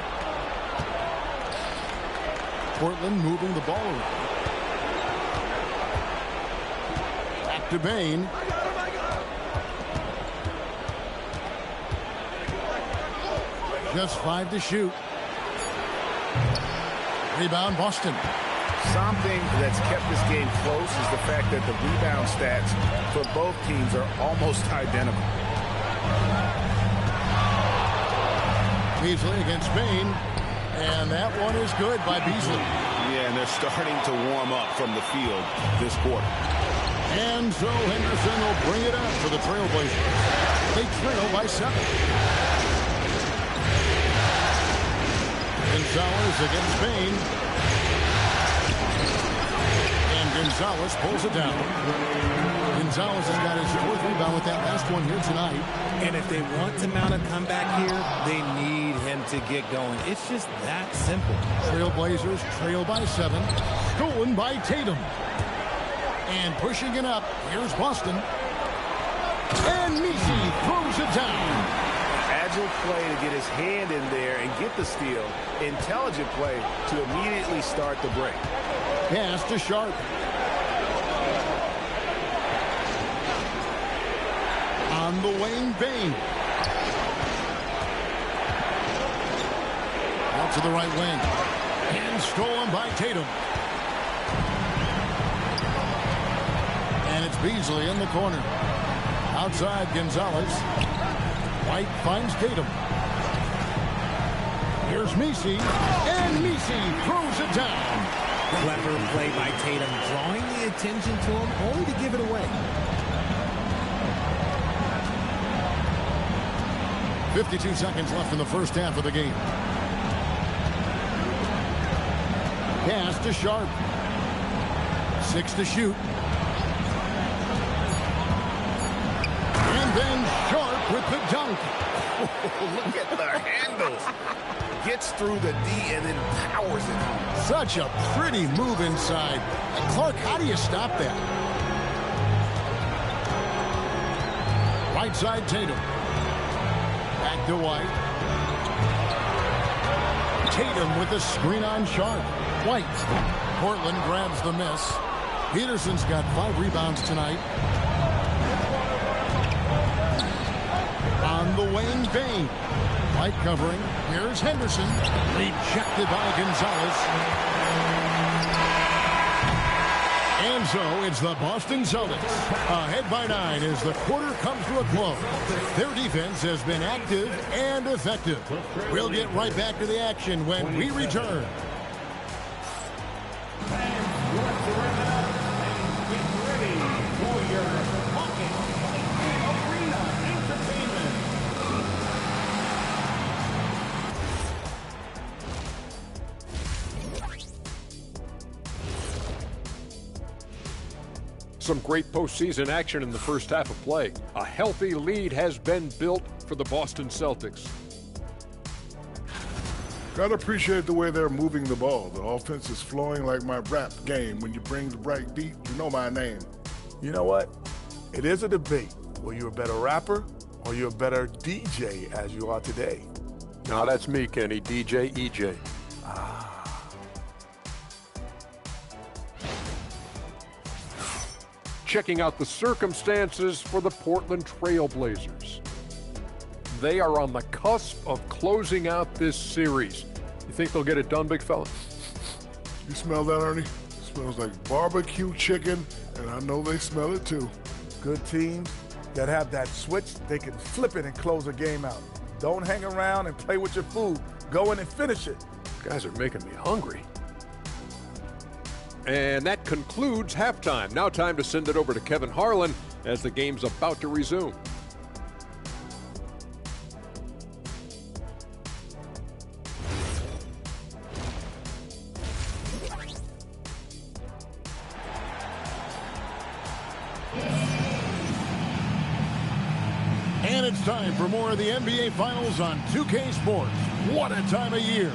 Portland moving the ball around. Back to Bain. Just 5 to shoot. Rebound, Boston. Something that's kept this game close is the fact that the rebound stats for both teams are almost identical. Beasley against Bain, and that one is good by Beasley. Yeah, and they're starting to warm up from the field this quarter. And so Henderson will bring it up for the Trailblazers. They trail by 7. Gonzalez against Bain. And Gonzalez pulls it down. Gonzalez has got his 4th rebound with that last one here tonight. And if they want to mount a comeback here, they need him to get going. It's just that simple. Trailblazers trail by 7. Stolen by Tatum. And pushing it up, here's Boston. And Nisi throws it down. Agile play to get his hand in there and get the steal. Intelligent play to immediately start the break. Pass to Sharp. On the wing, Bain. Out to the right wing. And stolen by Tatum. And it's Beasley in the corner. Outside Gonzalez. White finds Tatum. Here's Messi, and Messi throws it down. Clever play by Tatum, drawing the attention to him, only to give it away. 52 seconds left in the first half of the game. Pass to Sharp. 6 to shoot. And then Sharp with the dunk. Look at the handles. Gets through the D and then powers it home. Such a pretty move inside. Clark, how do you stop that? Right side Tatum. Back to White. Tatum with the screen on Sharp. White. Portland grabs the miss. Peterson's got 5 rebounds tonight. On the wing, Bain. White covering. Here's Henderson. Rejected by Gonzalez. And so it's the Boston Celtics ahead by 9 as the quarter comes to a close. Their defense has been active and effective. We'll get right back to the action when we return. Some great postseason action in the first half of play. A healthy lead has been built for the Boston Celtics. Gotta appreciate the way they're moving the ball. The offense is flowing like my rap game. When you bring the right beat, you know my name. You know what? It is a debate. Were you a better rapper or you a better DJ as you are today? No, that's me, Kenny. DJ EJ. Checking out the circumstances for the Portland Trail Blazers. They are on the cusp of closing out this series. You think they'll get it done, big fella? You smell that, Ernie? It smells like barbecue chicken, and I know they smell it too. Good teams that have that switch, they can flip it and close a game out. Don't hang around and play with your food. Go in and finish it. You guys are making me hungry. And that concludes halftime. Now time to send it over to Kevin Harlan as the game's about to resume. And it's time for more of the NBA Finals on 2K Sports. What a time of year.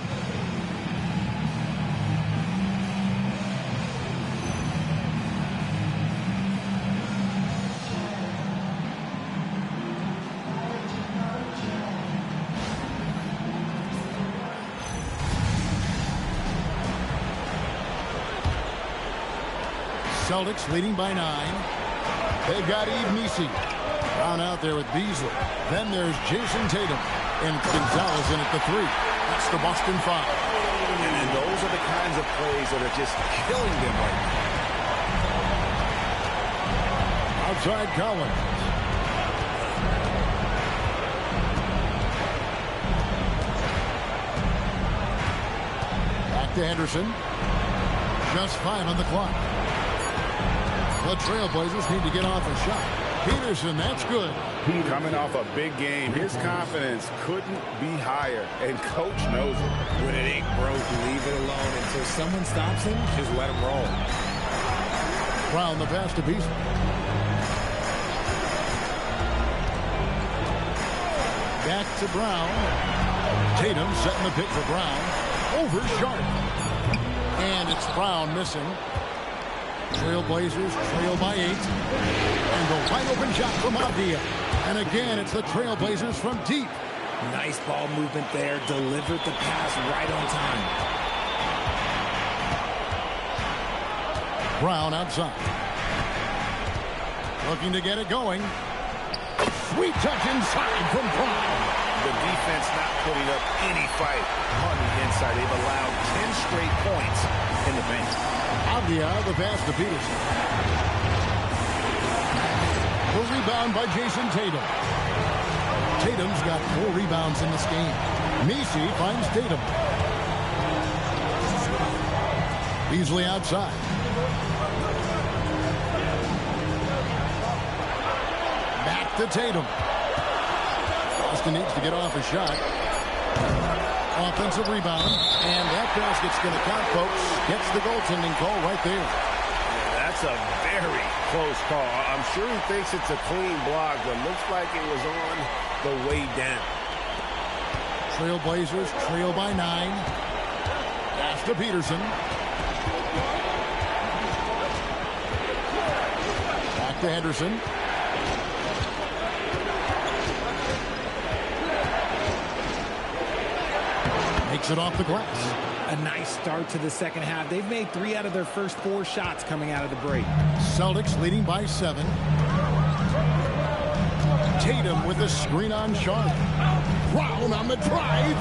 Celtics leading by 9. They've got Yves Messi. Brown out there with Beasley. Then there's Jason Tatum. And Gonzalez in at the 3. That's the Boston 5. And those are the kinds of plays that are just killing them right now. Outside Collins. Back to Henderson. Just 5 on the clock. The Trailblazers need to get off a shot. Peterson, that's good. Coming off a big game, his confidence couldn't be higher, and coach knows it. When it ain't broke, leave it alone until someone stops him. Just let him roll. Brown the pass to Beasley. Back to Brown. Tatum setting the pick for Brown. Over Sharp. And it's Brown missing. Trailblazers trail by 8. And the wide open shot from Avdia. And again, it's the Trailblazers from deep. Nice ball movement there. Delivered the pass right on time. Brown outside. Looking to get it going. Sweet touch inside from Brown. The defense not putting up any fight on the inside. They've allowed 10 straight points in the paint. Avdia, the pass to Peterson. The rebound by Jason Tatum. Tatum's got 4 rebounds in this game. Messi finds Tatum. Beasley outside. Back to Tatum. Boston needs to get off a shot. Offensive rebound. And that basket's going to count, folks. Gets the goaltending call right there. That's a very close call. I'm sure he thinks it's a clean block, but looks like it was on the way down. Trailblazers trail by 9. Pass to Peterson. Back to Henderson. Makes it off the glass. A nice start to the second half. They've made 3 out of their first 4 shots coming out of the break. Celtics leading by 7. Tatum with a screen on Sharp. Brown on the drive.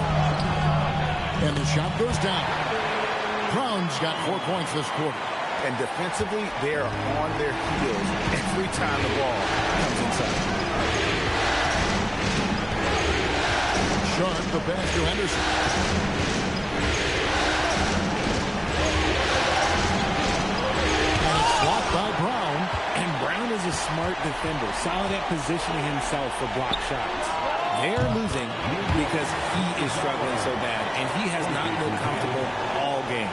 And the shot goes down. Brown's got 4 points this quarter. And defensively, they're on their heels every time the ball comes inside. Sharp, the pass to Henderson. And it's blocked by Brown. And Brown is a smart defender, solid at positioning himself for block shots. They're losing because he is struggling so bad, and he has not looked comfortable all game.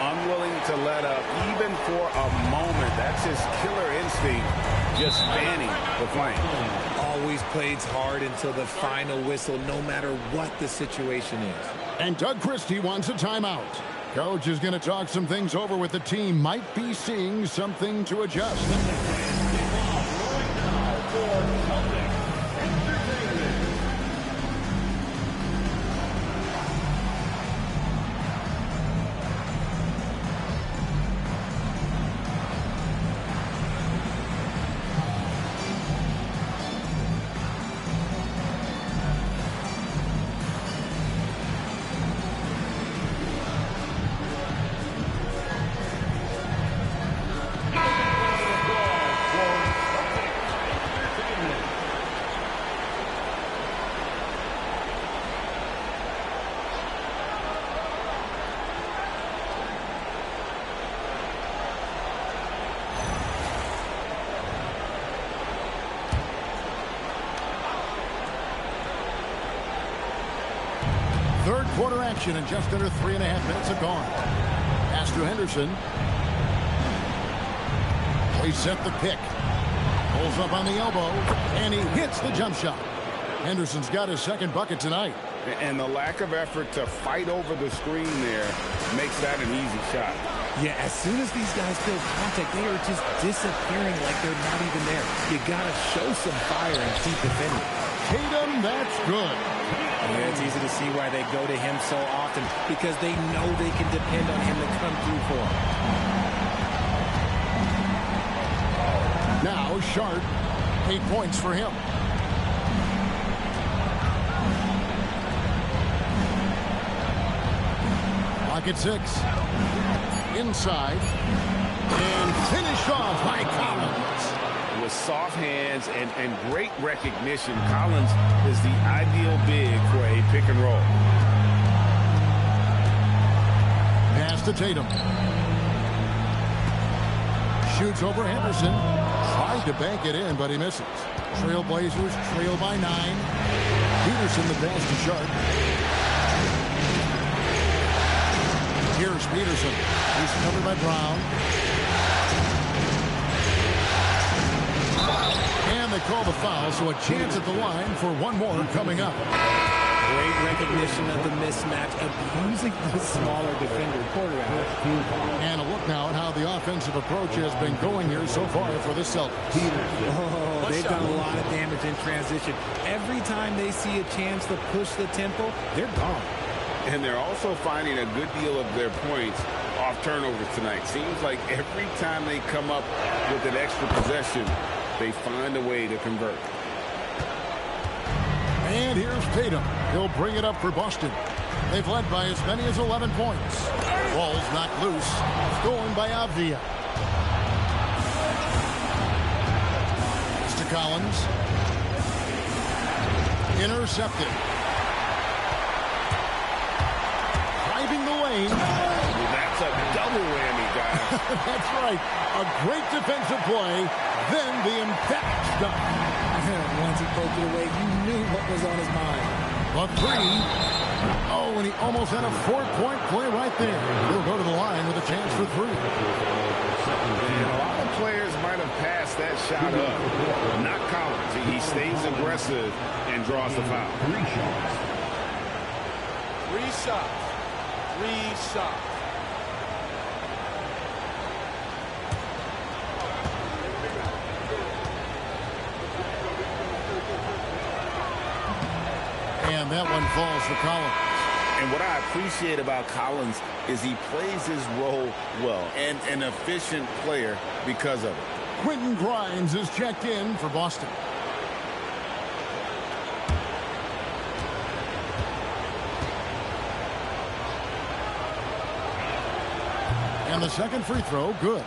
Unwilling to let up even for a moment. That's his killer instinct, just fanning the flame. Always plays hard until the final whistle, no matter what the situation is. And Doug Christie wants a timeout. Coach is going to talk some things over with the team. Might be seeing something to adjust. Third quarter action, and just under 3.5 minutes have gone. Pass to Henderson. They set the pick. Pulls up on the elbow, and he hits the jump shot. Henderson's got his second bucket tonight. And the lack of effort to fight over the screen there makes that an easy shot. Yeah, as soon as these guys feel contact, they are just disappearing like they're not even there. You got to show some fire and keep defending. Tatum, that's good. Yeah, it's easy to see why they go to him so often, because they know they can depend on him to come through for them. Now Sharp, 8 points for him. Pocket 6. Inside. And finished off by Collins. With soft hands and great recognition, Collins is the ideal big for a pick and roll. Pass to Tatum. Shoots over Henderson. Tried to bank it in, but he misses. Trailblazers trail by 9. Peterson the pass to Sharp. Here's Peterson. He's covered by Brown. And they call the foul, so a chance at the line for one more coming up. Great recognition of the mismatch, abusing the smaller defender quarterback. And a look now at how the offensive approach has been going here so far for the Celtics. Oh, they've done a lot of damage in transition. Every time they see a chance to push the tempo, they're gone. And they're also finding a good deal of their points off turnovers tonight. Seems like every time they come up with an extra possession, they find a way to convert. And here's Tatum. He'll bring it up for Boston. They've led by as many as 11 points. Ball's knocked loose. Stolen by Avdia. It's to Collins. Intercepted. leaving the lane. That's a double whammy, guys. That's right. A great defensive play, then the emphatic stop. Once he poked it away, you knew what was on his mind. A three. Oh, and he almost had a 4-point play right there. He'll go to the line with a chance for three. And a lot of players might have passed that shot up. Not Collins. He stays aggressive and draws the foul. Three shots. Three shots. And that one falls for Collins. And what I appreciate about Collins is he plays his role well and an efficient player because of it. Quentin Grimes is checked in for Boston. And the second free throw, good.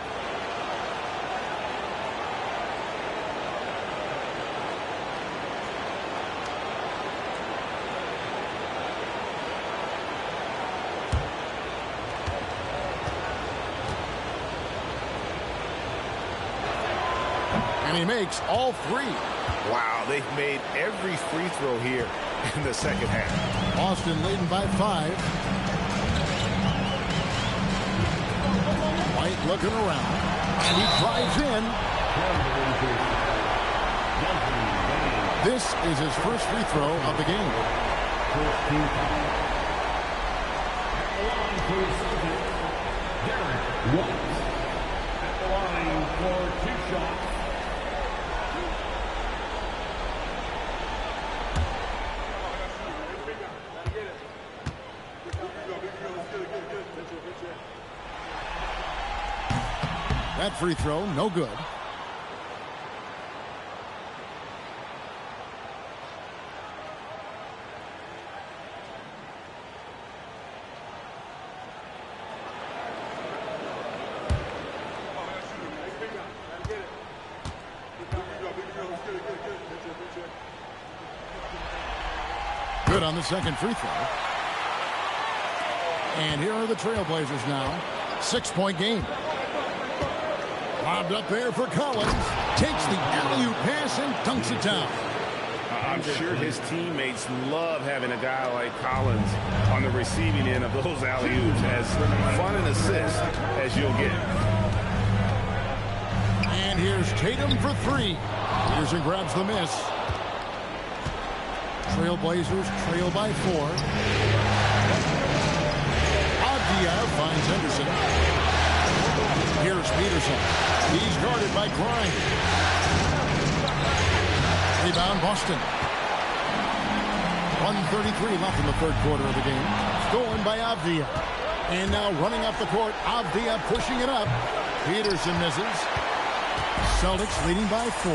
And he makes all three. Wow, they've made every free throw here in the second half. Boston leading by 5. White looking around. And he drives in. This is his first free throw of the game. At the line for 2 shots. That free throw, no good. Good on the second free throw. And here are the Trailblazers now. 6-point game. Lobbed up there for Collins. Takes the alley-oop pass and dunks it down. I'm sure his teammates love having a guy like Collins on the receiving end of those alley-oops. As fun an assist as you'll get. And here's Tatum for 3. Peterson grabs the miss. Trailblazers trail by 4. Avdia finds Henderson. Here's Peterson. He's guarded by Grimes. Rebound Boston. 1:33 left in the third quarter of the game. Stolen by Avdia. And now running up the court. Avdia pushing it up. Peterson misses. Celtics leading by 4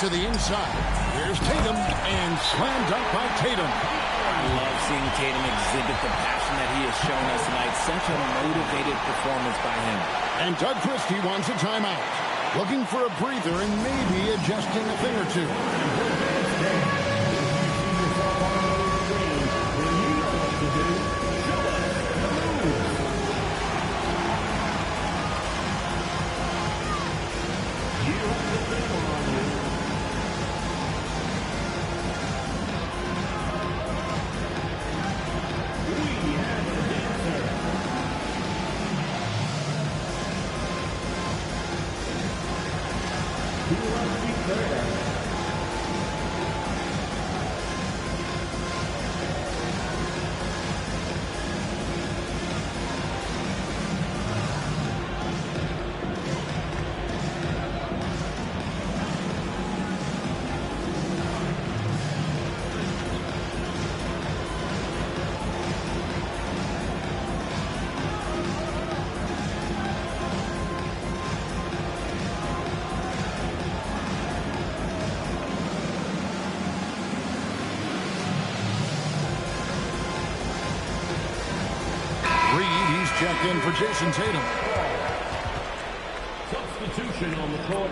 to the inside. Here's Tatum and slam dunk by Tatum. I love seeing Tatum exhibit the passion that he has shown us tonight. Such a motivated performance by him. And Doug Christie wants a timeout. Looking for a breather and maybe adjusting a thing or two. Checked in for Jason Tatum. Substitution on the court.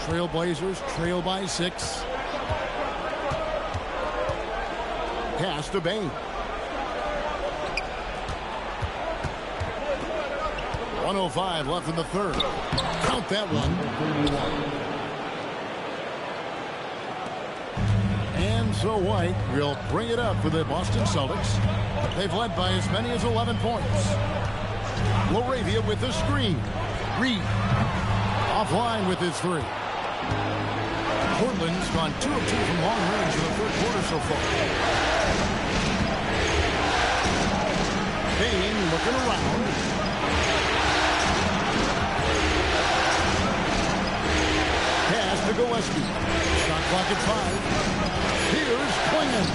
Trailblazers trail by 6. Pass to Bain. 1:05 left in the third. Count that one. And so White will bring it up for the Boston Celtics. They've led by as many as 11 points. Laravia with the screen. Reed offline with his 3. Portland's gone 2 of 2 from long range in the third quarter so far. Bain looking around. Pass to Gillespie. Shot clock at 5. Here's Klingon.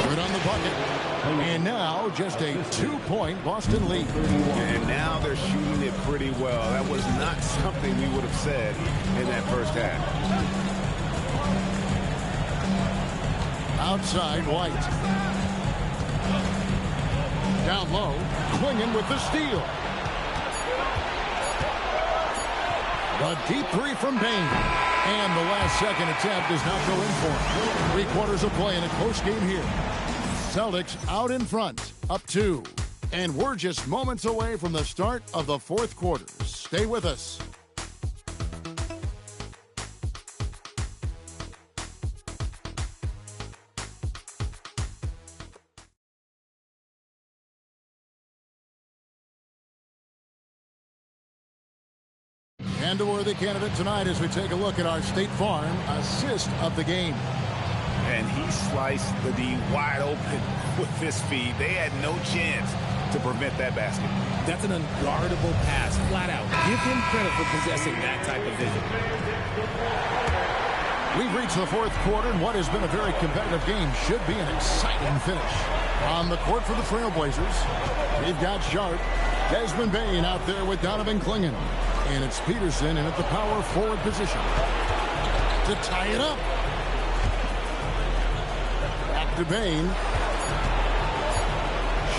Good on the bucket. And now just a 2-point Boston lead. And now they're shooting it pretty well. That was not something we would have said in that first half. Outside, White. Down low, Klingon with the steal. A deep 3 from Bain. And the last second attempt does not go in for him. 3 quarters of play in a close game here. Celtics out in front, up 2. And we're just moments away from the start of the fourth quarter. Stay with us. And a worthy candidate tonight as we take a look at our State Farm assist of the game. And he sliced the D wide open with his feet. They had no chance to prevent that basket. That's an unguardable pass, flat out. Give him credit for possessing that type of vision. We've reached the fourth quarter, and what has been a very competitive game should be an exciting finish. On the court for the Trailblazers, we've got Sharp, Desmond Bain out there with Donovan Klingon. And it's Peterson in at the power forward position to tie it up. Back to Bain.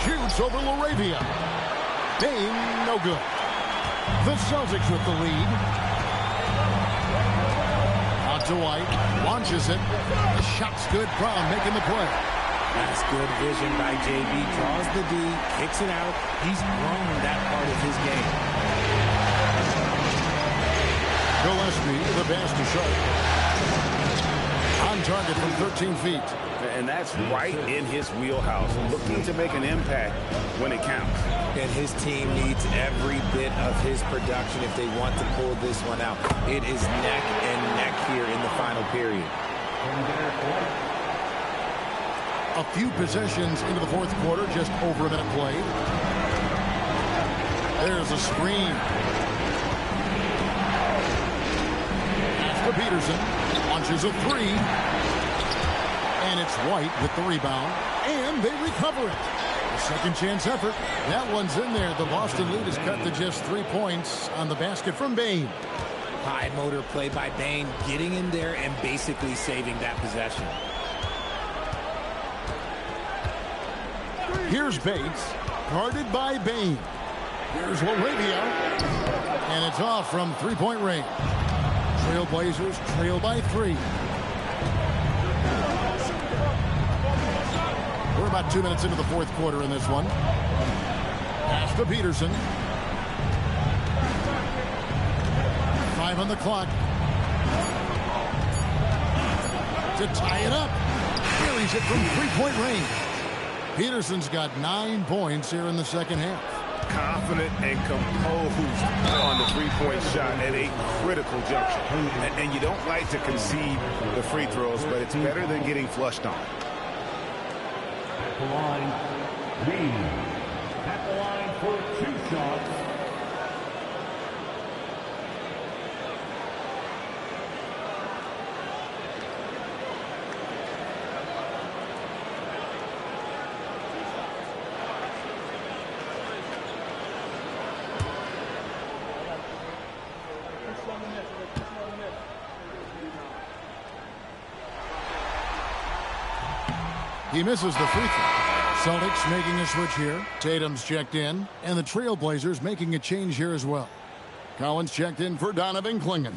Shoots over Laravia. Bain, no good. The Celtics with the lead. Out to White. Launches it. The shot's good. Brown making the play. That's good vision by JB. Draws the D, kicks it out. He's grown that part of his game. Gillespie, the pass to Sharp. On target from 13 feet. And that's right in his wheelhouse. Looking to make an impact when it counts. And his team needs every bit of his production if they want to pull this one out. It is neck and neck here in the final period. A few possessions into the fourth quarter, just over a minute played. There's a screen. Peterson launches a 3, and it's White with the rebound, and they recover it. A second chance effort. That one's in there. The Boston lead is cut to just 3 points on the basket from Bain. High motor play by Bain, getting in there and basically saving that possession. Here's Bates, guarded by Bain. Here's Laravia, and it's off from 3-point range. Trailblazers trail by 3. We're about 2 minutes into the fourth quarter in this one. Pass to Peterson. 5 on the clock. To tie it up. Carries it from 3-point range. Peterson's got 9 points here in the second half. Confident and composed on the three-point shot at a critical juncture. And you don't like to concede the free throws, but it's better than getting flushed on. At the line, Reed. At the line for 2 shots. He misses the free throw. Celtics making a switch here. Tatum's checked in, and the Trailblazers making a change here as well. Collins checked in for Donovan Klingon.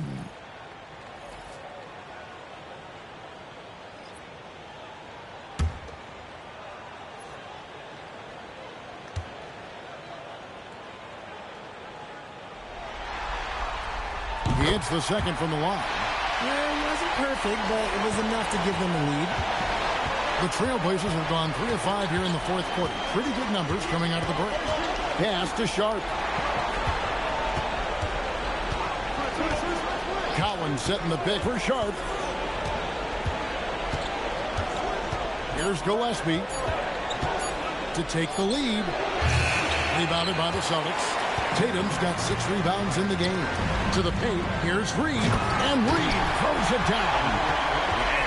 hits the second from the line. Well, it wasn't perfect, but it was enough to give them the lead. The Trailblazers have gone 3 of 5 here in the fourth quarter. Pretty good numbers coming out of the break. Pass to Sharp. Collins setting the pick for Sharp. Here's Gillespie to take the lead. Rebounded by the Celtics. Tatum's got 6 rebounds in the game. To the paint, here's Reed, and Reed throws it down.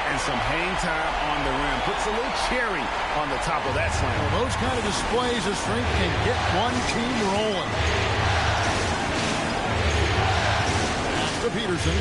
And some hang time on the rim. Puts a little cherry on the top of that slam. Well, those kind of displays of strength can get one team rolling. Pass to Peterson.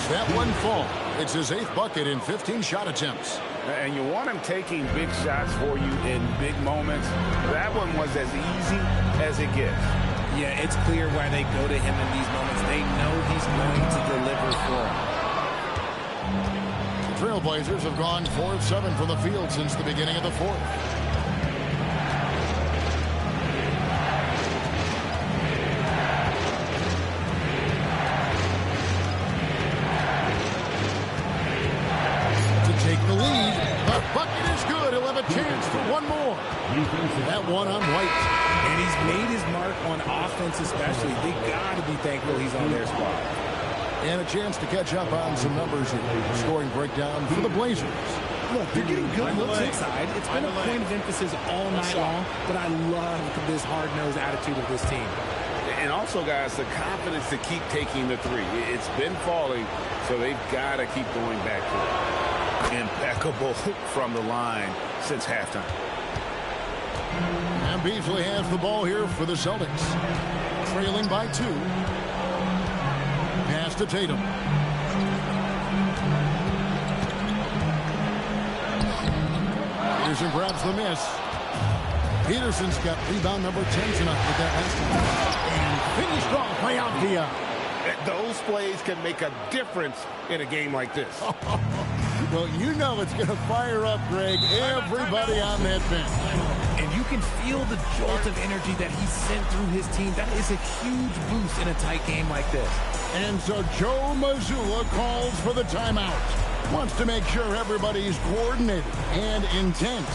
That one fall. It's his 8th bucket in 15 shot attempts. And you want him taking big shots for you in big moments. That one was as easy as it gets. Yeah, it's clear why they go to him in these moments. They know he's going to deliver for them. The Trailblazers have gone 4 of 7 from the field since the beginning of the fourth. The lead. The bucket is good. He'll have a chance for one more. That one on White. And he's made his mark on offense especially. They got to be thankful he's on their squad. And a chance to catch up on some numbers here. Scoring breakdown for the Blazers. Look, they're getting good looks inside. It's been a point of emphasis all night long, but I love this hard-nosed attitude of this team. And also, guys, the confidence to keep taking the three. It's been falling, so they've got to keep going back to it. Impeccable from the line since halftime. And Beasley has the ball here for the Celtics. Trailing by 2. Pass to Tatum. Peterson grabs the miss. Peterson's got rebound number 10 tonight with that last one. And finished off by Avdia. Those plays can make a difference in a game like this. Well, you know it's going to fire up, Greg, everybody on that bench. And you can feel the jolt of energy that he sent through his team. That is a huge boost in a tight game like this. And so Joe Mazzulla calls for the timeout. Wants to make sure everybody's coordinated and intent.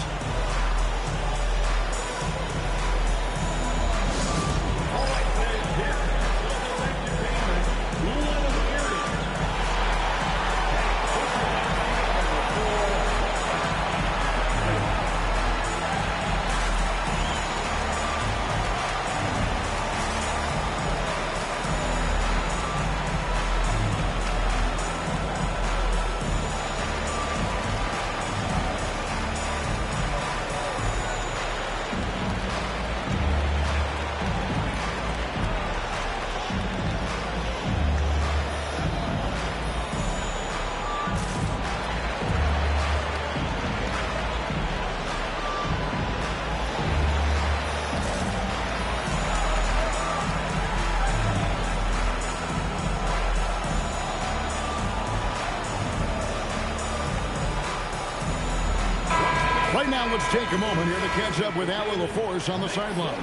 Right now, let's take a moment here to catch up with Allie LaForce on the sideline.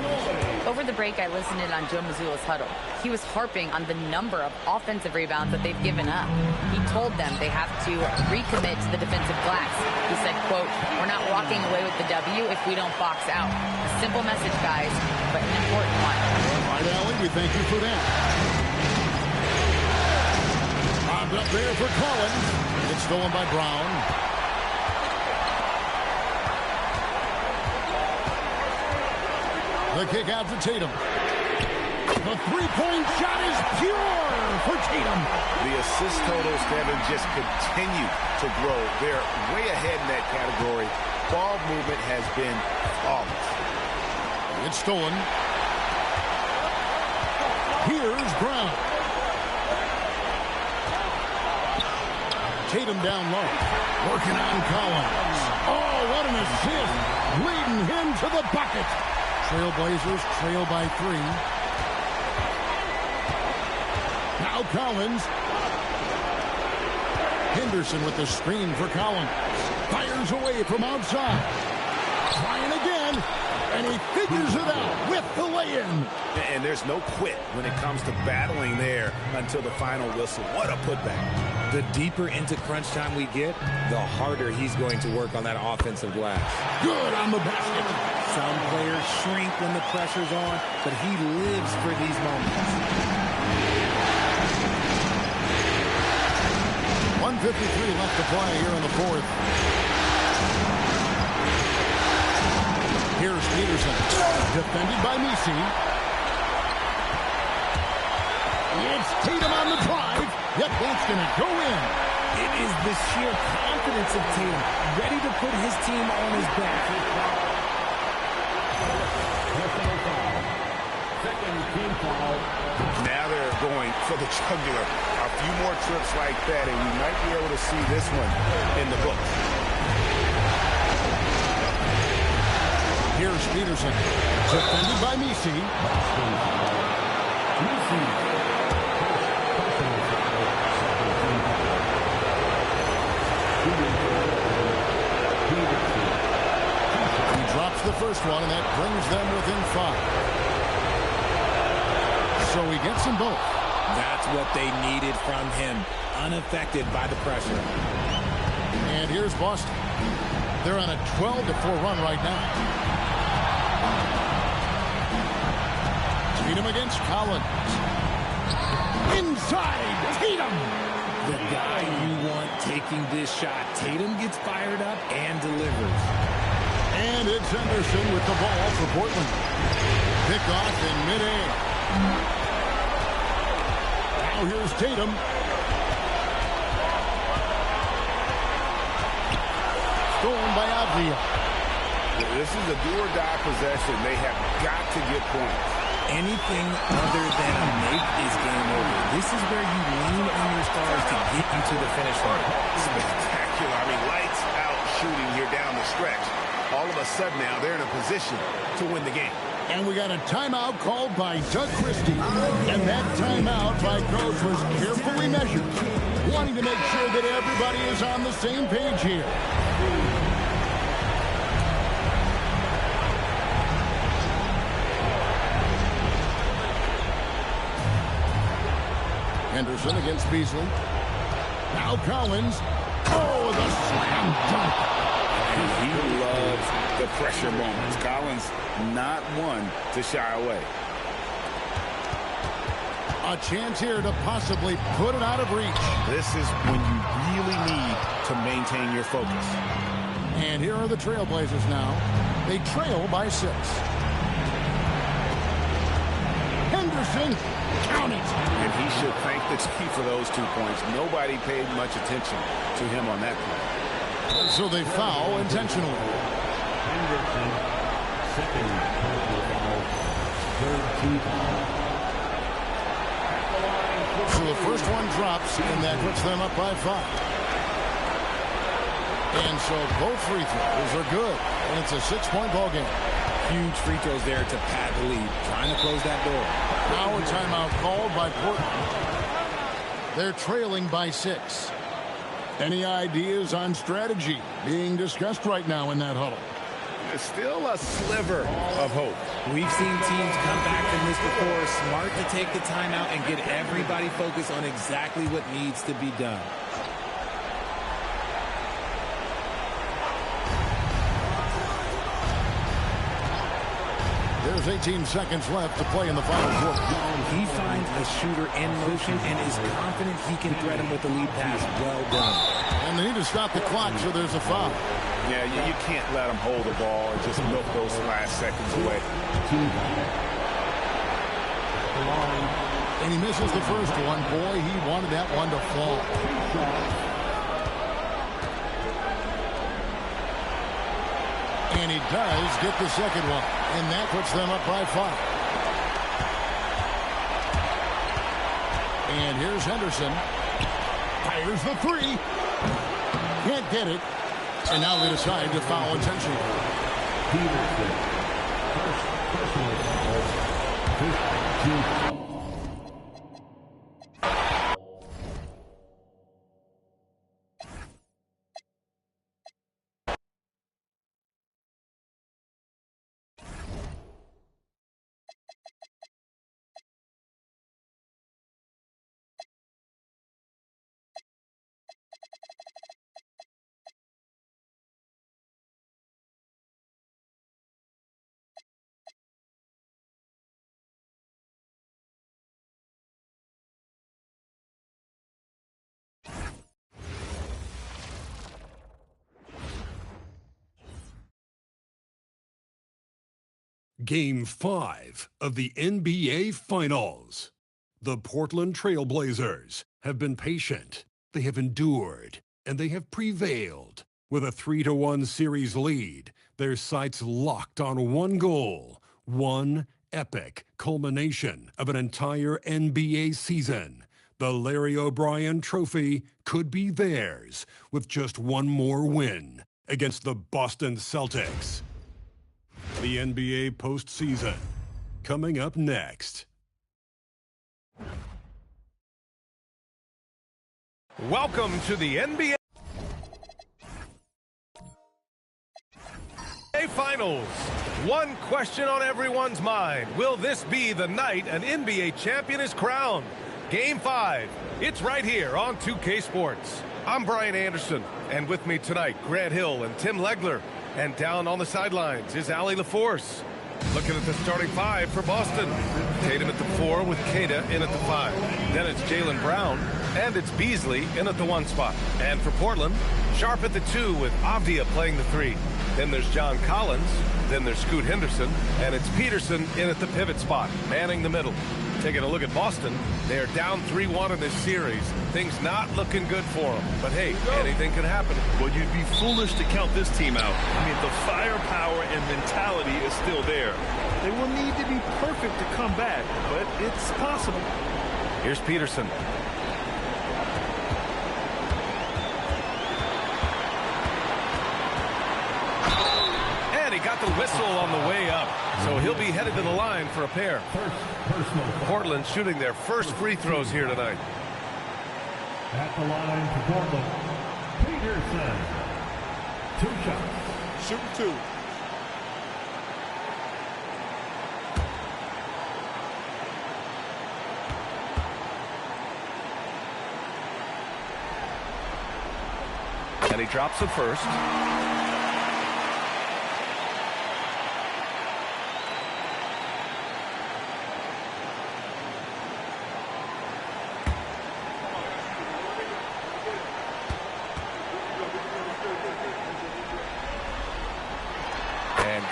Over the break, I listened in on Joe Mazzulla's huddle. He was harping on the number of offensive rebounds that they've given up. He told them they have to recommit to the defensive glass. He said, quote, "We're not walking away with the W if we don't box out." A simple message, guys, but an important one. All right, Allie, we thank you for that. Bobbed up there for Collins. It's stolen by Brown. The kick out to Tatum. The three-point shot is pure for Tatum. The assist totals, Kevin, just continue to grow. They're way ahead in that category. Ball movement has been flawless. It's stolen. Here's Brown. Tatum down low. Working on Collins. Oh, what an assist. Leading him to the bucket. Trailblazers trail by 3. Now Collins. Henderson with the screen for Collins. Fires away from outside. Trying again. And he figures it out with the lay-in. And there's no quit when it comes to battling there until the final whistle. What a putback. The deeper into crunch time we get, the harder he's going to work on that offensive glass. Good on the basket. Some players shrink when the pressure's on, but he lives for these moments. 1:53 left to play here in the fourth. Here's Peterson, defended by Misi. It's Tatum on the drive, yet that's going to go in. It is the sheer confidence of Tatum, ready to put his team on his back. Now they're going for the jugular. A few more trips like that, and you might be able to see this one in the books. Here's Peterson, defended by Misi. He drops the first one, and that brings them within 5. So he gets them both. That's what they needed from him, unaffected by the pressure. And here's Boston. They're on a 12-4 run right now. Tatum against Collins. Inside, Tatum! The guy you want taking this shot. Tatum gets fired up and delivers. And it's Henderson with the ball for Portland. Pickoff in midair. Now here's Tatum. Stolen by Avdia. This is a do-or-die possession. They have got to get points. Anything other than a make is game over. This is where you lean on your stars to get you to the finish line. Spectacular. I mean, lights out shooting here down the stretch. All of a sudden now they're in a position to win the game. And we got a timeout called by Doug Christie. And that timeout by Coach was carefully measured, wanting to make sure that everybody is on the same page here. Henderson against Beasley. Now Collins. Oh, the slam dunk. And he loves the pressure moments. Collins not one to shy away. A chance here to possibly put it out of reach. This is when you really need to maintain your focus. And here are the Trailblazers now. They trail by 6. Henderson, count it. And he should thank the team for those 2 points. Nobody paid much attention to him on that play. So they foul intentionally. Henderson, second personal foul, third team foul. So the first one drops, and that puts them up by 5. And so both free throws are good. And it's a 6-point ball game. Huge free throws there to pad the lead. Trying to close that door. Now a timeout called by Portland. They're trailing by 6. Any ideas on strategy being discussed right now in that huddle? There's still a sliver of hope. We've seen teams come back from this before. Smart to take the timeout and get everybody focused on exactly what needs to be done. There's 18 seconds left to play in the final quarter. He finds a shooter in motion and is confident he can thread him with the lead pass. Well done. And they need to stop the clock, so there's a foul. Yeah, you can't let him hold the ball and just milk those last seconds away. And he misses the first one. Boy, he wanted that one to fall. And he does get the second one. And that puts them up by 5. And here's Henderson. Fires the 3. Can't get it. And now they decide to foul intentionally. Peterson, first personal foul, 15. Game 5 of the NBA Finals. The Portland Trail Blazers have been patient, they have endured, and they have prevailed. With a 3-1 series lead, their sights locked on one goal, one epic culmination of an entire NBA season. The Larry O'Brien Trophy could be theirs with just one more win against the Boston Celtics. The NBA postseason, coming up next. Welcome to the NBA Finals. One question on everyone's mind. Will this be the night an NBA champion is crowned? Game 5. It's right here on 2K Sports. I'm Brian Anderson, and with me tonight, Grant Hill and Tim Legler. And down on the sidelines is Allie LaForce. Looking at the starting 5 for Boston. Tatum at the 4 with Kata in at the 5. Then it's Jaylen Brown, and it's Beasley in at the 1 spot. And for Portland, Sharp at the 2 with Avdia playing the 3. Then there's John Collins, then there's Scoot Henderson, and it's Peterson in at the pivot spot, manning the middle. Taking a look at Boston, they're down 3-1 in this series. Things not looking good for them. But hey, anything can happen. Well, you'd be foolish to count this team out. I mean, the firepower and mentality is still there. They will need to be perfect to come back, but it's possible. Here's Peterson. He got the whistle on the way up, so he'll be headed to the line for a pair. Portland shooting their first free throws here tonight. At the line for Portland, Peterson. 2 shots. Shooting 2. And he drops the first.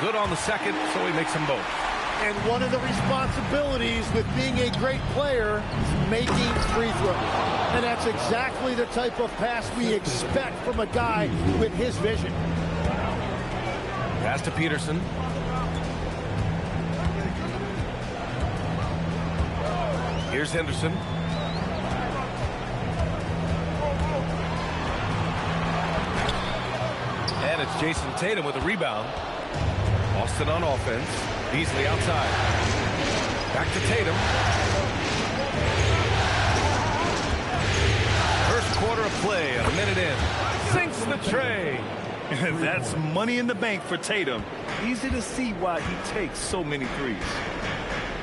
Good on the second, so he makes them both. And one of the responsibilities with being a great player is making free throws. And that's exactly the type of pass we expect from a guy with his vision. Pass to Peterson. Here's Henderson. And it's Jason Tatum with a rebound. Boston on offense. Beasley outside. Back to Tatum. First quarter of play, a minute in. Sinks the tray. That's money in the bank for Tatum. Easy to see why he takes so many threes.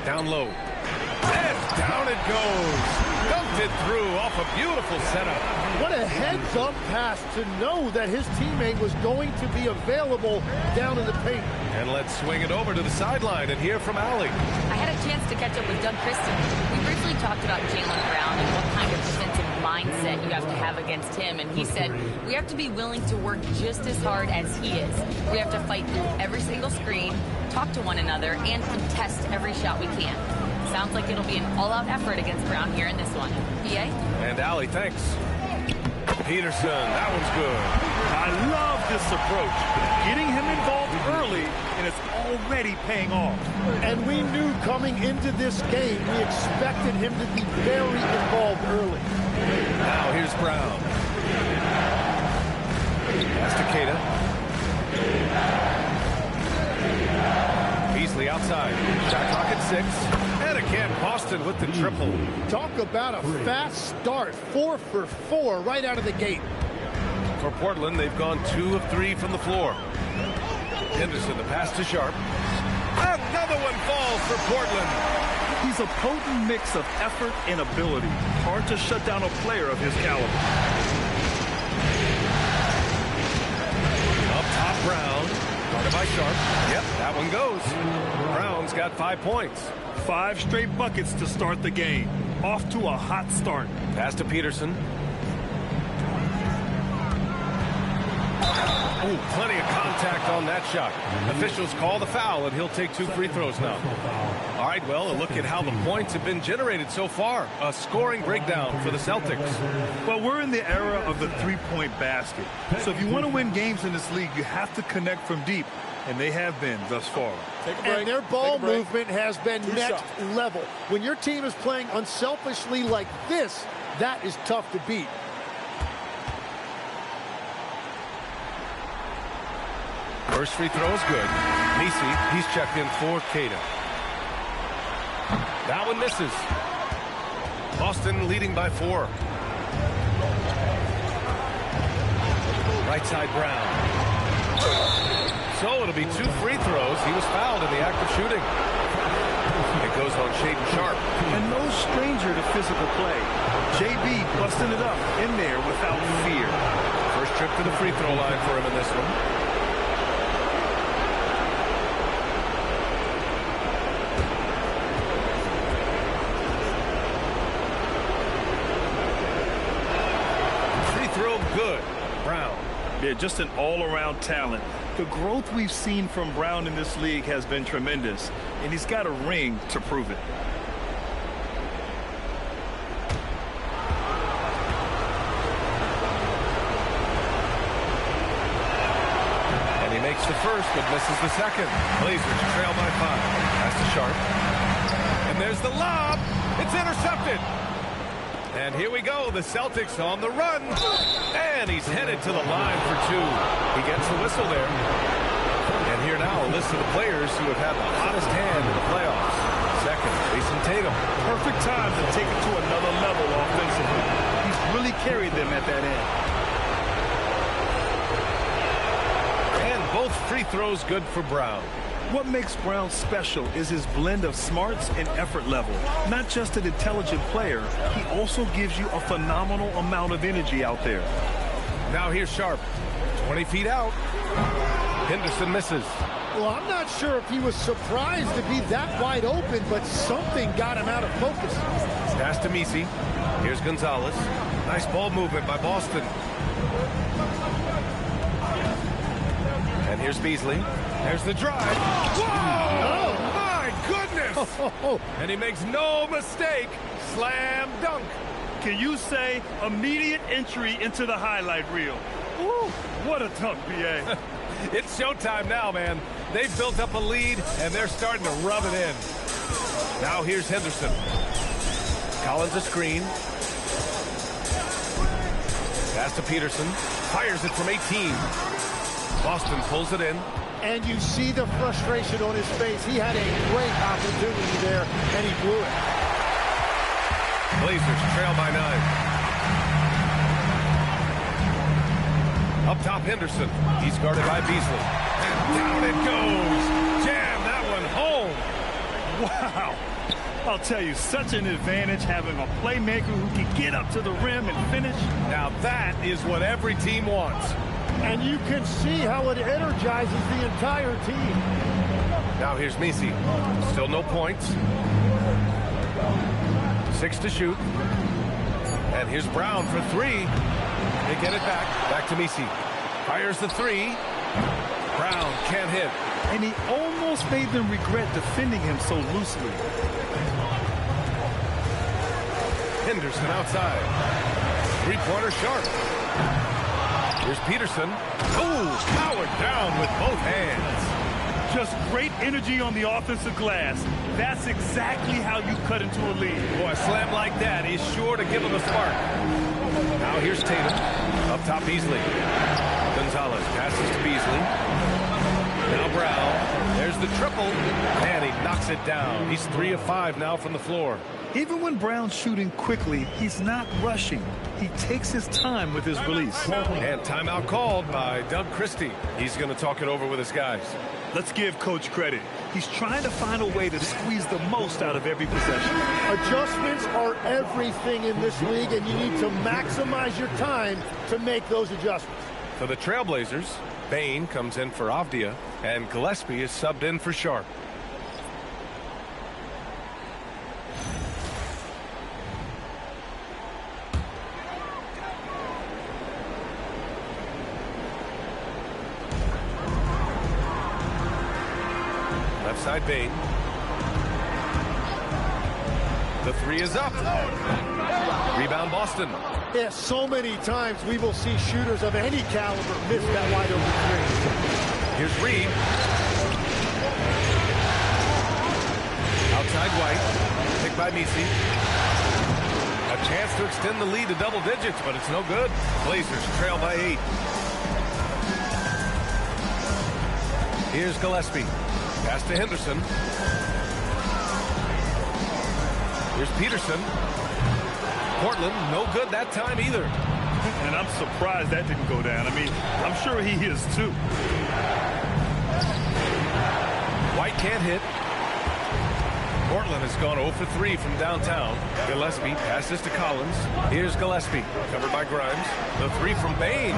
Down low. And down it goes. Dumped it through off a beautiful setup. What a heads-up pass to know that his teammate was going to be available down in the paint. And let's swing it over to the sideline and hear from Allie. I had a chance to catch up with Doug Christie. We briefly talked about Jaylen Brown and what kind of defensive mindset you have to have against him. And he said, we have to be willing to work just as hard as he is. We have to fight through every single screen, talk to one another, and contest every shot we can. Sounds like it'll be an all-out effort against Brown here in this one. PA? And Allie, thanks. Peterson, that one's good. I love this approach. Getting him involved early, and it's already paying off. And we knew coming into this game, we expected him to be very involved early. Now here's Brown. Pass to Kata. Beasley outside. Shot clock at 6. And again, Boston with the triple. Talk about a fast start. 4 for 4 right out of the gate. For Portland, they've gone 2 of 3 from the floor. Henderson, the pass to Sharp. Another one falls for Portland. He's a potent mix of effort and ability. Hard to shut down a player of his caliber. Up top, Brown. Guarded by Sharp. Yep, that one goes. Brown's got 5 points. 5 straight buckets to start the game. Off to a hot start. Pass to Peterson. Ooh, plenty of contact on that shot. Officials call the foul, and he'll take 2 free throws now. All right, well, a look at how the points have been generated so far. A scoring breakdown for the Celtics. Well, we're in the era of the three-point basket. So if you want to win games in this league, you have to connect from deep. And they have been thus far. And their ball movement has been next level. When your team is playing unselfishly like this, that is tough to beat. First free throw is good. Nisi, he's checked in for Cato. That one misses. Boston leading by 4. Right side Brown. So it'll be 2 free throws. He was fouled in the act of shooting. It goes on Shaedon Sharpe. And no stranger to physical play. JB busting it up in there without fear. First trip to the free throw line for him in this one. Good. Brown. Yeah, just an all-around talent. The growth we've seen from Brown in this league has been tremendous, and he's got a ring to prove it. And he makes the first, but misses the second. Blazers trail by 5. Pass to Sharpe. And there's the lob. It's intercepted. And here we go, the Celtics on the run. And he's headed to the line for 2. He gets the whistle there. And here now, a list of the players who have had the hottest hand in the playoffs. Second, Jason Tatum. Perfect time to take it to another level offensively. He's really carried them at that end. And both free throws good for Brown. What makes Brown special is his blend of smarts and effort level. Not just an intelligent player, he also gives you a phenomenal amount of energy out there. Now here's Sharpe. 20 feet out. Henderson misses. Well, I'm not sure if he was surprised to be that wide open, but something got him out of focus. Pass to Misi. Here's Gonzalez. Nice ball movement by Boston. And here's Beasley. There's the drive. Whoa! Oh, my goodness! And he makes no mistake. Slam dunk. Can you say immediate entry into the highlight reel? Woo, what a dunk, B.A. It's showtime now, man. They've built up a lead, and they're starting to rub it in. Now here's Henderson. Collins a screen. Pass to Peterson. Fires it from 18. Boston pulls it in. And you see the frustration on his face. He had a great opportunity there, and he blew it. Blazers trail by 9. Up top, Henderson. He's guarded by Beasley. And down it goes. Jam that one home. Wow. I'll tell you, such an advantage having a playmaker who can get up to the rim and finish. Now that is what every team wants. And you can see how it energizes the entire team. Now here's Misi. Still no points. 6 to shoot. And here's Brown for 3. They get it back. Back to Misi. Fires the 3. Brown can't hit. And he almost made them regret defending him so loosely. Henderson outside. 3-pointer Sharpe. Here's Peterson. Ooh, powered down with both hands. Just great energy on the offensive glass. That's exactly how you cut into a lead. Boy, a slam like that is sure to give him a spark. Now here's Tatum. Up top, Beasley. Gonzalez passes to Beasley. Now Brown. There's the triple. And he knocks it down. He's 3 of 5 now from the floor. Even when Brown's shooting quickly, he's not rushing. He takes his time with his release. And timeout called by Doug Christie. He's going to talk it over with his guys. Let's give Coach credit. He's trying to find a way to squeeze the most out of every possession. Adjustments are everything in this league, and you need to maximize your time to make those adjustments. For the Trailblazers, Bane comes in for Avdia, and Gillespie is subbed in for Sharpe. Left side Bain. The three is up. Rebound Boston. Yeah, so many times we will see shooters of any caliber miss that wide open three. Here's Reed. Outside White. Picked by Misi. A chance to extend the lead to double digits, but it's no good. Blazers trail by 8. Here's Gillespie. Pass to Henderson. Here's Peterson. Portland, no good that time either. And I'm surprised that didn't go down. I mean, I'm sure he is too. White can't hit. Portland has gone 0 for 3 from downtown. Gillespie passes to Collins. Here's Gillespie, covered by Grimes. The three from Bain.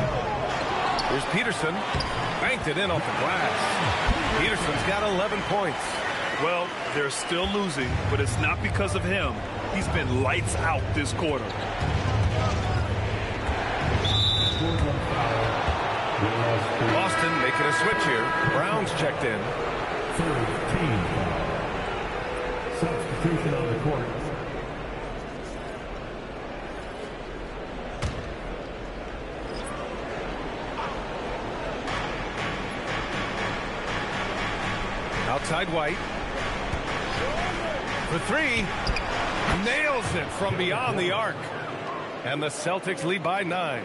Here's Peterson. Banked it in off the glass. Peterson's got 11 points. Well, they're still losing, but it's not because of him. He's been lights out this quarter. Boston making a switch here. Brown's checked in. Third team foul. Substitution on the court. Outside White. For three. Nails it from beyond the arc. And the Celtics lead by 9.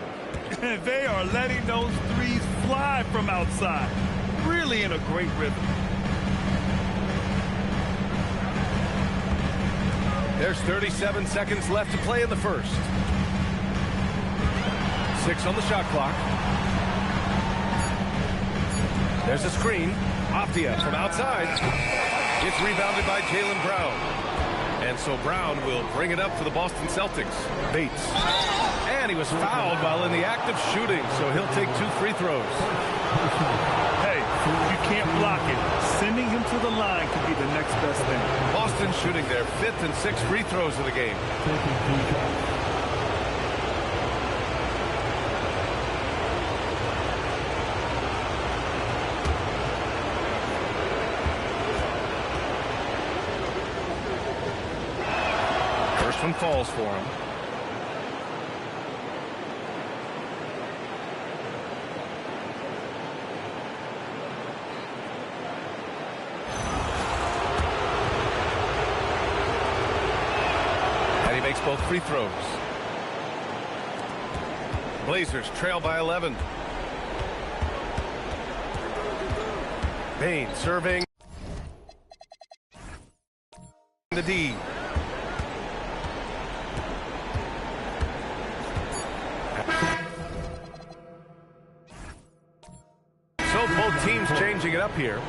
They are letting those threes fly from outside. Really in a great rhythm. There's 37 seconds left to play in the first. 6 on the shot clock. There's a screen. Afdia from outside. It's rebounded by Jaylen Brown. And so Brown will bring it up for the Boston Celtics. Bates. And he was fouled while in the act of shooting, so he'll take 2 free throws. Hey, you can't block it. Sending him to the line could be the next best thing. Boston shooting their 5th and 6th free throws of the game. First one falls for him. Makes both free throws. Blazers trail by 11. Bain serving. The D. So both teams changing it up here.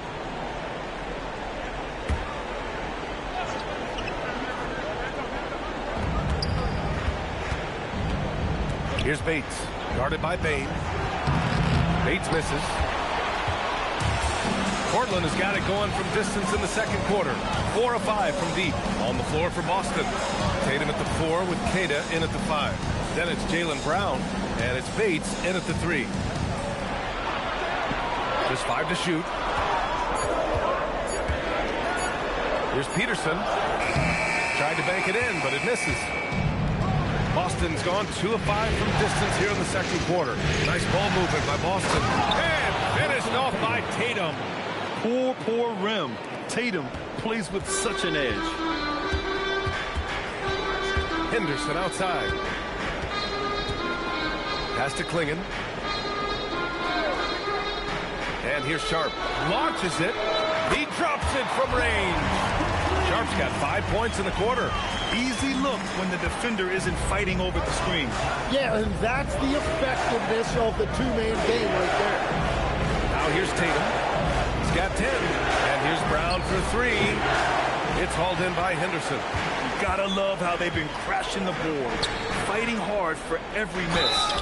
Here's Bates, guarded by Bain. Bates misses. Portland has got it going from distance in the second quarter. 4 of 5 from deep. On the floor for Boston. Tatum at the 4 with Queta in at the 5. Then it's Jaylen Brown, and it's Bates in at the 3. Just 5 to shoot. Here's Peterson. Tried to bank it in, but it misses. Boston's gone 2 of 5 from distance here in the second quarter. Nice ball movement by Boston. And finished off by Tatum. Poor rim. Tatum plays with such an edge. Henderson outside. Pass to Klingon. And here's Sharp. Launches it. He drops it from range. Sharp's got 5 points in the quarter. Easy look when the defender isn't fighting over the screen. Yeah, and that's the effectiveness of the two-man game right there. Now here's Tatum. He's got 10. And here's Brown for 3. It's hauled in by Henderson. You gotta love how they've been crashing the board, fighting hard for every miss.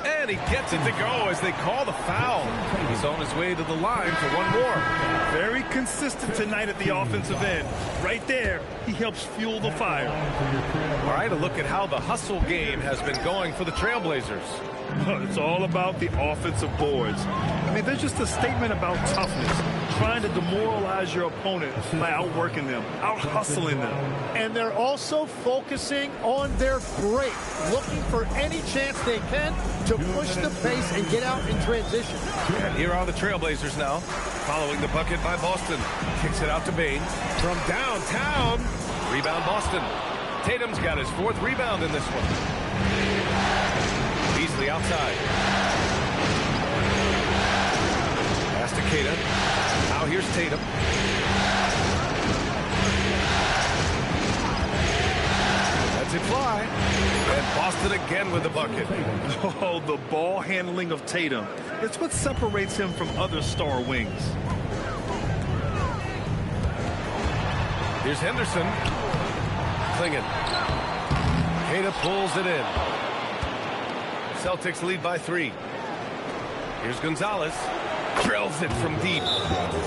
And he gets it to go as they call the foul. He's on his way to the line for one more. Very consistent tonight at the offensive end. Right there, he helps fuel the fire. All right, a look at how the hustle game has been going for the Trailblazers. It's all about the offensive boards. I mean, they're just a statement about toughness, trying to demoralize your opponent by outworking them, out-hustling them. And they're also focusing on their break, looking for any chance they can to push the pace and get out in transition. And here are the Trailblazers now, following the bucket by Boston. Kicks it out to Bain from downtown. Rebound Boston. Tatum's got his 4th rebound in this one. Beasley outside. Pass to Tatum. Now here's Tatum. Lets it fly. And Boston again with the bucket. Oh, the ball handling of Tatum. It's what separates him from other star wings. Here's Henderson. Klingen. Tatum pulls it in. Celtics lead by 3. Here's Gonzalez. Drills it from deep.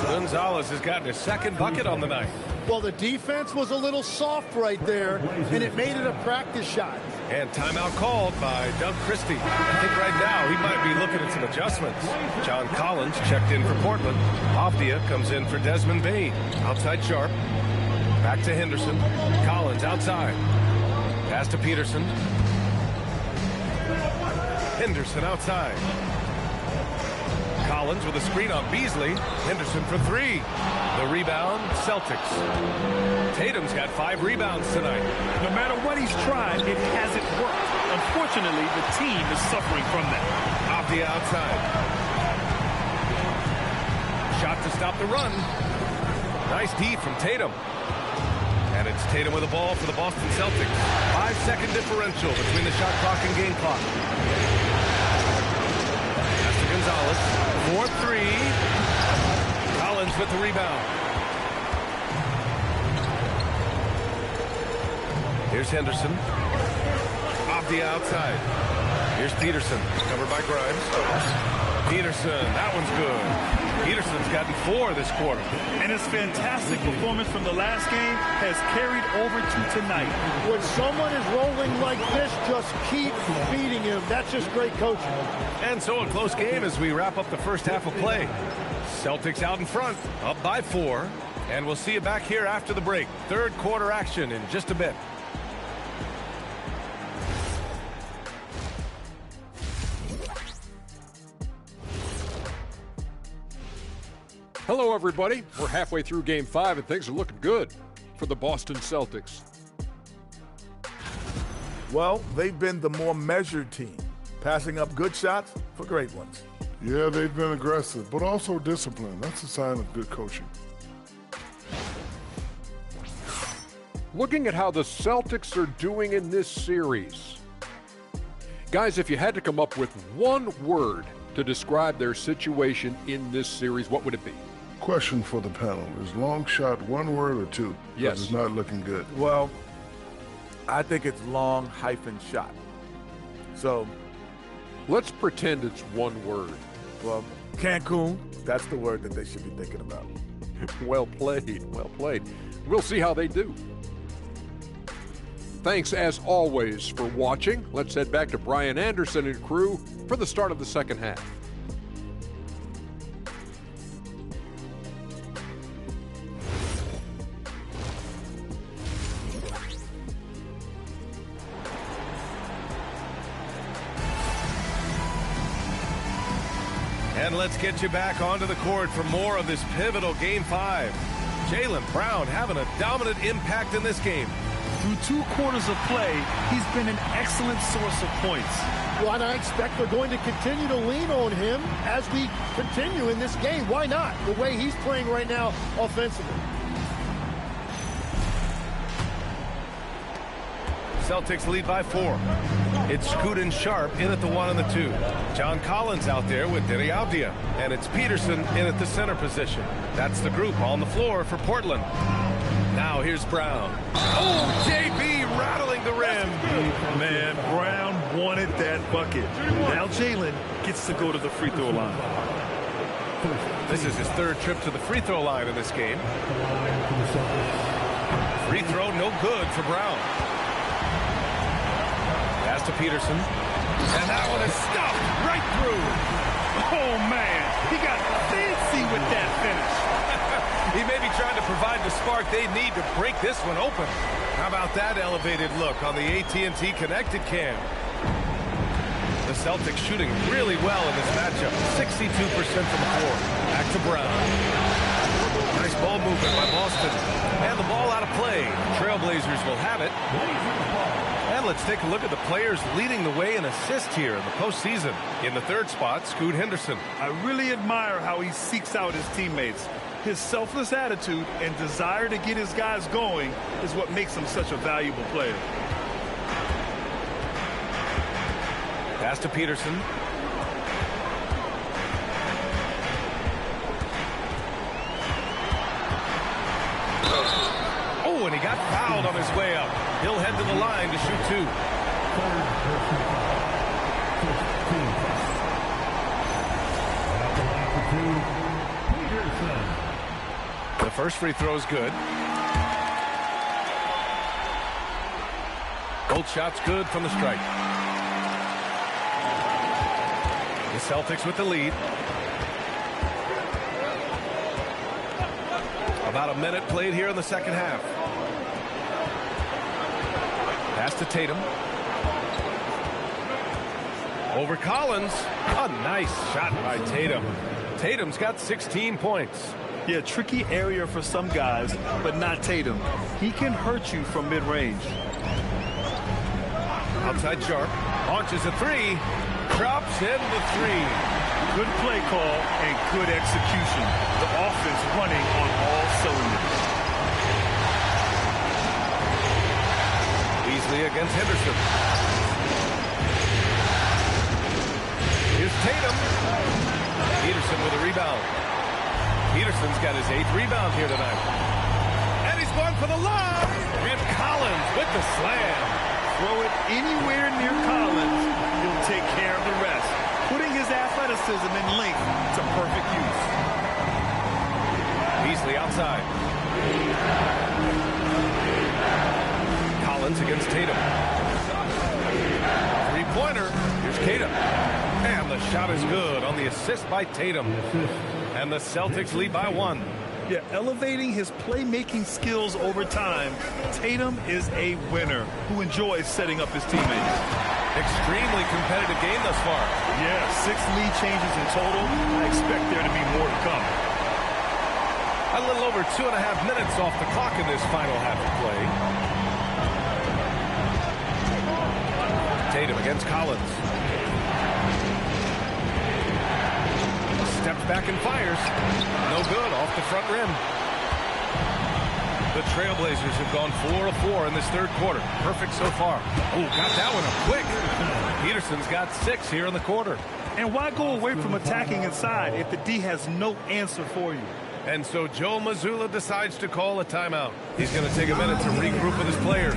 Gonzalez has gotten his 2nd bucket on the night. Well, the defense was a little soft right there, and it made it a practice shot. And timeout called by Doug Christie. I think right now he might be looking at some adjustments. John Collins checked in for Portland. Avdia comes in for Desmond Bain. Outside Sharp. Back to Henderson. Collins outside. Pass to Peterson. Henderson outside. Collins with a screen on Beasley. Henderson for 3. The rebound, Celtics. Tatum's got 5 rebounds tonight. No matter what he's tried, it hasn't worked. Unfortunately, the team is suffering from that. Avdia outside. Shot to stop the run. Nice D from Tatum. And it's Tatum with the ball for the Boston Celtics. 5-second differential between the shot clock and game clock. Pass to Gonzalez. 4-3. Collins with the rebound. Here's Henderson. Avdia outside. Here's Peterson. Covered by Grimes. Peterson, that one's good. Peterson's gotten 4 this quarter. And his fantastic performance from the last game has carried over to tonight. When someone is rolling like this, just keep feeding him. That's just great coaching. And so a close game as we wrap up the first half of play. Celtics out in front, up by 4. And we'll see you back here after the break. 3rd quarter action in just a bit. Hello, everybody. We're halfway through Game 5, and things are looking good for the Boston Celtics. Well, they've been the more measured team, passing up good shots for great ones. Yeah, they've been aggressive, but also disciplined. That's a sign of good coaching. Looking at how the Celtics are doing in this series. Guys, if you had to come up with one word to describe their situation in this series, what would it be? Question for the panel. Is long shot one word or 2? Yes. It's not looking good. Well, I think it's long hyphen shot. So let's pretend it's one word. Well, Cancun, that's the word that they should be thinking about. Well played, well played. We'll see how they do. Thanks, as always, for watching. Let's head back to Brian Anderson and crew for the start of the second half. And let's get you back onto the court for more of this pivotal Game 5. Jaylen Brown having a dominant impact in this game. Through 2 quarters of play, he's been an excellent source of points. Well, and I expect they're going to continue to lean on him as we continue in this game. Why not? The way he's playing right now offensively. Celtics lead by 4. It's Scoot and Sharp in at the 1 and the 2. John Collins out there with Denny Avdia. And it's Peterson in at the center position. That's the group on the floor for Portland. Now here's Brown. Oh, JB rattling the rim. Man, Brown wanted that bucket. Now Jaylen gets to go to the free throw line. This is his 3rd trip to the free throw line in this game. Free throw no good for Brown. Pass to Peterson. And that one is stuffed right through. Oh, man. He got fancy with that finish. spark they need to break this one open. How about that elevated look on the AT&T Connected Cam? The Celtics shooting really well in this matchup. 62% from the floor. Back to Brown. Nice ball movement by Boston. And the ball out of play. Trailblazers will have it. And let's take a look at the players leading the way in assists here in the postseason. In the third spot, Scoot Henderson. I really admire how he seeks out his teammates. His selfless attitude and desire to get his guys going is what makes him such a valuable player. Pass to Peterson. Oh, and he got fouled on his way up. He'll head to the line to shoot two. The first free throw is good. Both shots good from the stripe. The Celtics with the lead. About a minute played here in the second half. Pass to Tatum. Over Collins. A nice shot by Tatum. Tatum's got 16 points. Yeah, tricky area for some guys, but not Tatum. He can hurt you from mid-range. Outside Sharp. Launches a three. Drops in the three. Good play call and good execution. The offense running on all cylinders. Beasley against Henderson. Here's Tatum. Peterson with a rebound. Peterson's got his 8th rebound here tonight. And he's going for the lob. And Collins with the slam. Throw it anywhere near Collins. He'll take care of the rest, putting his athleticism and length to perfect use. Beasley outside. Collins against Tatum. Three-pointer. Here's Tatum. And the shot is good on the assist by Tatum. And the Celtics lead by 1. Yeah, elevating his playmaking skills over time, Tatum is a winner who enjoys setting up his teammates. Extremely competitive game thus far. Yeah, 6 lead changes in total. I expect there to be more to come. A little over 2.5 minutes off the clock in this final half of play. Tatum against Collins. Steps back and fires. No good off the front rim. The Trailblazers have gone 4 of 4 in this third quarter. Perfect so far. Oh, got that one up quick. Peterson's got 6 here in the quarter. And why go away from attacking inside if the D has no answer for you? And so Joe Mazzulla decides to call a timeout. He's going to take a minute to regroup with his players.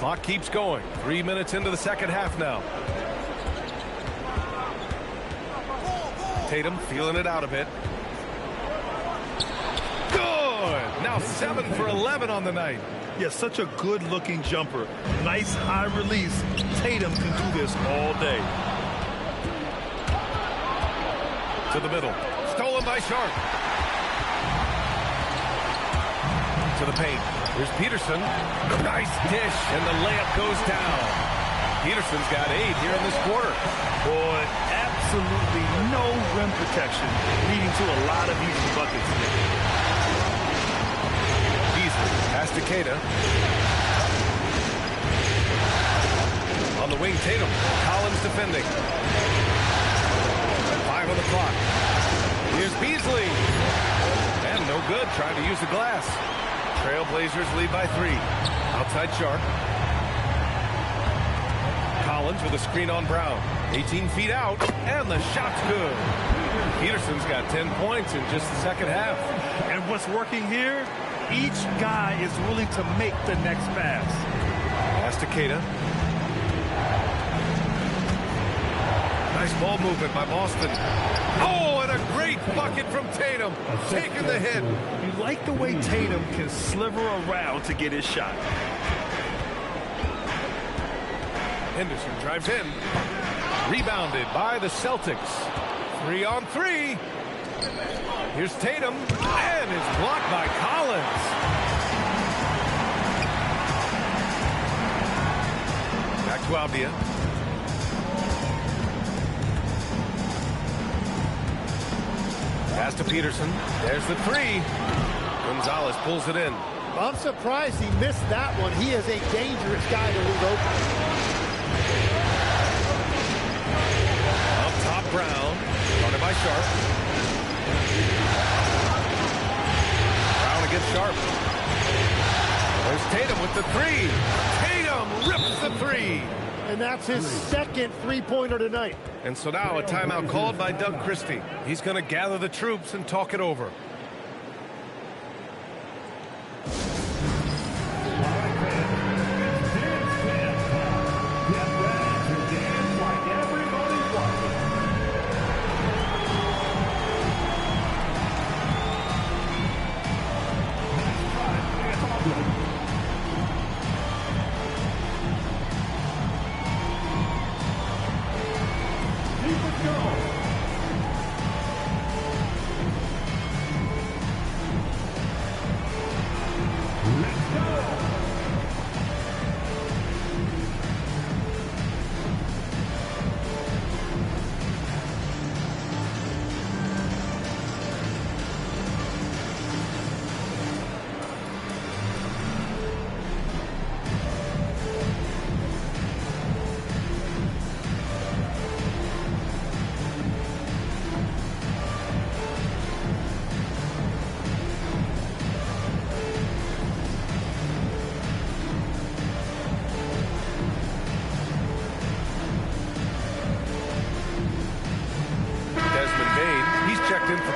Clock keeps going. 3 minutes into the second half now. Tatum feeling it out a bit. Good. Now 7 for 11 on the night. Yeah, such a good-looking jumper. Nice high release. Tatum can do this all day. To the middle. Stolen by Sharp. To the paint. Here's Peterson. Nice dish, and the layup goes down. Peterson's got 8 here in this quarter. Boy, absolutely no rim protection, leading to a lot of easy buckets. Beasley, pass to Queta. On the wing, Tatum. Collins defending. 5 on the clock. Here's Beasley. And no good, trying to use the glass. Trailblazers lead by 3. Outside Sharp. Collins with a screen on Brown. 18 feet out, and the shot's good. Peterson's got 10 points in just the second half. And what's working here? Each guy is willing to make the next pass. Pass to Queta. Nice ball movement by Boston. Oh, and a great bucket from Tatum. Taking the hit. You like the way Tatum can sliver around to get his shot. Henderson drives in. Rebounded by the Celtics. 3 on 3. Here's Tatum. And it's blocked by Collins. Back to Avdia. Pass to Peterson. There's the 3. Gonzalez pulls it in. I'm surprised he missed that one. He is a dangerous guy to leave open. Up top, Brown. Guarded by Sharp. Brown against Sharp. There's Tatum with the 3. Tatum rips the 3. And that's his second three-pointer tonight. And so now a timeout called by Doug Christie. He's going to gather the troops and talk it over.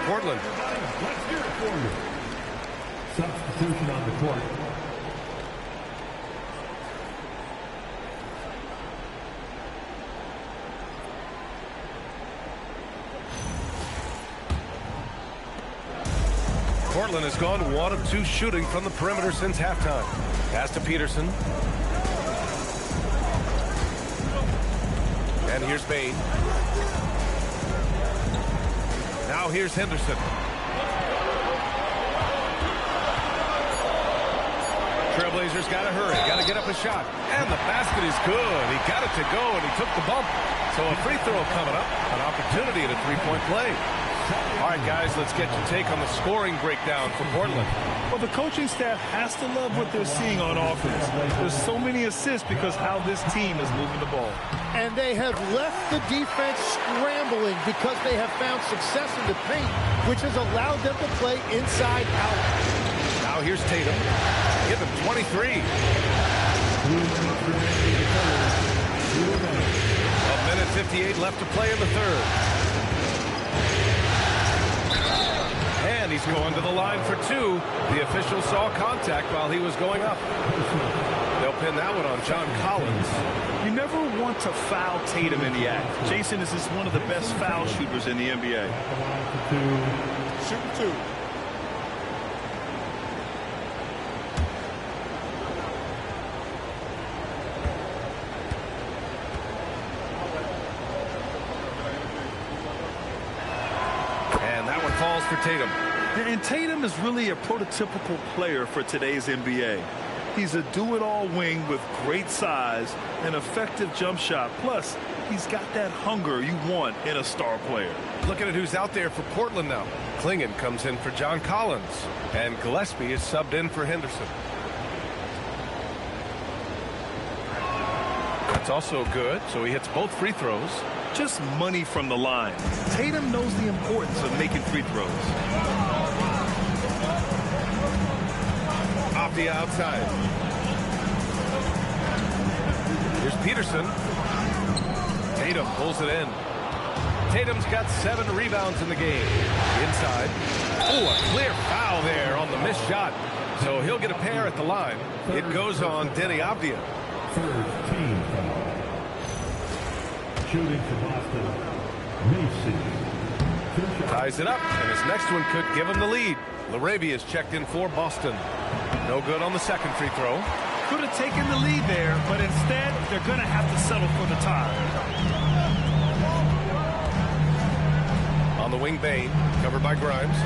Portland. Let's hear it for you. Substitution on the court. Portland has gone 1 of 2 shooting from the perimeter since halftime. Pass to Peterson. And here's Bain. Now here's Henderson. Trailblazers got to hurry. Got to get up a shot. And the basket is good. He got it to go, and he took the bump. So a free throw coming up. An opportunity at a three-point play. All right, guys, let's get your take on the scoring breakdown for Portland. Well, the coaching staff has to love what they're seeing on offense. There's so many assists because how this team is moving the ball. And they have left the defense scrambling because they have found success in the paint, which has allowed them to play inside out. Now here's Tatum. Give him 23. A minute 58 left to play in the third. And he's going to the line for 2. The official saw contact while he was going up. They'll pin that one on John Collins. You never want to foul Tatum in the act. Jason is just one of the best foul shooters in the NBA. Shooting 2. for Tatum. And Tatum is really a prototypical player for today's NBA. He's a do-it-all wing with great size, an effective jump shot. Plus, he's got that hunger you want in a star player. Looking at who's out there for Portland now. Klingon comes in for John Collins, and Gillespie is subbed in for Henderson. That's also good, so he hits both free throws. Just money from the line. Tatum knows the importance of making free throws. Off the outside. Here's Peterson. Tatum pulls it in. Tatum's got 7 rebounds in the game. Inside. Oh, a clear foul there on the missed shot. So he'll get a pair at the line. It goes on Denny Avdia. Third team foul. Shooting for Boston, Macy. Ties it up, and his next one could give him the lead. LaRavia is checked in for Boston. No good on the second free throw. Could have taken the lead there, but instead, they're going to have to settle for the tie. On the wing, Bain, covered by Grimes.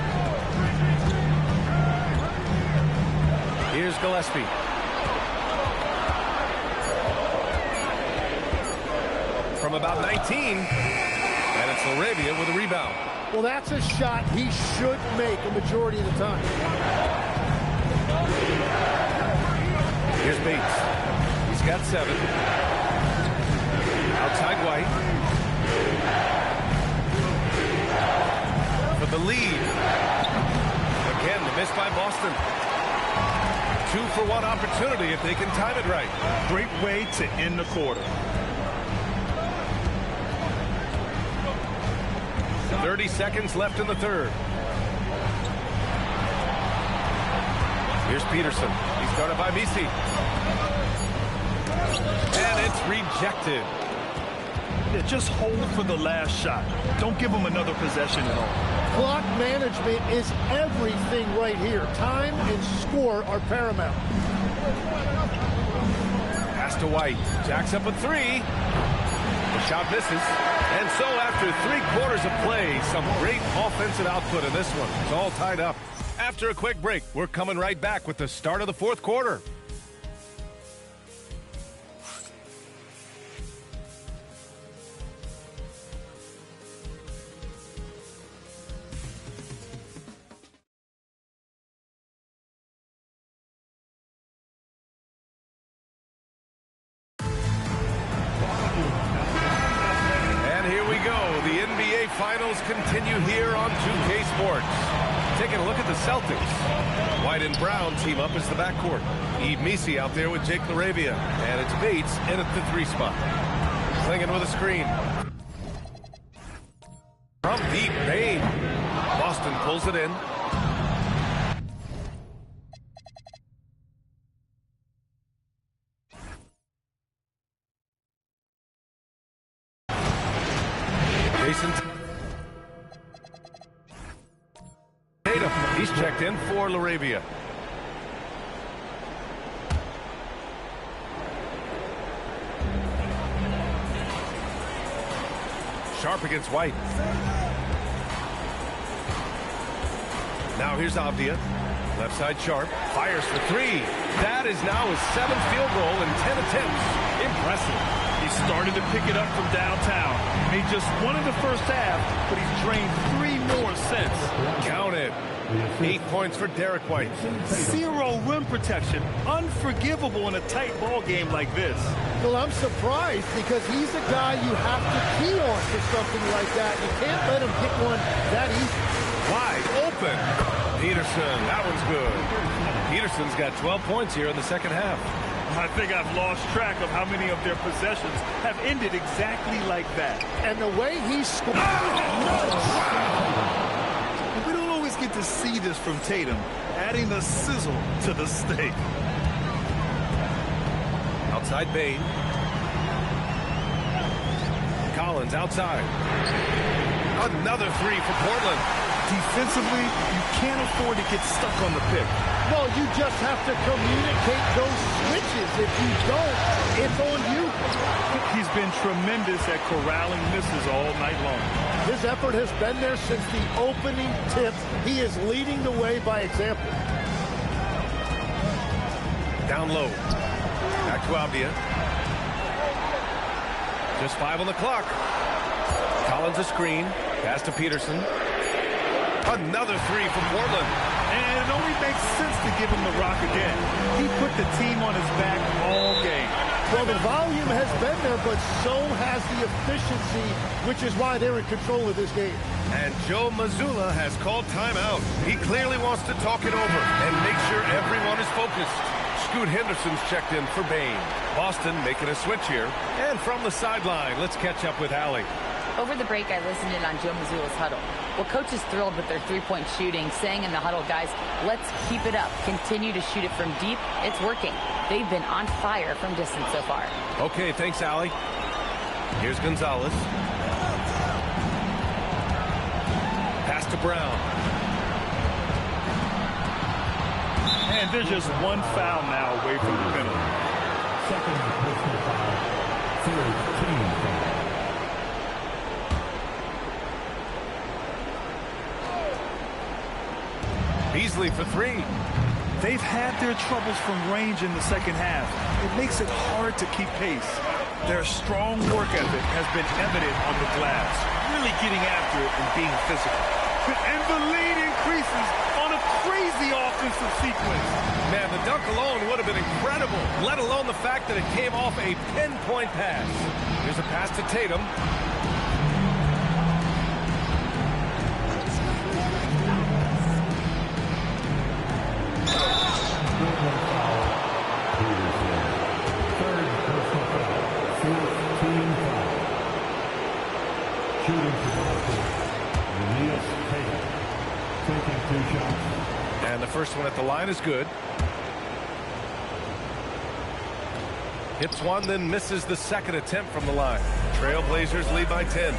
Here's Gillespie. From about 19, and it's LaRavia with a rebound. Well, that's a shot he should make a majority of the time. Here's Bates. He's got 7. Outside White. For the lead. Again, the miss by Boston. 2-for-1 opportunity if they can time it right. Great way to end the quarter. 30 seconds left in the third. Here's Peterson. He's guarded by Macy. And it's rejected. Yeah, just hold for the last shot. Don't give him another possession at all. Clock management is everything right here. Time and score are paramount. Pass to White. Jacks up a 3. The shot misses. And so after 3 quarters of play, some great offensive output in this one. It's all tied up. After a quick break, we're coming right back with the start of the fourth quarter. Finals continue here on 2K Sports. Taking a look at the Celtics. White and Brown team up as the backcourt. Eve Macy out there with Jake LaRavia. And it's Bates in at the 3 spot. Klingon with a screen. From deep, Bain. Boston pulls it in. Jason Tatum, he's checked in for LaRavia. Sharp against White. Now here's Avdia. Left side Sharp. Fires for 3. That is now his 7th field goal in 10 attempts. Impressive. He started to pick it up from downtown. Made just 1 in the first half, but he's drained 3 more since. Count it. 8 points for Derek White. 0 rim protection. Unforgivable in a tight ball game like this. Well, I'm surprised because he's a guy you have to key on for something like that. You can't let him get one that easy. Wide open. Peterson, that one's good. Peterson's got 12 points here in the second half. I think I've lost track of how many of their possessions have ended exactly like that. And the way he scored. We don't always get to see this from Tatum, adding the sizzle to the steak. Outside Bain. Collins outside. Another 3 for Portland. Defensively, you can't afford to get stuck on the pick. Well, you just have to communicate those switches. If you don't, it's on you. He's been tremendous at corralling misses all night long. His effort has been there since the opening tip. He is leading the way by example. Down low. Back to Avdia. Just 5 on the clock. Collins a screen. Pass to Peterson. Another 3 from Portland. And it only makes sense to give him the rock again. He put the team on his back all game. Well, the volume has been there, but so has the efficiency, which is why they're in control of this game. And Joe Mazzulla has called timeout. He clearly wants to talk it over and make sure everyone is focused. Scoot Henderson's checked in for Bain. Boston making a switch here. And from the sideline, let's catch up with Allie. Over the break, I listened in on Joe Mazzulla's huddle. Well, coach is thrilled with their three-point shooting, saying in the huddle, guys, let's keep it up. Continue to shoot it from deep. It's working. They've been on fire from distance so far. Okay, thanks, Allie. Here's Gonzalez. Pass to Brown. And there's just one foul now away from the penalty. Second personal foul. Third team foul. Beasley for 3. They've had their troubles from range in the second half. It makes it hard to keep pace. Their strong work ethic has been evident on the glass, really getting after it and being physical. And the lead increases on a crazy offensive sequence. Man, the dunk alone would have been incredible, let alone the fact that it came off a pinpoint pass. Here's a pass to Tatum. And the first one at the line is good. Hits one, then misses the second attempt from the line. Trailblazers lead by 10.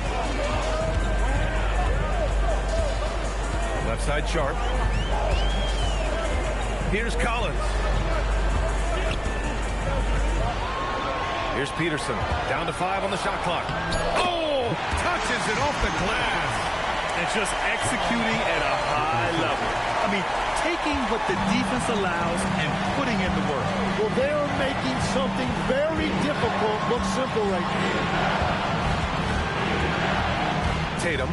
Left side Sharp. Here's Collins. Here's Peterson. Down to 5 on the shot clock. Oh! Touches it off the glass. And just executing at a high level. I mean, taking what the defense allows and putting in the work. Well, they are making something very difficult look simple right now. Tatum.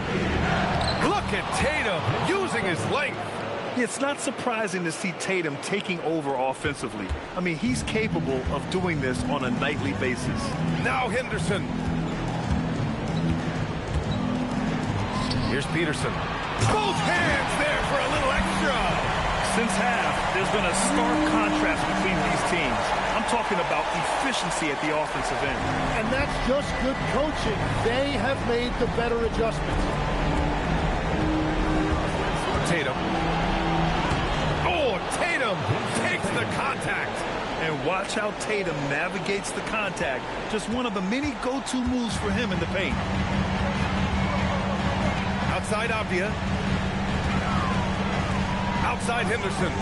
Look at Tatum using his length. It's not surprising to see Tatum taking over offensively. I mean, he's capable of doing this on a nightly basis. Now Henderson. Here's Peterson. Both hands there for a little extra. Since half, there's been a stark contrast between these teams. I'm talking about efficiency at the offensive end. And that's just good coaching. They have made the better adjustments. Tatum. Oh, Tatum takes the contact. And watch how Tatum navigates the contact. Just one of the many go-to moves for him in the paint. Outside Avdia. Outside Henderson.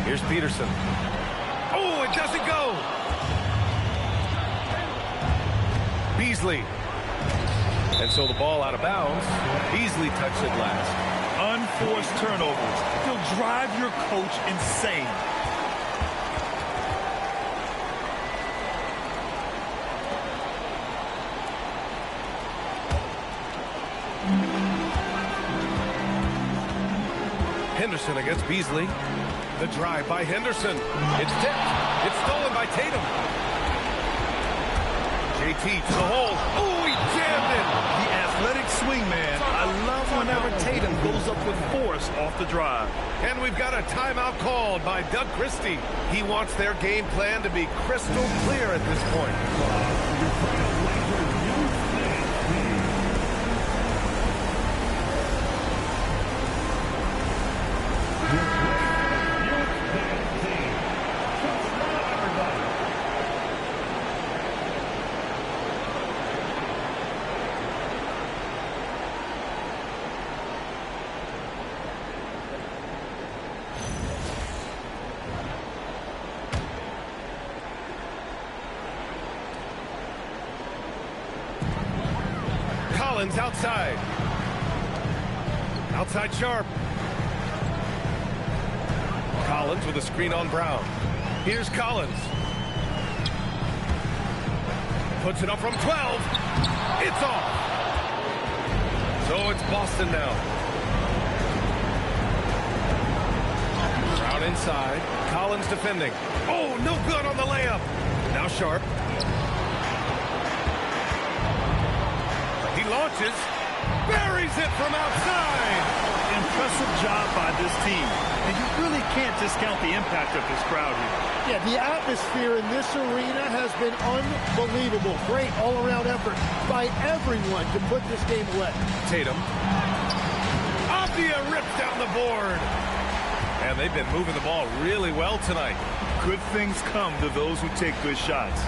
Here's Peterson. Oh, it doesn't go. Beasley. And so the ball out of bounds. Beasley touched it last. Unforced turnovers. They'll drive your coach insane. Henderson against Beasley. The drive by Henderson. It's tipped. It's stolen by Tatum. JT to the hole. Oh, he jammed it. The athletic swingman. I love whenever Tatum goes up with force off the drive. And we've got a timeout called by Doug Christie. He wants their game plan to be crystal clear at this point. Collins outside. Outside Sharp. Collins with a screen on Brown. Here's Collins. Puts it up from 12. It's off. So it's Boston now. Brown inside. Collins defending. Oh, no good on the layup. Now Sharp. He launches. Buries it from outside. Impressive job by this team. And you really can't discount the impact of this crowd here. Yeah, the atmosphere in this arena has been unbelievable. Great all-around effort by everyone to put this game away. Tatum. Avdia rips down the board. And they've been moving the ball really well tonight. Good things come to those who take good shots.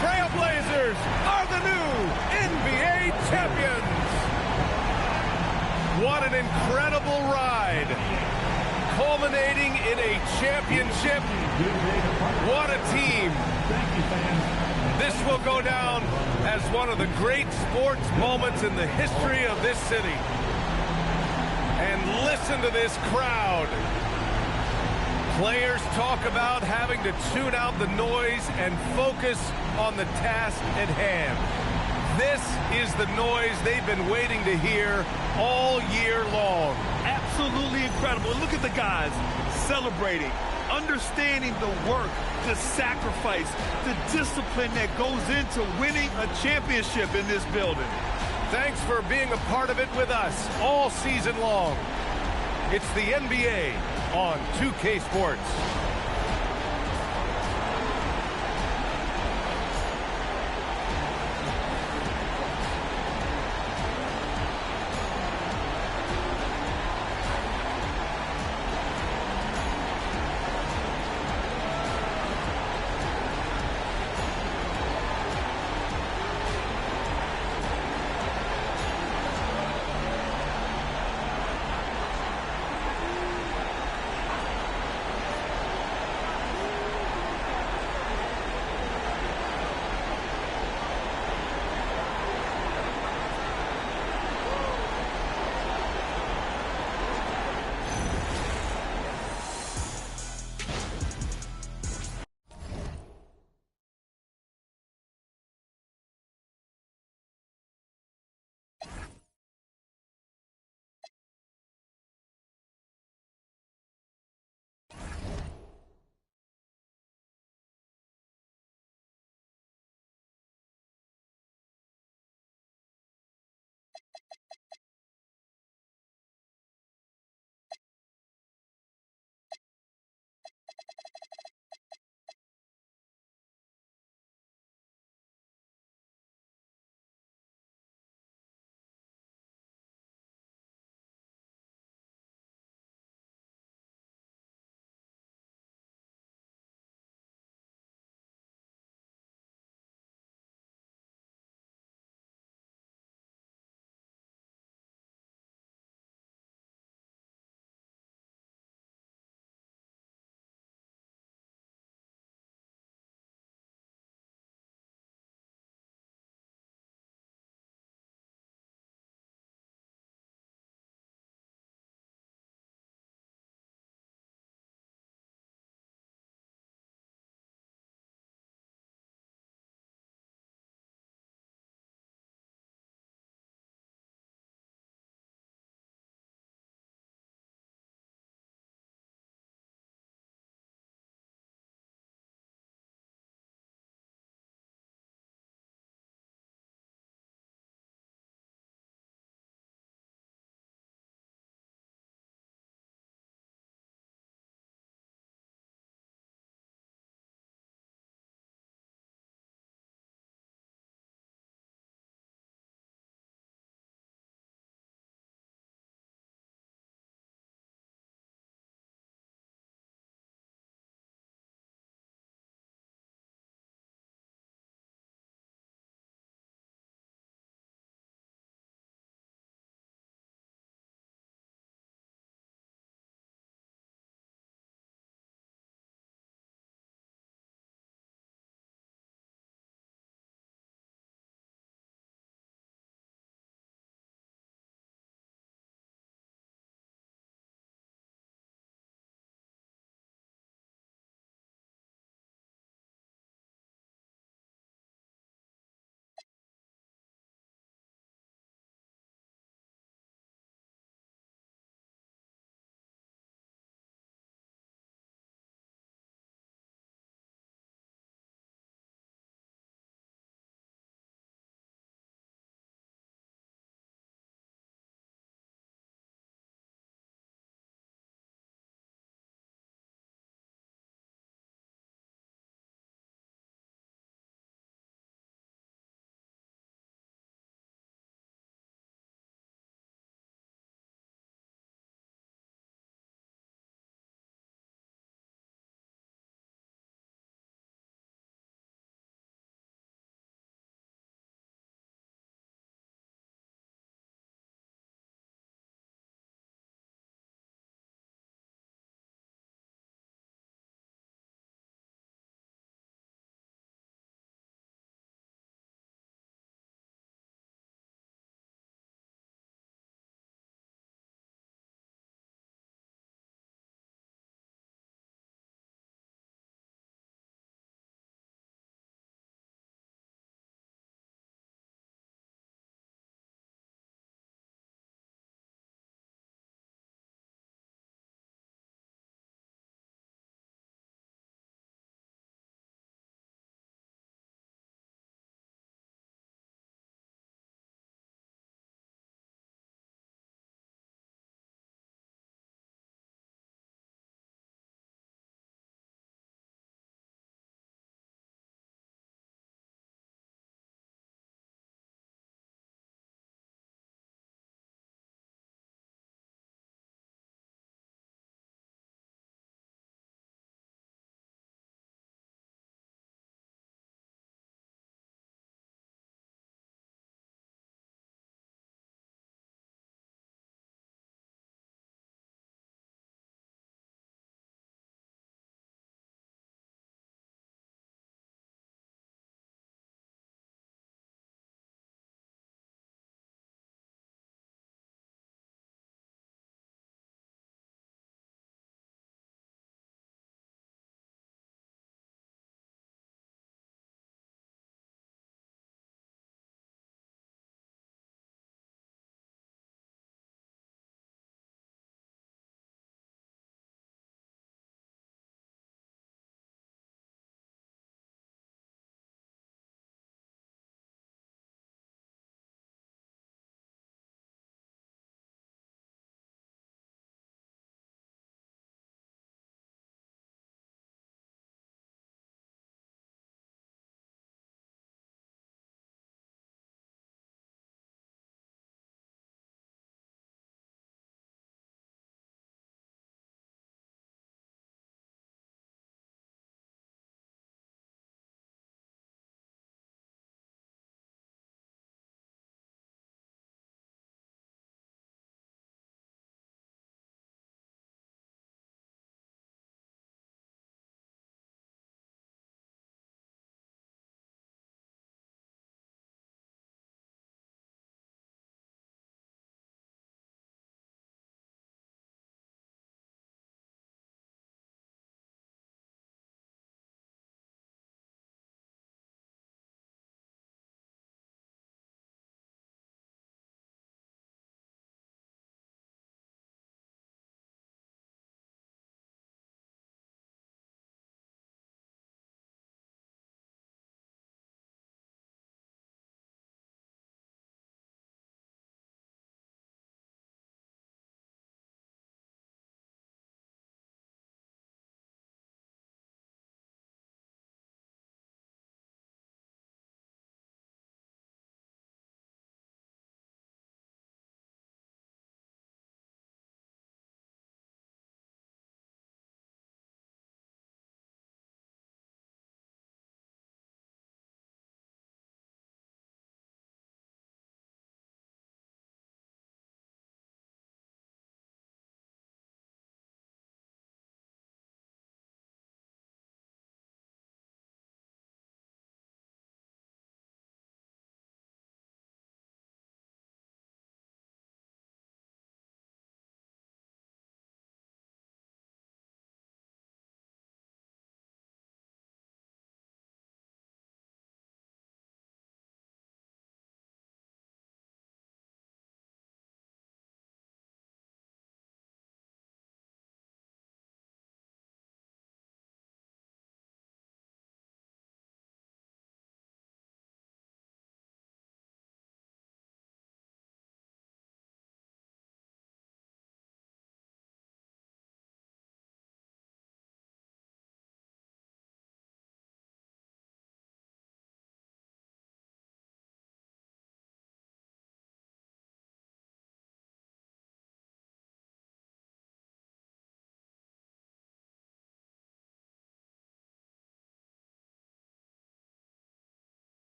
Trailblazers are the new NBA champions. What an incredible ride. Culminating in a championship. What a team. This will go down as one of the great sports moments in the history of this city. And listen to this crowd. Players talk about having to tune out the noise and focus on the task at hand. This is the noise they've been waiting to hear all year long. Absolutely incredible. Look at the guys celebrating, understanding the work, the sacrifice, the discipline that goes into winning a championship in this building. Thanks for being a part of it with us all season long. It's the NBA on 2K Sports.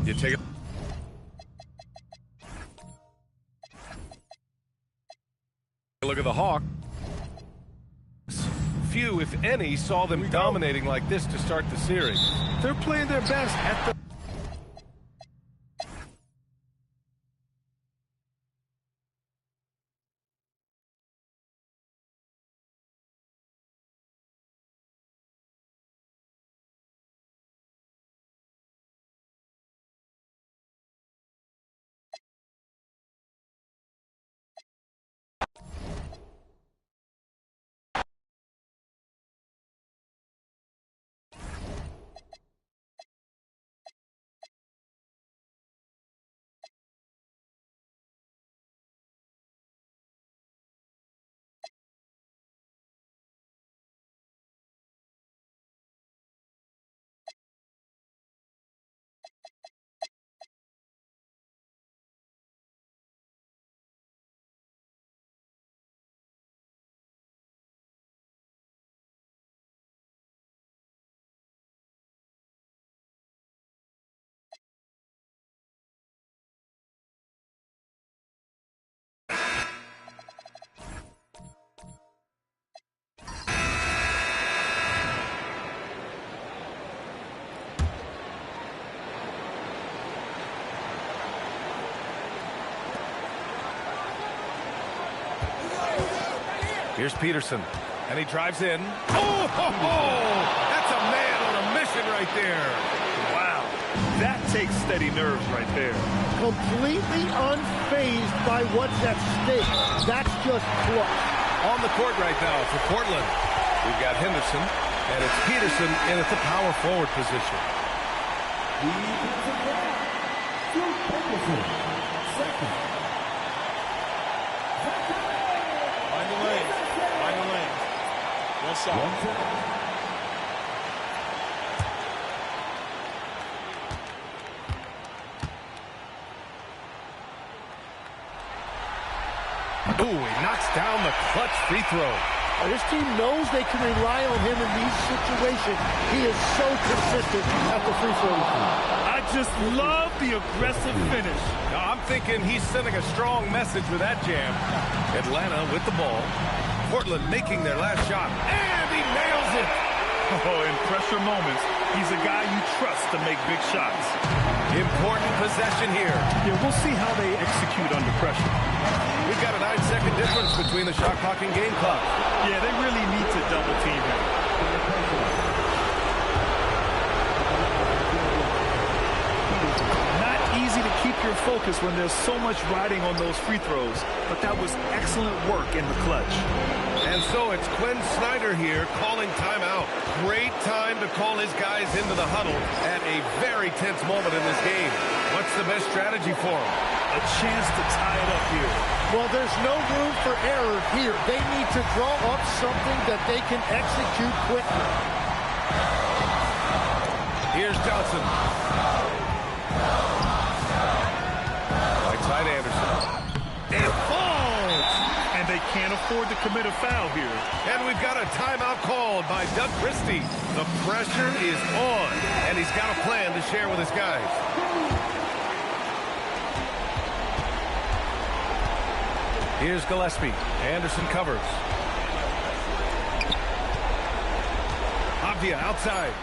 You take it. Look at the Hawks. Few, if any, saw them dominating like this to start the series. They're playing their best at the... Here's Peterson, and he drives in. Oh, that's a man on a mission right there. Wow, that takes steady nerves right there. Completely unfazed by what's at stake. That's just clutch. On the court right now for Portland, we've got Henderson, and it's Peterson in at the power forward position. Ooh, he knocks down the clutch free throw. This team knows they can rely on him in these situations. He is so consistent at the free throw line. I just love the aggressive finish. Now, I'm thinking he's sending a strong message with that jam. Atlanta with the ball. Portland making their last shot. And he nails it. Oh, in pressure moments, he's a guy you trust to make big shots. Important possession here. Yeah, we'll see how they execute under pressure. We've got a 9-second difference between the shot clock and game clock. Yeah, they really need to double team him. Not easy to keep your focus when there's so much riding on those free throws, but that was excellent work in the clutch. And so it's Quinn Snyder here calling timeout. Great time to call his guys into the huddle at a very tense moment in this game. What's the best strategy for him? A chance to tie it up here. Well, there's no room for error here. They need to draw up something that they can execute quickly. Here's Johnson. Right side Anderson. It falls! And they can't afford to commit a foul here. And we've got a timeout called by Doug Christie. The pressure is on, and he's got a plan to share with his guys. Here's Gillespie. Anderson covers. Avdia outside.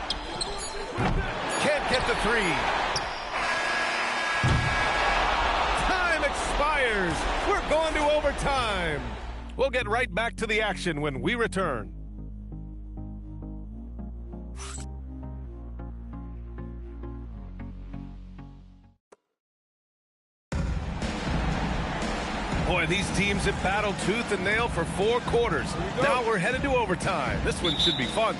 Can't get the three. Time expires. We're going to overtime. We'll get right back to the action when we return. Boy, these teams have battled tooth and nail for 4 quarters. Now we're headed to overtime. This one should be fun.